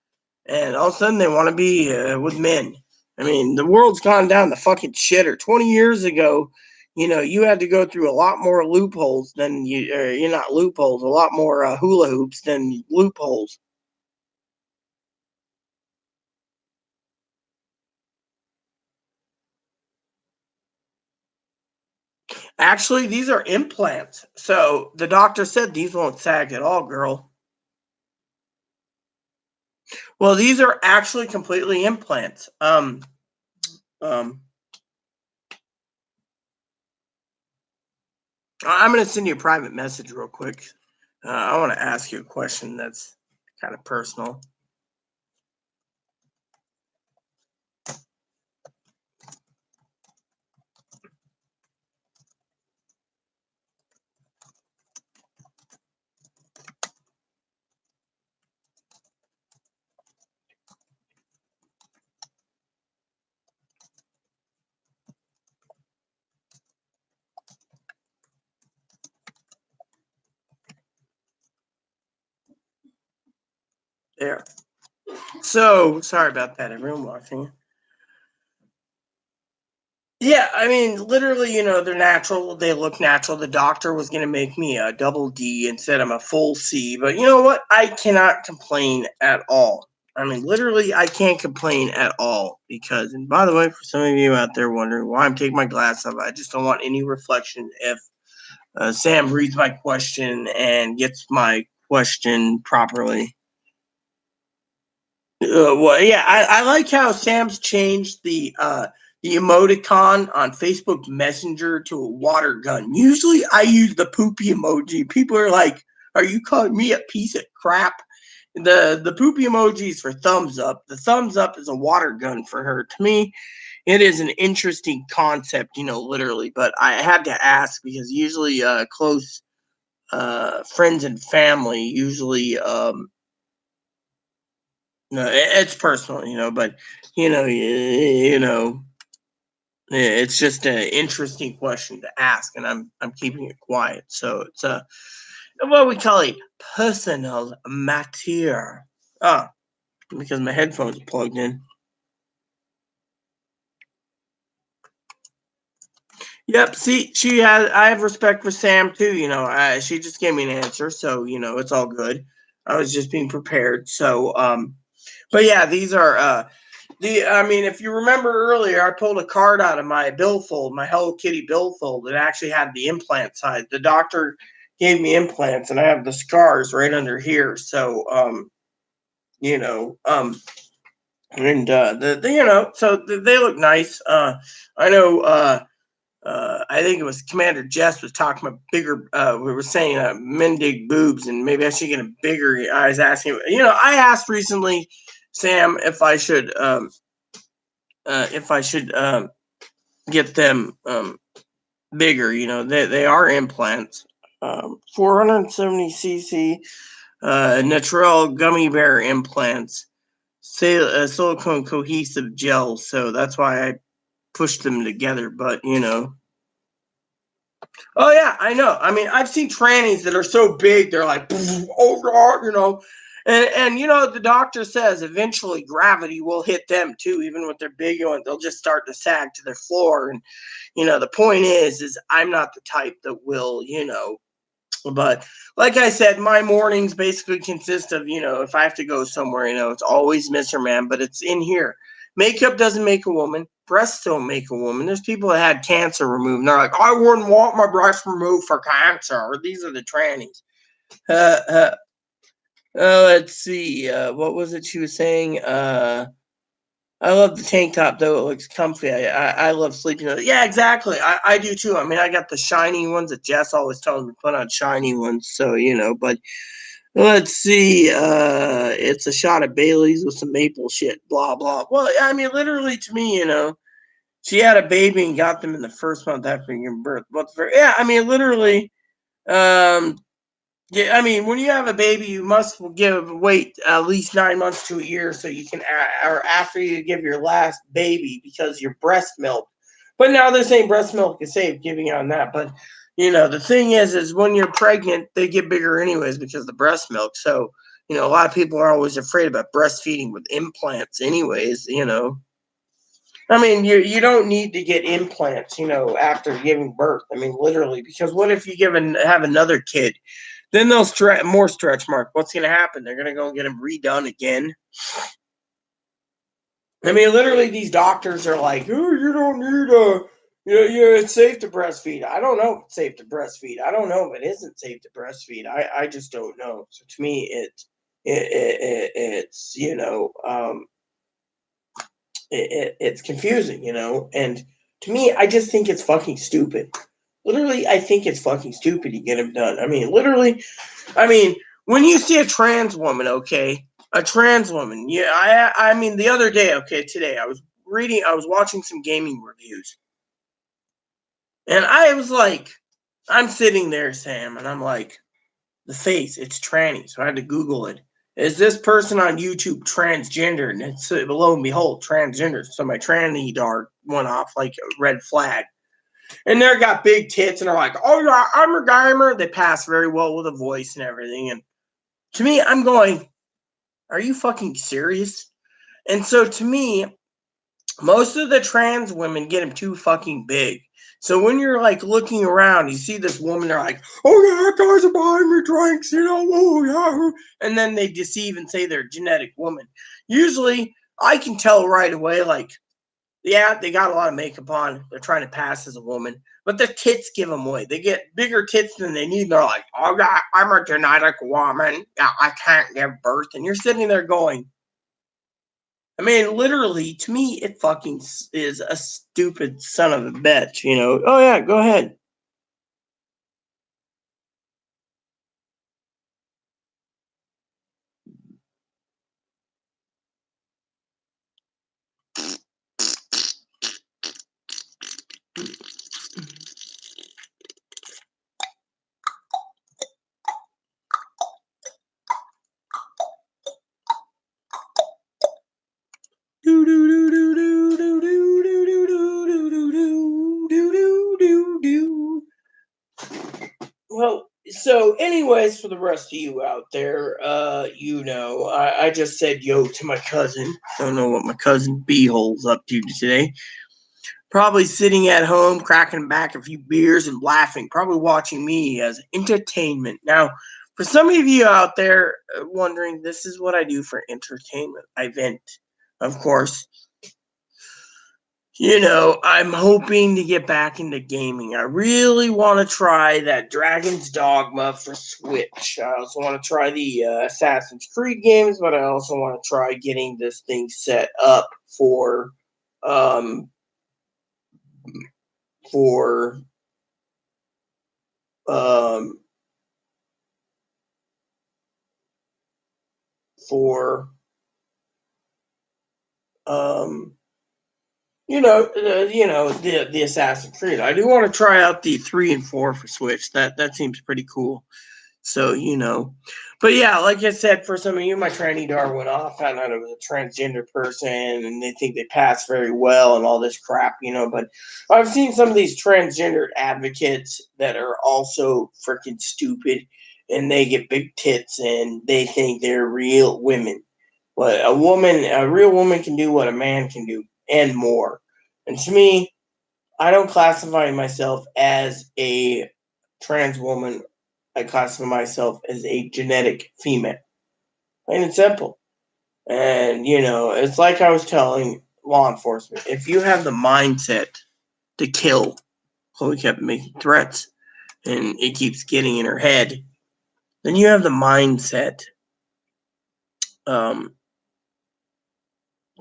And all of a sudden they want to be with men." I mean, the world's gone down the fucking shitter. 20 years ago, you had to go through a lot more loopholes than you're not loopholes, a lot more hula hoops than loopholes. Actually, these are implants. So the doctor said these won't sag at all, girl. Well, these are actually completely implants. I'm going to send you a private message real quick. I want to ask you a question that's kind of personal. There. So, sorry about that, everyone watching. Yeah, I mean, literally, they're natural. They look natural. The doctor was going to make me a double D instead of a full C. But you know what? I cannot complain at all. I mean, literally, I can't complain at all because, and by the way, for some of you out there wondering why I'm taking my glass off, I just don't want any reflection if Sam reads my question and gets my question properly. Well, yeah, I like how Sam's changed the emoticon on Facebook Messenger to a water gun. Usually, I use the poopy emoji. People are like, "Are you calling me a piece of crap?" The poopy emoji is for thumbs up. The thumbs up is a water gun for her. To me, it is an interesting concept, literally. But I had to ask because usually, close friends and family usually no, it's personal, but it's just an interesting question to ask, and I'm keeping it quiet. So it's what we call a personal matter. Ah, because my headphones are plugged in. Yep. See, I have respect for Sam too. She just gave me an answer, so it's all good. I was just being prepared. So, but yeah, these are I mean, if you remember earlier, I pulled a card out of my billfold, my Hello Kitty billfold. It actually had the implant side. The doctor gave me implants, and I have the scars right under here. So, you know, and they look nice. I know. I think it was Commander Jess was talking about bigger. We were saying men dig boobs, and maybe I should get a bigger. I was asking. I asked recently, Sam, if I should get them bigger. They are implants. 470 cc natural gummy bear implants, silicone cohesive gel. So that's why I pushed them together. But oh yeah, I know. I mean, I've seen trannies that are so big they're like, oh god. And the doctor says eventually gravity will hit them too, even with their big ones. They'll just start to sag to their floor. And the point is I'm not the type that will, but like I said, my mornings basically consist of, if I have to go somewhere, it's always Mr. Man, but it's in here. Makeup doesn't make a woman. Breasts don't make a woman. There's people that had cancer removed. And they're like, I wouldn't want my breast removed for cancer. Or these are the trannies. Uh, uh, let's see. What was it she was saying? I love the tank top though; it looks comfy. I love sleeping. Yeah, exactly. I do too. I mean, I got the shiny ones that Jess always tells me to put on shiny ones. So but let's see. It's a shot of Bailey's with some maple shit. Blah blah. Well, I mean, literally to me, she had a baby and got them in the first month after giving birth. Yeah, I mean, literally. Um, yeah, I mean, when you have a baby, you must wait at least 9 months to a year so you can, or after you give your last baby because your breast milk. But now they're saying breast milk is safe, giving on that. But the thing is when you're pregnant, they get bigger anyways because of the breast milk. So a lot of people are always afraid about breastfeeding with implants, anyways. I mean, you don't need to get implants, after giving birth. I mean, literally, because what if you have another kid? Then they'll more stretch mark. What's going to happen? They're going to go and get them redone again. I mean, literally, these doctors are like, "Oh, you don't need a, it's safe to breastfeed." I don't know if it's safe to breastfeed. I don't know if it isn't safe to breastfeed. I just don't know. So to me, It's it's confusing, and to me, I just think it's fucking stupid. Literally, I think it's fucking stupid to get them done. I mean, literally, I mean, when you see a trans woman, okay, a trans woman, yeah, I mean, the other day, okay, today, I was watching some gaming reviews, and I was like, I'm sitting there, Sam, and I'm like, the face, it's tranny. So I had to Google it. Is this person on YouTube transgender? And it's lo and behold, transgender. So my tranny dart went off like a red flag. And they're got big tits and they're like, oh yeah, I'm a gamer. They pass very well with a voice and everything. And to me, I'm going, are you fucking serious? And so to me, most of the trans women get them too fucking big. So when you're like looking around, you see this woman, they're like, "Oh yeah, guys are buying me drinks, oh yeah," and then they deceive and say they're a genetic woman. Usually, I can tell right away, like, yeah, they got a lot of makeup on, they're trying to pass as a woman, but their tits give them away. They get bigger tits than they need. And they're like, "Oh yeah, I'm a genetic woman. Yeah, I can't give birth," and you're sitting there going, I mean, literally, to me, it fucking is a stupid son of a bitch. Oh, yeah, go ahead. Do do do do do do do do do do do do do do do. Well, so anyways, for the rest of you out there, I just said yo to my cousin. Don't know what my cousin B-hole's up to today. Probably sitting at home, cracking back a few beers and laughing, probably watching me as entertainment. Now, for some of you out there wondering, this is what I do for entertainment. I vent, of course. I'm hoping to get back into gaming. I really want to try that Dragon's Dogma for Switch. I also want to try the Assassin's Creed games, but I also want to try getting this thing set up um, for um, for um, the Assassin's Creed. I do want to try out the 3 and 4 for Switch. That seems pretty cool. So but yeah, like I said, for some of you, my tranny dar went off. Found out it was a transgender person, and they think they pass very well and all this crap. But I've seen some of these transgender advocates that are also freaking stupid, and they get big tits and they think they're real women. What a real woman can do, what a man can do, and more. And to me, I don't classify myself as a trans woman. I classify myself as a genetic female. Plain and simple. And, it's like I was telling law enforcement, if you have the mindset to kill, Chloe kept making threats and it keeps getting in her head, then you have the mindset um,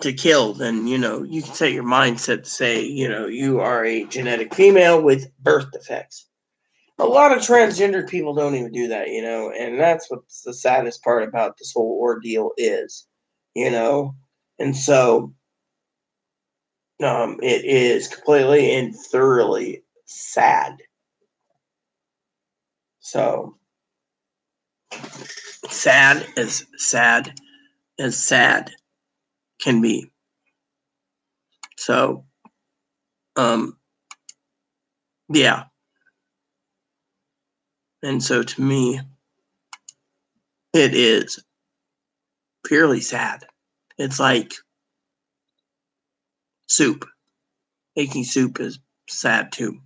to kill. Then, you can set your mindset to say, you are a genetic female with birth defects. A lot of transgender people don't even do that, and that's what's the saddest part about this whole ordeal is, you know, and so it is completely and thoroughly sad. So sad as sad can be. So, yeah, and so to me, it is purely sad. It's like soup. Making soup is sad too.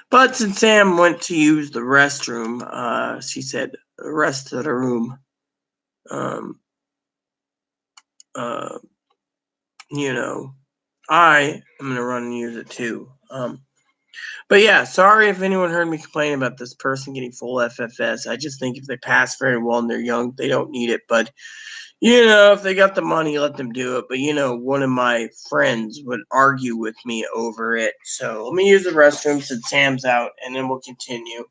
But since Sam went to use the restroom, she said, the rest of the room, um, uh, I am going to run and use it too. But yeah, sorry if anyone heard me complain about this person getting full FFS. I just think if they pass very well and they're young, they don't need it. But if they got the money, let them do it. But one of my friends would argue with me over it. So let me use the restroom since Sam's out, and then we'll continue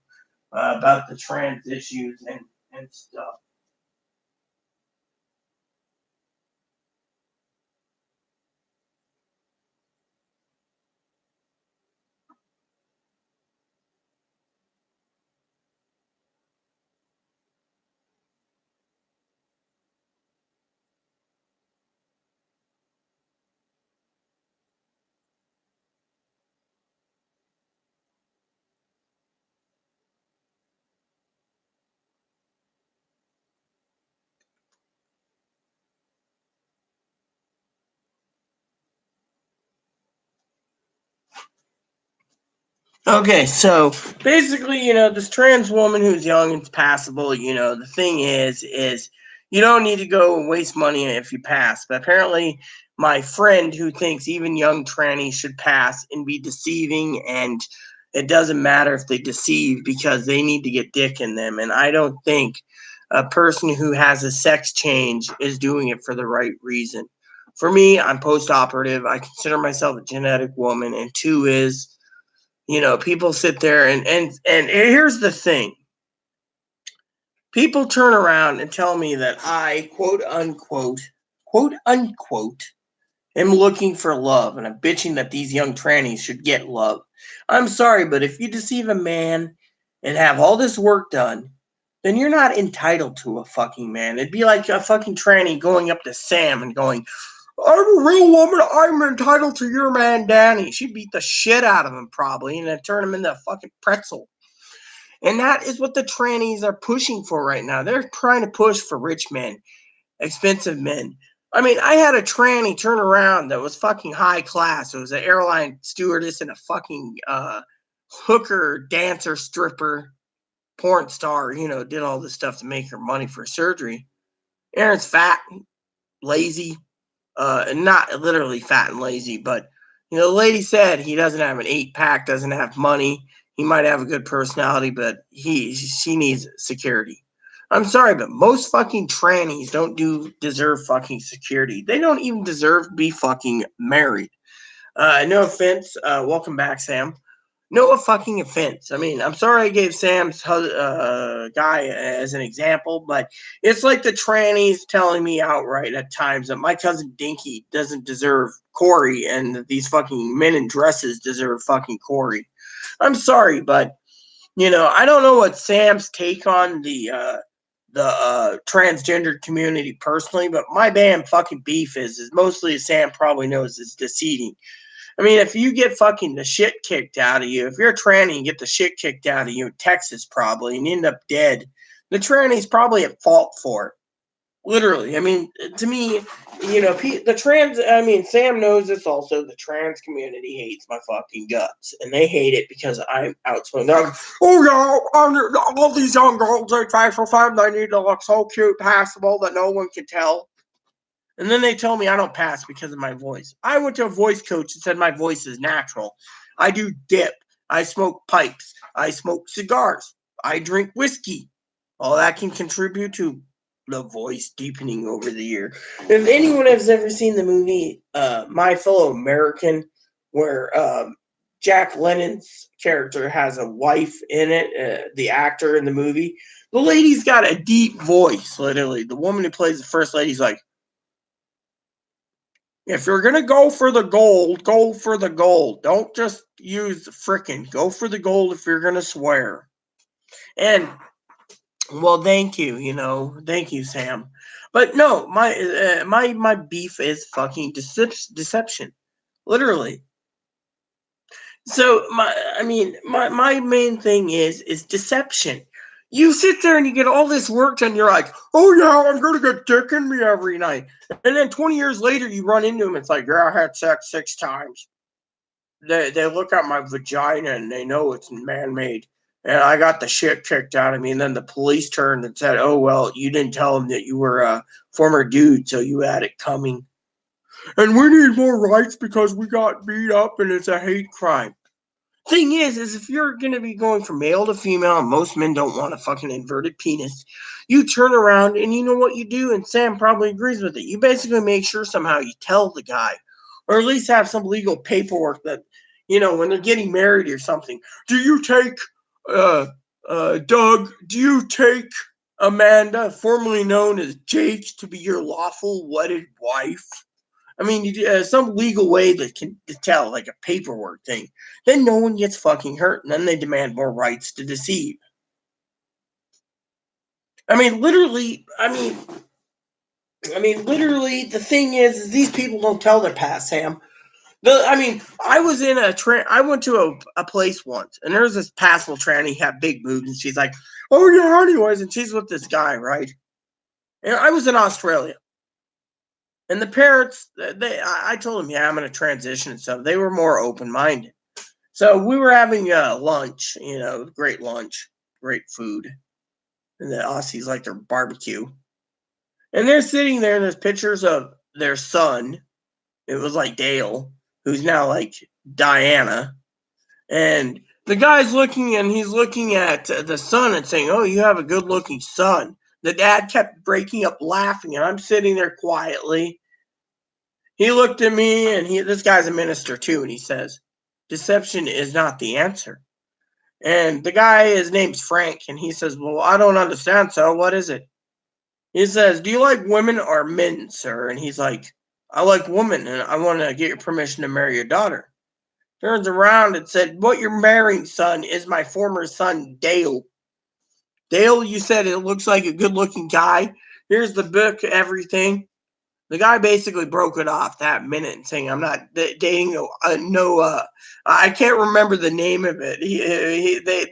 about the trans issues and stuff. Okay, so basically, this trans woman who's young and passable, the thing is you don't need to go and waste money if you pass. But apparently, my friend who thinks even young trannies should pass and be deceiving, and it doesn't matter if they deceive because they need to get dick in them. And I don't think a person who has a sex change is doing it for the right reason. For me, I'm post operative. I consider myself a genetic woman, and two is people sit there and here's the thing. People turn around and tell me that I quote unquote am looking for love and I'm bitching that these young trannies should get love. I'm sorry, but if you deceive a man and have all this work done, then you're not entitled to a fucking man. It'd be like a fucking tranny going up to Sam and going, I'm a real woman. I'm entitled to your man, Danny. She'd beat the shit out of him probably and then turn him into a fucking pretzel. And that is what the trannies are pushing for right now. They're trying to push for rich men, expensive men. I mean, I had a tranny turn around that was fucking high class. It was an airline stewardess and a fucking hooker, dancer, stripper, porn star, did all this stuff to make her money for surgery. Aaron's fat, lazy, not literally fat and lazy, but the lady said he doesn't have an 8-pack, doesn't have money. He might have a good personality, but she needs security. I'm sorry, but most fucking trannies don't deserve fucking security. They don't even deserve to be fucking married. No offense. Welcome back, Sam. No fucking offense. I mean, I'm sorry I gave Sam's guy as an example, but it's like the trannies telling me outright at times that my cousin Dinky doesn't deserve Corey and that these fucking men in dresses deserve fucking Corey. I'm sorry, but I don't know what Sam's take on the transgender community personally, but my damn fucking beef is mostly, as Sam probably knows, is deceiving. I mean, if you get fucking the shit kicked out of you, if you're a tranny and get the shit kicked out of you in Texas probably and end up dead, the tranny's probably at fault for it. Literally. I mean, to me, Sam knows this also. The trans community hates my fucking guts. And they hate it because I'm outspoken. They're like, oh, yeah, all these young girls are facial femme. They need to look so cute, passable that no one can tell. And then they tell me I don't pass because of my voice. I went to a voice coach and said my voice is natural. I do dip. I smoke pipes. I smoke cigars. I drink whiskey. All that can contribute to the voice deepening over the year. If anyone has ever seen the movie My Fellow American, where Jack Lennon's character has a wife in it, the actor in the movie, the lady's got a deep voice, literally. The woman who plays the first lady's like, if you're going to go for the gold, go for the gold. Don't just use the frickin'. Go for the gold if you're going to swear. And, well, thank you, Thank you, Sam. But no, my beef is fucking deception. Literally. So, my main thing is deception. You sit there and you get all this work done. You're like, oh yeah, I'm gonna get dick in me every night. And then 20 years later, you run into them. It's like, yeah, I had sex 6 times. They look at my vagina and they know it's man-made. And I got the shit kicked out of me. And then the police turned and said, oh, well, you didn't tell them that you were a former dude, so you had it coming. And we need more rights because we got beat up and it's a hate crime. Thing is if you're going to be going from male to female, and most men don't want a fucking inverted penis, you turn around and you know what you do, and Sam probably agrees with it. You basically make sure somehow you tell the guy, or at least have some legal paperwork that, when they're getting married or something. Do you take, Doug, do you take Amanda, formerly known as Jake, to be your lawful wedded wife? I mean, some legal way that can tell, like a paperwork thing. Then no one gets fucking hurt, and then they demand more rights to deceive. I mean, literally. Literally. The thing is these people don't tell their past, Sam. I was in I went to a place once, and there was this passable tranny. He had big boobs, and she's like, "Oh yeah, anyways," and she's with this guy, right? And I was in Australia. And the parents, I told them, yeah, I'm going to transition and stuff. They were more open minded. So we were having lunch, great lunch, great food. And the Aussies like their barbecue. And they're sitting there, and there's pictures of their son. It was like Dale, who's now like Diana. And the guy's looking, and he's looking at the son and saying, "Oh, you have a good looking son." The dad kept breaking up laughing, and I'm sitting there quietly. He looked at me, and this guy's a minister too, and he says, "Deception is not the answer." And the guy, his name's Frank, and he says, "Well, I don't understand, sir. What is it?" He says, "Do you like women or men, sir?" And he's like, "I like women, and I want to get your permission to marry your daughter." Turns around and said, "What you're marrying, son, is my former son, Dale. Dale, you said it looks like a good-looking guy. Here's the book, everything." The guy basically broke it off that minute and saying, "I'm not dating I can't remember the name of it.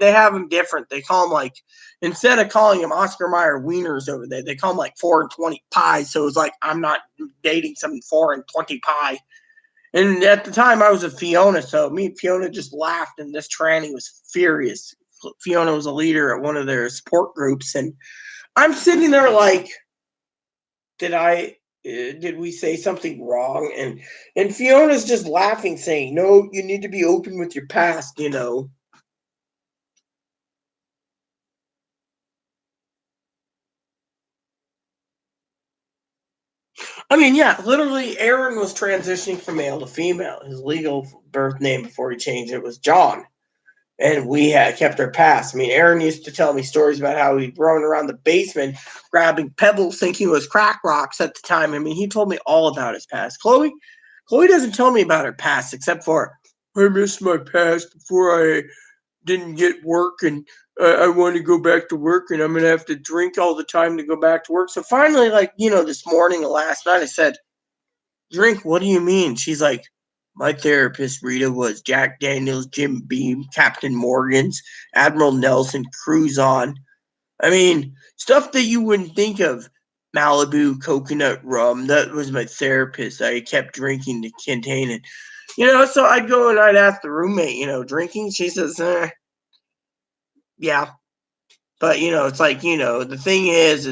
They have him different. They call him like, instead of calling him Oscar Mayer Wieners over there, they call him like 4 and 20 pie. So it's like, I'm not dating some 4 and 20 pie." And at the time I was with Fiona, so me and Fiona just laughed, and this tranny was furious. Fiona was a leader at one of their support groups, and I'm sitting there like, did we say something wrong? And Fiona's just laughing, saying, "No, you need to be open with your past, I mean, yeah, literally, Aaron was transitioning from male to female. His legal birth name before he changed it was John. And we had kept our past. I mean, Aaron used to tell me stories about how he'd run around the basement grabbing pebbles thinking it was crack rocks at the time. I mean, he told me all about his past. Chloe doesn't tell me about her past except for, "I missed my past before I didn't get work, and I want to go back to work, and I'm going to have to drink all the time to go back to work." So finally, like, this morning or last night, I said, "Drink? What do you mean?" She's like, "My therapist, Rita, was Jack Daniels, Jim Beam, Captain Morgan's, Admiral Nelson, Cruzon. I mean, stuff that you wouldn't think of. Malibu, coconut rum. That was my therapist. I kept drinking to contain it." So I'd go and I'd ask the roommate, drinking. She says, "Yeah." But, it's like, the thing is,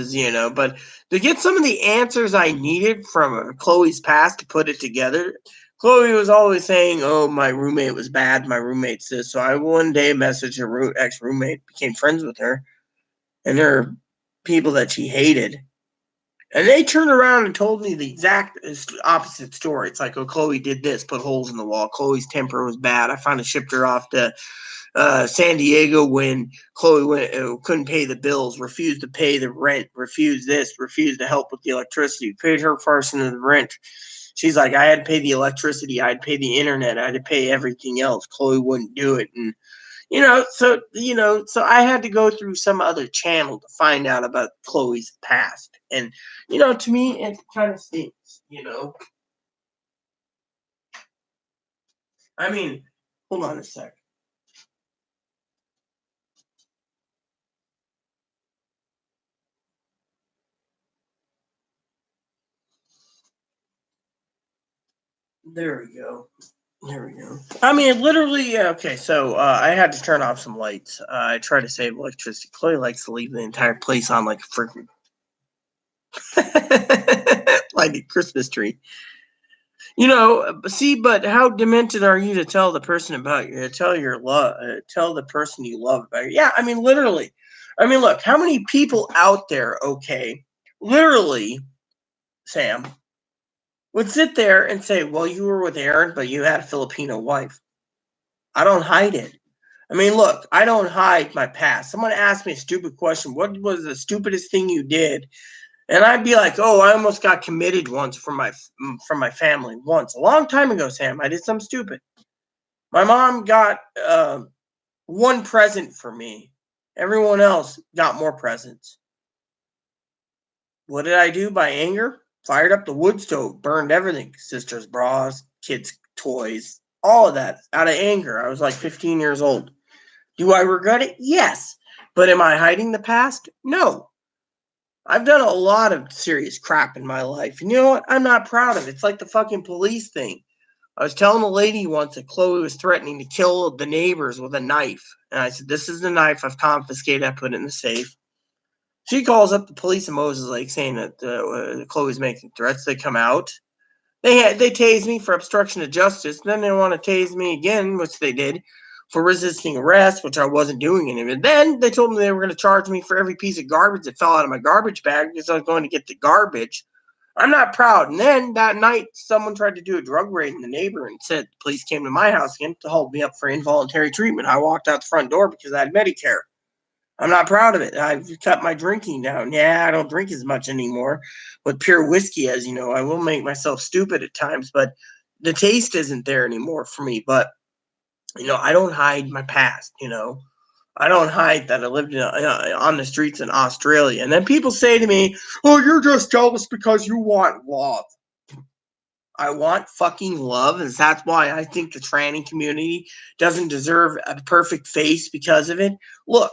but to get some of the answers I needed from Chloe's past to put it together, Chloe was always saying, "Oh, my roommate was bad. My roommate's this." So I one day messaged her ex-roommate, became friends with her, and there are people that she hated. And they turned around and told me the exact opposite story. It's like, "Oh, Chloe did this, put holes in the wall. Chloe's temper was bad. I finally shipped her off to San Diego when Chloe couldn't pay the bills, refused to pay the rent, refused this, refused to help with the electricity, paid her portion of the rent." She's like, "I had to pay the electricity, I had to pay the internet, I had to pay everything else. Chloe wouldn't do it." And so I had to go through some other channel to find out about Chloe's past. And to me, it kind of stinks. I mean, hold on a sec. There we go. There we go. I mean, literally, yeah, okay, so I had to turn off some lights. I try to save electricity. Chloe likes to leave the entire place on like a freaking like a Christmas tree. See, but how demented are you to tell the person about you, tell your love, tell the person you love about you? Yeah, I mean, literally. I mean, look, how many people out there, okay, literally, Sam, would sit there and say, well, you were with Aaron, but you had a Filipino wife. I don't hide it. I mean, look, I don't hide my past. Someone asked me a stupid question. What was the stupidest thing you did? And I'd be like, oh, I almost got committed once from my family once. A long time ago, Sam. I did something stupid. My mom got one present for me. Everyone else got more presents. What did I do by anger? Fired up the wood stove, burned everything. Sisters' bras, kids' toys, all of that out of anger. I was like 15 years old. Do I regret it? Yes. But am I hiding the past? No. I've done a lot of serious crap in my life. And you know what? I'm not proud of it. It's like the fucking police thing. I was telling a lady once that Chloe was threatening to kill the neighbors with a knife. And I said, this is the knife I've confiscated. I put it in the safe. She calls up the police in Moses Lake saying that Chloe's making threats. They come out. They tased me for obstruction of justice. Then they want to tase me again, which they did, for resisting arrest, which I wasn't doing any of it. Then they told me they were going to charge me for every piece of garbage that fell out of my garbage bag because I was going to get the garbage. I'm not proud. And then that night, someone tried to do a drug raid in the neighborhood and said the police came to my house again to hold me up for involuntary treatment. I walked out the front door because I had Medicare. I'm not proud of it. I've cut my drinking down. Yeah, I don't drink as much anymore with pure whiskey, as you know. I will make myself stupid at times, but the taste isn't there anymore for me. But, I don't hide my past. I don't hide that I lived on the streets in Australia. And then people say to me, oh, you're just jealous because you want love. I want fucking love, and that's why I think the tranny community doesn't deserve a perfect face because of it. Look,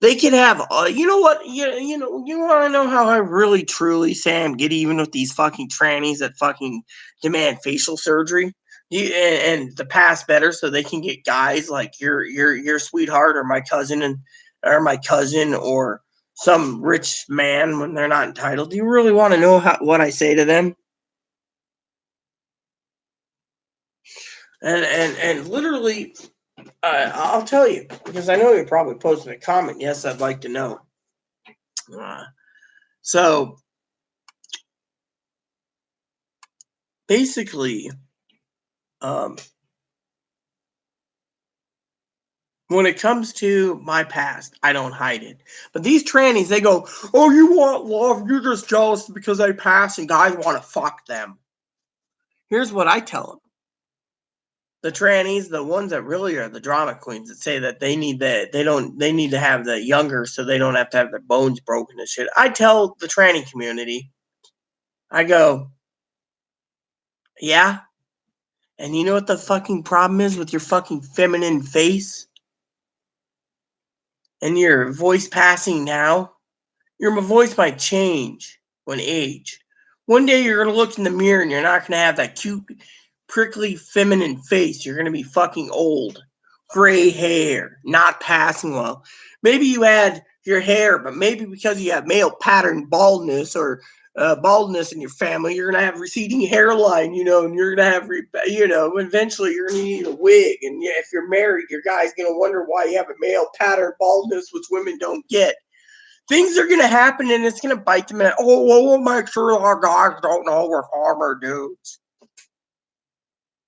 they can have, you know what, you want to know how I really, truly, Sam, get even with these fucking trannies that fucking demand facial surgery, and the past better, so they can get guys like your sweetheart or my cousin or some rich man when they're not entitled. Do you really want to know what I say to them? And literally, I'll tell you because I know you're probably posting a comment. Yes, I'd like to know. Uh, so basically, um, when it comes to my past, I don't hide it. But these trannies, they go, "Oh, you want love? You're just jealous because I passed, and guys want to fuck them." Here's what I tell them: the trannies, the ones that really are the drama queens, that say that they need they need to have the younger so they don't have to have their bones broken and shit. I tell the tranny community, I go, yeah. And you know what the fucking problem is with your fucking feminine face and your voice passing now? Your voice might change when age. One day you're going to look in the mirror and you're not going to have that cute, prickly, feminine face. You're going to be fucking old. Gray hair, not passing well. Maybe you had your hair, but maybe because you have male pattern baldness or baldness in your family, you're gonna have receding hairline, and you're gonna have, eventually you're gonna need a wig. And yeah, if you're married, your guy's gonna wonder why you have a male pattern baldness, which women don't get. Things are gonna happen, and it's gonna bite them. Oh, we'll make sure our guys don't know we're farmer dudes.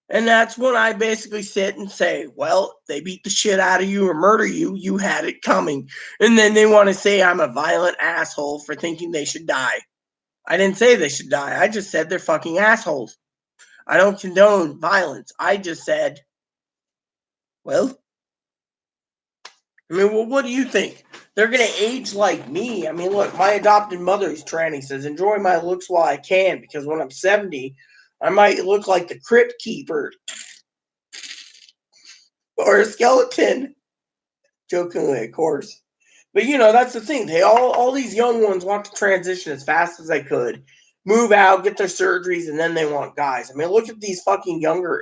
And that's when I basically sit and say, well, they beat the shit out of you or murder you. You had it coming. And then they want to say I'm a violent asshole for thinking they should die. I didn't say they should die. I just said they're fucking assholes. I don't condone violence. I just said, well, what do you think? They're going to age like me. I mean, look, my adopted mother is tranny, says, enjoy my looks while I can, because when I'm 70, I might look like the crypt keeper or a skeleton. Jokingly, of course. But that's the thing. They all these young ones want to transition as fast as they could, move out, get their surgeries, and then they want guys. I mean, look at these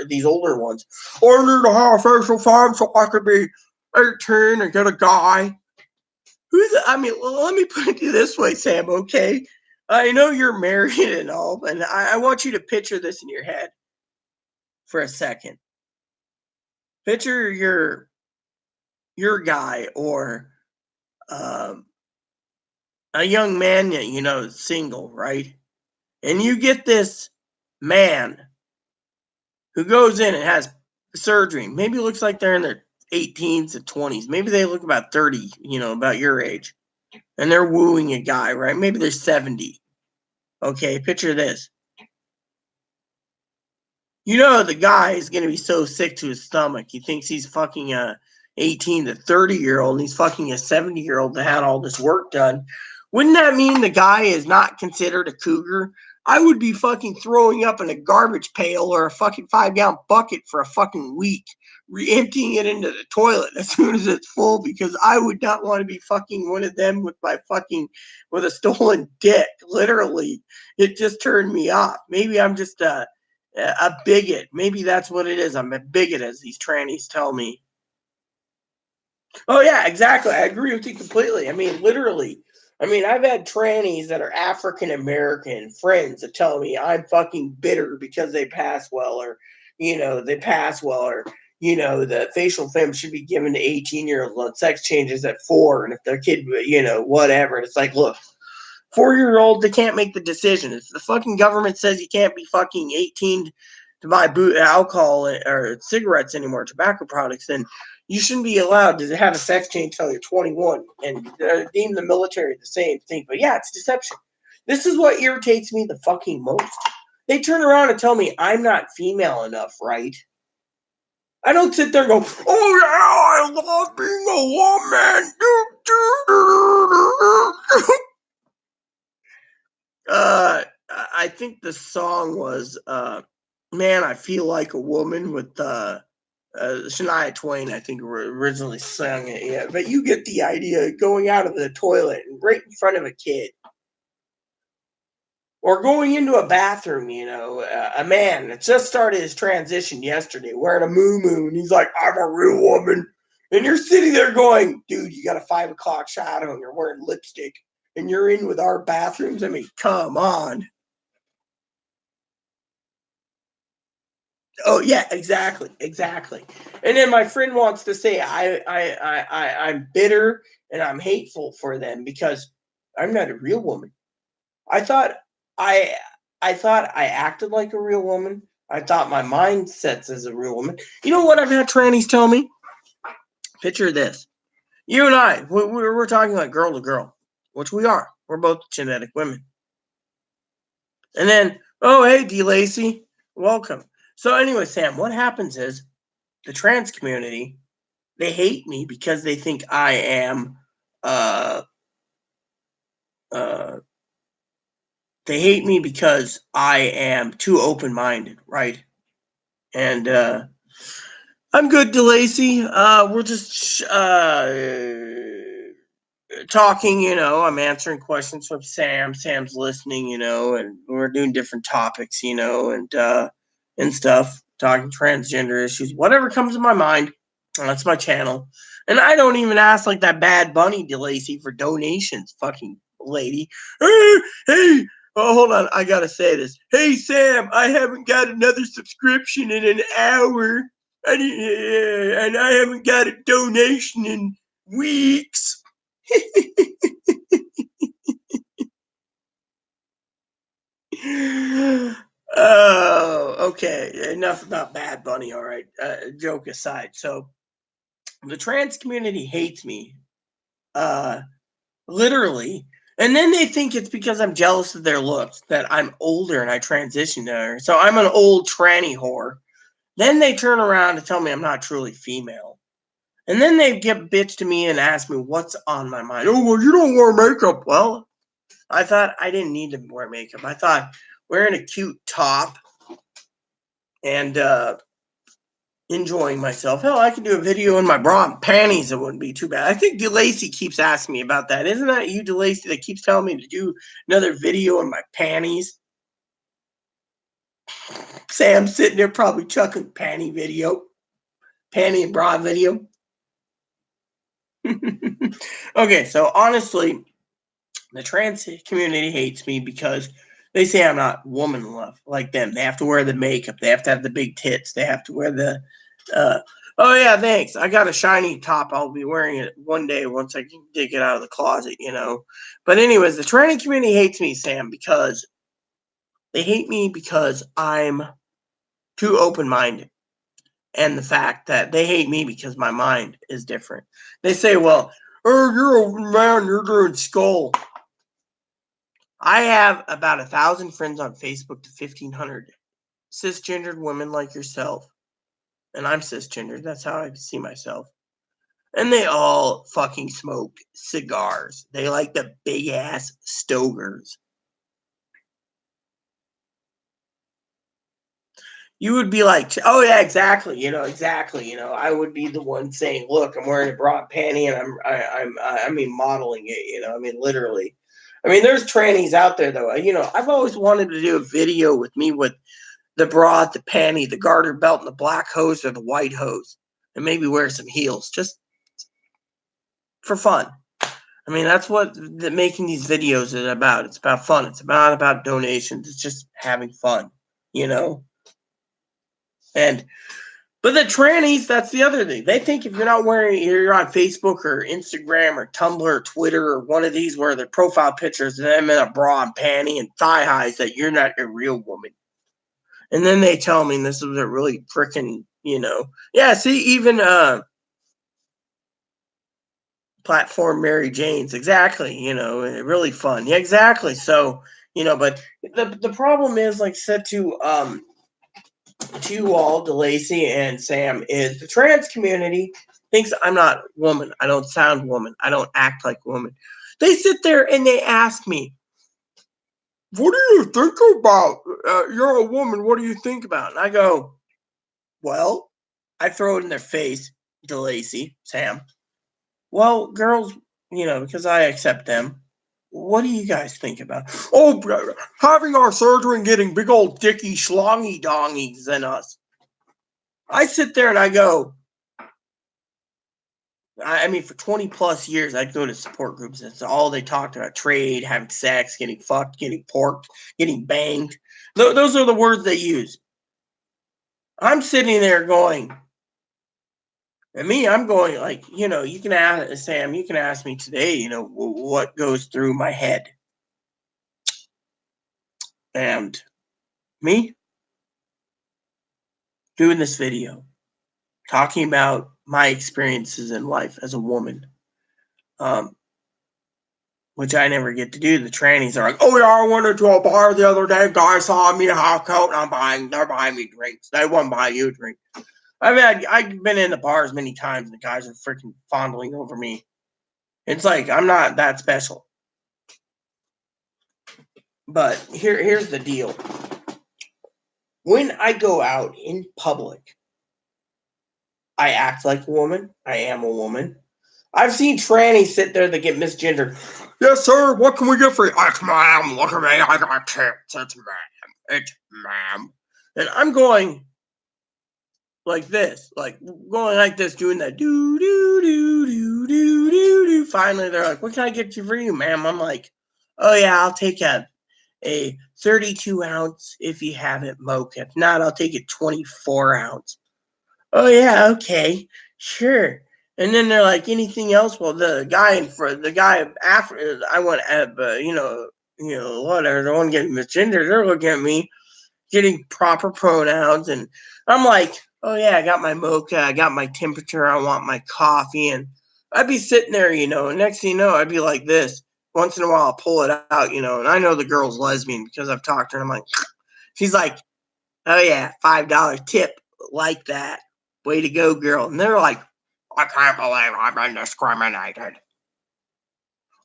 these older ones. I need to have a facial farm so I could be 18 and get a guy. Let me put it this way, Sam, okay? I know you're married and all, and I want you to picture this in your head. for a second. Picture your guy or a young man, single, right? And you get this man who goes in and has surgery. Maybe it looks like they're in their 18s and 20s. Maybe they look about 30, about your age. And they're wooing a guy, right? Maybe they're 70. Okay, picture this. The guy is going to be so sick to his stomach. He thinks he's fucking a 18 to 30-year-old, and he's fucking a 70-year-old that had all this work done. Wouldn't that mean the guy is not considered a cougar? I would be fucking throwing up in a garbage pail or a fucking 5-gallon bucket for a fucking week, emptying it into the toilet as soon as it's full, because I would not want to be fucking one of them with a stolen dick. Literally, it just turned me off. Maybe I'm just a bigot. Maybe that's what it is. I'm a bigot, as these trannies tell me. Oh yeah, exactly. I agree with you completely. I mean, literally. I mean, I've had trannies that are African American friends that tell me I'm fucking bitter because they pass well, or they pass well, or the facial film should be given to 18-year-olds on sex changes at 4, and if their kid, whatever. And it's like, look, 4-year-old, they can't make the decision. If the fucking government says you can't be fucking 18 to buy alcohol or cigarettes anymore, tobacco products, then you shouldn't be allowed to have a sex change until you're 21, and deem the military the same thing. But yeah, it's deception. This is what irritates me the fucking most. They turn around and tell me I'm not female enough, right? I don't sit there and go, oh yeah, I love being a woman. I think the song was Man, I Feel Like a Woman with Shania Twain, I think, originally sang it. Yeah, but you get the idea. Going out of the toilet and right in front of a kid. Or going into a bathroom, a man that just started his transition yesterday wearing a moo-moo, and he's like, I'm a real woman. And you're sitting there going, dude, you got a 5 o'clock shadow and you're wearing lipstick and you're in with our bathrooms. I mean, come on. Oh yeah, exactly. And then my friend wants to say I'm bitter and I'm hateful for them because I'm not a real woman. I thought I I thought I acted like a real woman. I thought my mindsets as a real woman. You know what I've had trannies tell me? Picture this. You and I, we're talking like girl to girl, which we are. We're both genetic women. And then, oh, hey, D. Lacey, welcome. So anyway, Sam, what happens is the trans community, they hate me because they think I am they hate me because I am too open-minded, right? And I'm good, DeLacy. We're just talking, I'm answering questions from Sam. Sam's listening, and we're doing different topics, and stuff, talking transgender issues, whatever comes to my mind. That's my channel. And I don't even ask like that Bad Bunny DeLacy for donations, fucking lady. Hey, oh, hold on. I got to say this. Hey, Sam, I haven't got another subscription in an hour. And I haven't got a donation in weeks. Oh, okay. Enough about Bad Bunny. All right. Joke aside. So the trans community hates me, literally. And then they think it's because I'm jealous of their looks, that I'm older and I transitioned to her. So I'm an old tranny whore. Then they turn around and tell me I'm not truly female. And then they get bitch to me and ask me what's on my mind. Oh, well, you don't wear makeup. Well, I thought I didn't need to wear makeup. I thought wearing a cute top and enjoying myself. Hell, I could do a video in my bra and panties. It wouldn't be too bad. I think DeLacy keeps asking me about that. Isn't that you, DeLacy, that keeps telling me to do another video in my panties? Sam's sitting there probably chucking panty and bra video. Okay, so honestly, the trans community hates me because They say I'm not woman enough like them. They have to wear the makeup. They have to have the big tits. They have to wear the. Oh yeah, thanks. I got a shiny top. I'll be wearing it one day once I can dig it out of the closet, But anyways, the tranny community hates me, Sam, because they hate me because I'm too open-minded. And the fact that they hate me because my mind is different. They say, well, oh, you're a man, you're doing skull. I have about 1,000 friends on Facebook to 1,500 cisgendered women like yourself. And I'm cisgendered. That's how I see myself. And they all fucking smoke cigars. They like the big ass Stogers. You would be like, oh yeah, exactly. Exactly. I would be the one saying, look, I'm wearing a bra and panty, and I'm modeling it. Literally. There's trannies out there though. I've always wanted to do a video with me with the bra, the panty, the garter belt, and the black hose or the white hose, and maybe wear some heels, just for fun. That's what making these videos is about. It's about fun. It's not about donations. It's just having fun, But the trannies, that's the other thing. They think if you're not you're on Facebook or Instagram or Tumblr or Twitter or one of these where their profile pictures of them in a bra and panty and thigh highs, that you're not a real woman. And then they tell me, and this is a really freaking, yeah, see, even platform Mary Jane's, exactly, really fun. Yeah, exactly. So, but the problem is, like I said to you all, DeLacy and Sam, is the trans community thinks I'm not woman. I don't sound woman. I don't act like woman. They sit there and they ask me, what do you think about? You're a woman. What do you think about? And I go, well, I throw it in their face, DeLacy, Sam. Well, girls, because I accept them. What do you guys think about? Oh, having our surgery and getting big old dicky schlongy dongies than us. I sit there and I go, for 20 plus years, I'd go to support groups. That's all they talked about: trade, having sex, getting fucked, getting porked, getting banged. Those are the words they use. I'm sitting there going, and me, I'm going like, you can ask Sam, you can ask me today, what goes through my head. And me doing this video, talking about my experiences in life as a woman, which I never get to do. The trannies are like, oh yeah, I went to a bar the other day, guy saw me in a hot coat, and they're buying me drinks. They won't buy you a drink. I've been in the bars many times, and the guys are freaking fondling over me. It's like, I'm not that special. But here's the deal. When I go out in public, I act like a woman. I am a woman. I've seen trannies sit there that get misgendered. Yes, sir. What can we get for you? It's ma'am. Look at me. I got tits. It's ma'am. It's ma'am. And I'm going like this, doing that do do do do do do do. Finally, they're like, "What can I get you for you, ma'am?" I'm like, "Oh yeah, I'll take a 32 ounce if you have it, mocha. If not, I'll take a 24 ounce." Oh yeah, okay, sure. And then they're like, anything else? Well, the guy after I want to, whatever. The one getting misgendered, they're looking at me, getting proper pronouns, and I'm like, oh yeah, I got my mocha, I got my temperature, I want my coffee, and I'd be sitting there, and next thing you know, I'd be like this. Once in a while, I'll pull it out, and I know the girl's lesbian because I've talked to her. I'm like, she's like, oh yeah, $5 tip, like that. Way to go, girl. And they're like, I can't believe I've been discriminated.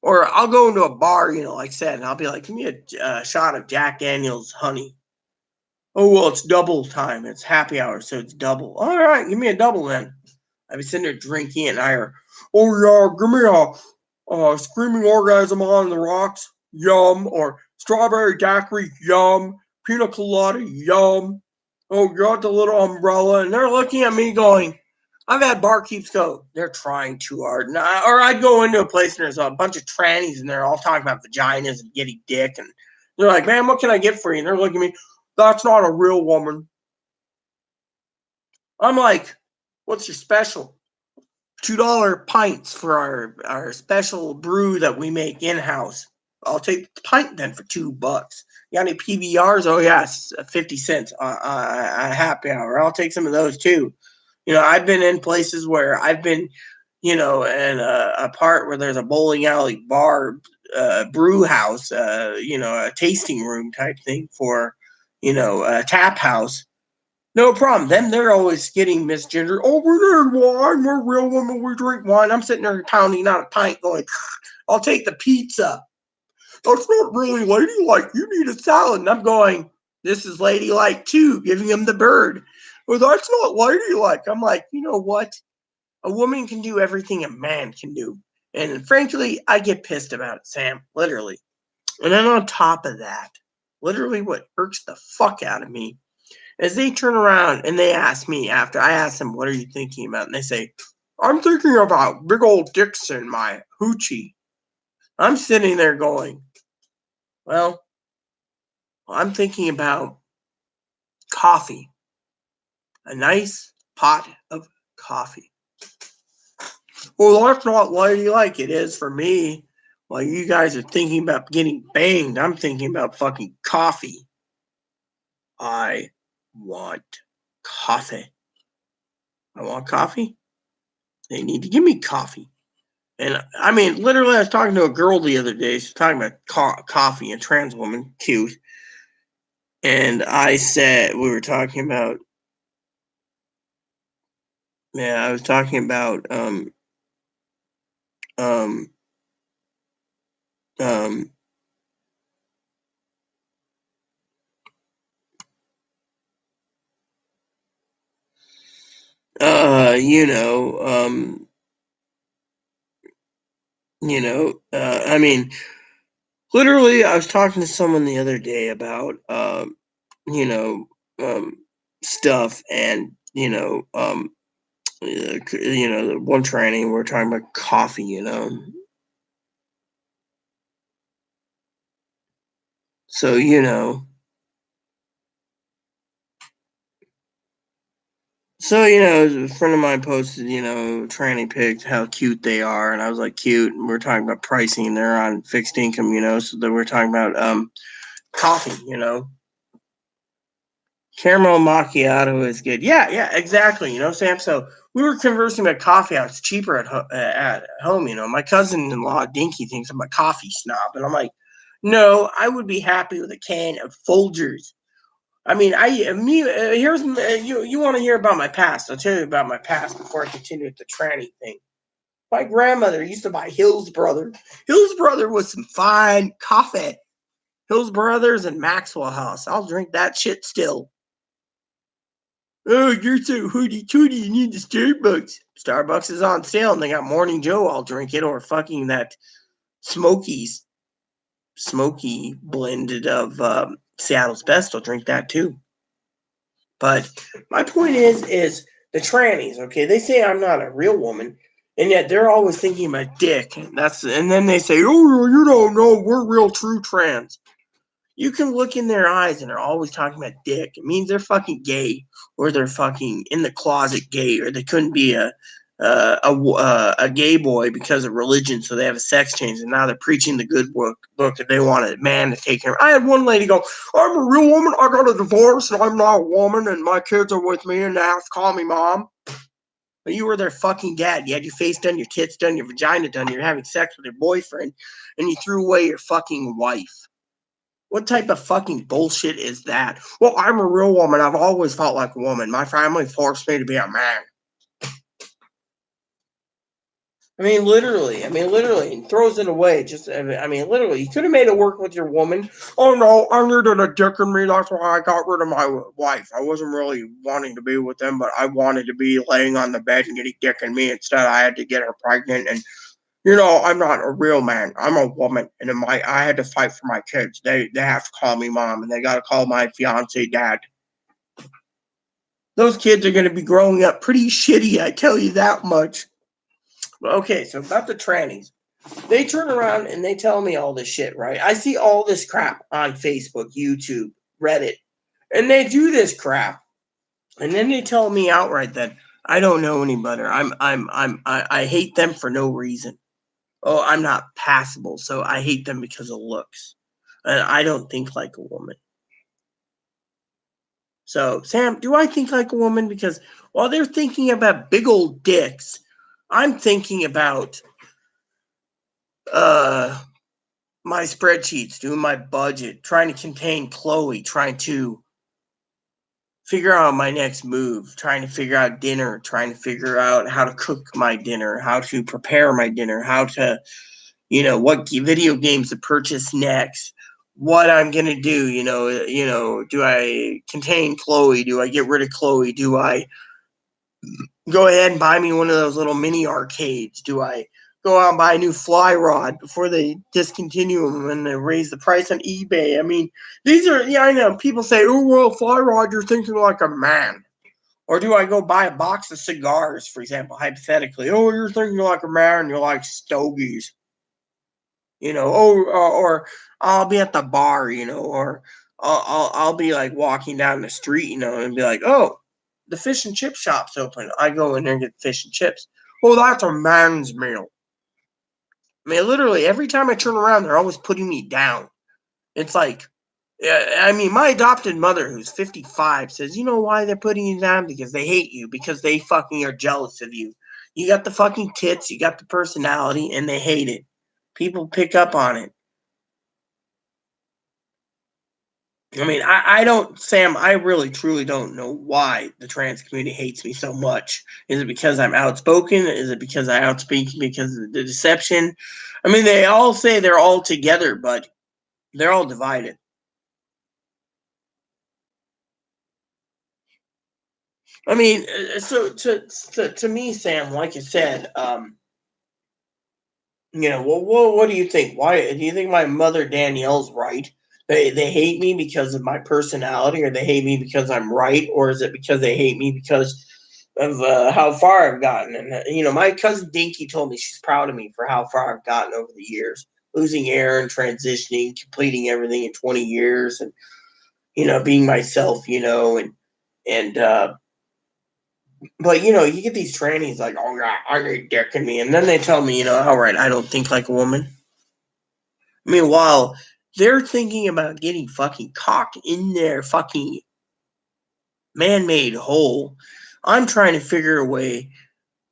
Or I'll go into a bar, like I said, and I'll be like, give me a shot of Jack Daniel's honey. Oh, well, it's double time. It's happy hour, so it's double. All right, give me a double then. I'd be sitting there drinking it, and I hear, oh yeah, give me a screaming orgasm on the rocks, yum. Or strawberry daiquiri, yum. Pina colada, yum. Oh, you got the little umbrella, and they're looking at me going, I've had barkeeps go, they're trying too hard. Or I'd go into a place and there's a bunch of trannies and they're all talking about vaginas and getting dick, and They're like, man, what can I get for you? And they're looking at me, that's not a real woman. I'm like, what's your special? $2 pints for our special brew that we make in-house. I'll take the pint then for $2. You got any PBRs? Oh yes, 50 cents a happy hour. I'll take some of those too. I've been in places where I've been, in a part where there's a bowling alley bar, brew house, a tasting room type thing for, a tap house. No problem. They're always getting misgendered. Oh, we're doing wine. We're real women. We drink wine. I'm sitting there pounding out a pint going, I'll take the pizza. That's not really ladylike. You need a salad. And I'm going, this is ladylike too, giving him the bird. Well, that's not ladylike. I'm like, you know what? A woman can do everything a man can do. And frankly, I get pissed about it, Sam, literally. And then on top of that, literally what irks the fuck out of me as they turn around and they ask me after I ask them, what are you thinking about? And they say, I'm thinking about big old dicks in my hoochie. I'm sitting there going, well, I'm thinking about coffee, a nice pot of coffee. Well, that's not ladylike. It is for me. While you guys are thinking about getting banged, I'm thinking about fucking coffee. I want coffee. I want coffee. They need to give me coffee. And I mean, literally, I was talking to a girl the other day. She's talking about coffee, a trans woman, cute. And I said, we were talking about, I was talking about, um, you know, I mean, literally, I was talking to someone the other day about, you know, stuff, and the one training we we're talking about coffee, So a friend of mine posted, tranny pics, how cute they are, and I was like, cute. And we're talking about pricing. They're on fixed income, so that we're talking about coffee, Caramel macchiato is good. Yeah, exactly. Sam. So we were conversing about coffee. How it's cheaper at home. My cousin-in-law Dinky thinks I'm a coffee snob, and I'm like, no, I would be happy with a can of Folgers. I mean, here's you want to hear about my past? I'll tell you about my past before I continue with the tranny thing. My grandmother used to buy Hill's Brother. Hill's Brother was some fine coffee. Hill's Brothers and Maxwell House. I'll drink that shit still. Oh, you're so hooty tooty. You need the Starbucks. Starbucks is on sale, and they got Morning Joe. I'll drink it, or fucking that smoky blended of Seattle's Best. I'll drink that too. But my point is the trannies. Okay, they say I'm not a real woman, and yet they're always thinking about dick. And then they say, oh, you don't know, we're real true trans. You can look in their eyes and they're always talking about dick. It means they're fucking gay, or they're fucking in the closet gay, or they couldn't be a gay boy because of religion, so they have a sex change, and now they're preaching the good book that they want a man to take care of. I had one lady go, I'm a real woman, I got a divorce, and I'm not a woman, and my kids are with me, and they have to call me mom. But you were their fucking dad. You had your face done, your tits done, your vagina done, you're having sex with your boyfriend, and you threw away your fucking wife. What type of fucking bullshit is that? Well, I'm a real woman. I've always felt like a woman. My family forced me to be a man. I mean, literally, he throws it away. Literally, you could have made it work with your woman. Oh no, I needed a dick in me. That's why I got rid of my wife. I wasn't really wanting to be with them, but I wanted to be laying on the bed and getting dick in me. Instead, I had to get her pregnant. And I'm not a real man. I'm a woman, and I had to fight for my kids. They have to call me mom, and they got to call my fiance dad. Those kids are going to be growing up pretty shitty. I tell you that much. Okay, so about the trannies. They turn around and they tell me all this shit, right? I see all this crap on Facebook, YouTube, Reddit, and they do this crap. And then they tell me outright that I don't know any better. I hate them for no reason. Oh, I'm not passable, so I hate them because of looks. And I don't think like a woman. So, Sam, do I think like a woman? Because while they're thinking about big old dicks, I'm thinking about my spreadsheets, doing my budget, trying to contain Chloe, trying to figure out my next move, trying to figure out dinner, trying to figure out how to cook my dinner, how to prepare my dinner, how to, what video games to purchase next, what I'm gonna do. Do I contain Chloe? Do I get rid of Chloe? Do I go ahead and buy me one of those little mini arcades? Do I go out and buy a new fly rod before they discontinue them and they raise the price on eBay? I mean, these are, I know people say, oh, well, fly rod, you're thinking like a man. Or do I go buy a box of cigars, for example, hypothetically? Oh, you're thinking like a man, you like stogies. Or I'll be at the bar, or I'll be like walking down the street, and be like, oh, the fish and chip shop's open. I go in there and get fish and chips. Well, that's a man's meal. I mean, literally every time I turn around, they're always putting me down. It's like, I mean, my adopted mother, who's 55, says, you know why they're putting you down? Because they hate you, because they fucking are jealous of you. You got the fucking tits, you got the personality, and they hate it. People pick up on it. I mean, I don't, Sam, I really truly don't know why the trans community hates me so much. Is it because I'm outspoken? Is it because I outspeak because of the deception? I mean, they all say they're all together, but they're all divided. I mean, so to me, Sam, like you said, what do you think? Why do you think my mother Danielle's right? They hate me because of my personality, or they hate me because I'm right, or is it because they hate me because of how far I've gotten? And my cousin Dinky told me she's proud of me for how far I've gotten over the years, losing hair and transitioning, completing everything in 20 years, and being myself, and but you get these trannies like, oh yeah, I need dick in me, and then they tell me, all right, I don't think like a woman. Meanwhile, they're thinking about getting fucking cock in their fucking man-made hole. I'm trying to figure a way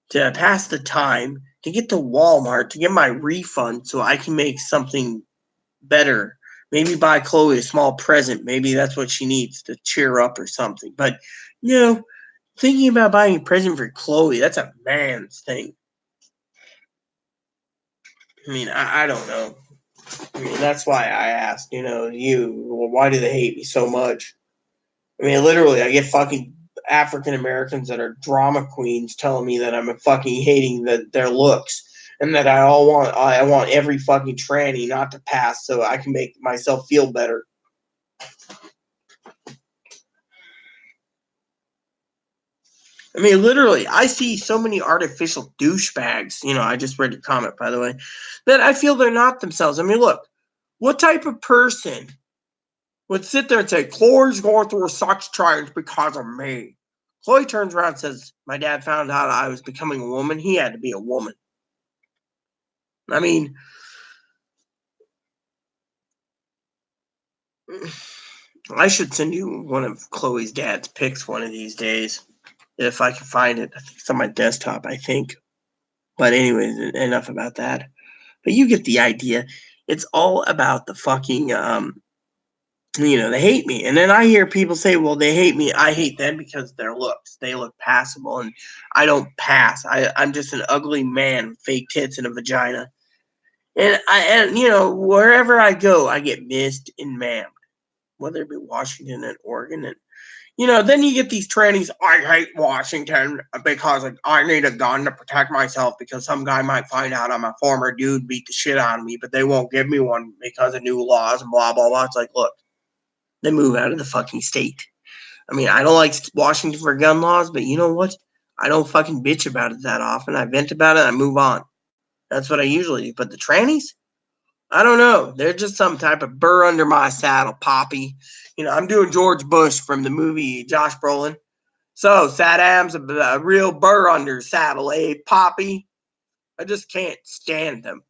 to pass the time to get to Walmart to get my refund so I can make something better. Maybe buy Chloe a small present. Maybe that's what she needs to cheer up or something. But thinking about buying a present for Chloe, that's a man's thing. I mean, I don't know. I mean, that's why I asked, why do they hate me so much? I mean, literally, I get fucking African Americans that are drama queens telling me that I'm fucking hating their looks, and that I want every fucking tranny not to pass so I can make myself feel better. I mean, literally, I see so many artificial douchebags. I just read your comment, by the way, that I feel they're not themselves. I mean, look, what type of person would sit there and say, Chloe's going through such change because of me? Chloe turns around and says, my dad found out I was becoming a woman. He had to be a woman. I mean, I should send you one of Chloe's dad's pics one of these days. If I can find it. I think it's on my desktop, I think. But anyways, enough about that. But you get the idea. It's all about the fucking they hate me. And then I hear people say, well, they hate me. I hate them because of their looks. They look passable, and I don't pass. I'm just an ugly man with fake tits and a vagina. And wherever I go, I get missed and mammed. Whether it be Washington and Oregon. And then you get these trannies, I hate Washington because I need a gun to protect myself because some guy might find out I'm a former dude, beat the shit out of me, but they won't give me one because of new laws and blah, blah, blah. It's like, look, they move out of the fucking state. I mean, I don't like Washington for gun laws, but you know what? I don't fucking bitch about it that often. I vent about it, I move on. That's what I usually do. But the trannies, I don't know. They're just some type of burr under my saddle, Poppy. I'm doing George Bush from the movie Josh Brolin. So Saddam's a real burr under saddle, eh, Poppy? I just can't stand them.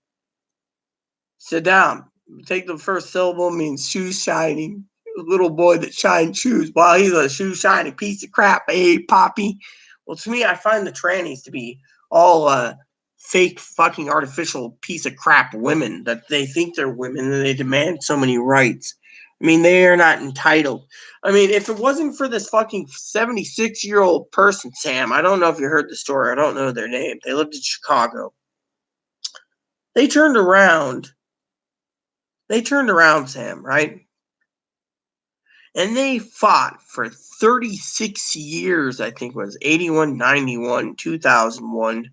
Saddam, take the first syllable, means shoes shining. A little boy that shines shoes. Well, he's a shoe shining piece of crap, eh, Poppy? Well, to me, I find the trannies to be all fake fucking artificial piece of crap women that they think they're women and they demand so many rights. I mean, they are not entitled. I mean, if it wasn't for this fucking 76-year-old person, Sam, I don't know if you heard the story. I don't know their name. They lived in Chicago. They turned around, Sam, right? And they fought for 36 years, I think it was 81, 91, 2001,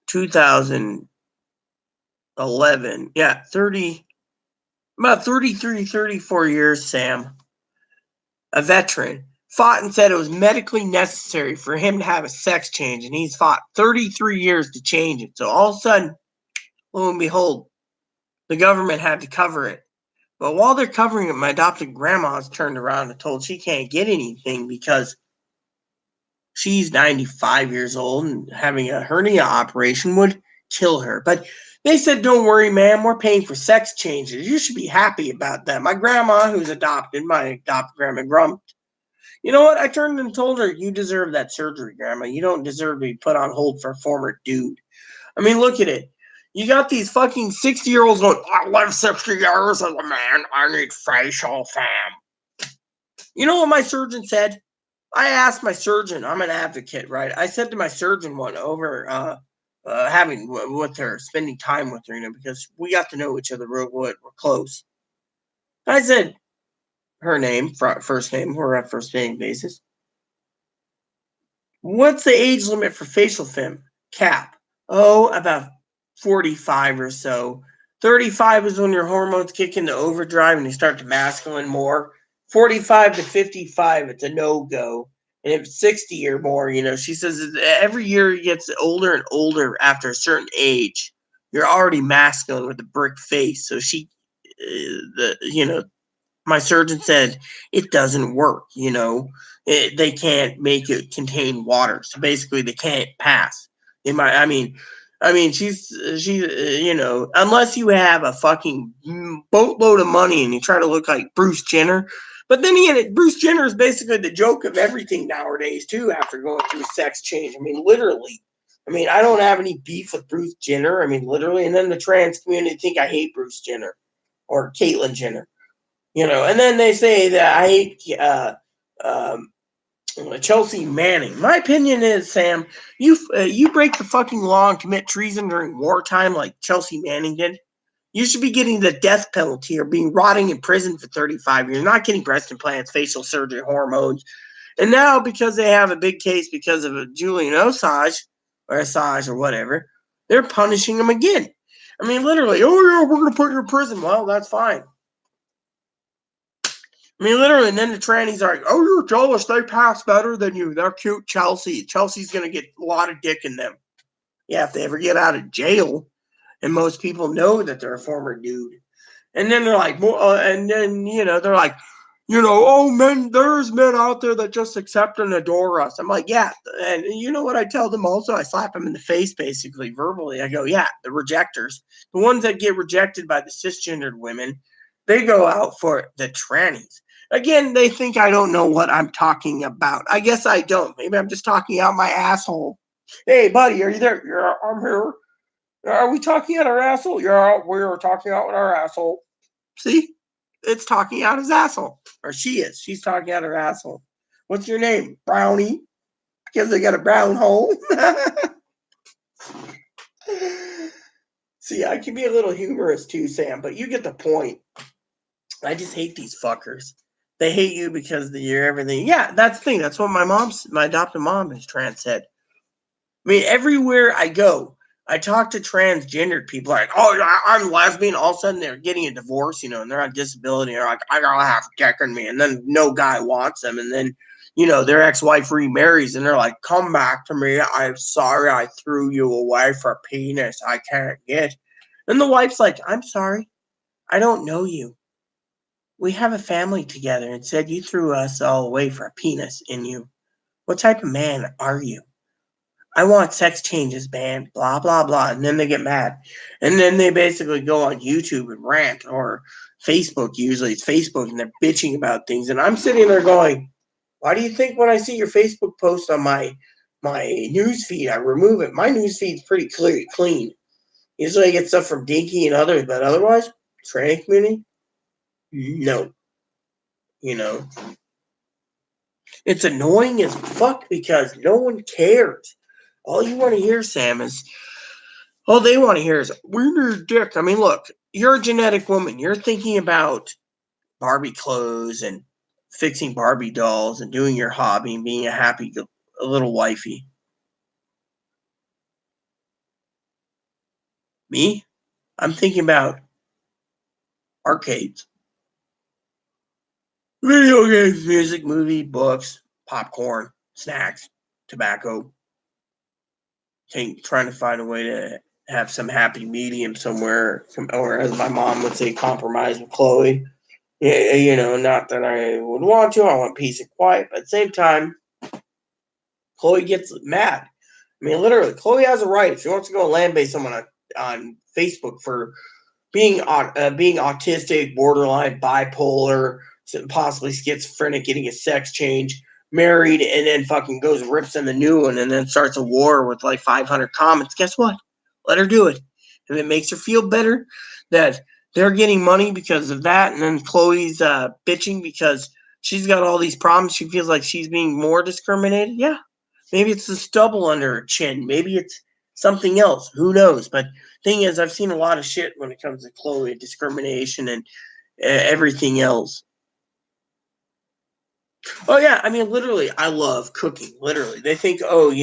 2011. Yeah, about 33, 34 years, Sam, a veteran, fought and said it was medically necessary for him to have a sex change. And he's fought 33 years to change it. So all of a sudden, lo and behold, the government had to cover it. But while they're covering it, my adopted grandma's turned around and told she can't get anything because she's 95 years old and having a hernia operation would kill her. But they said, don't worry, ma'am, we're paying for sex changes. You should be happy about that. My grandma, who's adopted, my adopted grandma, grumped. You know what? I turned and told her, you deserve that surgery, Grandma. You don't deserve to be put on hold for a former dude. I mean, look at it. You got these fucking 60-year-olds going, I live 60 years as a man. I need facial fam. You know what my surgeon said? I asked my surgeon, I'm an advocate, right? I said to my surgeon one over having with her, spending time with her, because we got to know each other real good. We're close. I said her name, first name, we're at first name basis. What's the age limit for facial fem? Cap. Oh, about 45 or so. 35 is when your hormones kick into overdrive and you start to masculine more. 45 to 55, it's a no-go. And if it's 60 or more, she says every year it gets older and older after a certain age. You're already masculine with a brick face. So my surgeon said it doesn't work, they can't make it contain water. So basically they can't pass. They might, she's unless you have a fucking boatload of money and you try to look like Bruce Jenner. But then again, Bruce Jenner is basically the joke of everything nowadays too, after going through sex change. Literally. I don't have any beef with Bruce Jenner. Literally. And then the trans community think I hate Bruce Jenner or Caitlyn Jenner. And then they say that I hate Chelsea Manning. My opinion is, Sam, you break the fucking law and commit treason during wartime like Chelsea Manning did. You should be getting the death penalty or being rotting in prison for 35 years, not getting breast implants, facial surgery, hormones. And now, because they have a big case because of Julian Assange or whatever, they're punishing them again. Literally, oh yeah, we're going to put you in prison. Well, that's fine. Literally, and then the trannies are like, oh, you're jealous. They pass better than you. They're cute, Chelsea. Chelsea's going to get a lot of dick in them. Yeah, if they ever get out of jail. And most people know that they're a former dude. And then they're like, they're like, oh, men, there's men out there that just accept and adore us. I'm like, yeah. And you know what I tell them also? I slap them in the face, basically, verbally. I go, yeah, the rejectors. The ones that get rejected by the cisgendered women, they go out for the trannies. Again, they think I don't know what I'm talking about. I guess I don't. Maybe I'm just talking out my asshole. Hey, buddy, are you there? Yeah, I'm here. Are we talking out our asshole? Yeah, we're talking out our asshole. See? It's talking out his asshole. Or she is. She's talking out her asshole. What's your name? Brownie? Because they got a brown hole. See, I can be a little humorous too, Sam, but you get the point. I just hate these fuckers. They hate you because you're everything. Yeah, that's the thing. That's what my adopted mom is trans said. Everywhere I go, I talk to transgendered people like, oh, I'm lesbian. All of a sudden they're getting a divorce, and they're on disability. They're like, I gotta have dick in me. And then no guy wants them. And then, their ex-wife remarries and they're like, come back to me. I'm sorry I threw you away for a penis I can't get. And the wife's like, I'm sorry. I don't know you. We have a family together and said you threw us all away for a penis in you. What type of man are you? I want sex changes banned, blah, blah, blah. And then they get mad. And then they basically go on YouTube and rant, or Facebook, usually it's Facebook, and they're bitching about things. And I'm sitting there going, why do you think when I see your Facebook post on my news feed, I remove it? My news feed's pretty clean. Usually I get stuff from Dinky and others, but otherwise, trans community, no. It's annoying as fuck because no one cares. All you want to hear, Sam, is all they want to hear is, we're your dick. I mean, look, you're a genetic woman. You're thinking about Barbie clothes and fixing Barbie dolls and doing your hobby and being a little wifey. Me? I'm thinking about arcades, video games, music, movie, books, popcorn, snacks, tobacco. Trying to find a way to have some happy medium somewhere, or as my mom would say, compromise with Chloe. Yeah, not that I would want to. I want peace and quiet, but at the same time, Chloe gets mad. I mean, literally, Chloe has a right. If she wants to go land base someone on Facebook for being autistic, borderline, bipolar, possibly schizophrenic, getting a sex change, married, and then fucking goes and rips in the new one, and then starts a war with like 500 comments. Guess what? Let her do it. If it makes her feel better that they're getting money because of that, and then Chloe's bitching because she's got all these problems, she feels like she's being more discriminated. Yeah, maybe it's the stubble under her chin. Maybe it's something else. Who knows? But thing is, I've seen a lot of shit when it comes to Chloe, discrimination and everything else. Oh yeah, I mean, literally, I love cooking. Literally, they think, Thing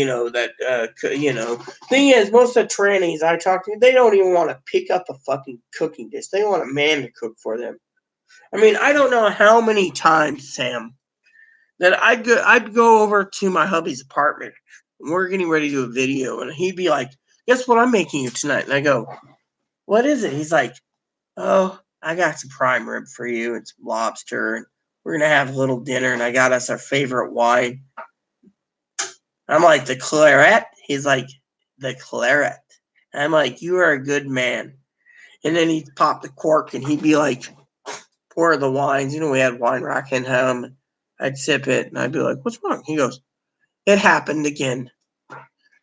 is, most of the trannies I talk to, they don't even want to pick up a fucking cooking dish. They want a man to cook for them. I mean, I don't know how many times, Sam, that I'd go over to my hubby's apartment and we're getting ready to do a video, and he'd be like, "Guess what I'm making you tonight?" And I go, "What is it?" He's like, "Oh, I got some prime rib for you and some lobster, and we're gonna have a little dinner, and I got us our favorite wine." I'm like, "The claret?" He's like, "The claret." And I'm like, "You are a good man." And then he'd pop the cork and he'd be like, pour the wines. We had wine rack in home. I'd sip it and I'd be like, "What's wrong?" He goes, "It happened again."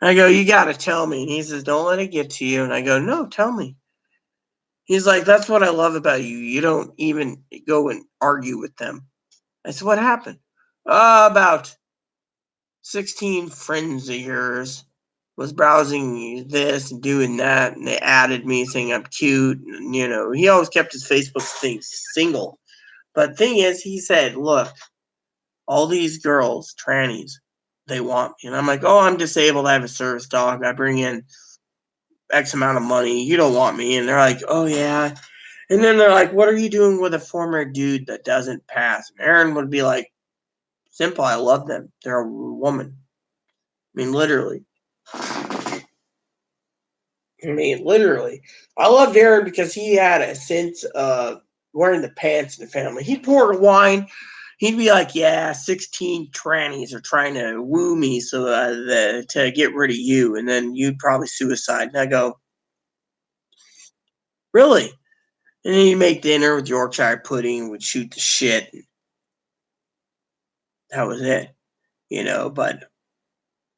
I go, "You got to tell me." And he says, "Don't let it get to you." And I go, "No, tell me." He's like, "That's what I love about you. You don't even go and argue with them." I said, "What happened?" About 16 friends of yours was browsing this and doing that, and they added me saying I'm cute. And, he always kept his Facebook thing single. But thing is, he said, "Look, all these girls, trannies, they want me." And I'm like, "Oh, I'm disabled. I have a service dog. I bring in X amount of money. You don't want me." And they're like, "Oh, yeah." And then they're like, "What are you doing with a former dude that doesn't pass?" And Aaron would be like, "Simple. I love them. They're a woman." I mean, literally. I loved Aaron because he had a sense of wearing the pants in the family. He'd pour wine. He'd be like, "Yeah, 16 trannies are trying to woo me to get rid of you, and then you'd probably suicide." And I go, "Really?" And then he'd make dinner with Yorkshire pudding, would shoot the shit. That was it, But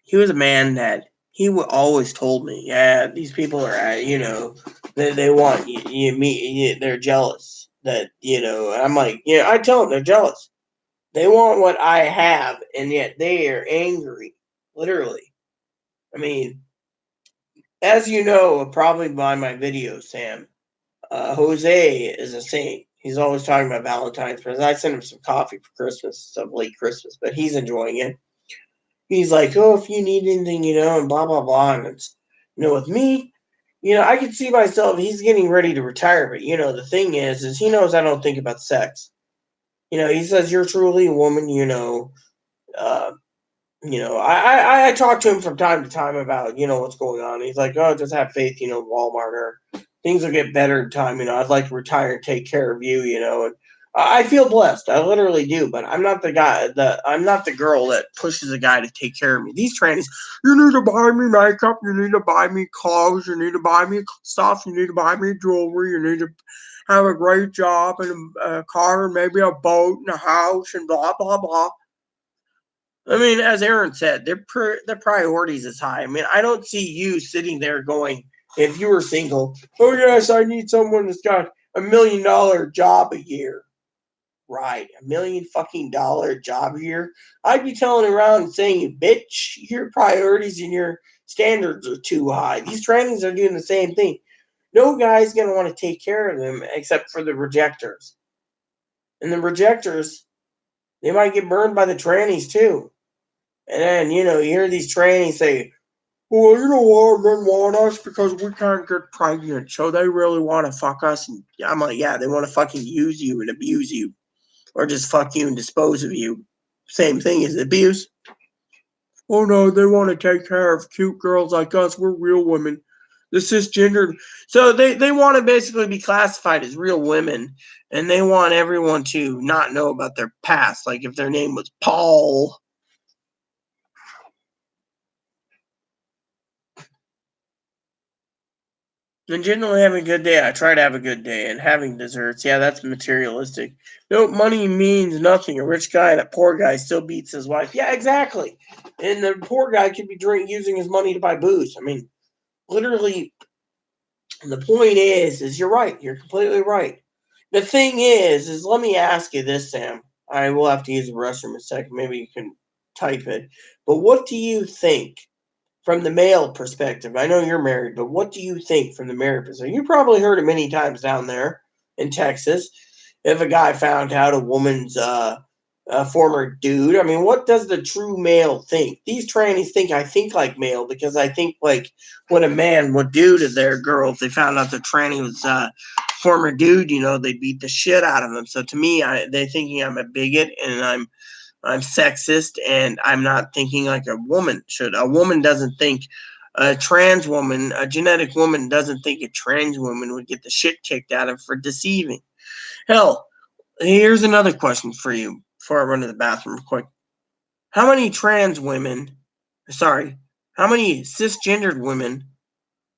he was a man that he always told me, "Yeah, these people are, they want they're jealous that, I'm like, yeah, I tell them they're jealous. They want what I have, and yet they are angry, literally. I mean, as you know, probably by my videos, Sam, Jose is a saint. He's always talking about Valentine's presents. I sent him some coffee for Christmas, some late Christmas, but he's enjoying it. He's like, "Oh, if you need anything, and blah, blah, blah." And it's, with me, I can see myself, he's getting ready to retire. But, the thing is he knows I don't think about sex. He says, "You're truly a woman, I talk to him from time to time about, what's going on. He's like, oh, just have faith, Walmart, or things will get better in time. I'd like to retire and take care of you, and I feel blessed. I literally do, but I'm not I'm not the girl that pushes a guy to take care of me. These trannies, you need to buy me makeup, you need to buy me clothes, you need to buy me stuff, you need to buy me jewelry, you need to have a great job and a car and maybe a boat and a house and blah, blah, blah. I mean, as Aaron said, their priorities is high. I mean, I don't see you sitting there going, if you were single, oh yes, I need someone that's got $1 million job a year. Right, $1 million job a year. I'd be telling around and saying, bitch, your priorities and your standards are too high. These trainings are doing the same thing. No guy's gonna want to take care of them except for the rejectors. And the rejectors, they might get burned by the trannies too. And then, you hear these trannies say, well, you know what, men want us because we can't get pregnant, so they really want to fuck us. And I'm like, yeah, they want to fucking use you and abuse you, or just fuck you and dispose of you. Same thing as abuse. Oh no, they want to take care of cute girls like us. We're real women. The cisgendered. So they want to basically be classified as real women, and they want everyone to not know about their past. Like if their name was Paul. And generally having a good day, I try to have a good day. And having desserts, yeah, that's materialistic. No, money means nothing. A rich guy and a poor guy still beats his wife. Yeah, exactly. And the poor guy could be using his money to buy booze. I mean, literally, the point is you're right. You're completely right. The thing is let me ask you this, Sam. I will have to use the restroom in a second. Maybe you can type it. But what do you think from the male perspective? I know you're married, but what do you think from the married perspective? You probably heard it many times down there in Texas. If a guy found out a woman's a former dude, I mean, what does the true male think? These trannies think I think like male because I think like what a man would do to their girl if they found out the tranny was former dude. They beat the shit out of him. So to me, they're thinking I'm a bigot and I'm sexist, and I'm not thinking like a woman should. A woman doesn't think a trans woman, a genetic woman doesn't think a trans woman would get the shit kicked out of for deceiving. Hell, here's another question for you before I run to the bathroom quick. How many how many cisgendered women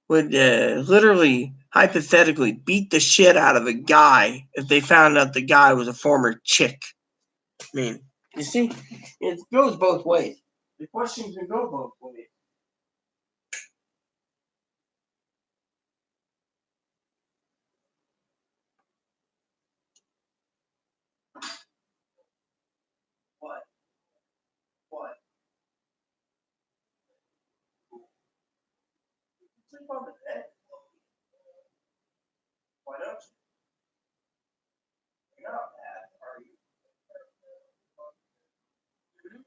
would literally, hypothetically, beat the shit out of a guy if they found out the guy was a former chick? I mean, you see, it goes both ways. The question can go both ways. What? What? Sleep on the bed. Why don't you? You're not bad, are you? Mhm.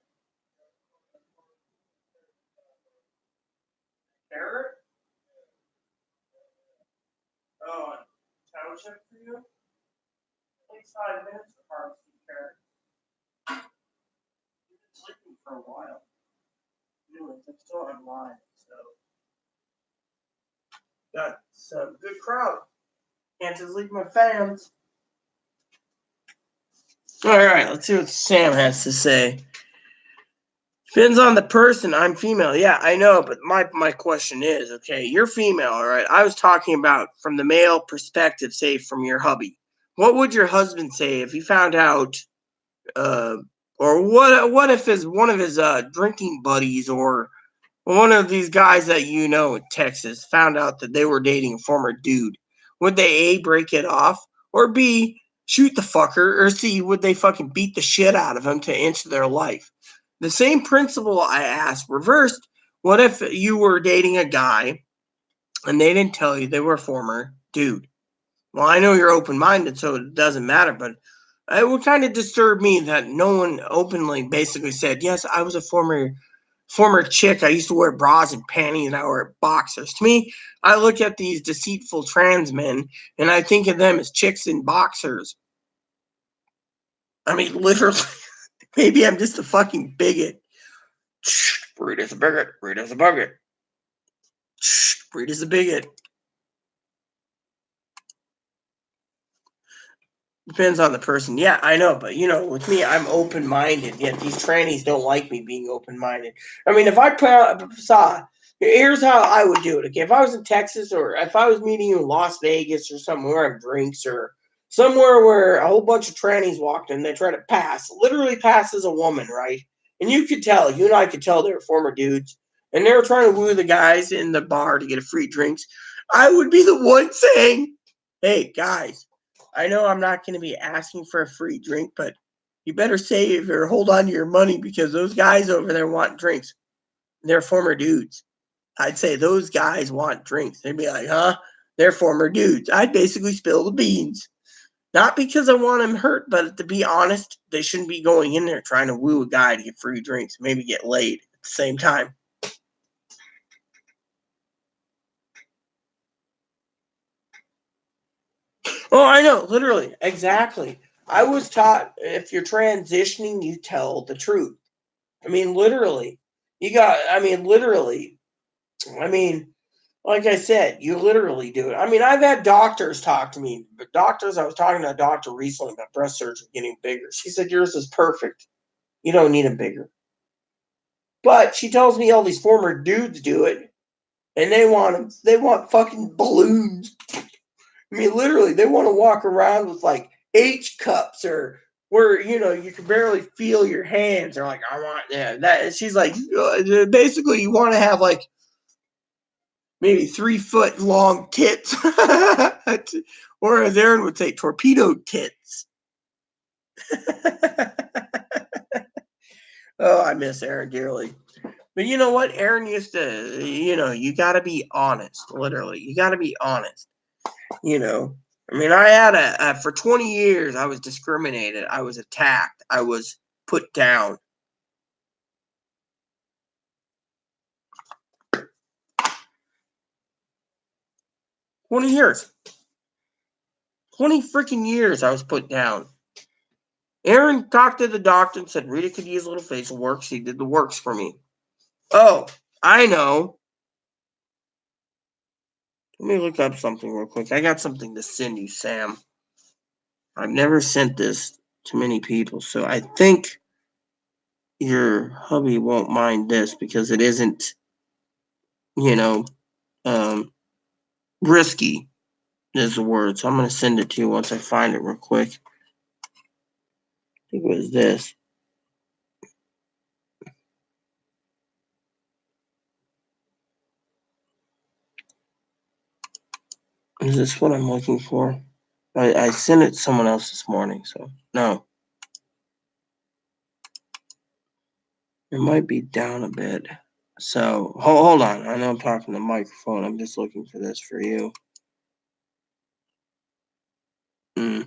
Carrot? Oh, township for you? It takes 5 minutes to harvest carrot. You've been sleeping for a while. Anyways, I'm still online, so got some good crowd. Can't just leave my fans. All right, let's see what Sam has to say. Depends on the person. I'm female. Yeah, I know, but my question is, okay, you're female, all right? I was talking about from the male perspective, say from your hubby. What would your husband say if he found out uh or what if his one of his drinking buddies or one of these guys that in Texas found out that they were dating a former dude? Would they A, break it off, or B, shoot the fucker, or C, would they fucking beat the shit out of him to end their life? The same principle I asked reversed. What if you were dating a guy and they didn't tell you they were a former dude? Well, I know you're open minded, so it doesn't matter, but it would kind of disturb me that no one openly basically said, yes, I was a former chick. I used to wear bras and panties and I wear boxers. To me, I look at these deceitful trans men and I think of them as chicks in boxers. I mean, literally. Maybe I'm just a fucking bigot. Rita's a bigot. Rita's a bigot. Rita's a bigot. Depends on the person. Yeah, I know, but with me, I'm open-minded. Yet these trannies don't like me being open-minded. I mean, if I saw, here's how I would do it. Okay, if I was in Texas or if I was meeting you in Las Vegas or somewhere of drinks or somewhere where a whole bunch of trannies walked in, they try to literally pass as a woman, right? And you and I could tell they were former dudes, and they were trying to woo the guys in the bar to get a free drinks. I would be the one saying, "Hey, guys. I know I'm not going to be asking for a free drink, but you better save or hold on to your money because those guys over there want drinks. They're former dudes." I'd say those guys want drinks. They'd be like, huh? They're former dudes. I'd basically spill the beans. Not because I want them hurt, but to be honest, they shouldn't be going in there trying to woo a guy to get free drinks, maybe get laid at the same time. Oh, I know, literally, exactly. I was taught if you're transitioning, you tell the truth. I mean, literally. Literally. I mean, like I said, you literally do it. I mean, I've had doctors talk to me, but I was talking to a doctor recently about breast surgery getting bigger. She said, yours is perfect. You don't need them bigger. But she tells me all these former dudes do it, and they want fucking balloons. I mean, literally, they want to walk around with like H cups or where you can barely feel your hands. They're like, I want that. She's like, basically, you want to have like maybe 3 foot long tits, or as Aaron would say, torpedo tits. Oh, I miss Aaron dearly. But you know what? Aaron used to, you got to be honest. Literally, you got to be honest. I mean, I had for 20 years, I was discriminated. I was attacked. I was put down. 20 years. 20 freaking years I was put down. Aaron talked to the doctor and said Rita could use a little facial work. She did the works for me. Oh, I know. Let me look up something real quick. I got something to send you, Sam. I've never sent this to many people, so I think your hubby won't mind this because it isn't, you know, risky is the word. So I'm going to send it to you once I find it real quick. I think it was this. Is this what I'm looking for? I sent it to someone else this morning, so no. It might be down a bit. So hold on. I know I'm talking to the microphone. I'm just looking for this for you. No,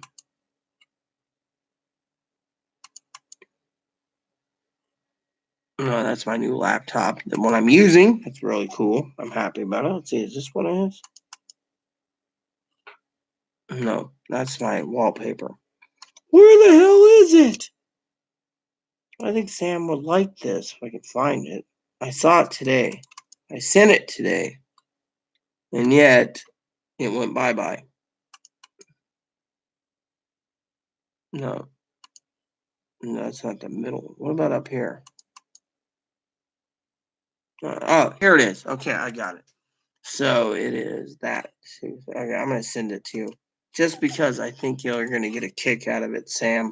that's my new laptop. The one I'm using. It's really cool. I'm happy about it. Let's see. Is this what it is? No, that's my wallpaper. Where the hell is it? I think Sam would like this if I could find it. I saw it today. I sent it today. And yet, it went bye-bye. No. No, that's not the middle. What about up here? Oh, here it is. Okay, I got it. So it is that. Okay, I'm going to send it to you. Just because I think you're going to get a kick out of it, Sam.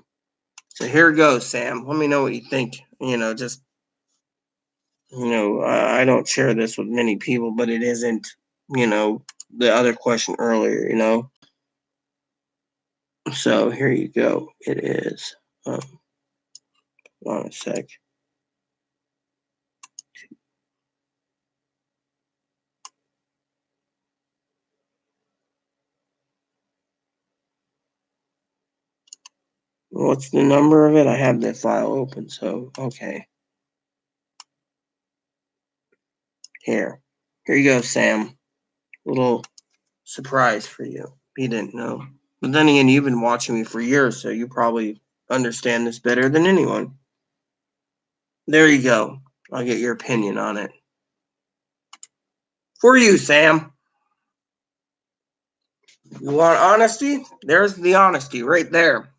So here goes, Sam. Let me know what you think. I don't share this with many people, but it isn't, the other question earlier. So here you go. It is. Hold on a sec. What's the number of it? I have the file open, so okay. Here you go, Sam. Little surprise for you. You didn't know. But then again, you've been watching me for years, so you probably understand this better than anyone. There you go. I'll get your opinion on it. For you, Sam. You want honesty? There's the honesty right there.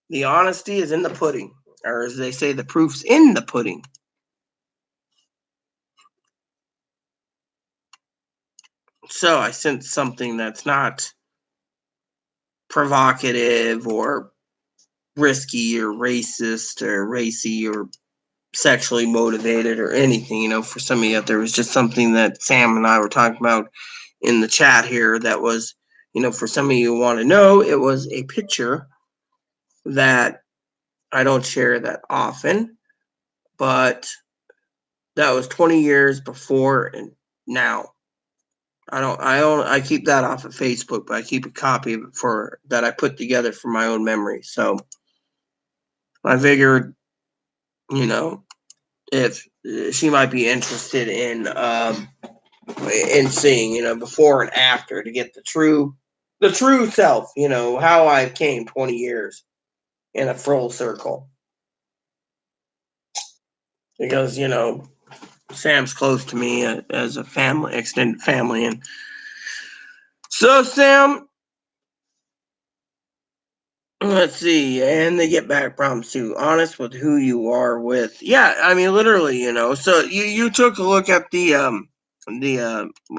The honesty is in the pudding. Or as they say, the proof's in the pudding. So I sent something that's not provocative or risky or racist or racy or sexually motivated or anything. For some of you out there, it was just something that Sam and I were talking about in the chat here that was, for some of you who want to know, it was a picture that I don't share that often, but that was 20 years before and now. I keep that off of Facebook, but I keep a copy of it for that I put together for my own memory. So I figured, if she might be interested in seeing, before and after to get the true self, how I came 20 years in a full circle. Because, Sam's close to me as a family, extended family. And so, Sam, let's see, and they get back problems too. Honest with who you are with. Yeah, I mean, literally, So you took a look at the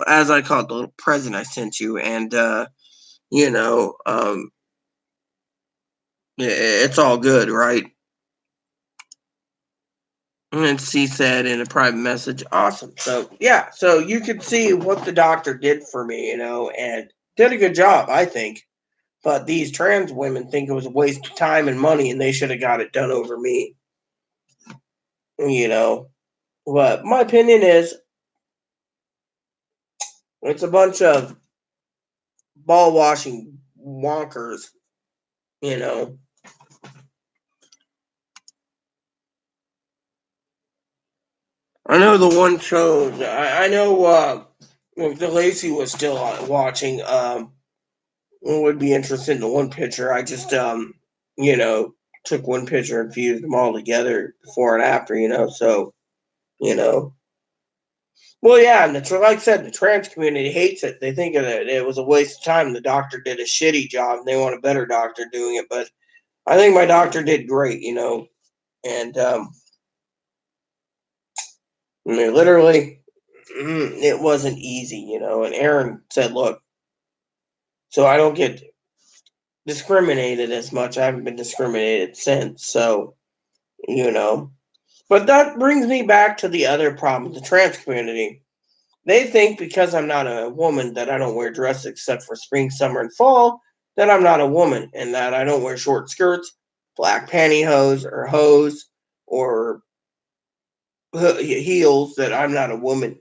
as I call it, the little present I sent you, and it's all good, right? And she said in a private message, awesome. So yeah, so you could see what the doctor did for me, and did a good job, I think. But these trans women think it was a waste of time and money, and they should have got it done over me. But my opinion is, it's a bunch of ball washing wonkers. I know the one show. I know if the Lacey was still watching. Would be interested in the one picture. I just took one picture and fused them all together before and after. So you know. Well, yeah, and like I said, the trans community hates it. They think that it was a waste of time. The doctor did a shitty job, and they want a better doctor doing it. But I think my doctor did great, and I mean, literally, it wasn't easy, And Aaron said, "Look, so I don't get discriminated as much. I haven't been discriminated since, so you know." But that brings me back to the other problem with the trans community. They think because I'm not a woman that I don't wear dresses except for spring, summer, and fall, that I'm not a woman and that I don't wear short skirts, black pantyhose, or hose, or heels, that I'm not a woman.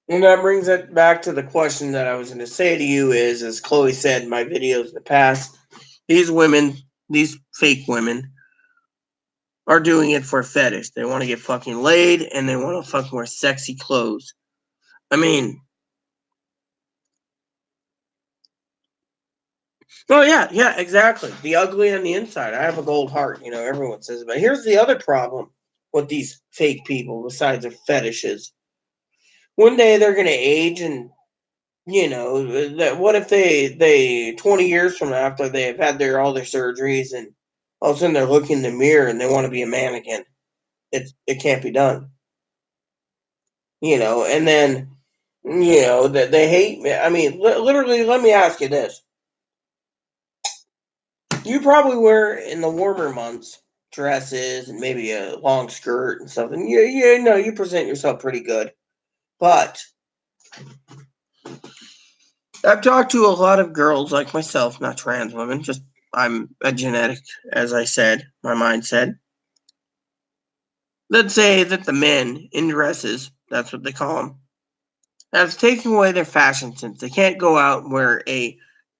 And that brings it back to the question that I was going to say to you is, as Chloe said in my videos in the past, these women, these fake women, are doing it for a fetish. They want to get fucking laid and they want to fucking wear sexy clothes. I mean, oh yeah, exactly. The ugly on the inside. I have a gold heart, everyone says. But here's the other problem with these fake people, besides their fetishes. One day they're gonna age, and what if they 20 years from after they've had all their surgeries, and all of a sudden they're looking in the mirror and they want to be a man again. It can't be done. And then that they hate me. I mean, literally, let me ask you this. You probably wear, in the warmer months, dresses and maybe a long skirt and something. You present yourself pretty good. But I've talked to a lot of girls like myself, not trans women, just I'm a genetic, as I said, my mind said. Let's say that the men in dresses, that's what they call them, have taken away their fashion sense. They can't go out and wear a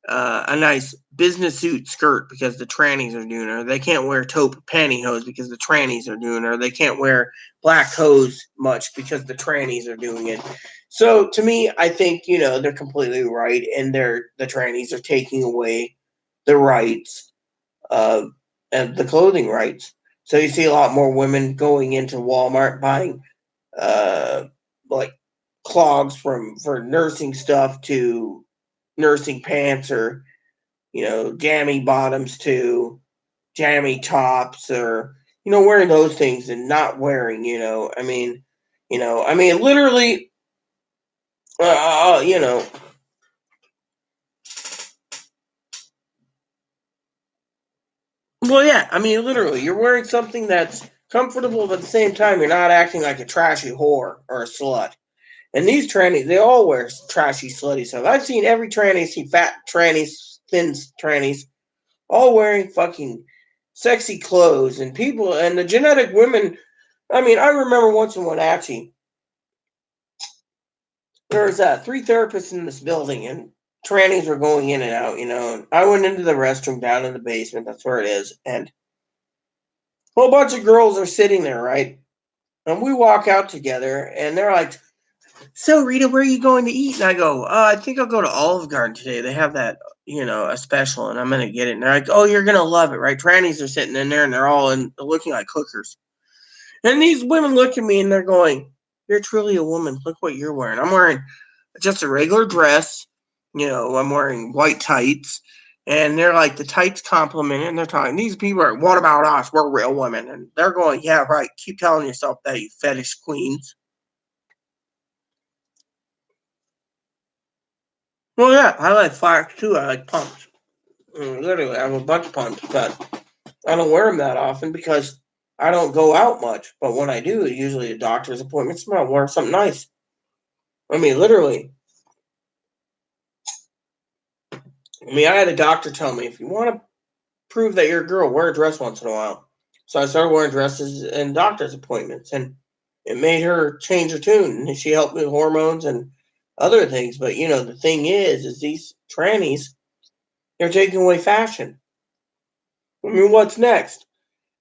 nice business suit skirt because the trannies are doing it. Or they can't wear taupe pantyhose because the trannies are doing it. Or they can't wear black hose much because the trannies are doing it. So to me, I think they're completely right, and the trannies are taking away the rights of the clothing rights. So you see a lot more women going into Walmart buying like clogs for nursing stuff to nursing pants, or jammy bottoms to jammy tops, or wearing those things and not wearing, literally, uh, you know, well, yeah, literally, you're wearing something that's comfortable, but at the same time, you're not acting like a trashy whore or a slut. And these trannies, they all wear trashy, slutty stuff. I've seen every tranny, see fat trannies, thin trannies, all wearing fucking sexy clothes, and people, and the genetic women. I remember once in Wenatchee, there was 3 therapists in this building, and trannies were going in and out. And I went into the restroom down in the basement. That's where it is, and a whole bunch of girls are sitting there, right? And we walk out together, and they're like, "So, Rita, where are you going to eat?" And I go, "I think I'll go to Olive Garden today. They have that, a special, and I'm going to get it." And they're like, "Oh, you're going to love it, right?" Trannies are sitting in there, and they're all looking like hookers. And these women look at me, and they're going, "You're truly a woman. Look what you're wearing." I'm wearing just a regular dress. I'm wearing white tights. And they're like, the tights compliment it, and they're talking. These people are, "What about us? We're real women." And they're going, "Yeah, right. Keep telling yourself that, you fetish queens." Well, yeah, I like flax too. I like pumps. Literally, I have a bunch of pumps, but I don't wear them that often because I don't go out much. But when I do, usually a doctor's appointments, I wear something nice. Literally. I had a doctor tell me, if you want to prove that you're a girl, wear a dress once in a while. So I started wearing dresses in doctor's appointments, and it made her change her tune. And she helped me with hormones and other things. But the thing is these trannies, they're taking away fashion. What's next?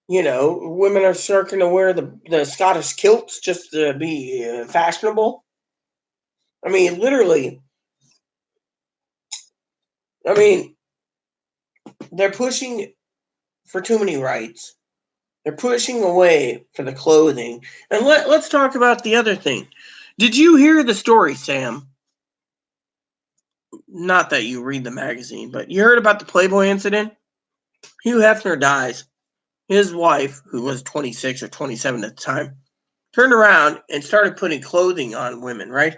Women are starting to wear the Scottish kilts just to be fashionable. Literally. I mean, they're pushing for too many rights. They're pushing away for the clothing. And let's talk about the other thing. Did you hear the story, Sam? Not that you read the magazine, but you heard about the Playboy incident? Hugh Hefner dies. His wife, who was 26 or 27 at the time, turned around and started putting clothing on women, right?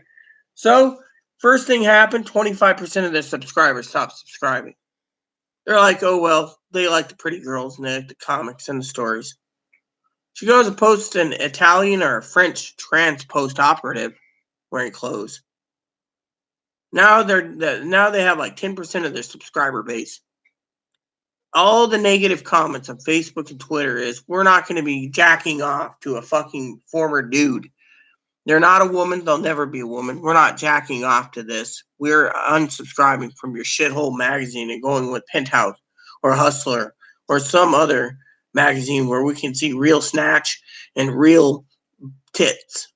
So, first thing happened, 25% of their subscribers stopped subscribing. They're like, "Oh, well, they like the pretty girls and they like the comics and the stories." She goes and posts an Italian or French trans post operative wearing clothes. Now they have like 10% of their subscriber base. All the negative comments on Facebook and Twitter is, "We're not going to be jacking off to a fucking former dude. They're not a woman. They'll never be a woman. We're not jacking off to this. We're unsubscribing from your shithole magazine and going with Penthouse or Hustler or some other magazine where we can see real snatch and real tits."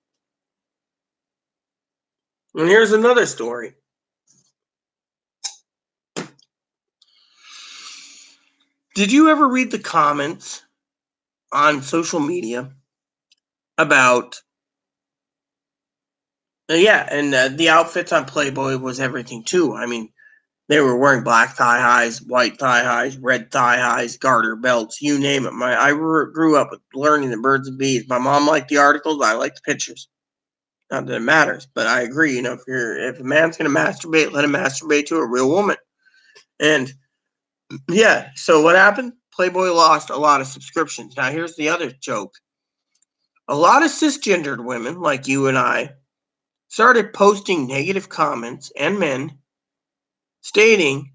And here's another story. Did you ever read the comments on social media about the outfits on Playboy was everything too. They were wearing black thigh highs, white thigh highs, red thigh highs, garter belts, you name it. I grew up with learning the birds and bees. My mom liked the articles, I liked the pictures. Not that it matters, but I agree. If a man's gonna masturbate, let him masturbate to a real woman. And yeah, so what happened? Playboy lost a lot of subscriptions. Now here's the other joke. A lot of cisgendered women like you and I started posting negative comments, and men, stating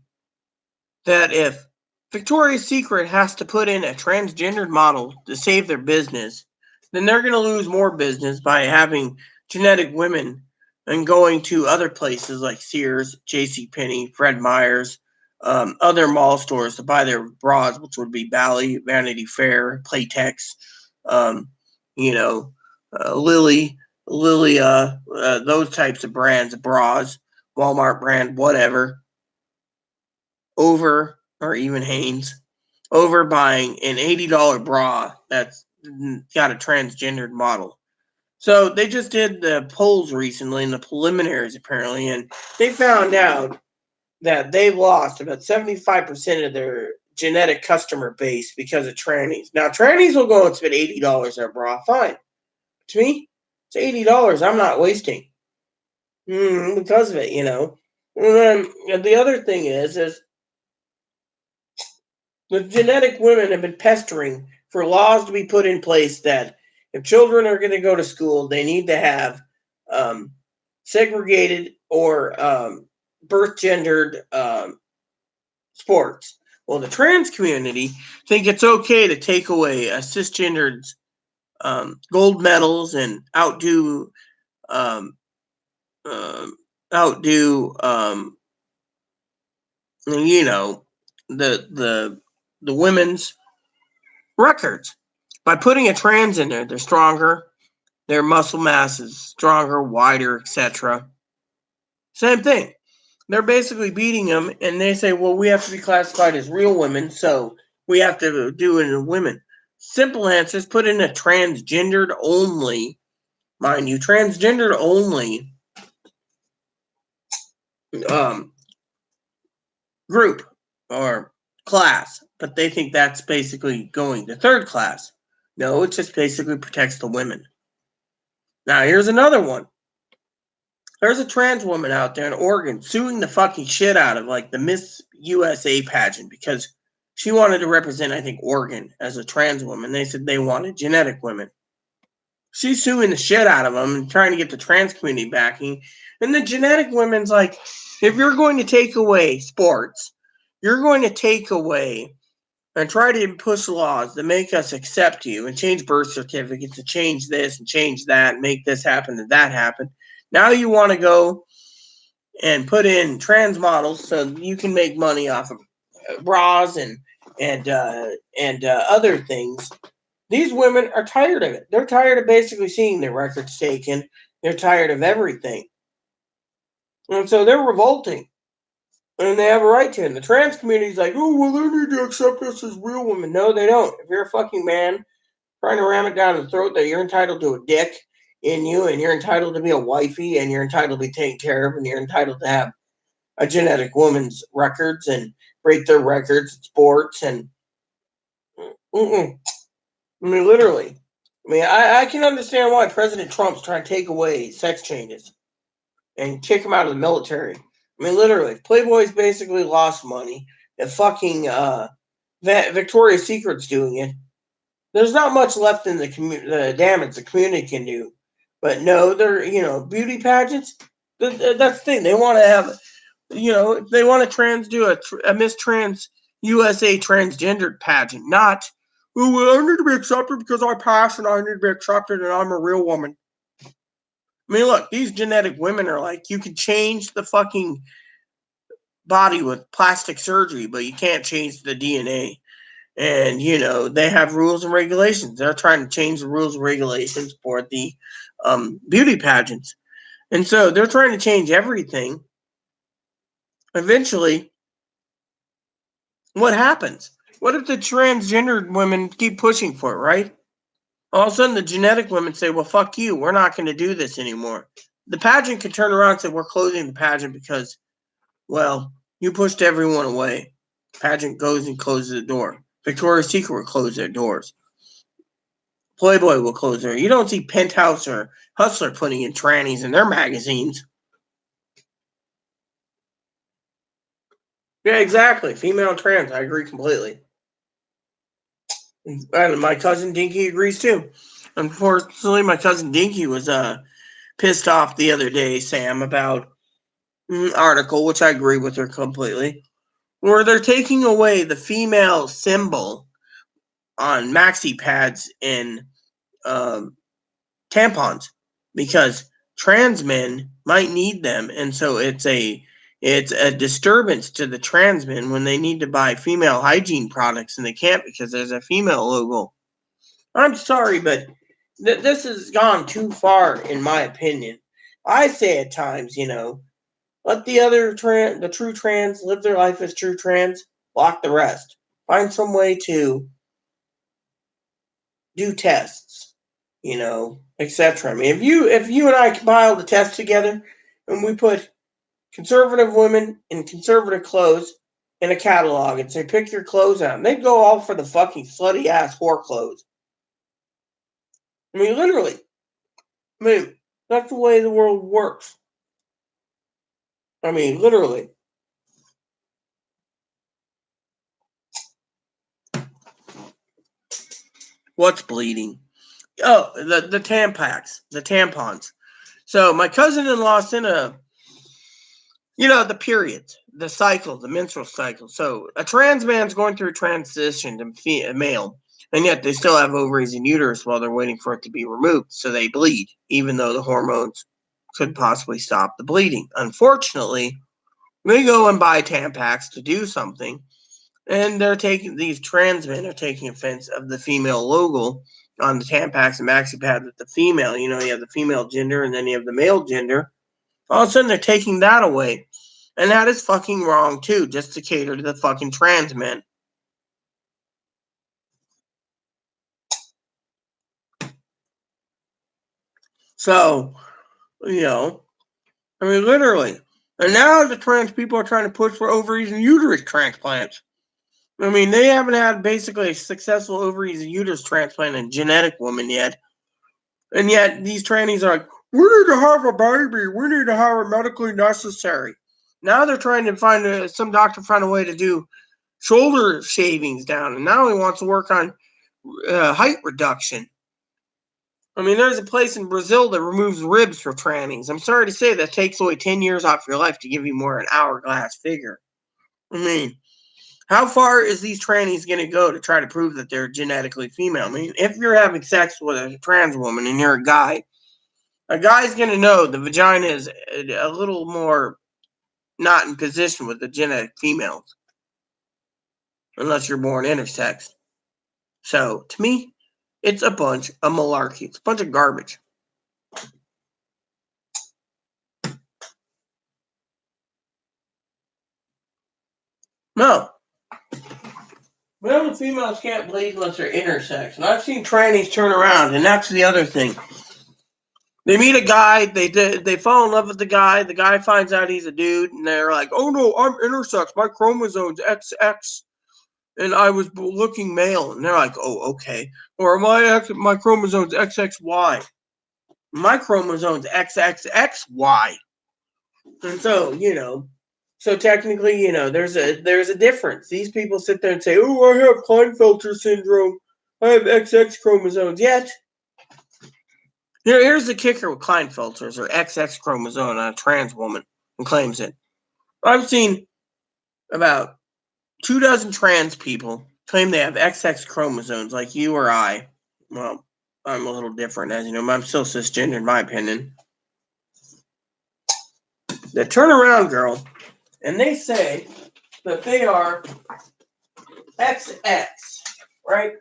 that if Victoria's Secret has to put in a transgendered model to save their business, then they're going to lose more business by having genetic women and going to other places like Sears, JCPenney, Fred Meyer's, other mall stores to buy their bras, which would be Bally, Vanity Fair, Playtex, um, Lily, those types of brands, bras, Walmart brand, whatever, over or even Hanes. over buying an $80 bra that's got a transgendered model. So they just did the polls recently and the preliminaries apparently, and they found out that they've lost about 75% of their genetic customer base because of trannies. Now, trannies will go and spend $80 on a bra, fine. To me, it's $80 I'm not wasting because of it, And then the other thing is the genetic women have been pestering for laws to be put in place that if children are going to go to school, they need to have segregated or birth gendered sports. Well, the trans community think it's okay to take away a cisgendered gold medals and outdo um, outdo the women's records by putting a trans in there. They're stronger, their muscle mass is stronger, wider, etc. Same thing. They're basically beating them, and they say, well, we have to be classified as real women, so we have to do it in women. Simple answers, put in a transgendered only, mind you, transgendered only group or class, but they think that's basically going to third class. No, it just basically protects the women. Now, here's another one. There's a trans woman out there in Oregon suing the fucking shit out of like the Miss USA pageant because she wanted to represent, I think, Oregon as a trans woman. They said they wanted genetic women. She's suing the shit out of them and trying to get the trans community backing. And the genetic women's like, if you're going to take away sports, you're going to take away and try to push laws that make us accept you and change birth certificates and change this and change that and make this happen and that happen. Now you want to go and put in trans models so you can make money off of bras and other things. These women are tired of it. They're tired of basically seeing their records taken. They're tired of everything. And so they're revolting. And they have a right to. And the trans community is like, oh, well, they need to accept us as real women. No, they don't. If you're a fucking man trying to ram it down the throat that you're entitled to a dick in you and you're entitled to be a wifey and you're entitled to be taken care of and you're entitled to have a genetic woman's records and break their records in sports and I mean, literally. I mean, I can understand why President Trump's trying to take away sex changes and kick them out of the military. I mean, literally, Playboy's basically lost money. If fucking Victoria's Secret's doing it, there's not much left in the damage the community can do. But no, they're beauty pageants. That's the thing. They want to have they want to do a Miss Trans USA transgendered pageant, not well, I need to be accepted because I passed and I need to be accepted and I'm a real woman. I mean, look, these genetic women are like, you can change the fucking body with plastic surgery, but you can't change the DNA. And, they have rules and regulations. They're trying to change the rules and regulations for the beauty pageants. And so they're trying to change everything. Eventually, what happens? What if the transgendered women keep pushing for it, right? All of a sudden, the genetic women say, well, fuck you. We're not going to do this anymore. The pageant could turn around and say, we're closing the pageant because, well, you pushed everyone away. Pageant goes and closes the door. Victoria's Secret will close their doors. Playboy will close their. You don't see Penthouse or Hustler putting in trannies in their magazines. Yeah, exactly. Female trans. I agree completely. And my cousin Dinky agrees too. Unfortunately, my cousin Dinky was pissed off the other day, Sam, about an article, which I agree with her completely, where they're taking away the female symbol on maxi pads and tampons because trans men might need them, and so it's a disturbance to the trans men when they need to buy female hygiene products and they can't because there's a female logo. I'm sorry, but this has gone too far, in my opinion. I say at times, let the true trans live their life as true trans, block the rest. find some way to do tests, etc. I mean, if you and I compile the tests together and we put conservative women in conservative clothes in a catalog and say, pick your clothes out, and they'd go all for the fucking slutty ass whore clothes. I mean, literally. I mean, that's the way the world works. I mean, literally. What's bleeding? Oh, the Tampax, the tampons. So my cousin-in-law sent the periods, the cycle, the menstrual cycle. So a trans man's going through a transition to male, and yet they still have ovaries and uterus while they're waiting for it to be removed. So they bleed, even though the hormones could possibly stop the bleeding. Unfortunately, they go and buy Tampax to do something, and these trans men are taking offense of the female logo on the Tampax and Maxi Pad with the female. You have the female gender and then you have the male gender. All of a sudden, they're taking that away. And that is fucking wrong, too, just to cater to the fucking trans men. So, I mean, literally. And now the trans people are trying to push for ovaries and uterus transplants. I mean, they haven't had basically a successful ovaries and uterus transplant in a genetic woman yet. And yet, these trannies are like, we need to have a baby. We need to have it medically necessary. Now they're trying to find some doctor find a way to do shoulder shavings down. And now he wants to work on height reduction. I mean, there's a place in Brazil that removes ribs for trannies. I'm sorry to say that takes away 10 years off your life to give you more an hourglass figure. I mean, how far is these trannies going to go to try to prove that they're genetically female? I mean, if you're having sex with a trans woman and you're a guy's going to know the vagina is a little more not in position with the genetic females. Unless you're born intersex. So, to me, it's a bunch of malarkey. It's a bunch of garbage. No. Male and females can't bleed unless they're intersex. And I've seen trannies turn around, and that's the other thing. They meet a guy, they fall in love with the guy finds out he's a dude, and they're like, oh no, I'm intersex, my chromosome's XX, and I was looking male. And they're like, oh, okay. Or my chromosome's XXY. My chromosome's XXXY. And so, so technically, there's a difference. These people sit there and say, oh, I have Klinefelter syndrome. I have XX chromosomes. Yet, here's the kicker with Klinefelters or XX chromosome on a trans woman who claims it. I've seen about 24 trans people claim they have XX chromosomes like you or I. Well, I'm a little different, as you know, but I'm still cisgender in my opinion. That turn around, girl, and they say that they are XX, right?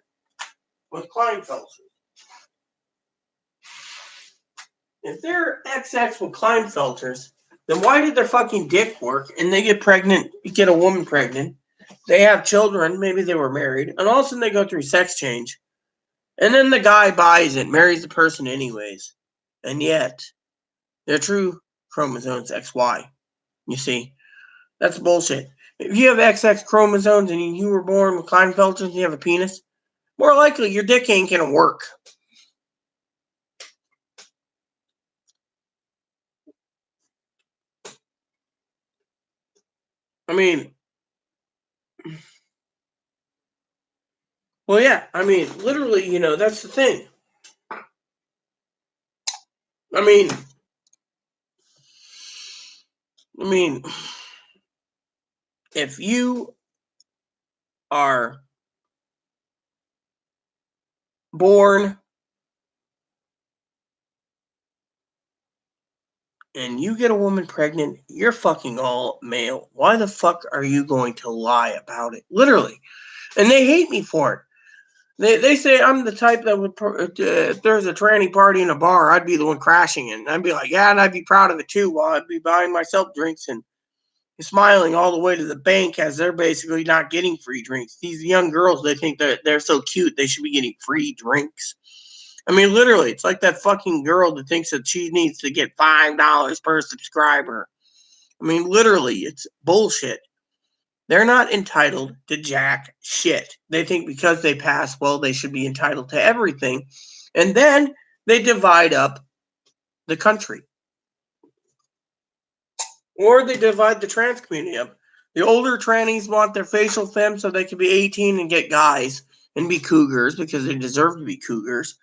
With Klinefelter. If they're XX with Klinefelters, then why did their fucking dick work and they get pregnant, get a woman pregnant, they have children, maybe they were married, and all of a sudden they go through sex change. And then the guy buys it, marries the person anyways. And yet, their true chromosomes XY. You see? That's bullshit. If you have XX chromosomes and you were born with Klinefelters and you have a penis, more likely your dick ain't gonna work. I mean, well, yeah, I mean, literally, that's the thing. I mean, if you are born and you get a woman pregnant, you're fucking all male. Why the fuck are you going to lie about it? Literally. And they hate me for it. They say I'm the type that would, if there's a tranny party in a bar, I'd be the one crashing it. And I'd be like, yeah, and I'd be proud of it too, while I'd be buying myself drinks and, smiling all the way to the bank as they're basically not getting free drinks. These young girls, they think that they're so cute, they should be getting free drinks. I mean, literally, it's like that fucking girl that thinks that she needs to get $5 per subscriber. I mean, literally, it's bullshit. They're not entitled to jack shit. They think because they pass, well, they should be entitled to everything. And then they divide up the country. Or they divide the trans community up. The older trannies want their facial femme so they can be 18 and get guys and be cougars because they deserve to be cougars.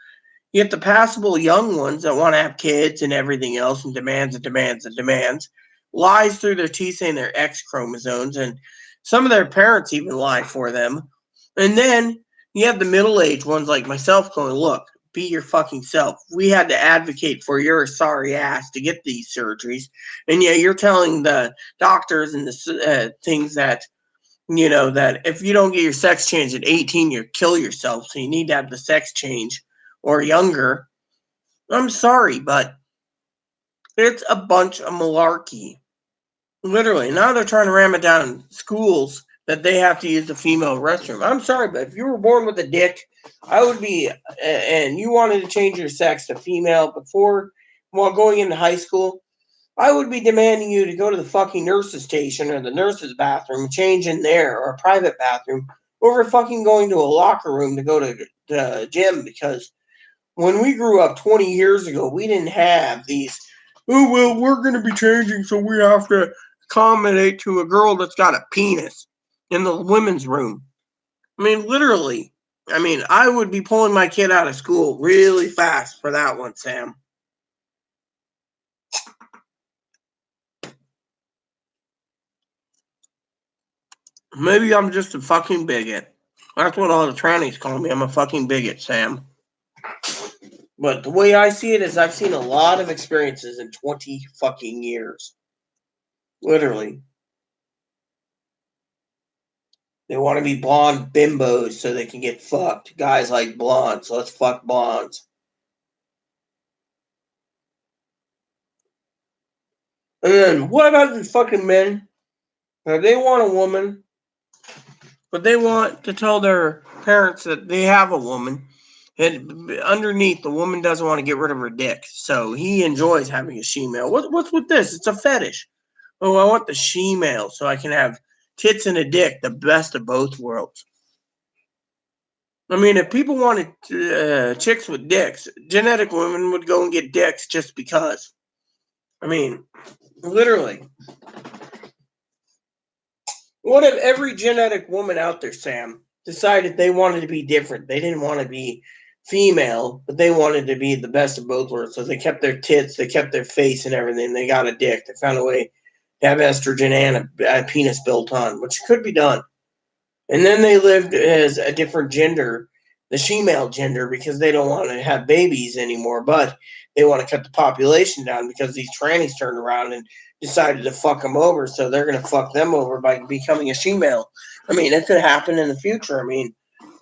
You get the passable young ones that want to have kids and everything else and demands, lies through their teeth saying they're X chromosomes, and some of their parents even lie for them. And then you have the middle-aged ones like myself going, look, be your fucking self. We had to advocate for your sorry ass to get these surgeries. And yeah, you're telling the doctors and the things that, that if you don't get your sex changed at 18, you kill yourself. So you need to have the sex change or younger. I'm sorry, but it's a bunch of malarkey. Literally. Now they're trying to ram it down schools that they have to use the female restroom. I'm sorry, but if you were born with a dick, I would be, and you wanted to change your sex to female while going into high school, I would be demanding you to go to the fucking nurse's station or the nurse's bathroom, change in there, or a private bathroom, over fucking going to a locker room to go to the gym, because when we grew up 20 years ago, we didn't have these, oh, well, we're going to be changing, so we have to accommodate to a girl that's got a penis in the women's room. I mean, literally. I mean, I would be pulling my kid out of school really fast for that one, Sam. Maybe I'm just a fucking bigot. That's what all the trannies call me. I'm a fucking bigot, Sam. But the way I see it is I've seen a lot of experiences in 20 fucking years. Literally. They want to be blonde bimbos so they can get fucked. Guys like blondes, so let's fuck blondes. And then what about the fucking men? Now, they want a woman, but they want to tell their parents that they have a woman. And underneath, the woman doesn't want to get rid of her dick. So he enjoys having a she-male. What's with this? It's a fetish. Oh, I want the she-male so I can have tits and a dick, the best of both worlds. I mean, if people wanted chicks with dicks, genetic women would go and get dicks just because. I mean, literally. What if every genetic woman out there, Sam, decided they wanted to be different? They didn't want to be female, but they wanted to be the best of both worlds. So they kept their tits, they kept their face and everything. They got a dick. They found a way to have estrogen and a penis built on, which could be done. And then they lived as a different gender, the she-male gender, because they don't want to have babies anymore, but they want to cut the population down because these trannies turned around and decided to fuck them over, so they're going to fuck them over by becoming a she-male. I mean, it could happen in the future. I mean,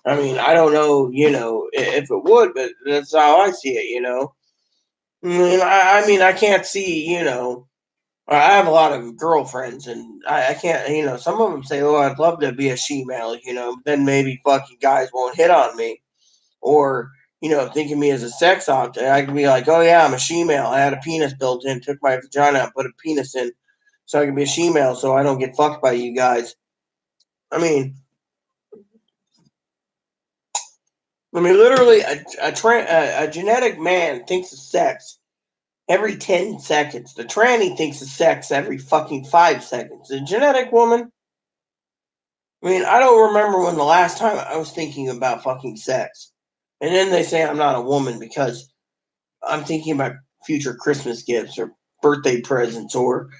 I don't know, if it would, but that's how I see it. I can't see, I have a lot of girlfriends, and I can't, some of them say, oh, I'd love to be a she-male, then maybe fucking guys won't hit on me. Or, thinking me as a sex object. I could be like, oh, yeah, I'm a she-male. I had a penis built in, took my vagina and put a penis in so I can be a she-male so I don't get fucked by you guys. I mean, literally, a genetic man thinks of sex every 10 seconds. The tranny thinks of sex every fucking 5 seconds. The genetic woman, I don't remember when the last time I was thinking about fucking sex. And then they say I'm not a woman because I'm thinking about future Christmas gifts or birthday presents or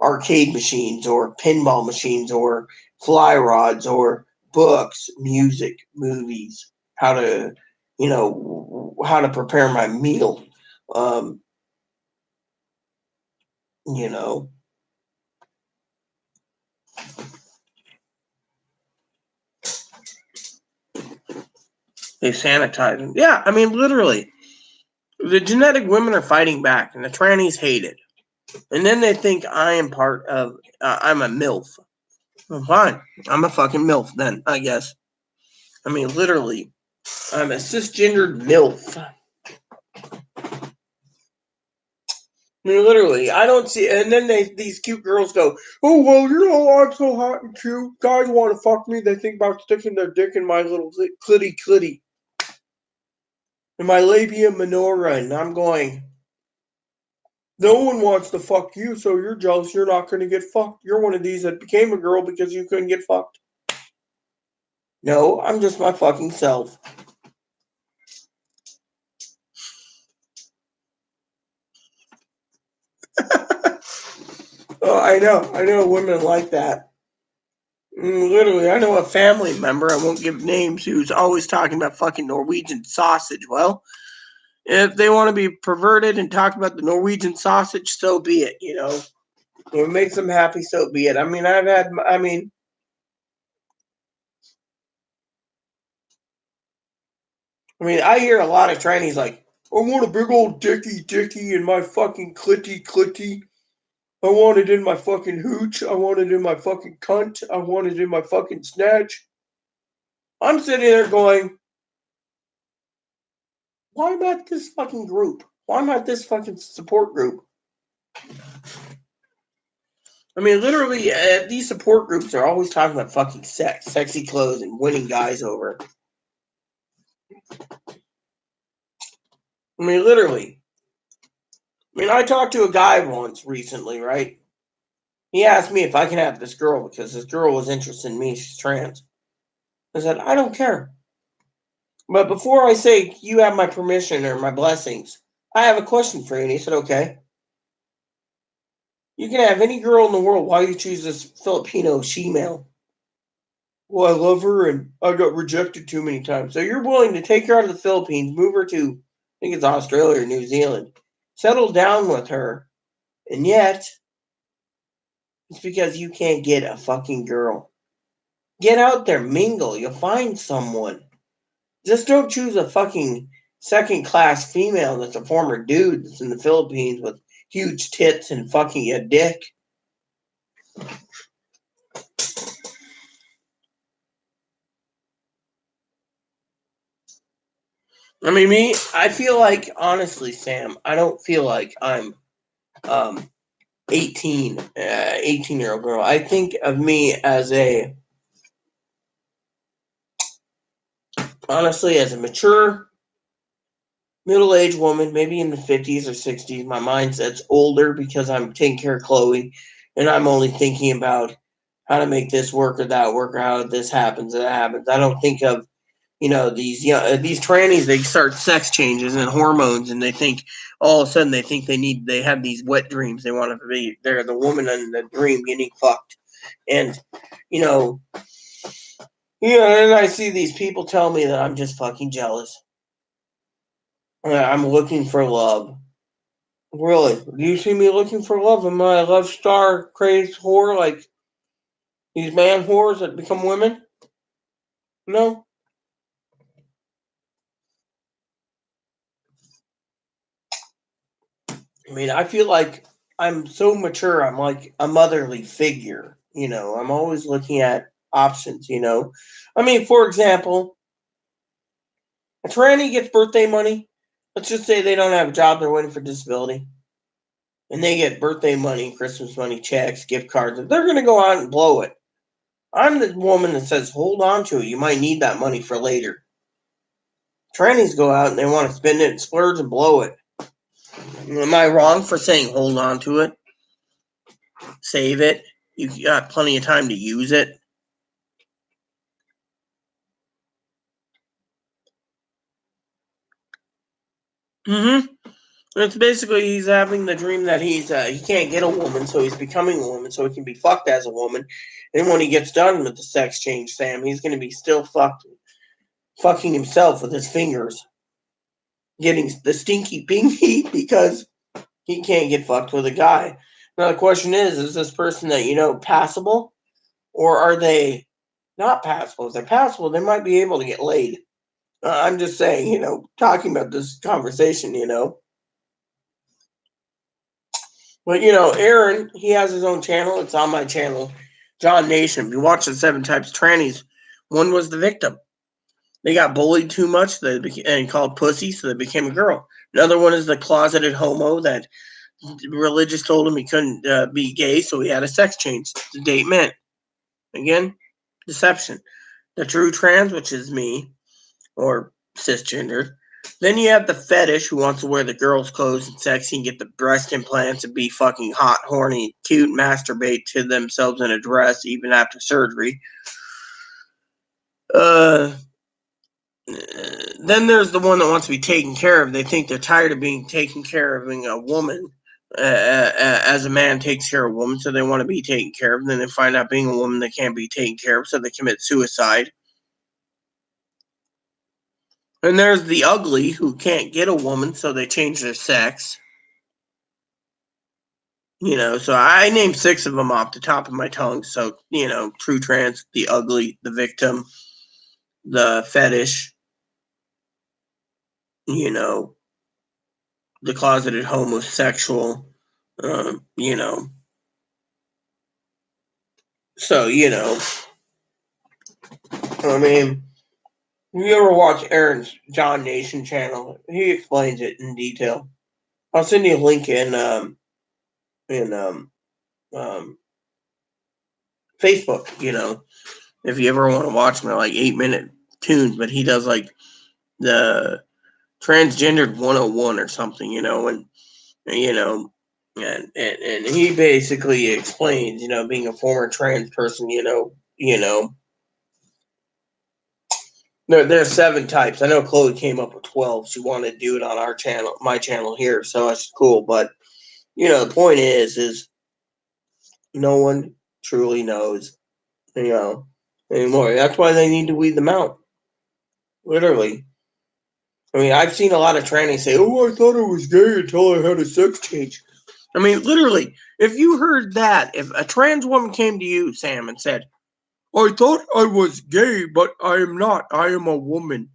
arcade machines or pinball machines or fly rods or books, music, movies, how to prepare my meal. Um, you know, they sanitize them. Yeah, literally. The genetic women are fighting back, and the trannies hate it. And then they think I am part of, I'm a MILF. Well, fine. I'm a fucking MILF then, I guess. I mean, literally, I'm a cisgendered MILF. I mean, literally, I don't see. And then these cute girls go, "Oh well, you know, I'm so hot and cute. Guys want to fuck me. They think about sticking their dick in my little clitty, in my labia minora." And I'm going, no one wants to fuck you, so you're jealous. You're not going to get fucked. You're one of these that became a girl because you couldn't get fucked. No, I'm just my fucking self. Oh, I know women like that. Literally, I know a family member, I won't give names, who's always talking about fucking Norwegian sausage. Well, if they want to be perverted and talk about the Norwegian sausage, so be it, you know. If it makes them happy, so be it. I mean, I hear a lot of trannies like, I want a big old dicky in my fucking clitty. I want it in my fucking hooch. I want it in my fucking cunt. I want it in my fucking snatch. I'm sitting there going, why am I at this fucking group? Why am I at this fucking support group? I mean, literally, these support groups are always talking about fucking sex, sexy clothes, and winning guys over. I mean, literally. I mean, I talked to a guy once recently, right? He asked me if I can have this girl because this girl was interested in me. She's trans. I said, I don't care. But before I say you have my permission or my blessings, I have a question for you. And he said, okay. You can have any girl in the world. Why you choose this Filipino she-male? Well, I love her and I got rejected too many times. So you're willing to take her out of the Philippines, move her to, I think it's Australia or New Zealand, settle down with her, and yet it's because you can't get a fucking girl. Get out there, mingle, you'll find someone. Just don't choose a fucking second class female that's a former dude that's in the Philippines with huge tits and fucking a dick. I mean, I feel like, honestly, Sam, I don't feel like I'm um, 18-year-old girl. I think of me as honestly, as a mature, middle-aged woman, maybe in the 50s or 60s. My mindset's older because I'm taking care of Chloe, and I'm only thinking about how to make this work or that work, or how this happens or that happens. I don't think of, these trannies. They start sex changes and hormones, and they think all of a sudden they have these wet dreams. They want to be they're the woman in the dream getting fucked, and you know, and I see these people tell me that I'm just fucking jealous. I'm looking for love. Really? Do you see me looking for love? Am I a love star crazed whore like these man whores that become women? No. I mean, I feel like I'm so mature. I'm like a motherly figure. I'm always looking at options. I mean, for example, a tranny gets birthday money. Let's just say they don't have a job, they're waiting for disability, and they get birthday money, Christmas money, checks, gift cards. They're going to go out and blow it. I'm the woman that says, hold on to it. You might need that money for later. Trannies go out and they want to spend it and splurge and blow it. Am I wrong for saying hold on to it? Save it. You've got plenty of time to use it. Mm-hmm. It's basically he's having the dream that he can't get a woman, so he's becoming a woman, so he can be fucked as a woman. And when he gets done with the sex change, Sam, he's going to be still fucking himself with his fingers, getting the stinky pinky because he can't get fucked with a guy. Now the question is this person that passable, or are they not passable? If they're passable, they might be able to get laid. I'm just saying, talking about this conversation. But you know, Aaron, he has his own channel. It's on my channel, John Nation. If you watch the 7 Types of Trannies, one was the victim. They got bullied too much and called pussy, so they became a girl. Another one is the closeted homo that religious told him he couldn't be gay, so he had a sex change to date men. Again, deception. The true trans, which is me, or cisgender. Then you have the fetish who wants to wear the girl's clothes and sexy and get the breast implants and be fucking hot, horny, cute, masturbate to themselves in a dress even after surgery. Then there's the one that wants to be taken care of. They think they're tired of being taken care of being a woman. As a man takes care of a woman, so they want to be taken care of. And then they find out being a woman they can't be taken care of, so they commit suicide. And there's the ugly who can't get a woman, so they change their sex. You know, so I named 6 of them off the top of my tongue. So, you know, true trans, the ugly, the victim, the fetish, you know, the closeted homosexual, you know. So, you know, I mean, if you ever watch Aaron's John Nation channel, he explains it in detail. I'll send you a link in um, Facebook, you know, if you ever want to watch my like 8-minute tunes, but he does like the transgendered 101 or something, you know, and you know, and he basically explains, you know, being a former trans person, you know, there's 7 types. I know Chloe came up with 12. She wanted to do it on our channel, my channel here, so that's cool. But you know, the point is no one truly knows, you know, anymore. That's why they need to weed them out. Literally. I mean, I've seen a lot of trannies say, "Oh, I thought I was gay until I had a sex change." I mean, literally, if you heard that, if a trans woman came to you, Sam, and said, "I thought I was gay, but I am not. I am a woman,"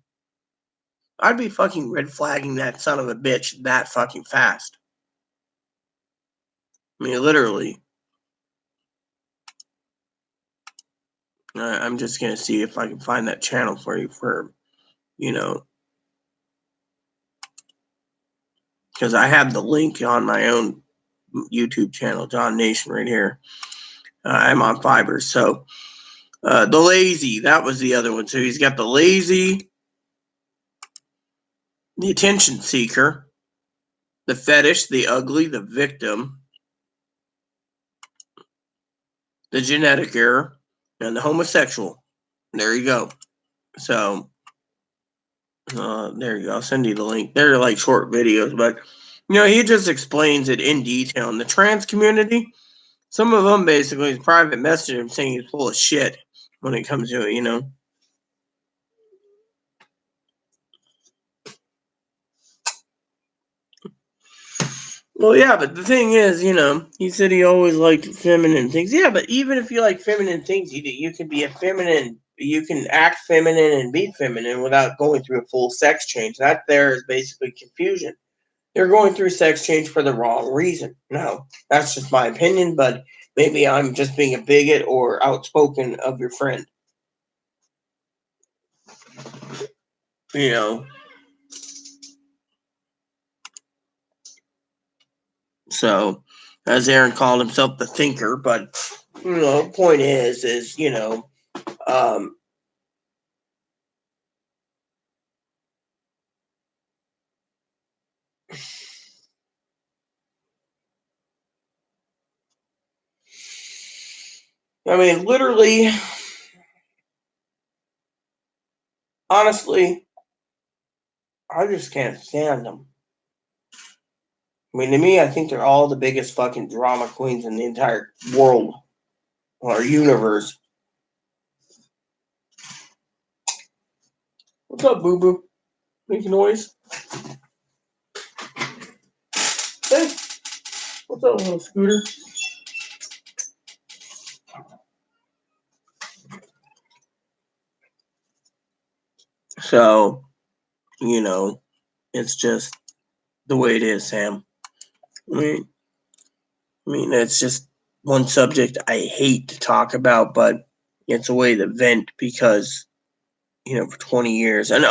I'd be fucking red flagging that son of a bitch that fucking fast. I mean, literally. I'm just gonna see if I can find that channel for you you know, because I have the link on my own YouTube channel, John Nation, right here. I'm on Fiverr, so the lazy, that was the other one. So he's got the lazy, the attention seeker, the fetish, the ugly, the victim, the genetic error, and the homosexual. There you go. So there you go. I'll send you the link. They're like short videos, but you know, he just explains it in detail. In the trans community, some of them basically is private messaging him saying he's full of shit when it comes to it, you know. Well, yeah, but the thing is, you know, he said he always liked feminine things. Yeah, but even if you like feminine things, you can be a feminine, you can act feminine and be feminine without going through a full sex change. That there is basically confusion. You're going through sex change for the wrong reason. No, that's just my opinion, but maybe I'm just being a bigot or outspoken of your friend. You know, so as Aaron called himself the thinker, but you know, the point is you know, um, I mean, literally, honestly, I just can't stand them. I mean, to me, I think they're all the biggest fucking drama queens in the entire world or universe. What's up, Boo Boo? Making noise? Hey, what's up, little scooter? So, you know, it's just the way it is, Sam. I mean, I mean, it's just one subject I hate to talk about, but it's a way to vent because, for 20 years. And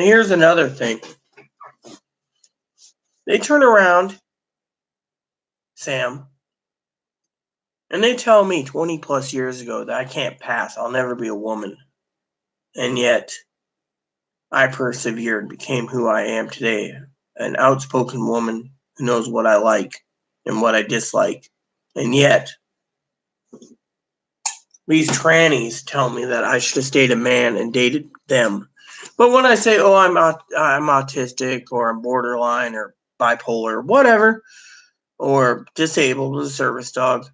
here's another thing. They turn around, Sam, and they tell me 20 plus years ago that I can't pass. I'll never be a woman. And yet, I persevered, became who I am today, an outspoken woman who knows what I like and what I dislike. And yet, these trannies tell me that I should have stayed a man and dated them. But when I say, I'm autistic or I'm borderline or bipolar, whatever, or disabled as a service dog,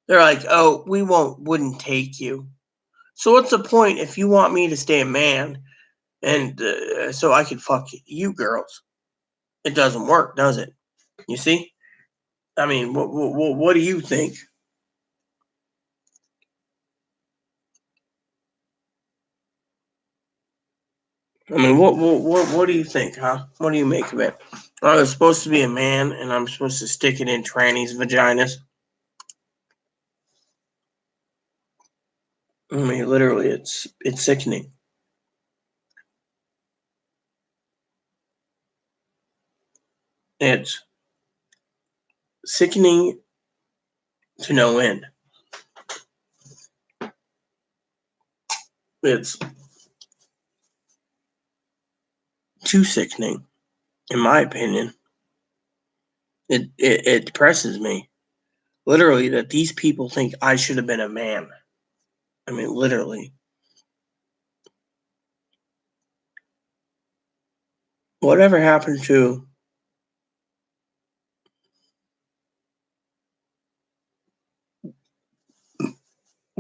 they're like, oh, we wouldn't take you. So what's the point if you want me to stay a man and so I could fuck you girls? It doesn't work, does it? You see? I mean, what do you think? I mean, what do you think, huh? What do you make of it? I was supposed to be a man, and I'm supposed to stick it in trannies' vaginas. I mean, literally, it's sickening. It's sickening to no end. It's too sickening, in my opinion. It depresses me, literally, that these people think I should have been a man. I mean, literally. Whatever happened to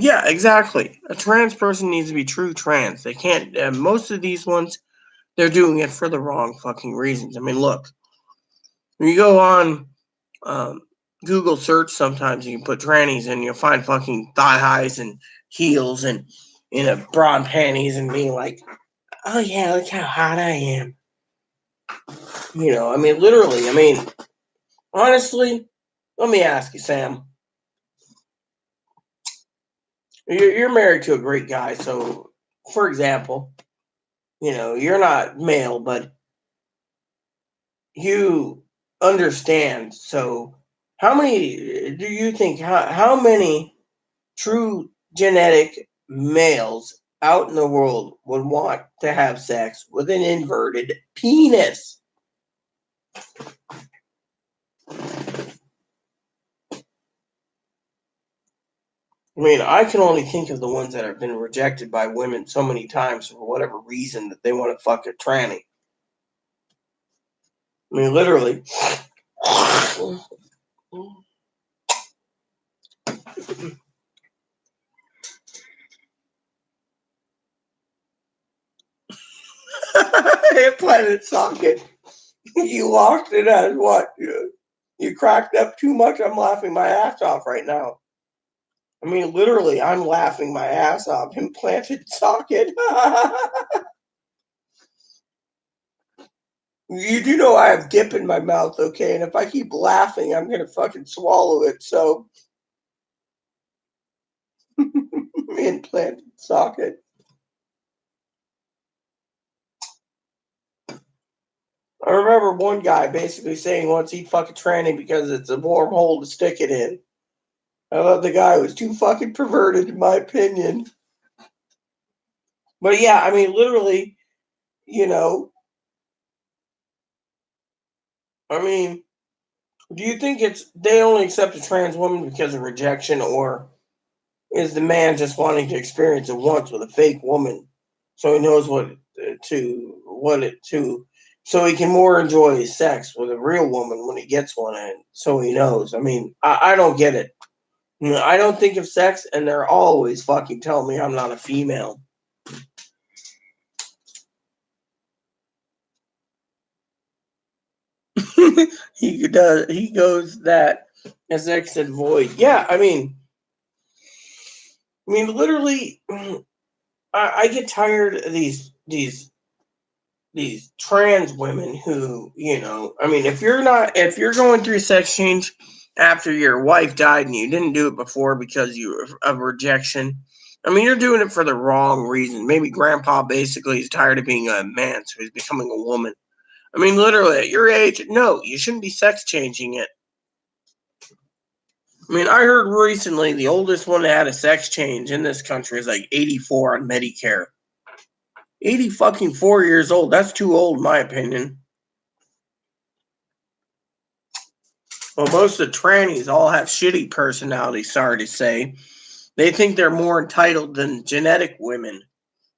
Yeah, exactly. A trans person needs to be true trans. They can't. Most of these ones, they're doing it for the wrong fucking reasons. I mean, look, when you go on Google search, sometimes you can put trannies and you'll find fucking thigh highs and heels and broad panties and being like, oh yeah, look how hot I am. I mean, literally. I mean, honestly, let me ask you, Sam. You're married to a great guy, so for example, you're not male, but you understand. So, how many do you think? How many true genetic males out in the world would want to have sex with an inverted penis? I mean, I can only think of the ones that have been rejected by women so many times for whatever reason that they want to fuck a tranny. I mean, literally. Implanted socket. You lost it as what? You cracked up too much. I'm laughing my ass off right now. I mean, literally, I'm laughing my ass off. Implanted socket. You do know I have dip in my mouth, okay? And if I keep laughing, I'm gonna fucking swallow it. So, implanted socket. I remember one guy basically saying once he'd fuck a tranny because it's a warm hole to stick it in. I thought the guy was too fucking perverted, in my opinion. But yeah, I mean, literally, you know, I mean, do you think they only accept a trans woman because of rejection, or is the man just wanting to experience it once with a fake woman, so he knows so he can more enjoy his sex with a real woman when he gets one, and so he knows. I mean, I don't get it. I don't think of sex, and they're always fucking telling me I'm not a female. He does. He goes that as exit void. Yeah, literally, I get tired of these trans women who, if you're going through sex change, after your wife died and you didn't do it before because of rejection. I mean, you're doing it for the wrong reason. Maybe grandpa basically is tired of being a man, so he's becoming a woman. I mean, literally, at your age, no, you shouldn't be sex changing it. I mean, I heard recently the oldest one that had a sex change in this country is like 84 on Medicare. 80 fucking 4 years old. That's too old, in my opinion. Well, most of the trannies all have shitty personalities, sorry to say. They think they're more entitled than genetic women.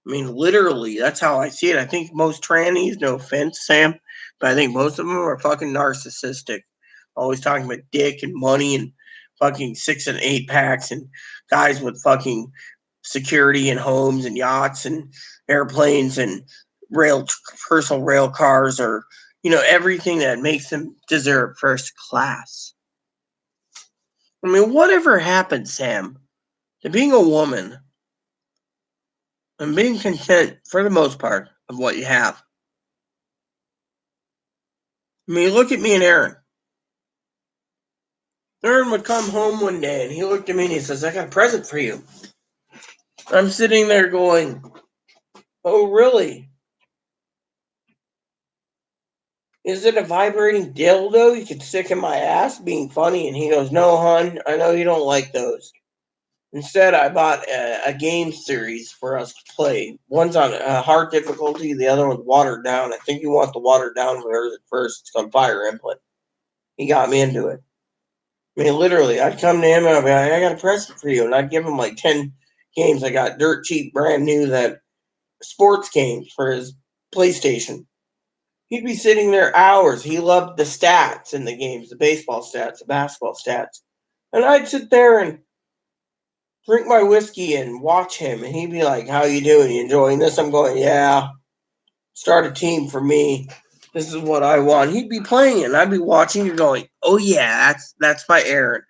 I mean, literally, that's how I see it. I think most trannies, no offense, Sam, but I think most of them are fucking narcissistic. Always talking about dick and money and fucking 6 and 8 packs and guys with fucking security and homes and yachts and airplanes and personal rail cars, or everything that makes them deserve first class. I mean, whatever happened, Sam, to being a woman and being content for the most part of what you have? I mean, look at me and Aaron. Aaron would come home one day and he looked at me and he says, "I got a present for you." I'm sitting there going, "Oh, really? Is it a vibrating dildo you could stick in my ass?" Being funny. And he goes, "No, hon, I know you don't like those. Instead, I bought a game series for us to play. One's on hard difficulty, the other one's watered down. I think you want the watered down version first. It's called Fire Emblem." He got me into it. I mean, literally, I'd come to him and I'd be like, "I got a present for you." And I'd give him like 10 games. I got dirt cheap, brand new, that sports games for his PlayStation. He'd be sitting there hours. He loved the stats in the games, the baseball stats, the basketball stats. And I'd sit there and drink my whiskey and watch him. And he'd be like, "How you doing? You enjoying this?" I'm going, "Yeah. Start a team for me. This is what I want." He'd be playing and I'd be watching and going, "Oh yeah, that's my Aaron."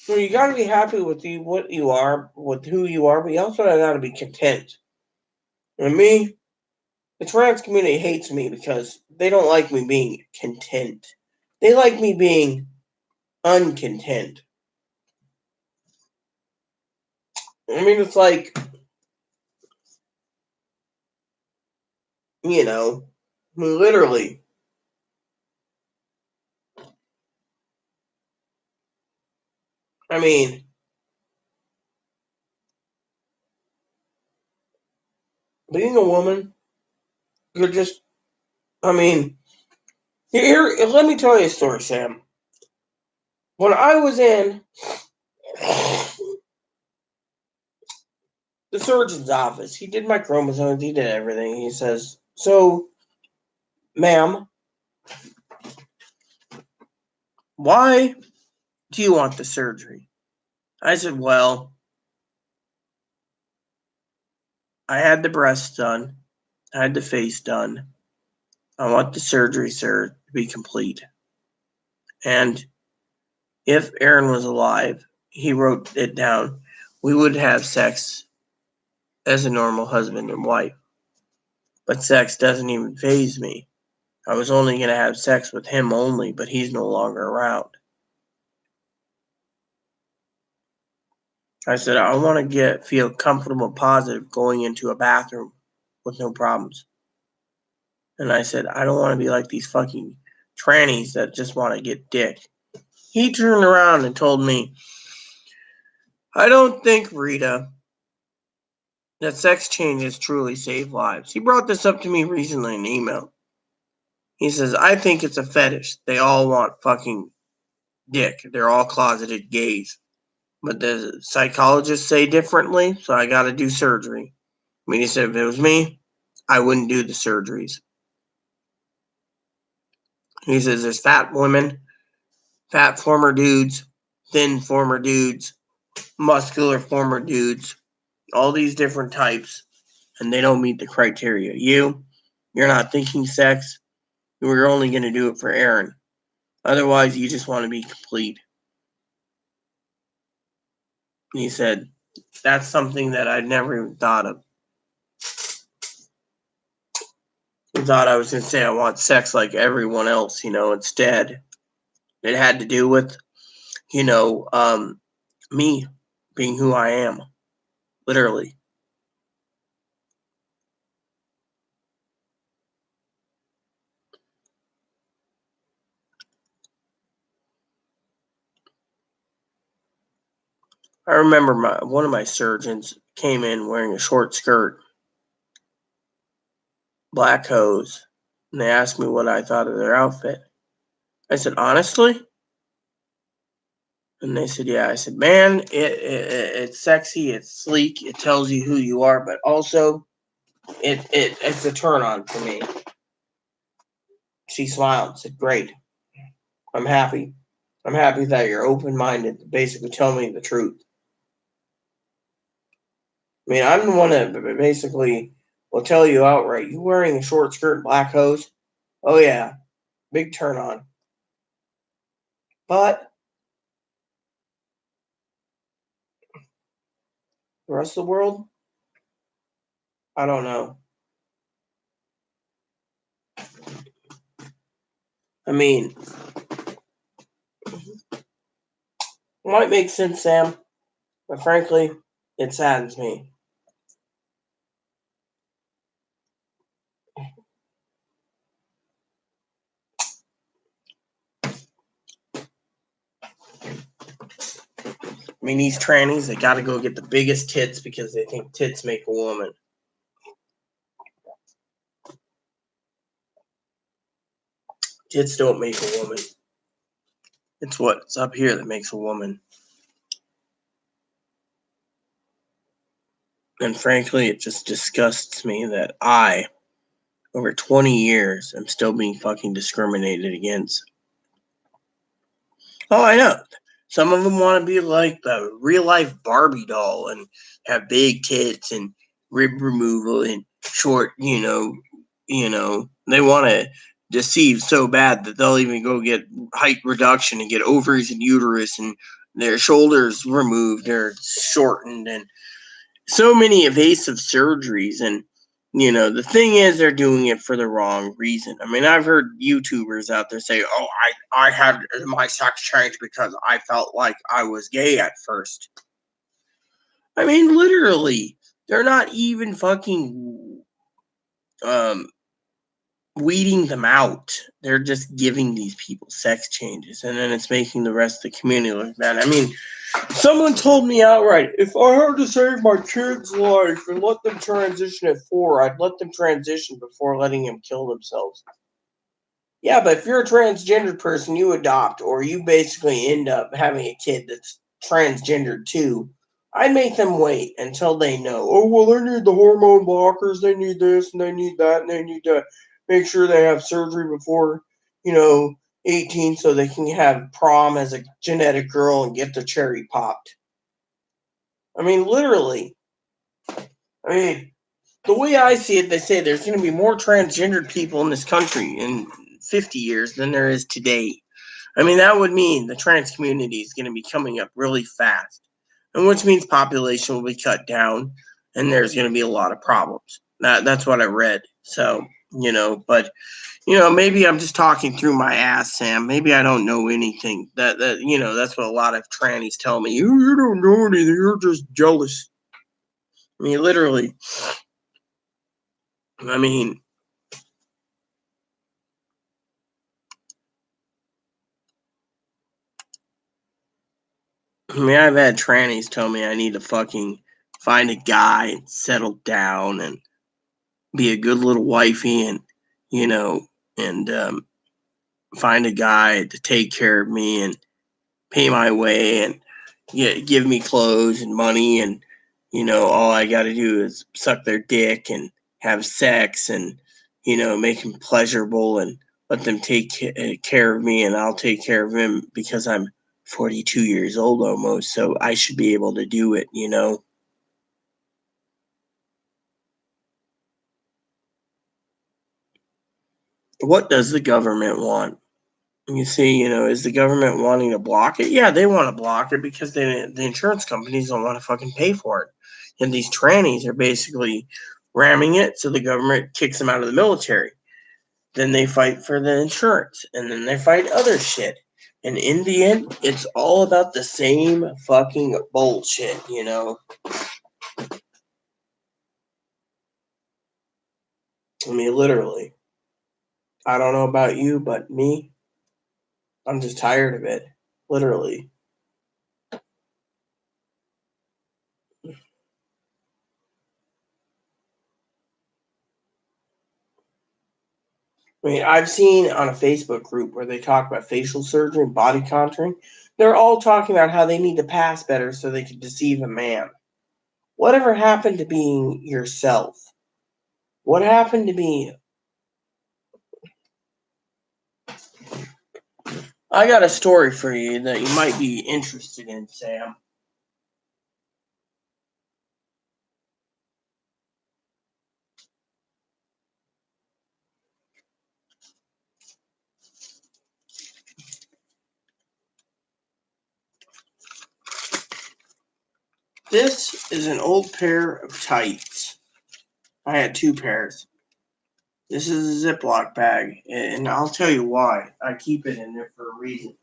So you got to be happy with what you are, with who you are, but you also got to be content. And me, the trans community hates me because they don't like me being content. They like me being uncontent. I mean, it's like, literally. I mean, being a woman, you're just, I mean, here, let me tell you a story, Sam. When I was in the surgeon's office, he did my chromosomes, he did everything. He says, "So, ma'am, why do you want the surgery?" I said, "Well, I had the breast done. I had the face done. I want the surgery, sir, to be complete. And if Aaron was alive," he wrote it down, "we would have sex as a normal husband and wife. But sex doesn't even faze me. I was only going to have sex with him only, but he's no longer around." I said, "I want to feel comfortable, positive going into a bathroom with no problems." And I said, "I don't want to be like these fucking trannies that just want to get dick." He turned around and told me, "I don't think, Rita, that sex changes truly save lives." He brought this up to me recently in an email. He says, "I think it's a fetish. They all want fucking dick. They're all closeted gays. But the psychologists say differently, so I got to do surgery." I mean, he said, "If it was me, I wouldn't do the surgeries." He says, "There's fat women, fat former dudes, thin former dudes, muscular former dudes, all these different types, and they don't meet the criteria. You're not thinking sex. We're only going to do it for Aaron. Otherwise, you just want to be complete." And he said, "That's something that I'd never even thought of." thought I was going to say I want sex like everyone else, instead it had to do with, me being who I am, literally. I remember one of my surgeons came in wearing a short skirt, black hose, and they asked me what I thought of their outfit. I said, honestly? And they said, yeah. I said, man, it's sexy, it's sleek, it tells you who you are, but also it's a turn on for me. She smiled and said, great. I'm happy. I'm happy that you're open-minded to basically tell me the truth. I mean, I'm the one that basically will tell you outright, you wearing a short skirt and black hose? Oh, yeah. Big turn on. But the rest of the world, I don't know. I mean, it might make sense, Sam, but frankly, it saddens me. I mean, these trannies, they got to go get the biggest tits because they think tits make a woman. Tits don't make a woman. It's what's up here that makes a woman. And frankly, it just disgusts me that I, over 20 years, am still being fucking discriminated against. Oh, I know. Some of them want to be like the real life Barbie doll and have big tits and rib removal and short, they want to deceive so bad that they'll even go get height reduction and get ovaries and uterus and their shoulders removed or shortened and so many evasive surgeries. And the thing is, they're doing it for the wrong reason. I mean, I've heard YouTubers out there say, oh, I had my sex change because I felt like I was gay at first. I mean, literally, they're not even fucking weeding them out. They're just giving these people sex changes, and then it's making the rest of the community look bad. I mean, someone told me outright, if I had to save my kid's life and let them transition at 4, I'd let them transition before letting them kill themselves. Yeah, but if you're a transgendered person, you adopt, or you basically end up having a kid that's transgendered too, I'd make them wait until they know, oh, well, they need the hormone blockers, they need this, and they need that, and they need to make sure they have surgery before, 18 so they can have prom as a genetic girl and get the cherry popped. I mean, literally. I mean, the way I see it, they say there's going to be more transgendered people in this country in 50 years than there is today. I mean, that would mean the trans community is going to be coming up really fast, and which means population will be cut down, and there's going to be a lot of problems. That's what I read. So, but maybe I'm just talking through my ass, Sam. Maybe I don't know anything. That's what a lot of trannies tell me. You don't know anything. You're just jealous. I mean, literally. I mean, I've had trannies tell me I need to fucking find a guy and settle down and be a good little wifey and, and find a guy to take care of me and pay my way and give me clothes and money. And, all I got to do is suck their dick and have sex and, make them pleasurable and let them take care of me and I'll take care of him because I'm 42 years old almost, so I should be able to do it, What does the government want? You see, is the government wanting to block it? Yeah, they want to block it because the insurance companies don't want to fucking pay for it. And these trannies are basically ramming it, so the government kicks them out of the military. Then they fight for the insurance, and then they fight other shit. And in the end, it's all about the same fucking bullshit, you know? I mean, literally. I don't know about you, but me, I'm just tired of it. Literally. I mean, I've seen on a Facebook group where they talk about facial surgery and body contouring. They're all talking about how they need to pass better so they can deceive a man. Whatever happened to being yourself? What happened to being? I got a story for you that you might be interested in, Sam. This is an old pair of tights. I had two pairs. This is a Ziploc bag, and I'll tell you why. I keep it in there for a reason.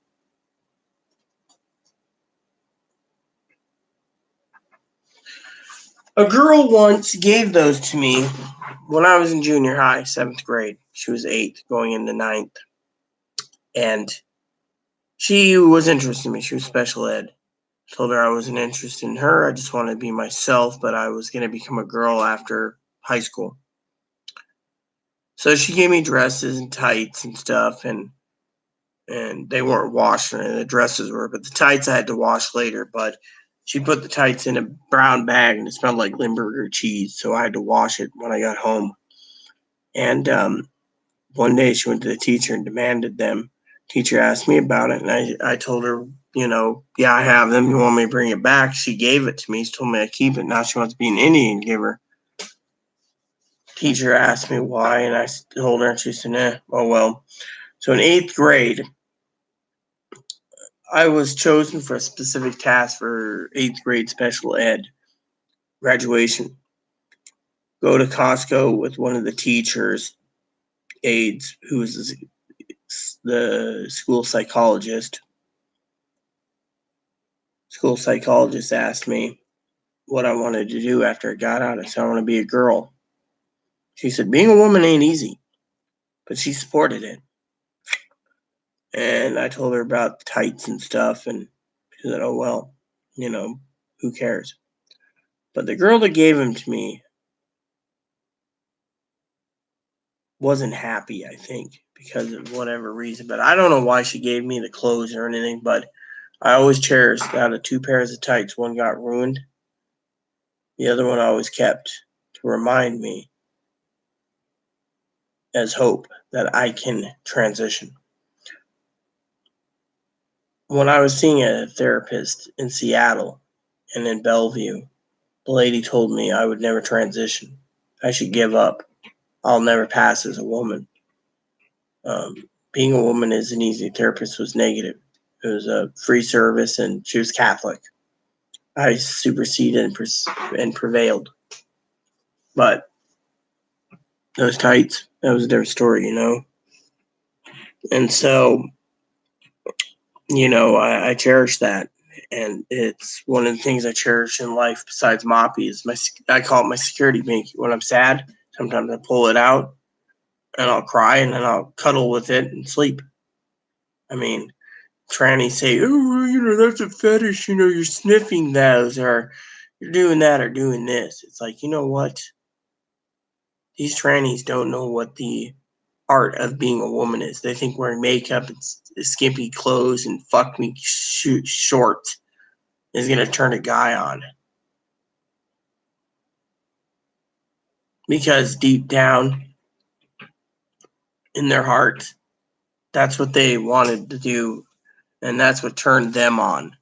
A girl once gave those to me when I was in junior high, 7th grade. She was 8, going into 9th. And she was interested in me. She was special ed. Told her I wasn't interested in her. I just wanted to be myself, but I was going to become a girl after high school. So she gave me dresses and tights and stuff, and they weren't washed, and the dresses were, but the tights I had to wash later. But she put the tights in a brown bag, and it smelled like Limburger cheese, so I had to wash it when I got home. And one day she went to the teacher and demanded them. Teacher asked me about it, and I told her, yeah, I have them. You want me to bring it back? She gave it to me. She told me I keep it. Now she wants to be an Indian giver. Teacher asked me why, and I told her, and she said, oh well. So in 8th grade, I was chosen for a specific task for 8th grade special ed graduation. Go to Costco with one of the teachers' aides, who was the school psychologist. School psychologist asked me what I wanted to do after I got out. I said, I want to be a girl. She said, being a woman ain't easy, but she supported it. And I told her about the tights and stuff, and she said, oh, well, who cares? But the girl that gave them to me wasn't happy, I think, because of whatever reason. But I don't know why she gave me the clothes or anything, but I always cherished out of 2 pairs of tights. One got ruined. The other one I always kept to remind me as hope that I can transition. When I was seeing a therapist in Seattle and in Bellevue, the lady told me I would never transition. I should give up. I'll never pass as a woman. Being a woman as an easy therapist was negative. It was a free service, and she was Catholic. I superseded and prevailed. But those tights, that was a different story, And so, I cherish that. And it's one of the things I cherish in life besides Moppy is I call it my security blanket. When I'm sad, sometimes I pull it out and I'll cry and then I'll cuddle with it and sleep. I mean, trannies say, oh, that's a fetish, you're sniffing those, or you're doing that or doing this. It's like, you know what? These trannies don't know what the art of being a woman is. They think wearing makeup and skimpy clothes and fuck me shorts is going to turn a guy on. Because deep down in their heart, that's what they wanted to do, and that's what turned them on.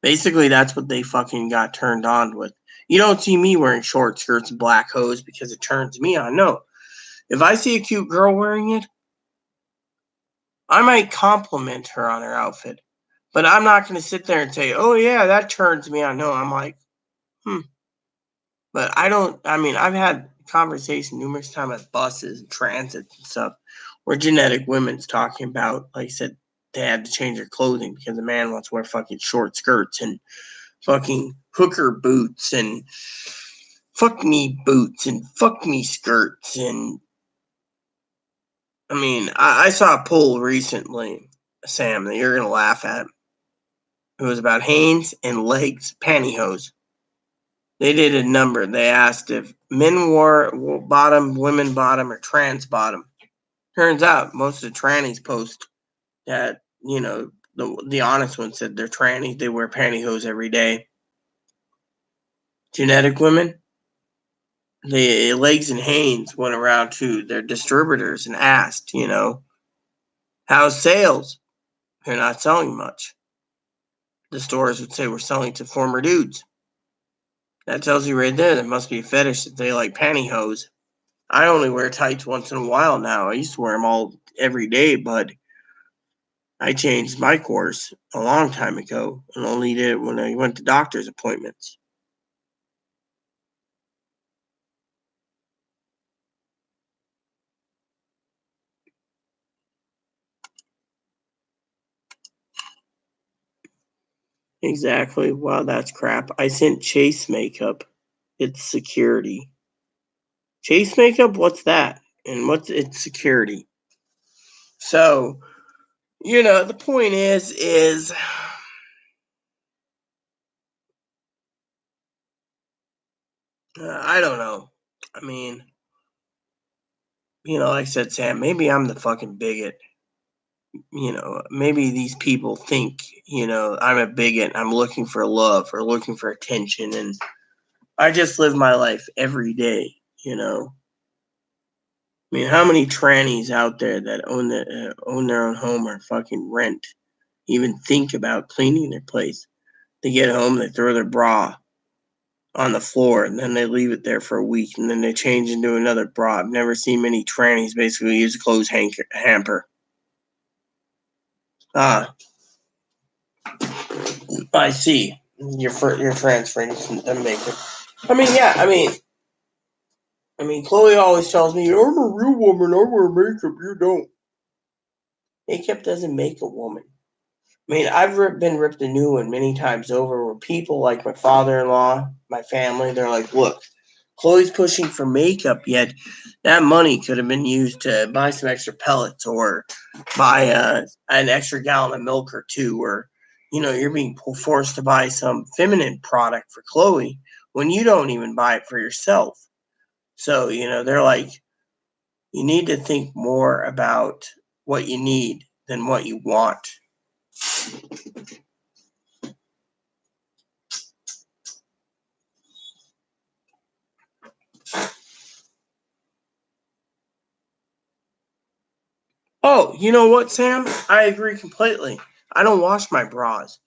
Basically, that's what they fucking got turned on with. You don't see me wearing short skirts and black hose because it turns me on. No. If I see a cute girl wearing it, I might compliment her on her outfit. But I'm not going to sit there and say, oh, yeah, that turns me on. No, I'm like, But I've had conversation numerous times at buses and transit and stuff Where Genetic Women's talking about, like I said, they had to change their clothing because a man wants to wear fucking short skirts and fucking hooker boots and fuck me boots and fuck me skirts. And I mean, I saw a poll recently, Sam, that you're going to laugh at. It was about Hanes and legs pantyhose. They did a number. They asked if men wore bottom, women bottom, or trans bottom. Turns out most of the trannies post that, the honest ones said they're trannies. They wear pantyhose every day. Genetic Women, the Legs and Hanes went around to their distributors and asked, how's sales? They're not selling much. The stores would say we're selling to former dudes. That tells you right there must be a fetish that they like pantyhose. I only wear tights once in a while now. I used to wear them all every day, but I changed my course a long time ago and only did it when I went to doctor's appointments. Exactly. Wow, that's crap. I sent Chase makeup. It's security. Chase makeup? What's that? And what's its security? So, the point is I don't know. I mean, like I said, Sam, maybe I'm the fucking bigot. Maybe these people think, I'm a bigot. I'm looking for love or looking for attention. And I just live my life every day, I mean, how many trannies out there that own their own home or fucking rent even think about cleaning their place? They get home, they throw their bra on the floor, and then they leave it there for a week, and then they change into another bra. I've never seen many trannies basically use a clothes hamper. Ah, I see. You're transferring the makeup. I mean, yeah. I mean, Chloe always tells me, "I'm a real woman. I wear makeup. You don't." Makeup doesn't make a woman. I mean, I've been ripped a new one many times over where people like my father-in-law, my family, they're like, look, Chloe's pushing for makeup, yet that money could have been used to buy some extra pellets or buy an extra gallon of milk or two, or, you're being forced to buy some feminine product for Chloe when you don't even buy it for yourself. So, they're like, you need to think more about what you need than what you want. Oh, you know what, Sam? I agree completely. I don't wash my bras.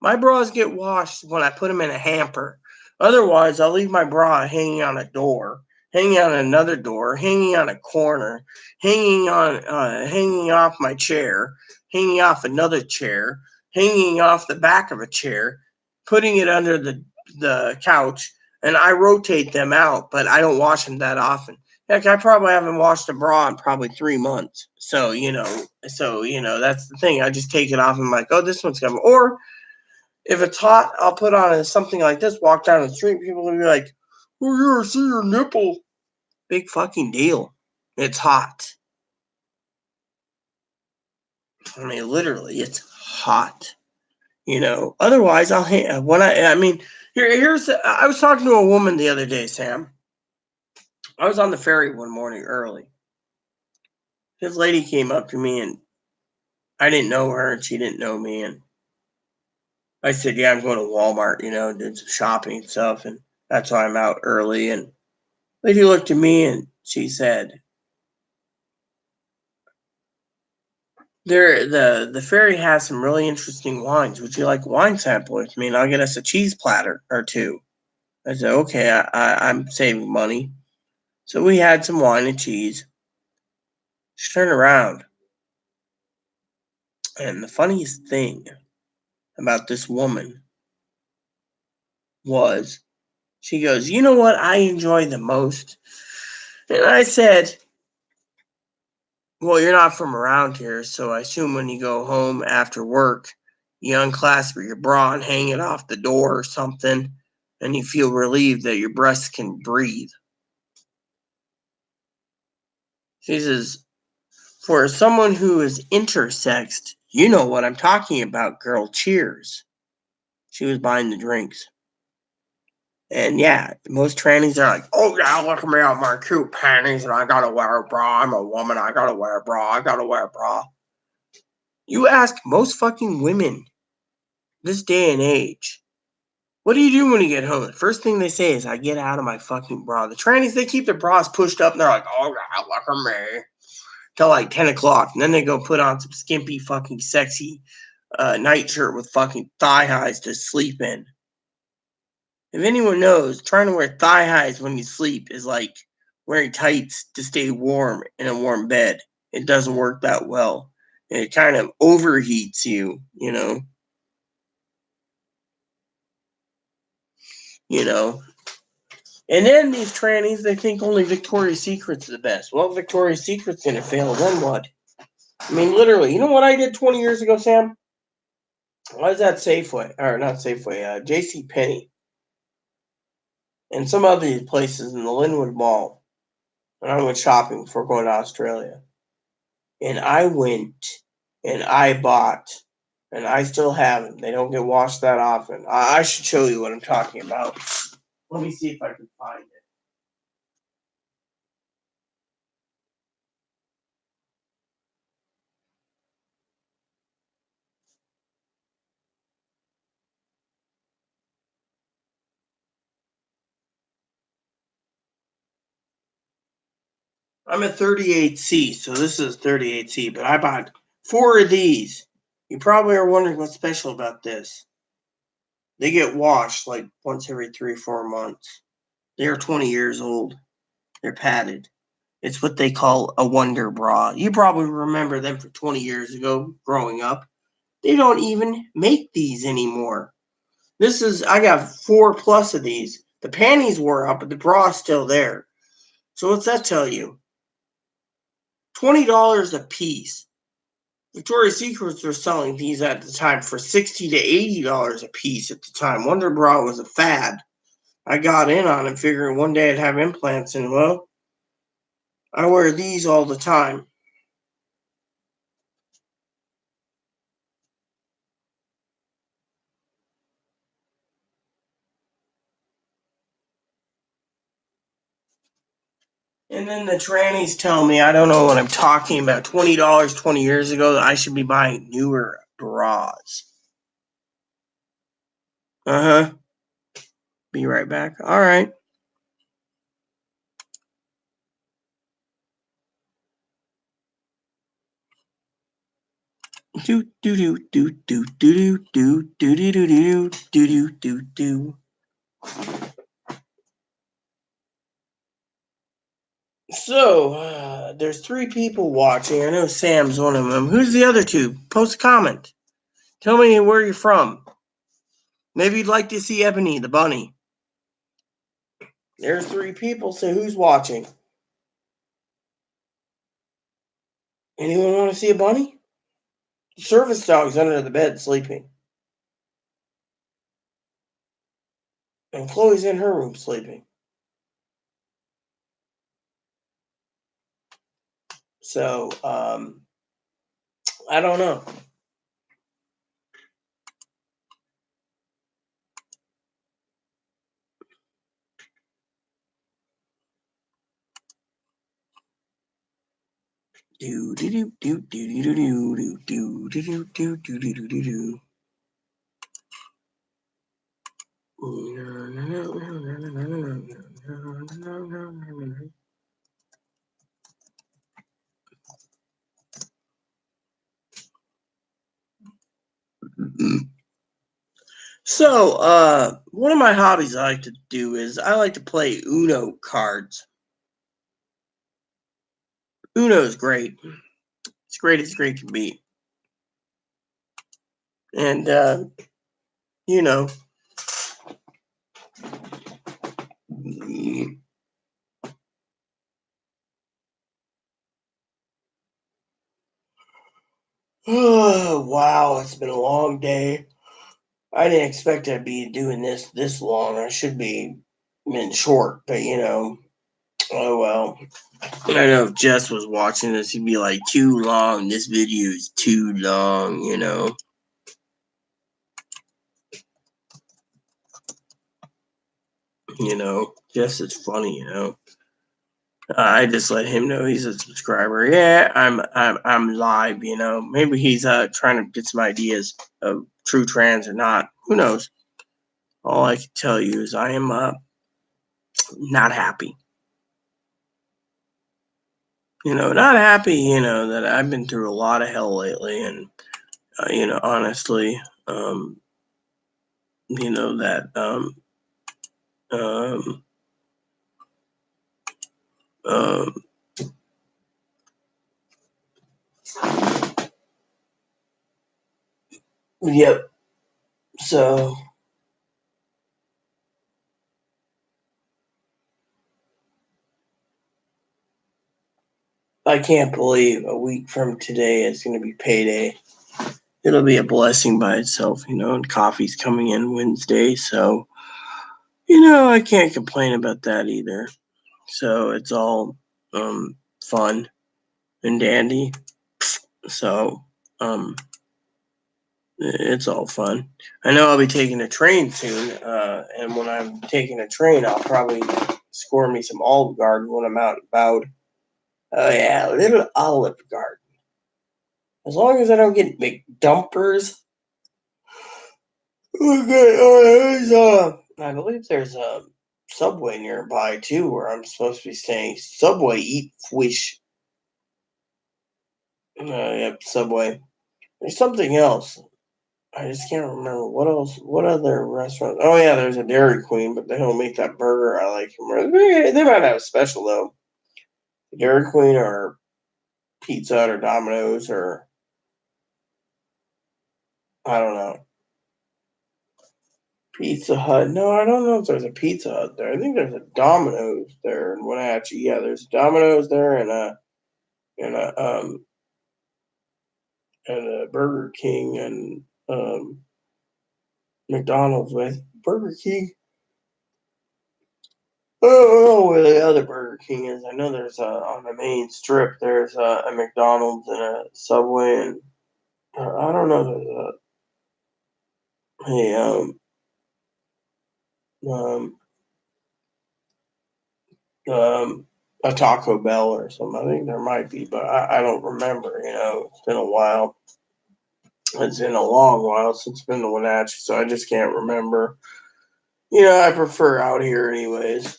My bras get washed when I put them in a hamper. Otherwise, I'll leave my bra hanging on a door, hanging on another door, hanging on a corner, hanging off my chair, hanging off another chair, hanging off the back of a chair, putting it under the couch, and I rotate them out, but I don't wash them that often. Heck, I probably haven't washed a bra in probably 3 months. So, that's the thing. I just take it off and I'm like, oh, this one's coming. Or if it's hot, I'll put on something like this, walk down the street, people will be like, oh, yeah, I see your nipple. Big fucking deal. It's hot. I mean, literally, it's hot. Otherwise, I was talking to a woman the other day, Sam. I was on the ferry one morning early. This lady came up to me and I didn't know her and she didn't know me. And I said, yeah, I'm going to Walmart, did some shopping and stuff. And that's why I'm out early. And lady looked at me and she said, the ferry has some really interesting wines. Would you like wine sample with me? And I'll get us a cheese platter or two. I said, okay, I'm saving money. So we had some wine and cheese. She turned around. And the funniest thing about this woman was she goes, you know what I enjoy the most? And I said, Well, you're not from around here, so I assume when you go home after work, you unclasp your bra and hang it off the door or something, and you feel relieved that your breasts can breathe. She says, for someone who is intersexed, you know what I'm talking about, girl. Cheers. She was buying the drinks. And yeah, most trannies are like, oh yeah, look at me on my cute panties and I gotta wear a bra. I'm a woman, I gotta wear a bra, I gotta wear a bra. You ask most fucking women this day and age, what do you do when you get home? The first thing they say is, I get out of my fucking bra. The trannies, they keep their bras pushed up and they're like, oh yeah, look at me. Till like 10 o'clock. And then they go put on some skimpy fucking sexy nightshirt with fucking thigh highs to sleep in. If anyone knows, trying to wear thigh highs when you sleep is like wearing tights to stay warm in a warm bed. It doesn't work that well. It kind of overheats you, you know. You know. And then these trannies, they think only Victoria's Secret's the best. Well, Victoria's Secret's gonna fail, then what? I mean, literally, you know what I did 20 years ago, Sam? I was at Safeway, or not Safeway, J.C. Penney, and some other places in the Linwood Mall. And I went shopping before going to Australia. And I went and I bought, and I still have them. They don't get washed that often. I should show you what I'm talking about. Let me see if I can find it. I'm at 38C, so this is 38C, but I bought 4 of these. You probably are wondering what's special about this. They get washed like once every 3 or 4 months. They're 20 years old. They're padded. It's what they call a wonder bra. You probably remember them from 20 years ago growing up. They don't even make these anymore. I got 4 plus of these. The panties wore out, but the bra's still there. So what's that tell you? $20 a piece. Victoria's Secrets were selling these at the time for $60 to $80 a piece at the time. Wonder Bra was a fad. I got in on it figuring one day I'd have implants, and well, I wear these all the time. And then the trannies tell me I don't know what I'm talking about. $20 20 years ago, that I should be buying newer bras. Uh-huh. Be right back. All right. Do do do do do do do do do do do do do do. So there's 3 people watching. I know Sam's one of them. Who's the other 2? Post a comment. Tell me where you're from. Maybe you'd like to see Ebony the bunny. There's 3 people. So who's watching? Anyone want to see a bunny? The service dog's under the bed sleeping. And Chloe's in her room sleeping. So, I don't know. Do do do do do do do do do do do do do do do. So, one of my hobbies I like to do is I like to play Uno cards. Uno is great. It's great as great can be. And, you know, Oh, wow, it's been a long day. I didn't expect I'd be doing this long. I should be been short, but oh well. I know if Jess was watching this, he'd be like, too long. This video is too long. Jess is funny. I just let him know he's a subscriber. Yeah, I'm live. Maybe he's trying to get some ideas of true trans or not. Who knows? All I can tell you is I am not happy. Not happy. That I've been through a lot of hell lately, and honestly, that um, um, yep. So I can't believe a week from today is going to be payday. It'll be a blessing by itself, and coffee's coming in Wednesday. So, I can't complain about that either. So it's all fun and dandy. So it's all fun. I know I'll be taking a train soon. And when I'm taking a train, I'll probably score me some Olive Garden when I'm out and about. Oh, yeah, a little Olive Garden. As long as I don't get McDumpers. Okay, I believe there's a Subway nearby too, where I'm supposed to be staying. Subway, eat fish. Yep, Subway. There's something else. I just can't remember what else. What other restaurant? Oh yeah, there's a Dairy Queen, but they don't make that burger I like. They might have a special though. Dairy Queen or Pizza Hut or Domino's or I don't know. Pizza Hut. No, I don't know if there's a Pizza Hut there. I think there's a Domino's there in Wenatchee. Yeah, there's Domino's there and a Burger King and McDonald's with Burger King. I don't know where the other Burger King is. I know there's on the main strip. There's a McDonald's and a Subway, and I don't know. There's um, um, a Taco Bell or something. I think there might be, but I don't remember. It's been a while. It's been a long while since I've been to Wenatchee, so I just can't remember. I prefer out here anyways.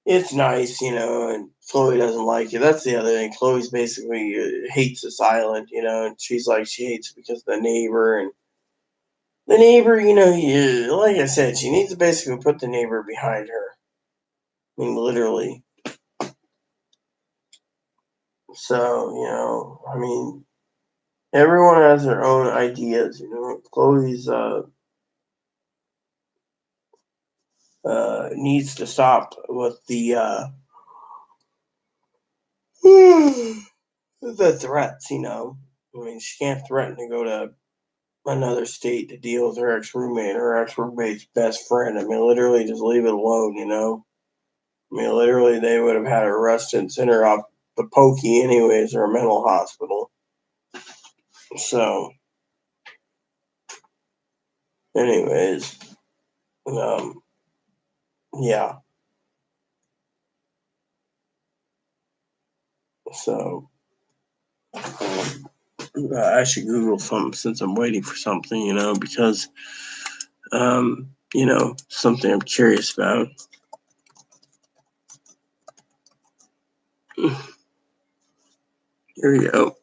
It's nice, and Chloe doesn't like it. That's the other thing. Chloe's basically hates this island, and she's like, she hates it because of the neighbor. And the neighbor, like I said, she needs to basically put the neighbor behind her. I mean, literally. So, I mean, everyone has their own ideas, Chloe's needs to stop with the threats, I mean, she can't threaten to go to another state to deal with her ex roommate, her ex roommate's best friend. I mean, literally, just leave it alone. I mean, literally, they would have had her arrested and sent her off the pokey, anyways, or a mental hospital. So, anyways, um, yeah. So, I should Google something since I'm waiting for something, because, something I'm curious about. Here we go.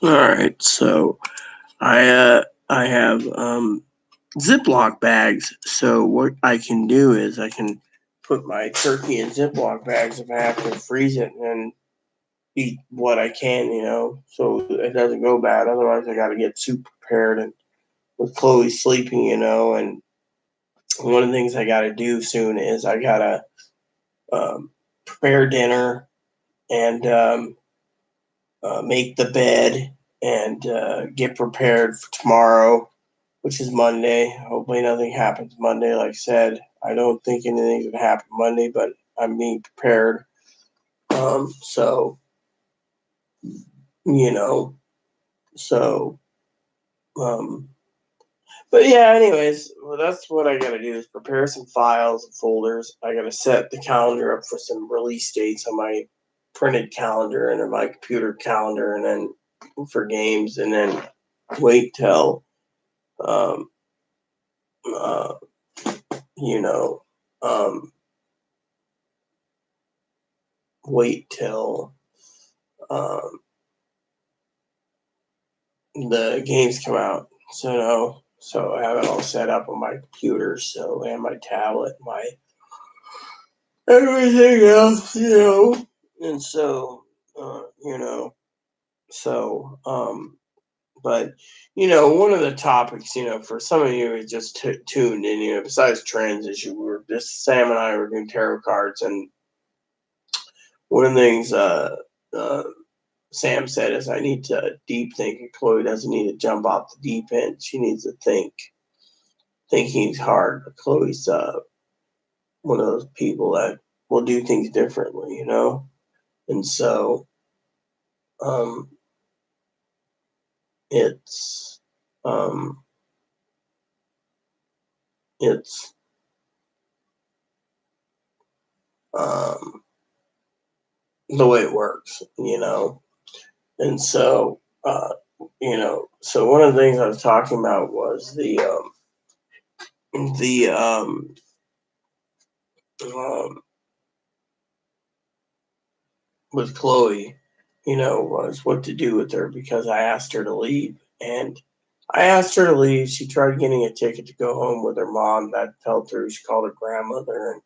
All right, so I have Ziploc bags. So what I can do is I can put my turkey in Ziploc bags if I have to freeze it and then eat what I can, so it doesn't go bad. Otherwise, I got to get soup prepared and with Chloe sleeping, and one of the things I got to do soon is I got to prepare dinner and make the bed and get prepared for tomorrow, which is Monday. Hopefully, nothing happens Monday. Like I said, I don't think anything's gonna happen Monday, but I'm being prepared. So you know, so um, but yeah. Anyways, well, that's what I gotta do is prepare some files and folders. I gotta set the calendar up for some release dates on my printed calendar and on my computer calendar, and then for games, and then wait till um, uh, you know, um, wait till um, the games come out. So I have it all set up on my computer, and my tablet, my everything else, and so uh, you know, so but one of the topics, for some of you who just tuned in, besides trends, is Sam and I were doing tarot cards, and one of the things uh, Sam said is I need to deep think, and Chloe doesn't need to jump off the deep end. She needs to think. Thinking's hard, but Chloe's one of those people that will do things differently, and so um, it's um, it's um, the way it works, and so so one of the things I was talking about was the um, with Chloe, was what to do with her because I asked her to leave. And I asked her to leave. She tried getting a ticket to go home with her mom. That fell through. She called her grandmother. And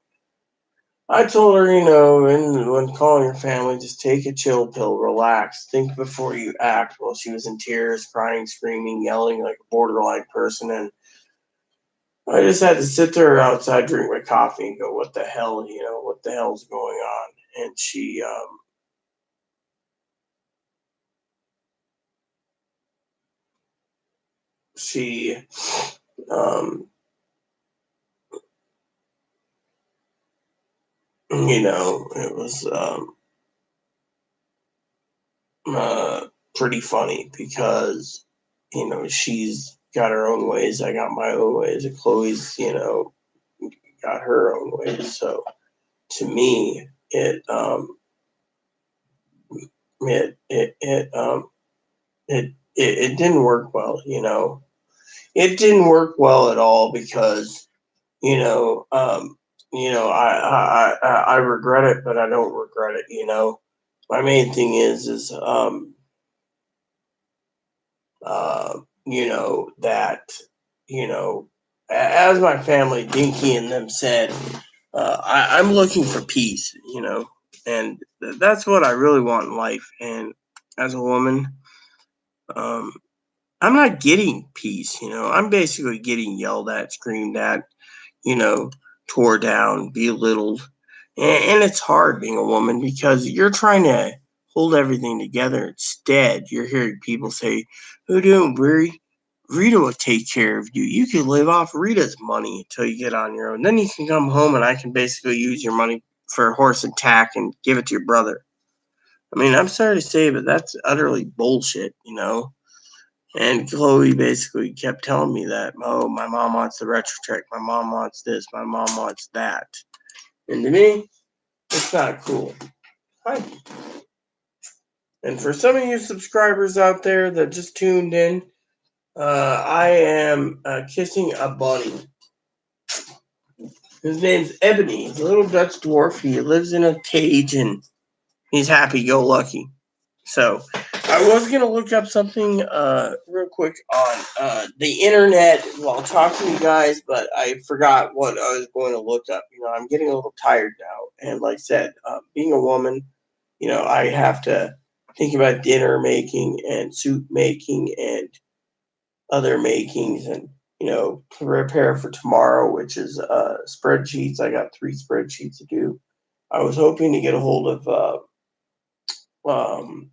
I told her, and when calling her family, just take a chill pill, relax, think before you act. Well, she was in tears, crying, screaming, yelling like a borderline person. And I just had to sit there outside, drink my coffee, and go, what the hell, what the hell's going on? And she um, it was pretty funny because she's got her own ways, I got my own ways, and Chloe's got her own ways. So to me, it didn't work well. It didn't work well at all because you know um, I regret it, but I don't regret it. My main thing is that, as my family, Dinky and them said, I'm looking for peace, and that's what I really want in life. And as a woman, um, I'm not getting peace, I'm basically getting yelled at, screamed at, you know, tore down, belittled. And it's hard being a woman because you're trying to hold everything together. Instead, you're hearing people say, "Oh, don't worry. Rita will take care of you. You can live off Rita's money until you get on your own. Then you can come home and I can basically use your money for a horse and tack and give it to your brother." I mean, I'm sorry to say, but that's utterly bullshit. And Chloe basically kept telling me that, oh, my mom wants the retro check, my mom wants this, my mom wants that. And to me, it's not cool. Hi. And for some of you subscribers out there that just tuned in, I am kissing a bunny. His name's Ebony. He's a little Dutch dwarf. He lives in a cage and he's happy go lucky. So I was gonna look up something real quick on the internet while talking to you guys, but I forgot what I was going to look up. I'm getting a little tired now, and like I said, being a woman, I have to think about dinner making and soup making and other makings, and prepare for tomorrow, which is spreadsheets. I got 3 spreadsheets to do. I was hoping to get a hold of um,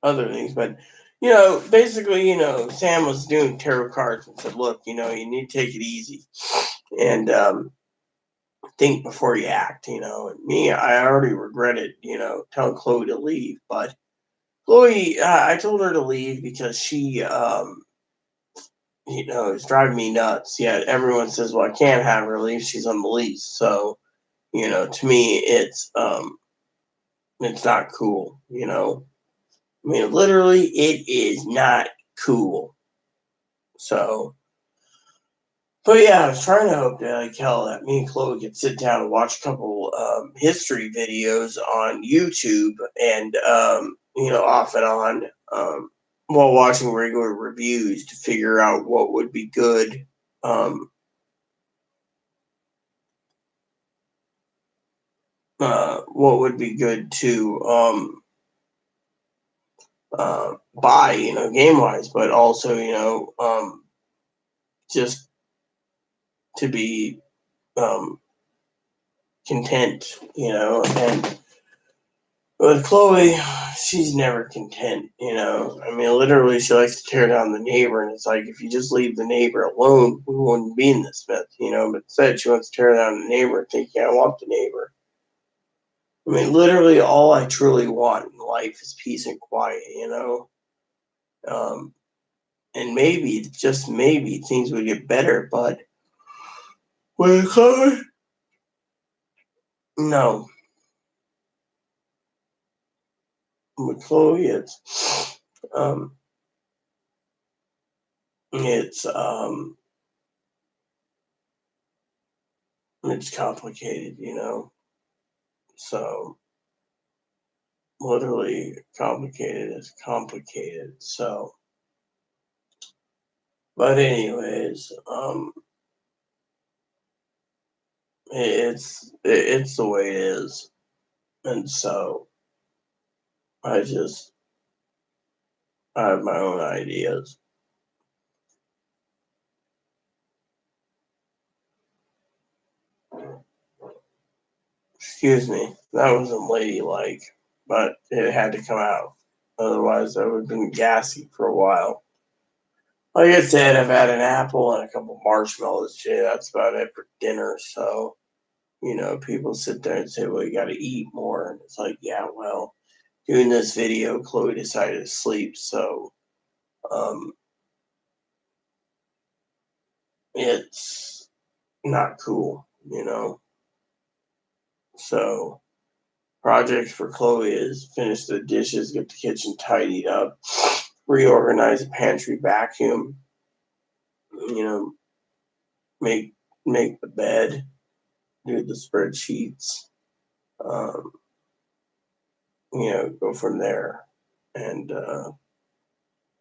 other things, but basically, Sam was doing tarot cards and said, "Look, you need to take it easy and think before you act." And me, I already regretted, telling Chloe to leave, but Chloe, I told her to leave because she, is driving me nuts. Yet everyone says, "Well, I can't have her leave; she's on the lease." So, to me, it's not cool. I mean, literally, it is not cool. So, but yeah, I was trying to hope that, like hell, that me and Chloe could sit down and watch a couple history videos on YouTube, and off and on, while watching regular reviews to figure out what would be good. What would be good to buy, game wise, but also, just to be um, content, and with Chloe, she's never content. I mean, literally, she likes to tear down the neighbor, and it's like, if you just leave the neighbor alone, we wouldn't be in this mess. But instead, she wants to tear down the neighbor, thinking I want the neighbor. I mean, literally, all I truly want in life is peace and quiet. Um, and maybe, just maybe, things would get better, but with Chloe, no. With Chloe, um, it's it's complicated. So literally complicated is complicated. So, but anyways, it's the way it is, and so I have my own ideas. Excuse me, that wasn't ladylike, but it had to come out. Otherwise, I would have been gassy for a while. Like I said, I've had an apple and a couple marshmallows today. That's about it for dinner. So, people sit there and say, well, you got to eat more. And it's like, yeah, well, doing this video, Chloe decided to sleep. So, um, it's not cool. So, project for Chloe is finish the dishes, get the kitchen tidied up, reorganize the pantry, vacuum, you know, make the bed, do the spreadsheets, um, go from there. And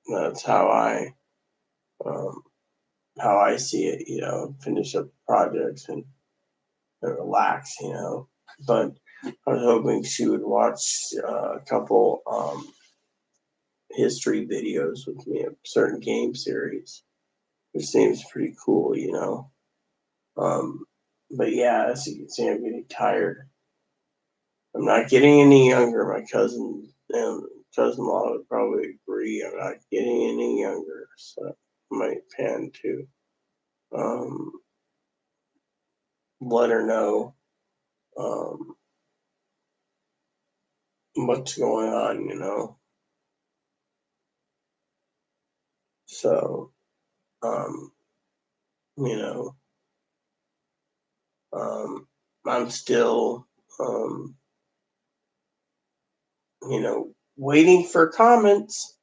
that's um, how I see it. Finish up projects and relax. But I was hoping she would watch a couple history videos with me of certain game series, which seems pretty cool. But yeah, as you can see, I'm getting tired. I'm not getting any younger. My cousin and cousin-in-law would probably agree. I'm not getting any younger, so I might plan to um, let her know um, what's going on. So, um, you know, I'm still, waiting for comments.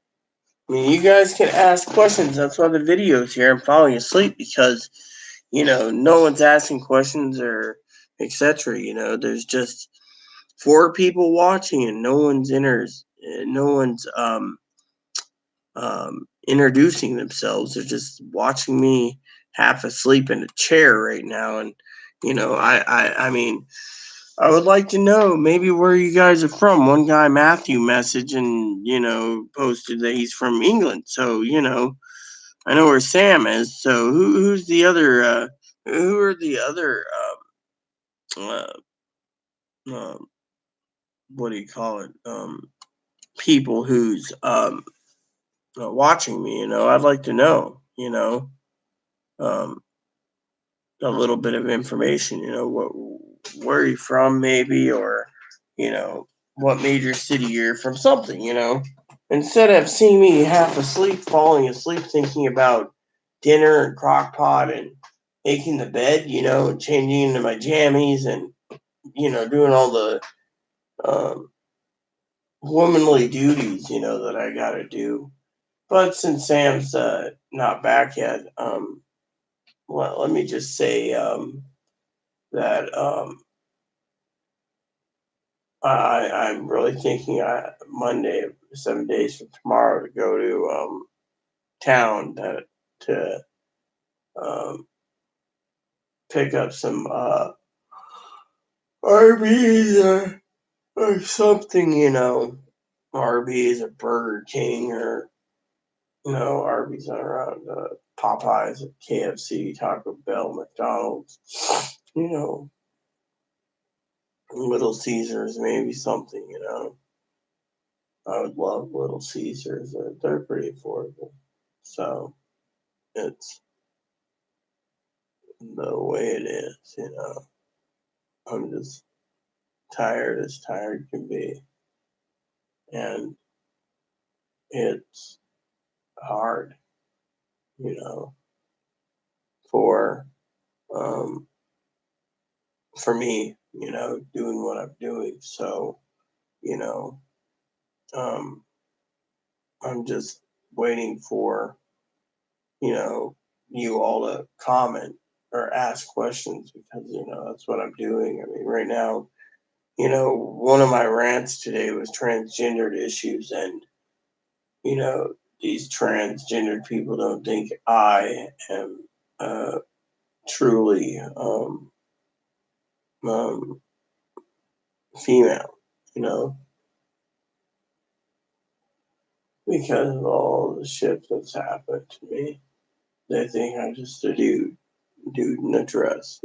I mean, you guys can ask questions. That's why the video's here. I'm falling asleep because, no one's asking questions or etc. There's just 4 people watching and no one's introducing themselves. They're just watching me half asleep in a chair right now. And I mean, I would like to know maybe where you guys are from. One guy, Matthew, messaged and posted that he's from England. So I know where Sam is. So who's the other? Who are the other? Uh, what do you call it? People who's watching me. I'd like to know. Um, a little bit of information. Where are you from, maybe, or what major city you're from. Something. Instead of seeing me half asleep, falling asleep, thinking about dinner and crock pot and making the bed, and changing into my jammies and doing all the um, womanly duties, that I gotta do. But since Sam's not back yet, well, let me just say that I'm really thinking Monday, 7 days from tomorrow, to go to town to um, pick up some Arby's or something, Arby's or Burger King or Arby's around Popeyes, KFC, Taco Bell, McDonald's, you know, Little Caesars, maybe something. I would love Little Caesars. They're pretty affordable. So it's the way it is. I'm just tired as tired can be. And it's hard, for um, for me, doing what I'm doing. So, you know, um, I'm just waiting for, you all to comment or ask questions because, that's what I'm doing. I mean, right now, one of my rants today was transgendered issues, and, these transgendered people don't think I am truly um, female, you know, because of all the shit that's happened to me. They think I'm just a dude in a dress.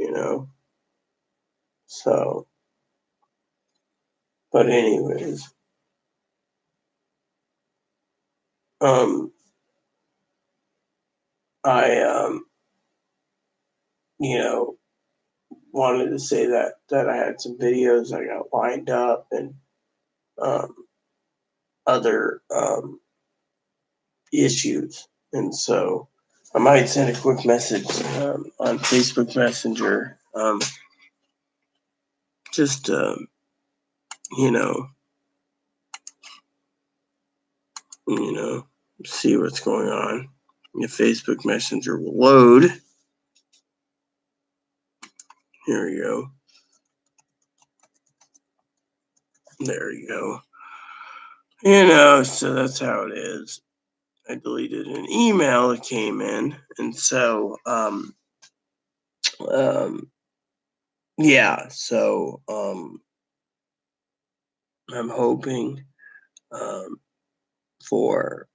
So, but anyways, um, I you know, wanted to say that I had some videos I got lined up and um, other issues, and so I might send a quick message on Facebook Messenger, just you know, you know, see what's going on. If Facebook Messenger will load. Here we go. There you go. So that's how it is. I deleted an email that came in, and so yeah, so I'm hoping for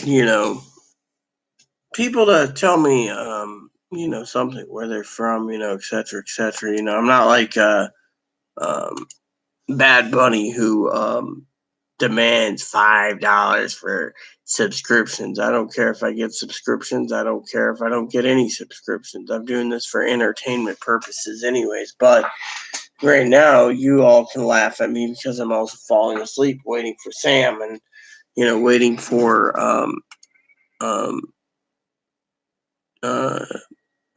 you know people to tell me something, where they're from, et cetera, et cetera. I'm not like um Bad Bunny, who demands $5 for subscriptions. I don't care if I get subscriptions. I don't care if I don't get any subscriptions. I'm doing this for entertainment purposes anyways. But right now, you all can laugh at me because I'm also falling asleep waiting for Sam and, waiting for um, uh,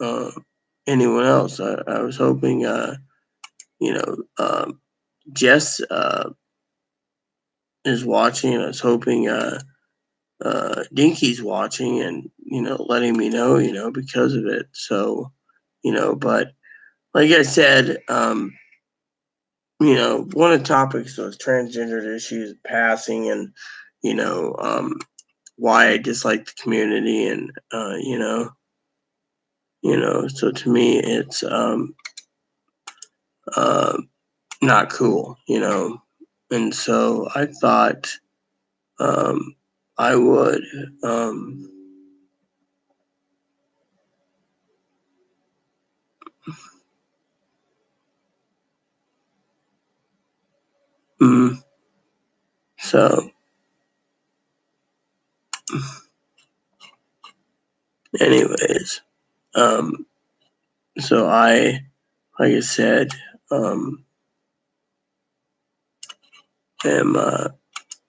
uh, anyone else. I was hoping, Jess is watching. I was hoping Dinky's watching and, letting me know, because of it. So, but like I said, one of the topics was transgender issues passing, and why I dislike the community, and so to me it's uh, not cool, and so I thought I would so anyways, so like I said, am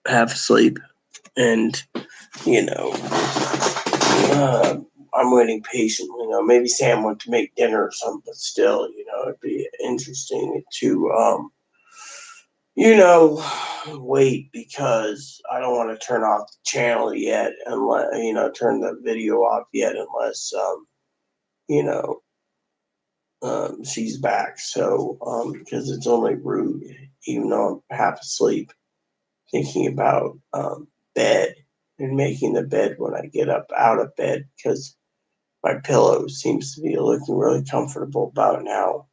half asleep, and you know, I'm waiting patiently. Maybe Sam went to make dinner or something, but still, it'd be interesting to wait, because I don't want to turn off the channel yet, unless turn the video off yet, unless you know she's back. So because it's only rude, even though I'm half asleep, thinking about bed and making the bed when I get up out of bed, because my pillow seems to be looking really comfortable about now.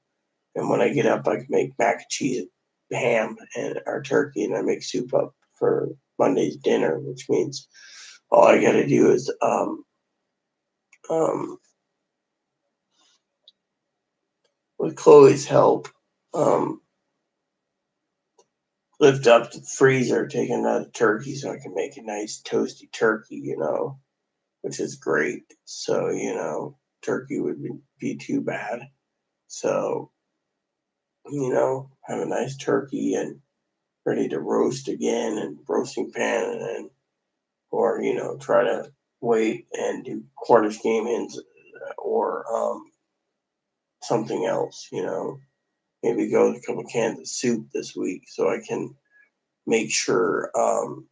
And when I get up, I can make mac and cheese, ham, and our turkey, and I make soup up for Monday's dinner, which means all I got to do is um, with Chloe's help, um, lift up the freezer, take another turkey, so I can make a nice toasty turkey, which is great. So, turkey would be too bad. So, have a nice turkey and ready to roast again, and roasting pan, and or try to wait and do Cornish game hens, or something else. Maybe go with a couple cans of soup this week, so I can make sure um,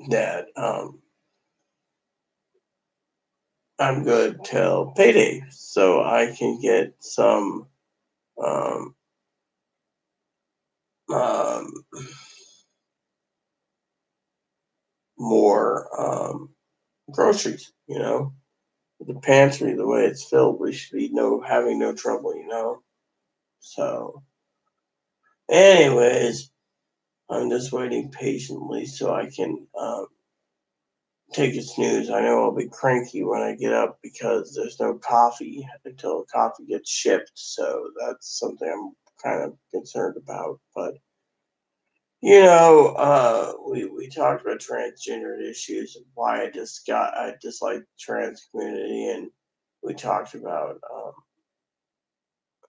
that I'm good till payday, so I can get some um, um, more groceries. The pantry, the way it's filled, we should be having no trouble. So, anyways, I'm just waiting patiently so I can take a snooze. I know I'll be cranky when I get up because there's no coffee until the coffee gets shipped. So that's something I'm kind of concerned about. But we talked about transgender issues and why I dislike the trans community, and we talked about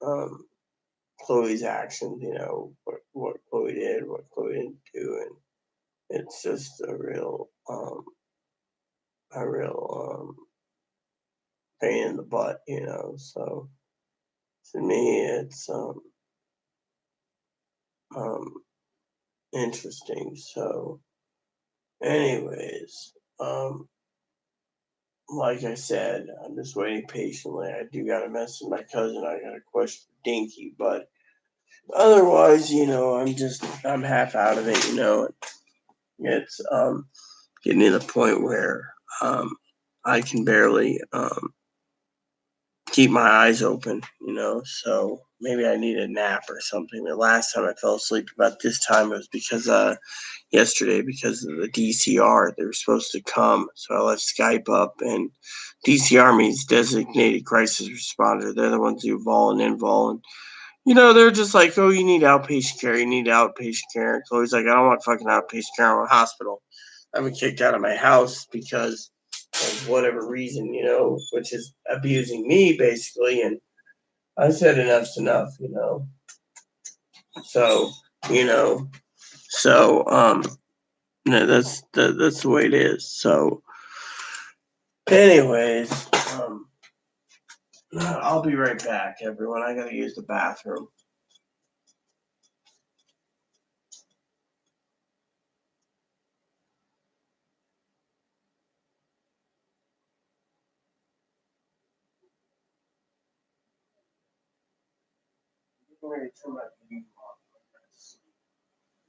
um, Chloe's actions. What Chloe did, what Chloe didn't do, and it's just a real pain in the butt. So to me, it's um, interesting. So, anyways, like I said, I'm just waiting patiently. I do got a message from my cousin. I got a question for Dinky, but otherwise, I'm half out of it. It's getting to the point where I can barely keep my eyes open. So maybe I need a nap or something. The last time I fell asleep about this time, it was because yesterday, because of the DCR. They were supposed to come, so I left Skype up, and DCR means designated crisis responder. They're the ones who vol and invol, and they're just like, oh, you need outpatient care, and Chloe's like, I don't want fucking outpatient care, I want a hospital. I've been kicked out of my house because of whatever reason, which is abusing me basically, and I said enough's enough, so you know so no, that's the way it is. So, anyways, I'll be right back, everyone. I gotta use the bathroom. I'm going to turn my video off.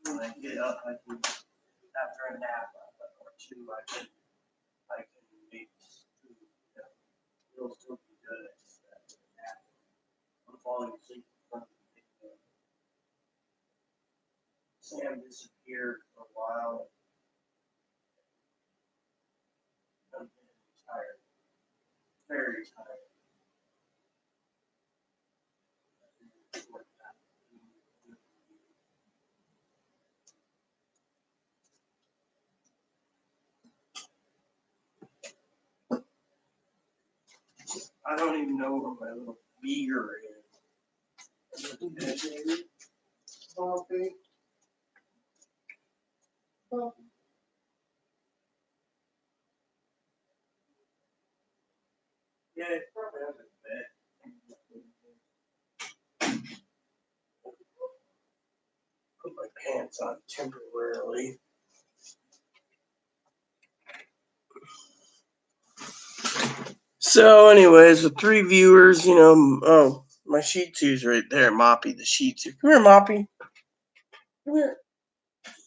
When I get up, I can, after a nap or two, I can make food. It'll still be good. After a nap. I'm falling asleep in front of the video. Sam disappeared for a while. I'm getting tired. Very tired. I don't even know where my little beaker is. Coffee. Yeah, it's probably under the bed. Put my pants on temporarily. So, anyways, with 3 viewers, oh, my Shih Tzu's right there, Moppy, the Shih Tzu. Come here, Moppy. Come here.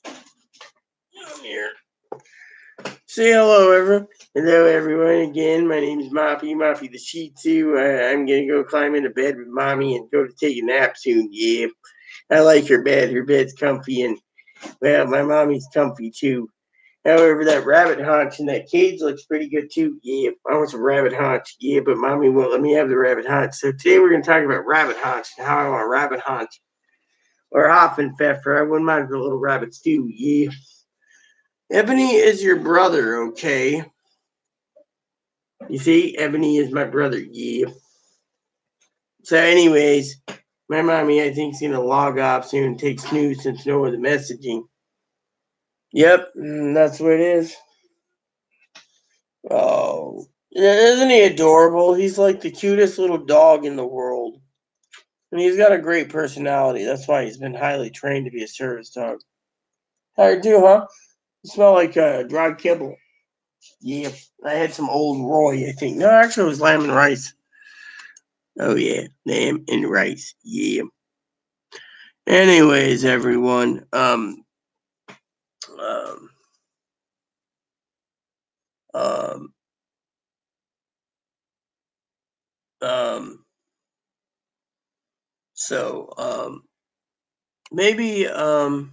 Come here. Say hello, everyone. Hello, everyone. Again, my name is Moppy, Moppy the Shih Tzu. I'm gonna go climb into bed with Mommy and go to take a nap soon. Yeah, I like her bed. Her bed's comfy, and well, my mommy's comfy too. However, that rabbit haunch in that cage looks pretty good too. Yeah, I want some rabbit haunch. Yeah, but mommy won't let me have the rabbit haunch. So today we're going to talk about rabbit haunch and how I want a rabbit haunch or Hoffenpfeffer. I wouldn't mind for a little rabbit stew. Yeah. Ebony is your brother, okay? You see, Ebony is my brother. Yeah. So, anyways, my mommy, I think, is going to log off soon and take snooze since no one the messaging. Yep, that's what it is. Oh, isn't he adorable? He's like the cutest little dog in the world. And he's got a great personality. That's why he's been highly trained to be a service dog. How you do, huh? You smell like dry kibble. Yeah, I had some old Roy, I think. No, actually, it was lamb and rice. Oh, yeah, lamb and rice. Yeah. Anyways, everyone, um, um, so, maybe, um,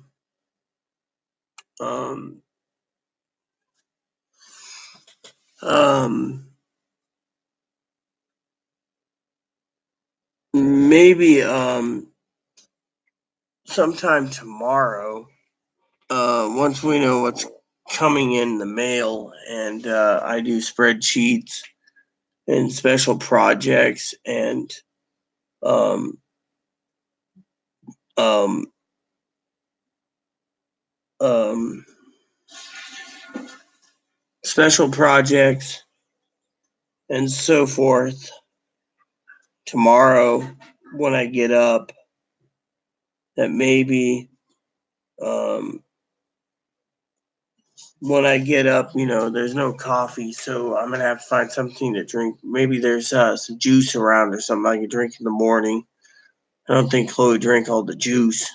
maybe, sometime tomorrow, once we know what's coming in the mail, and I do spreadsheets and special projects and um, um, um, special projects and so forth tomorrow when I get up, that maybe when I get up, there's no coffee, so I'm gonna have to find something to drink. Maybe there's some juice around or something I can drink in the morning. I don't think Chloe drank all the juice.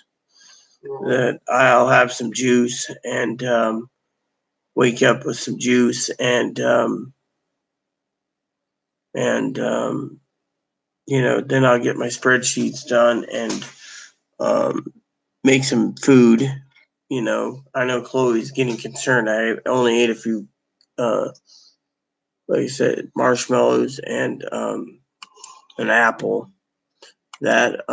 That I'll have some juice and wake up with some juice and then I'll get my spreadsheets done and make some food. I know Chloe's getting concerned. I only ate a few, like I said, marshmallows and an apple. That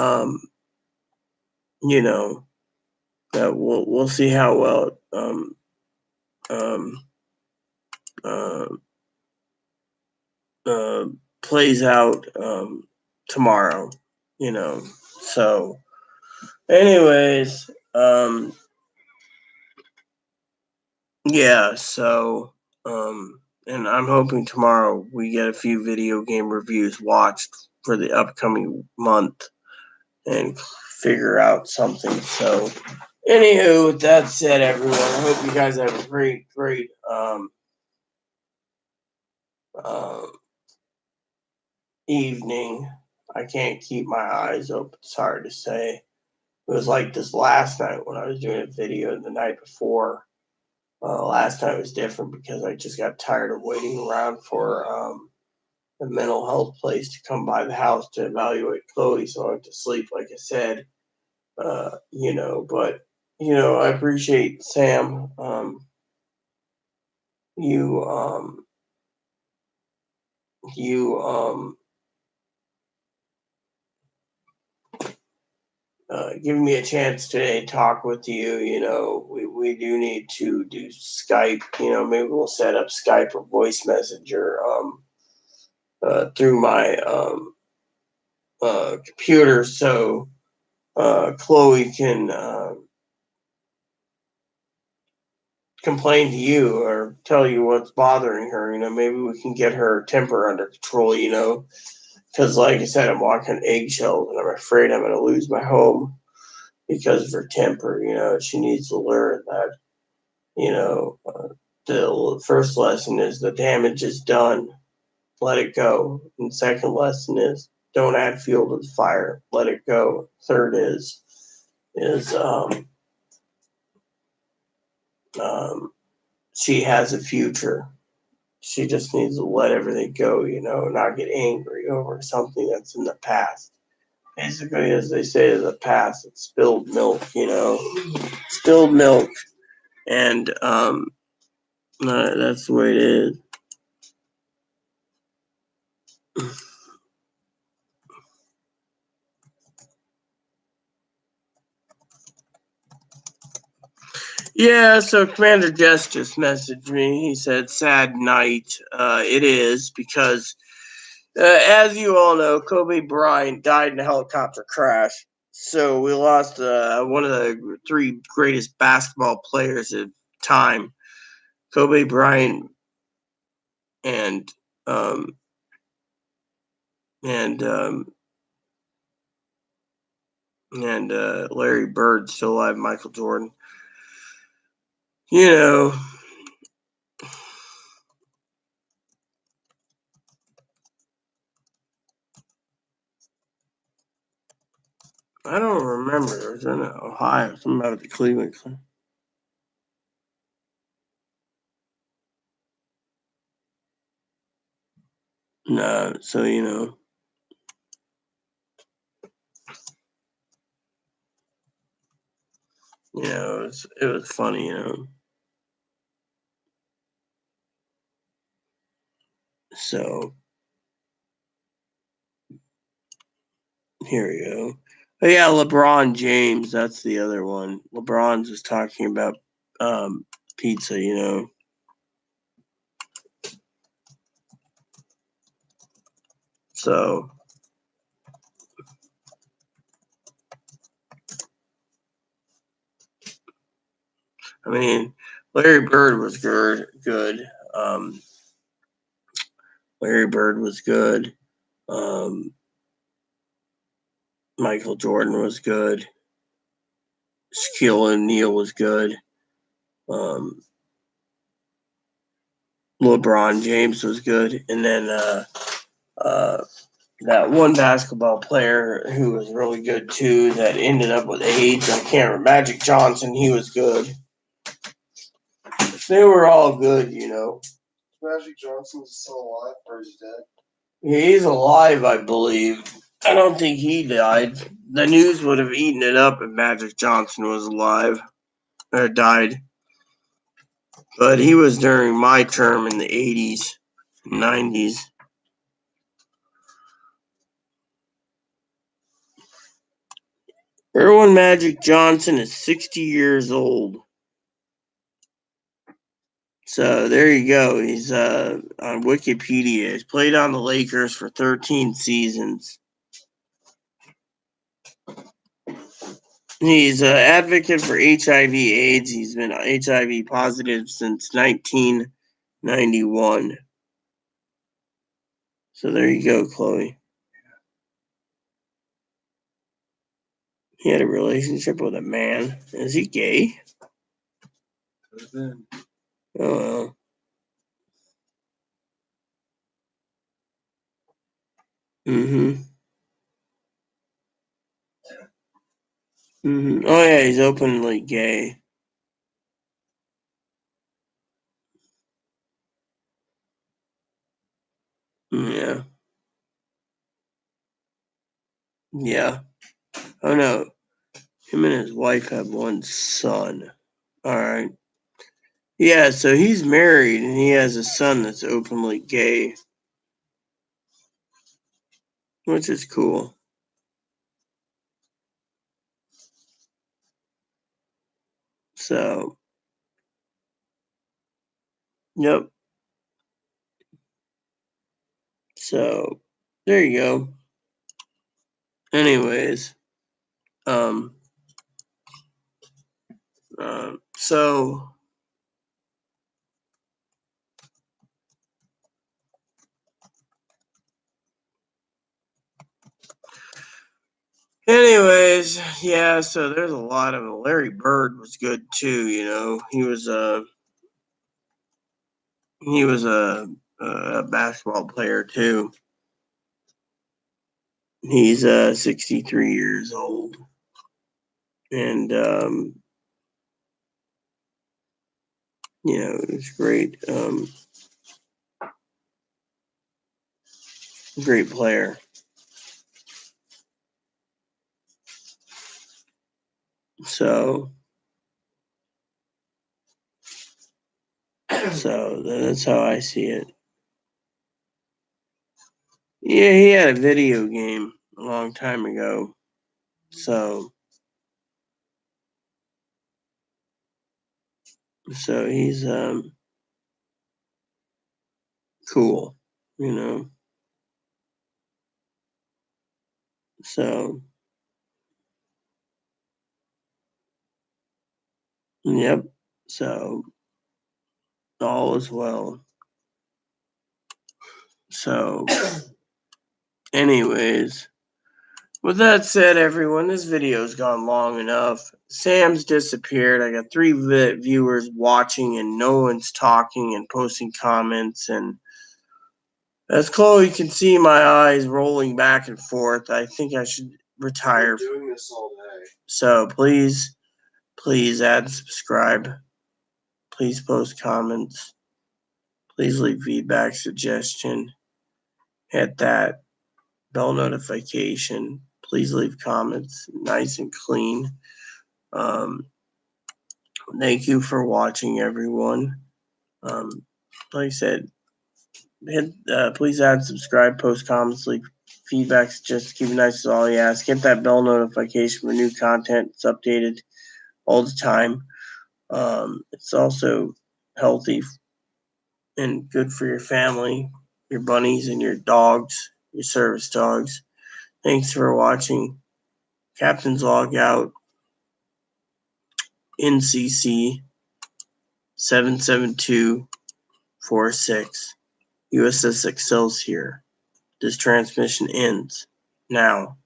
that we'll see how well um, uh, plays out tomorrow. So, anyways, yeah. So, and I'm hoping tomorrow we get a few video game reviews watched for the upcoming month and figure out something. So, anywho, with that said, everyone, I hope you guys have a great evening. I can't keep my eyes open. It's hard to say. It was like this last night when I was doing a video the night before. Last night was different because I just got tired of waiting around for a mental health place to come by the house to evaluate Chloe, so I went to sleep, like I said. But I appreciate Sam. You giving me a chance today to talk with you. We do need to do Skype. Maybe we'll set up Skype or voice messenger through my computer, so Chloe can complain to you or tell you what's bothering her. Maybe we can get her temper under control. Because like I said, I'm walking eggshells, and I'm afraid I'm going to lose my home because of her temper. She needs to learn that. The first lesson is the damage is done. Let it go. And second lesson is don't add fuel to the fire. Let it go. Third is she has a future. She just needs to let everything go, not get angry over something that's in the past. Basically, as they say, the past, it's spilled milk, spilled milk. And that's the way it is. Yeah, so Commander Jess just messaged me. He said, sad night. It is because, as you all know, Kobe Bryant died in a helicopter crash. So we lost one of the three greatest basketball players of time, Kobe Bryant, and um, and Larry Bird, still alive, Michael Jordan. I don't remember. It was in Ohio. Something about the Cleveland. No, so it was funny, So here we go. Oh yeah, LeBron James. That's the other one. LeBron's just talking about pizza. So I mean, Larry Bird was good. Larry Bird was good. Michael Jordan was good. Shaquille O'Neal was good. LeBron James was good, and then that one basketball player who was really good too that ended up with AIDS. I can't remember. Magic Johnson. He was good. They were all good, Magic Johnson's still alive or is he dead? He's alive, I believe. I don't think he died. The news would have eaten it up if Magic Johnson was alive or died. But he was during my term in the 80s, 90s. Erwin Magic Johnson is 60 years old. So there you go. He's on Wikipedia. He's played on the Lakers for 13 seasons. He's an advocate for HIV/AIDS. He's been HIV positive since 1991. So there you go, Chloe. He had a relationship with a man. Is he gay? Oh well. Mm-hmm. Oh yeah, he's openly gay. Yeah. Yeah. Oh no. Him and his wife have one son. All right. Yeah, so he's married and he has a son that's openly gay, which is cool. So, yep. So, there you go. Anyways, um, so anyways, yeah, so there's a lot of Larry Bird was good too, you know. He was a basketball player too. He's 63 years old. And you know, it's great. Great player. So that's how I see it. Yeah, he had a video game a long time ago. So he's cool, you know. So yep. So all is well. So anyways, with that said, everyone, this video's gone long enough. Sam's disappeared. I got 3 viewers watching and no one's talking and posting comments. And as Chloe can see my eyes rolling back and forth, I think I should retire. We're doing this all day. So please add and subscribe. Please post comments. Please leave feedback, suggestion. Hit that bell notification. Please leave comments nice and clean. Thank you for watching, everyone. Like I said, please add, subscribe, post comments, leave feedback, just keep it nice is all you ask. Hit that bell notification for new content. It's updated all the time. It's also healthy and good for your family, your bunnies and your dogs, your service dogs. Thanks for watching. Captain's Log out. NCC 77246. USS Excelsior. This transmission ends now.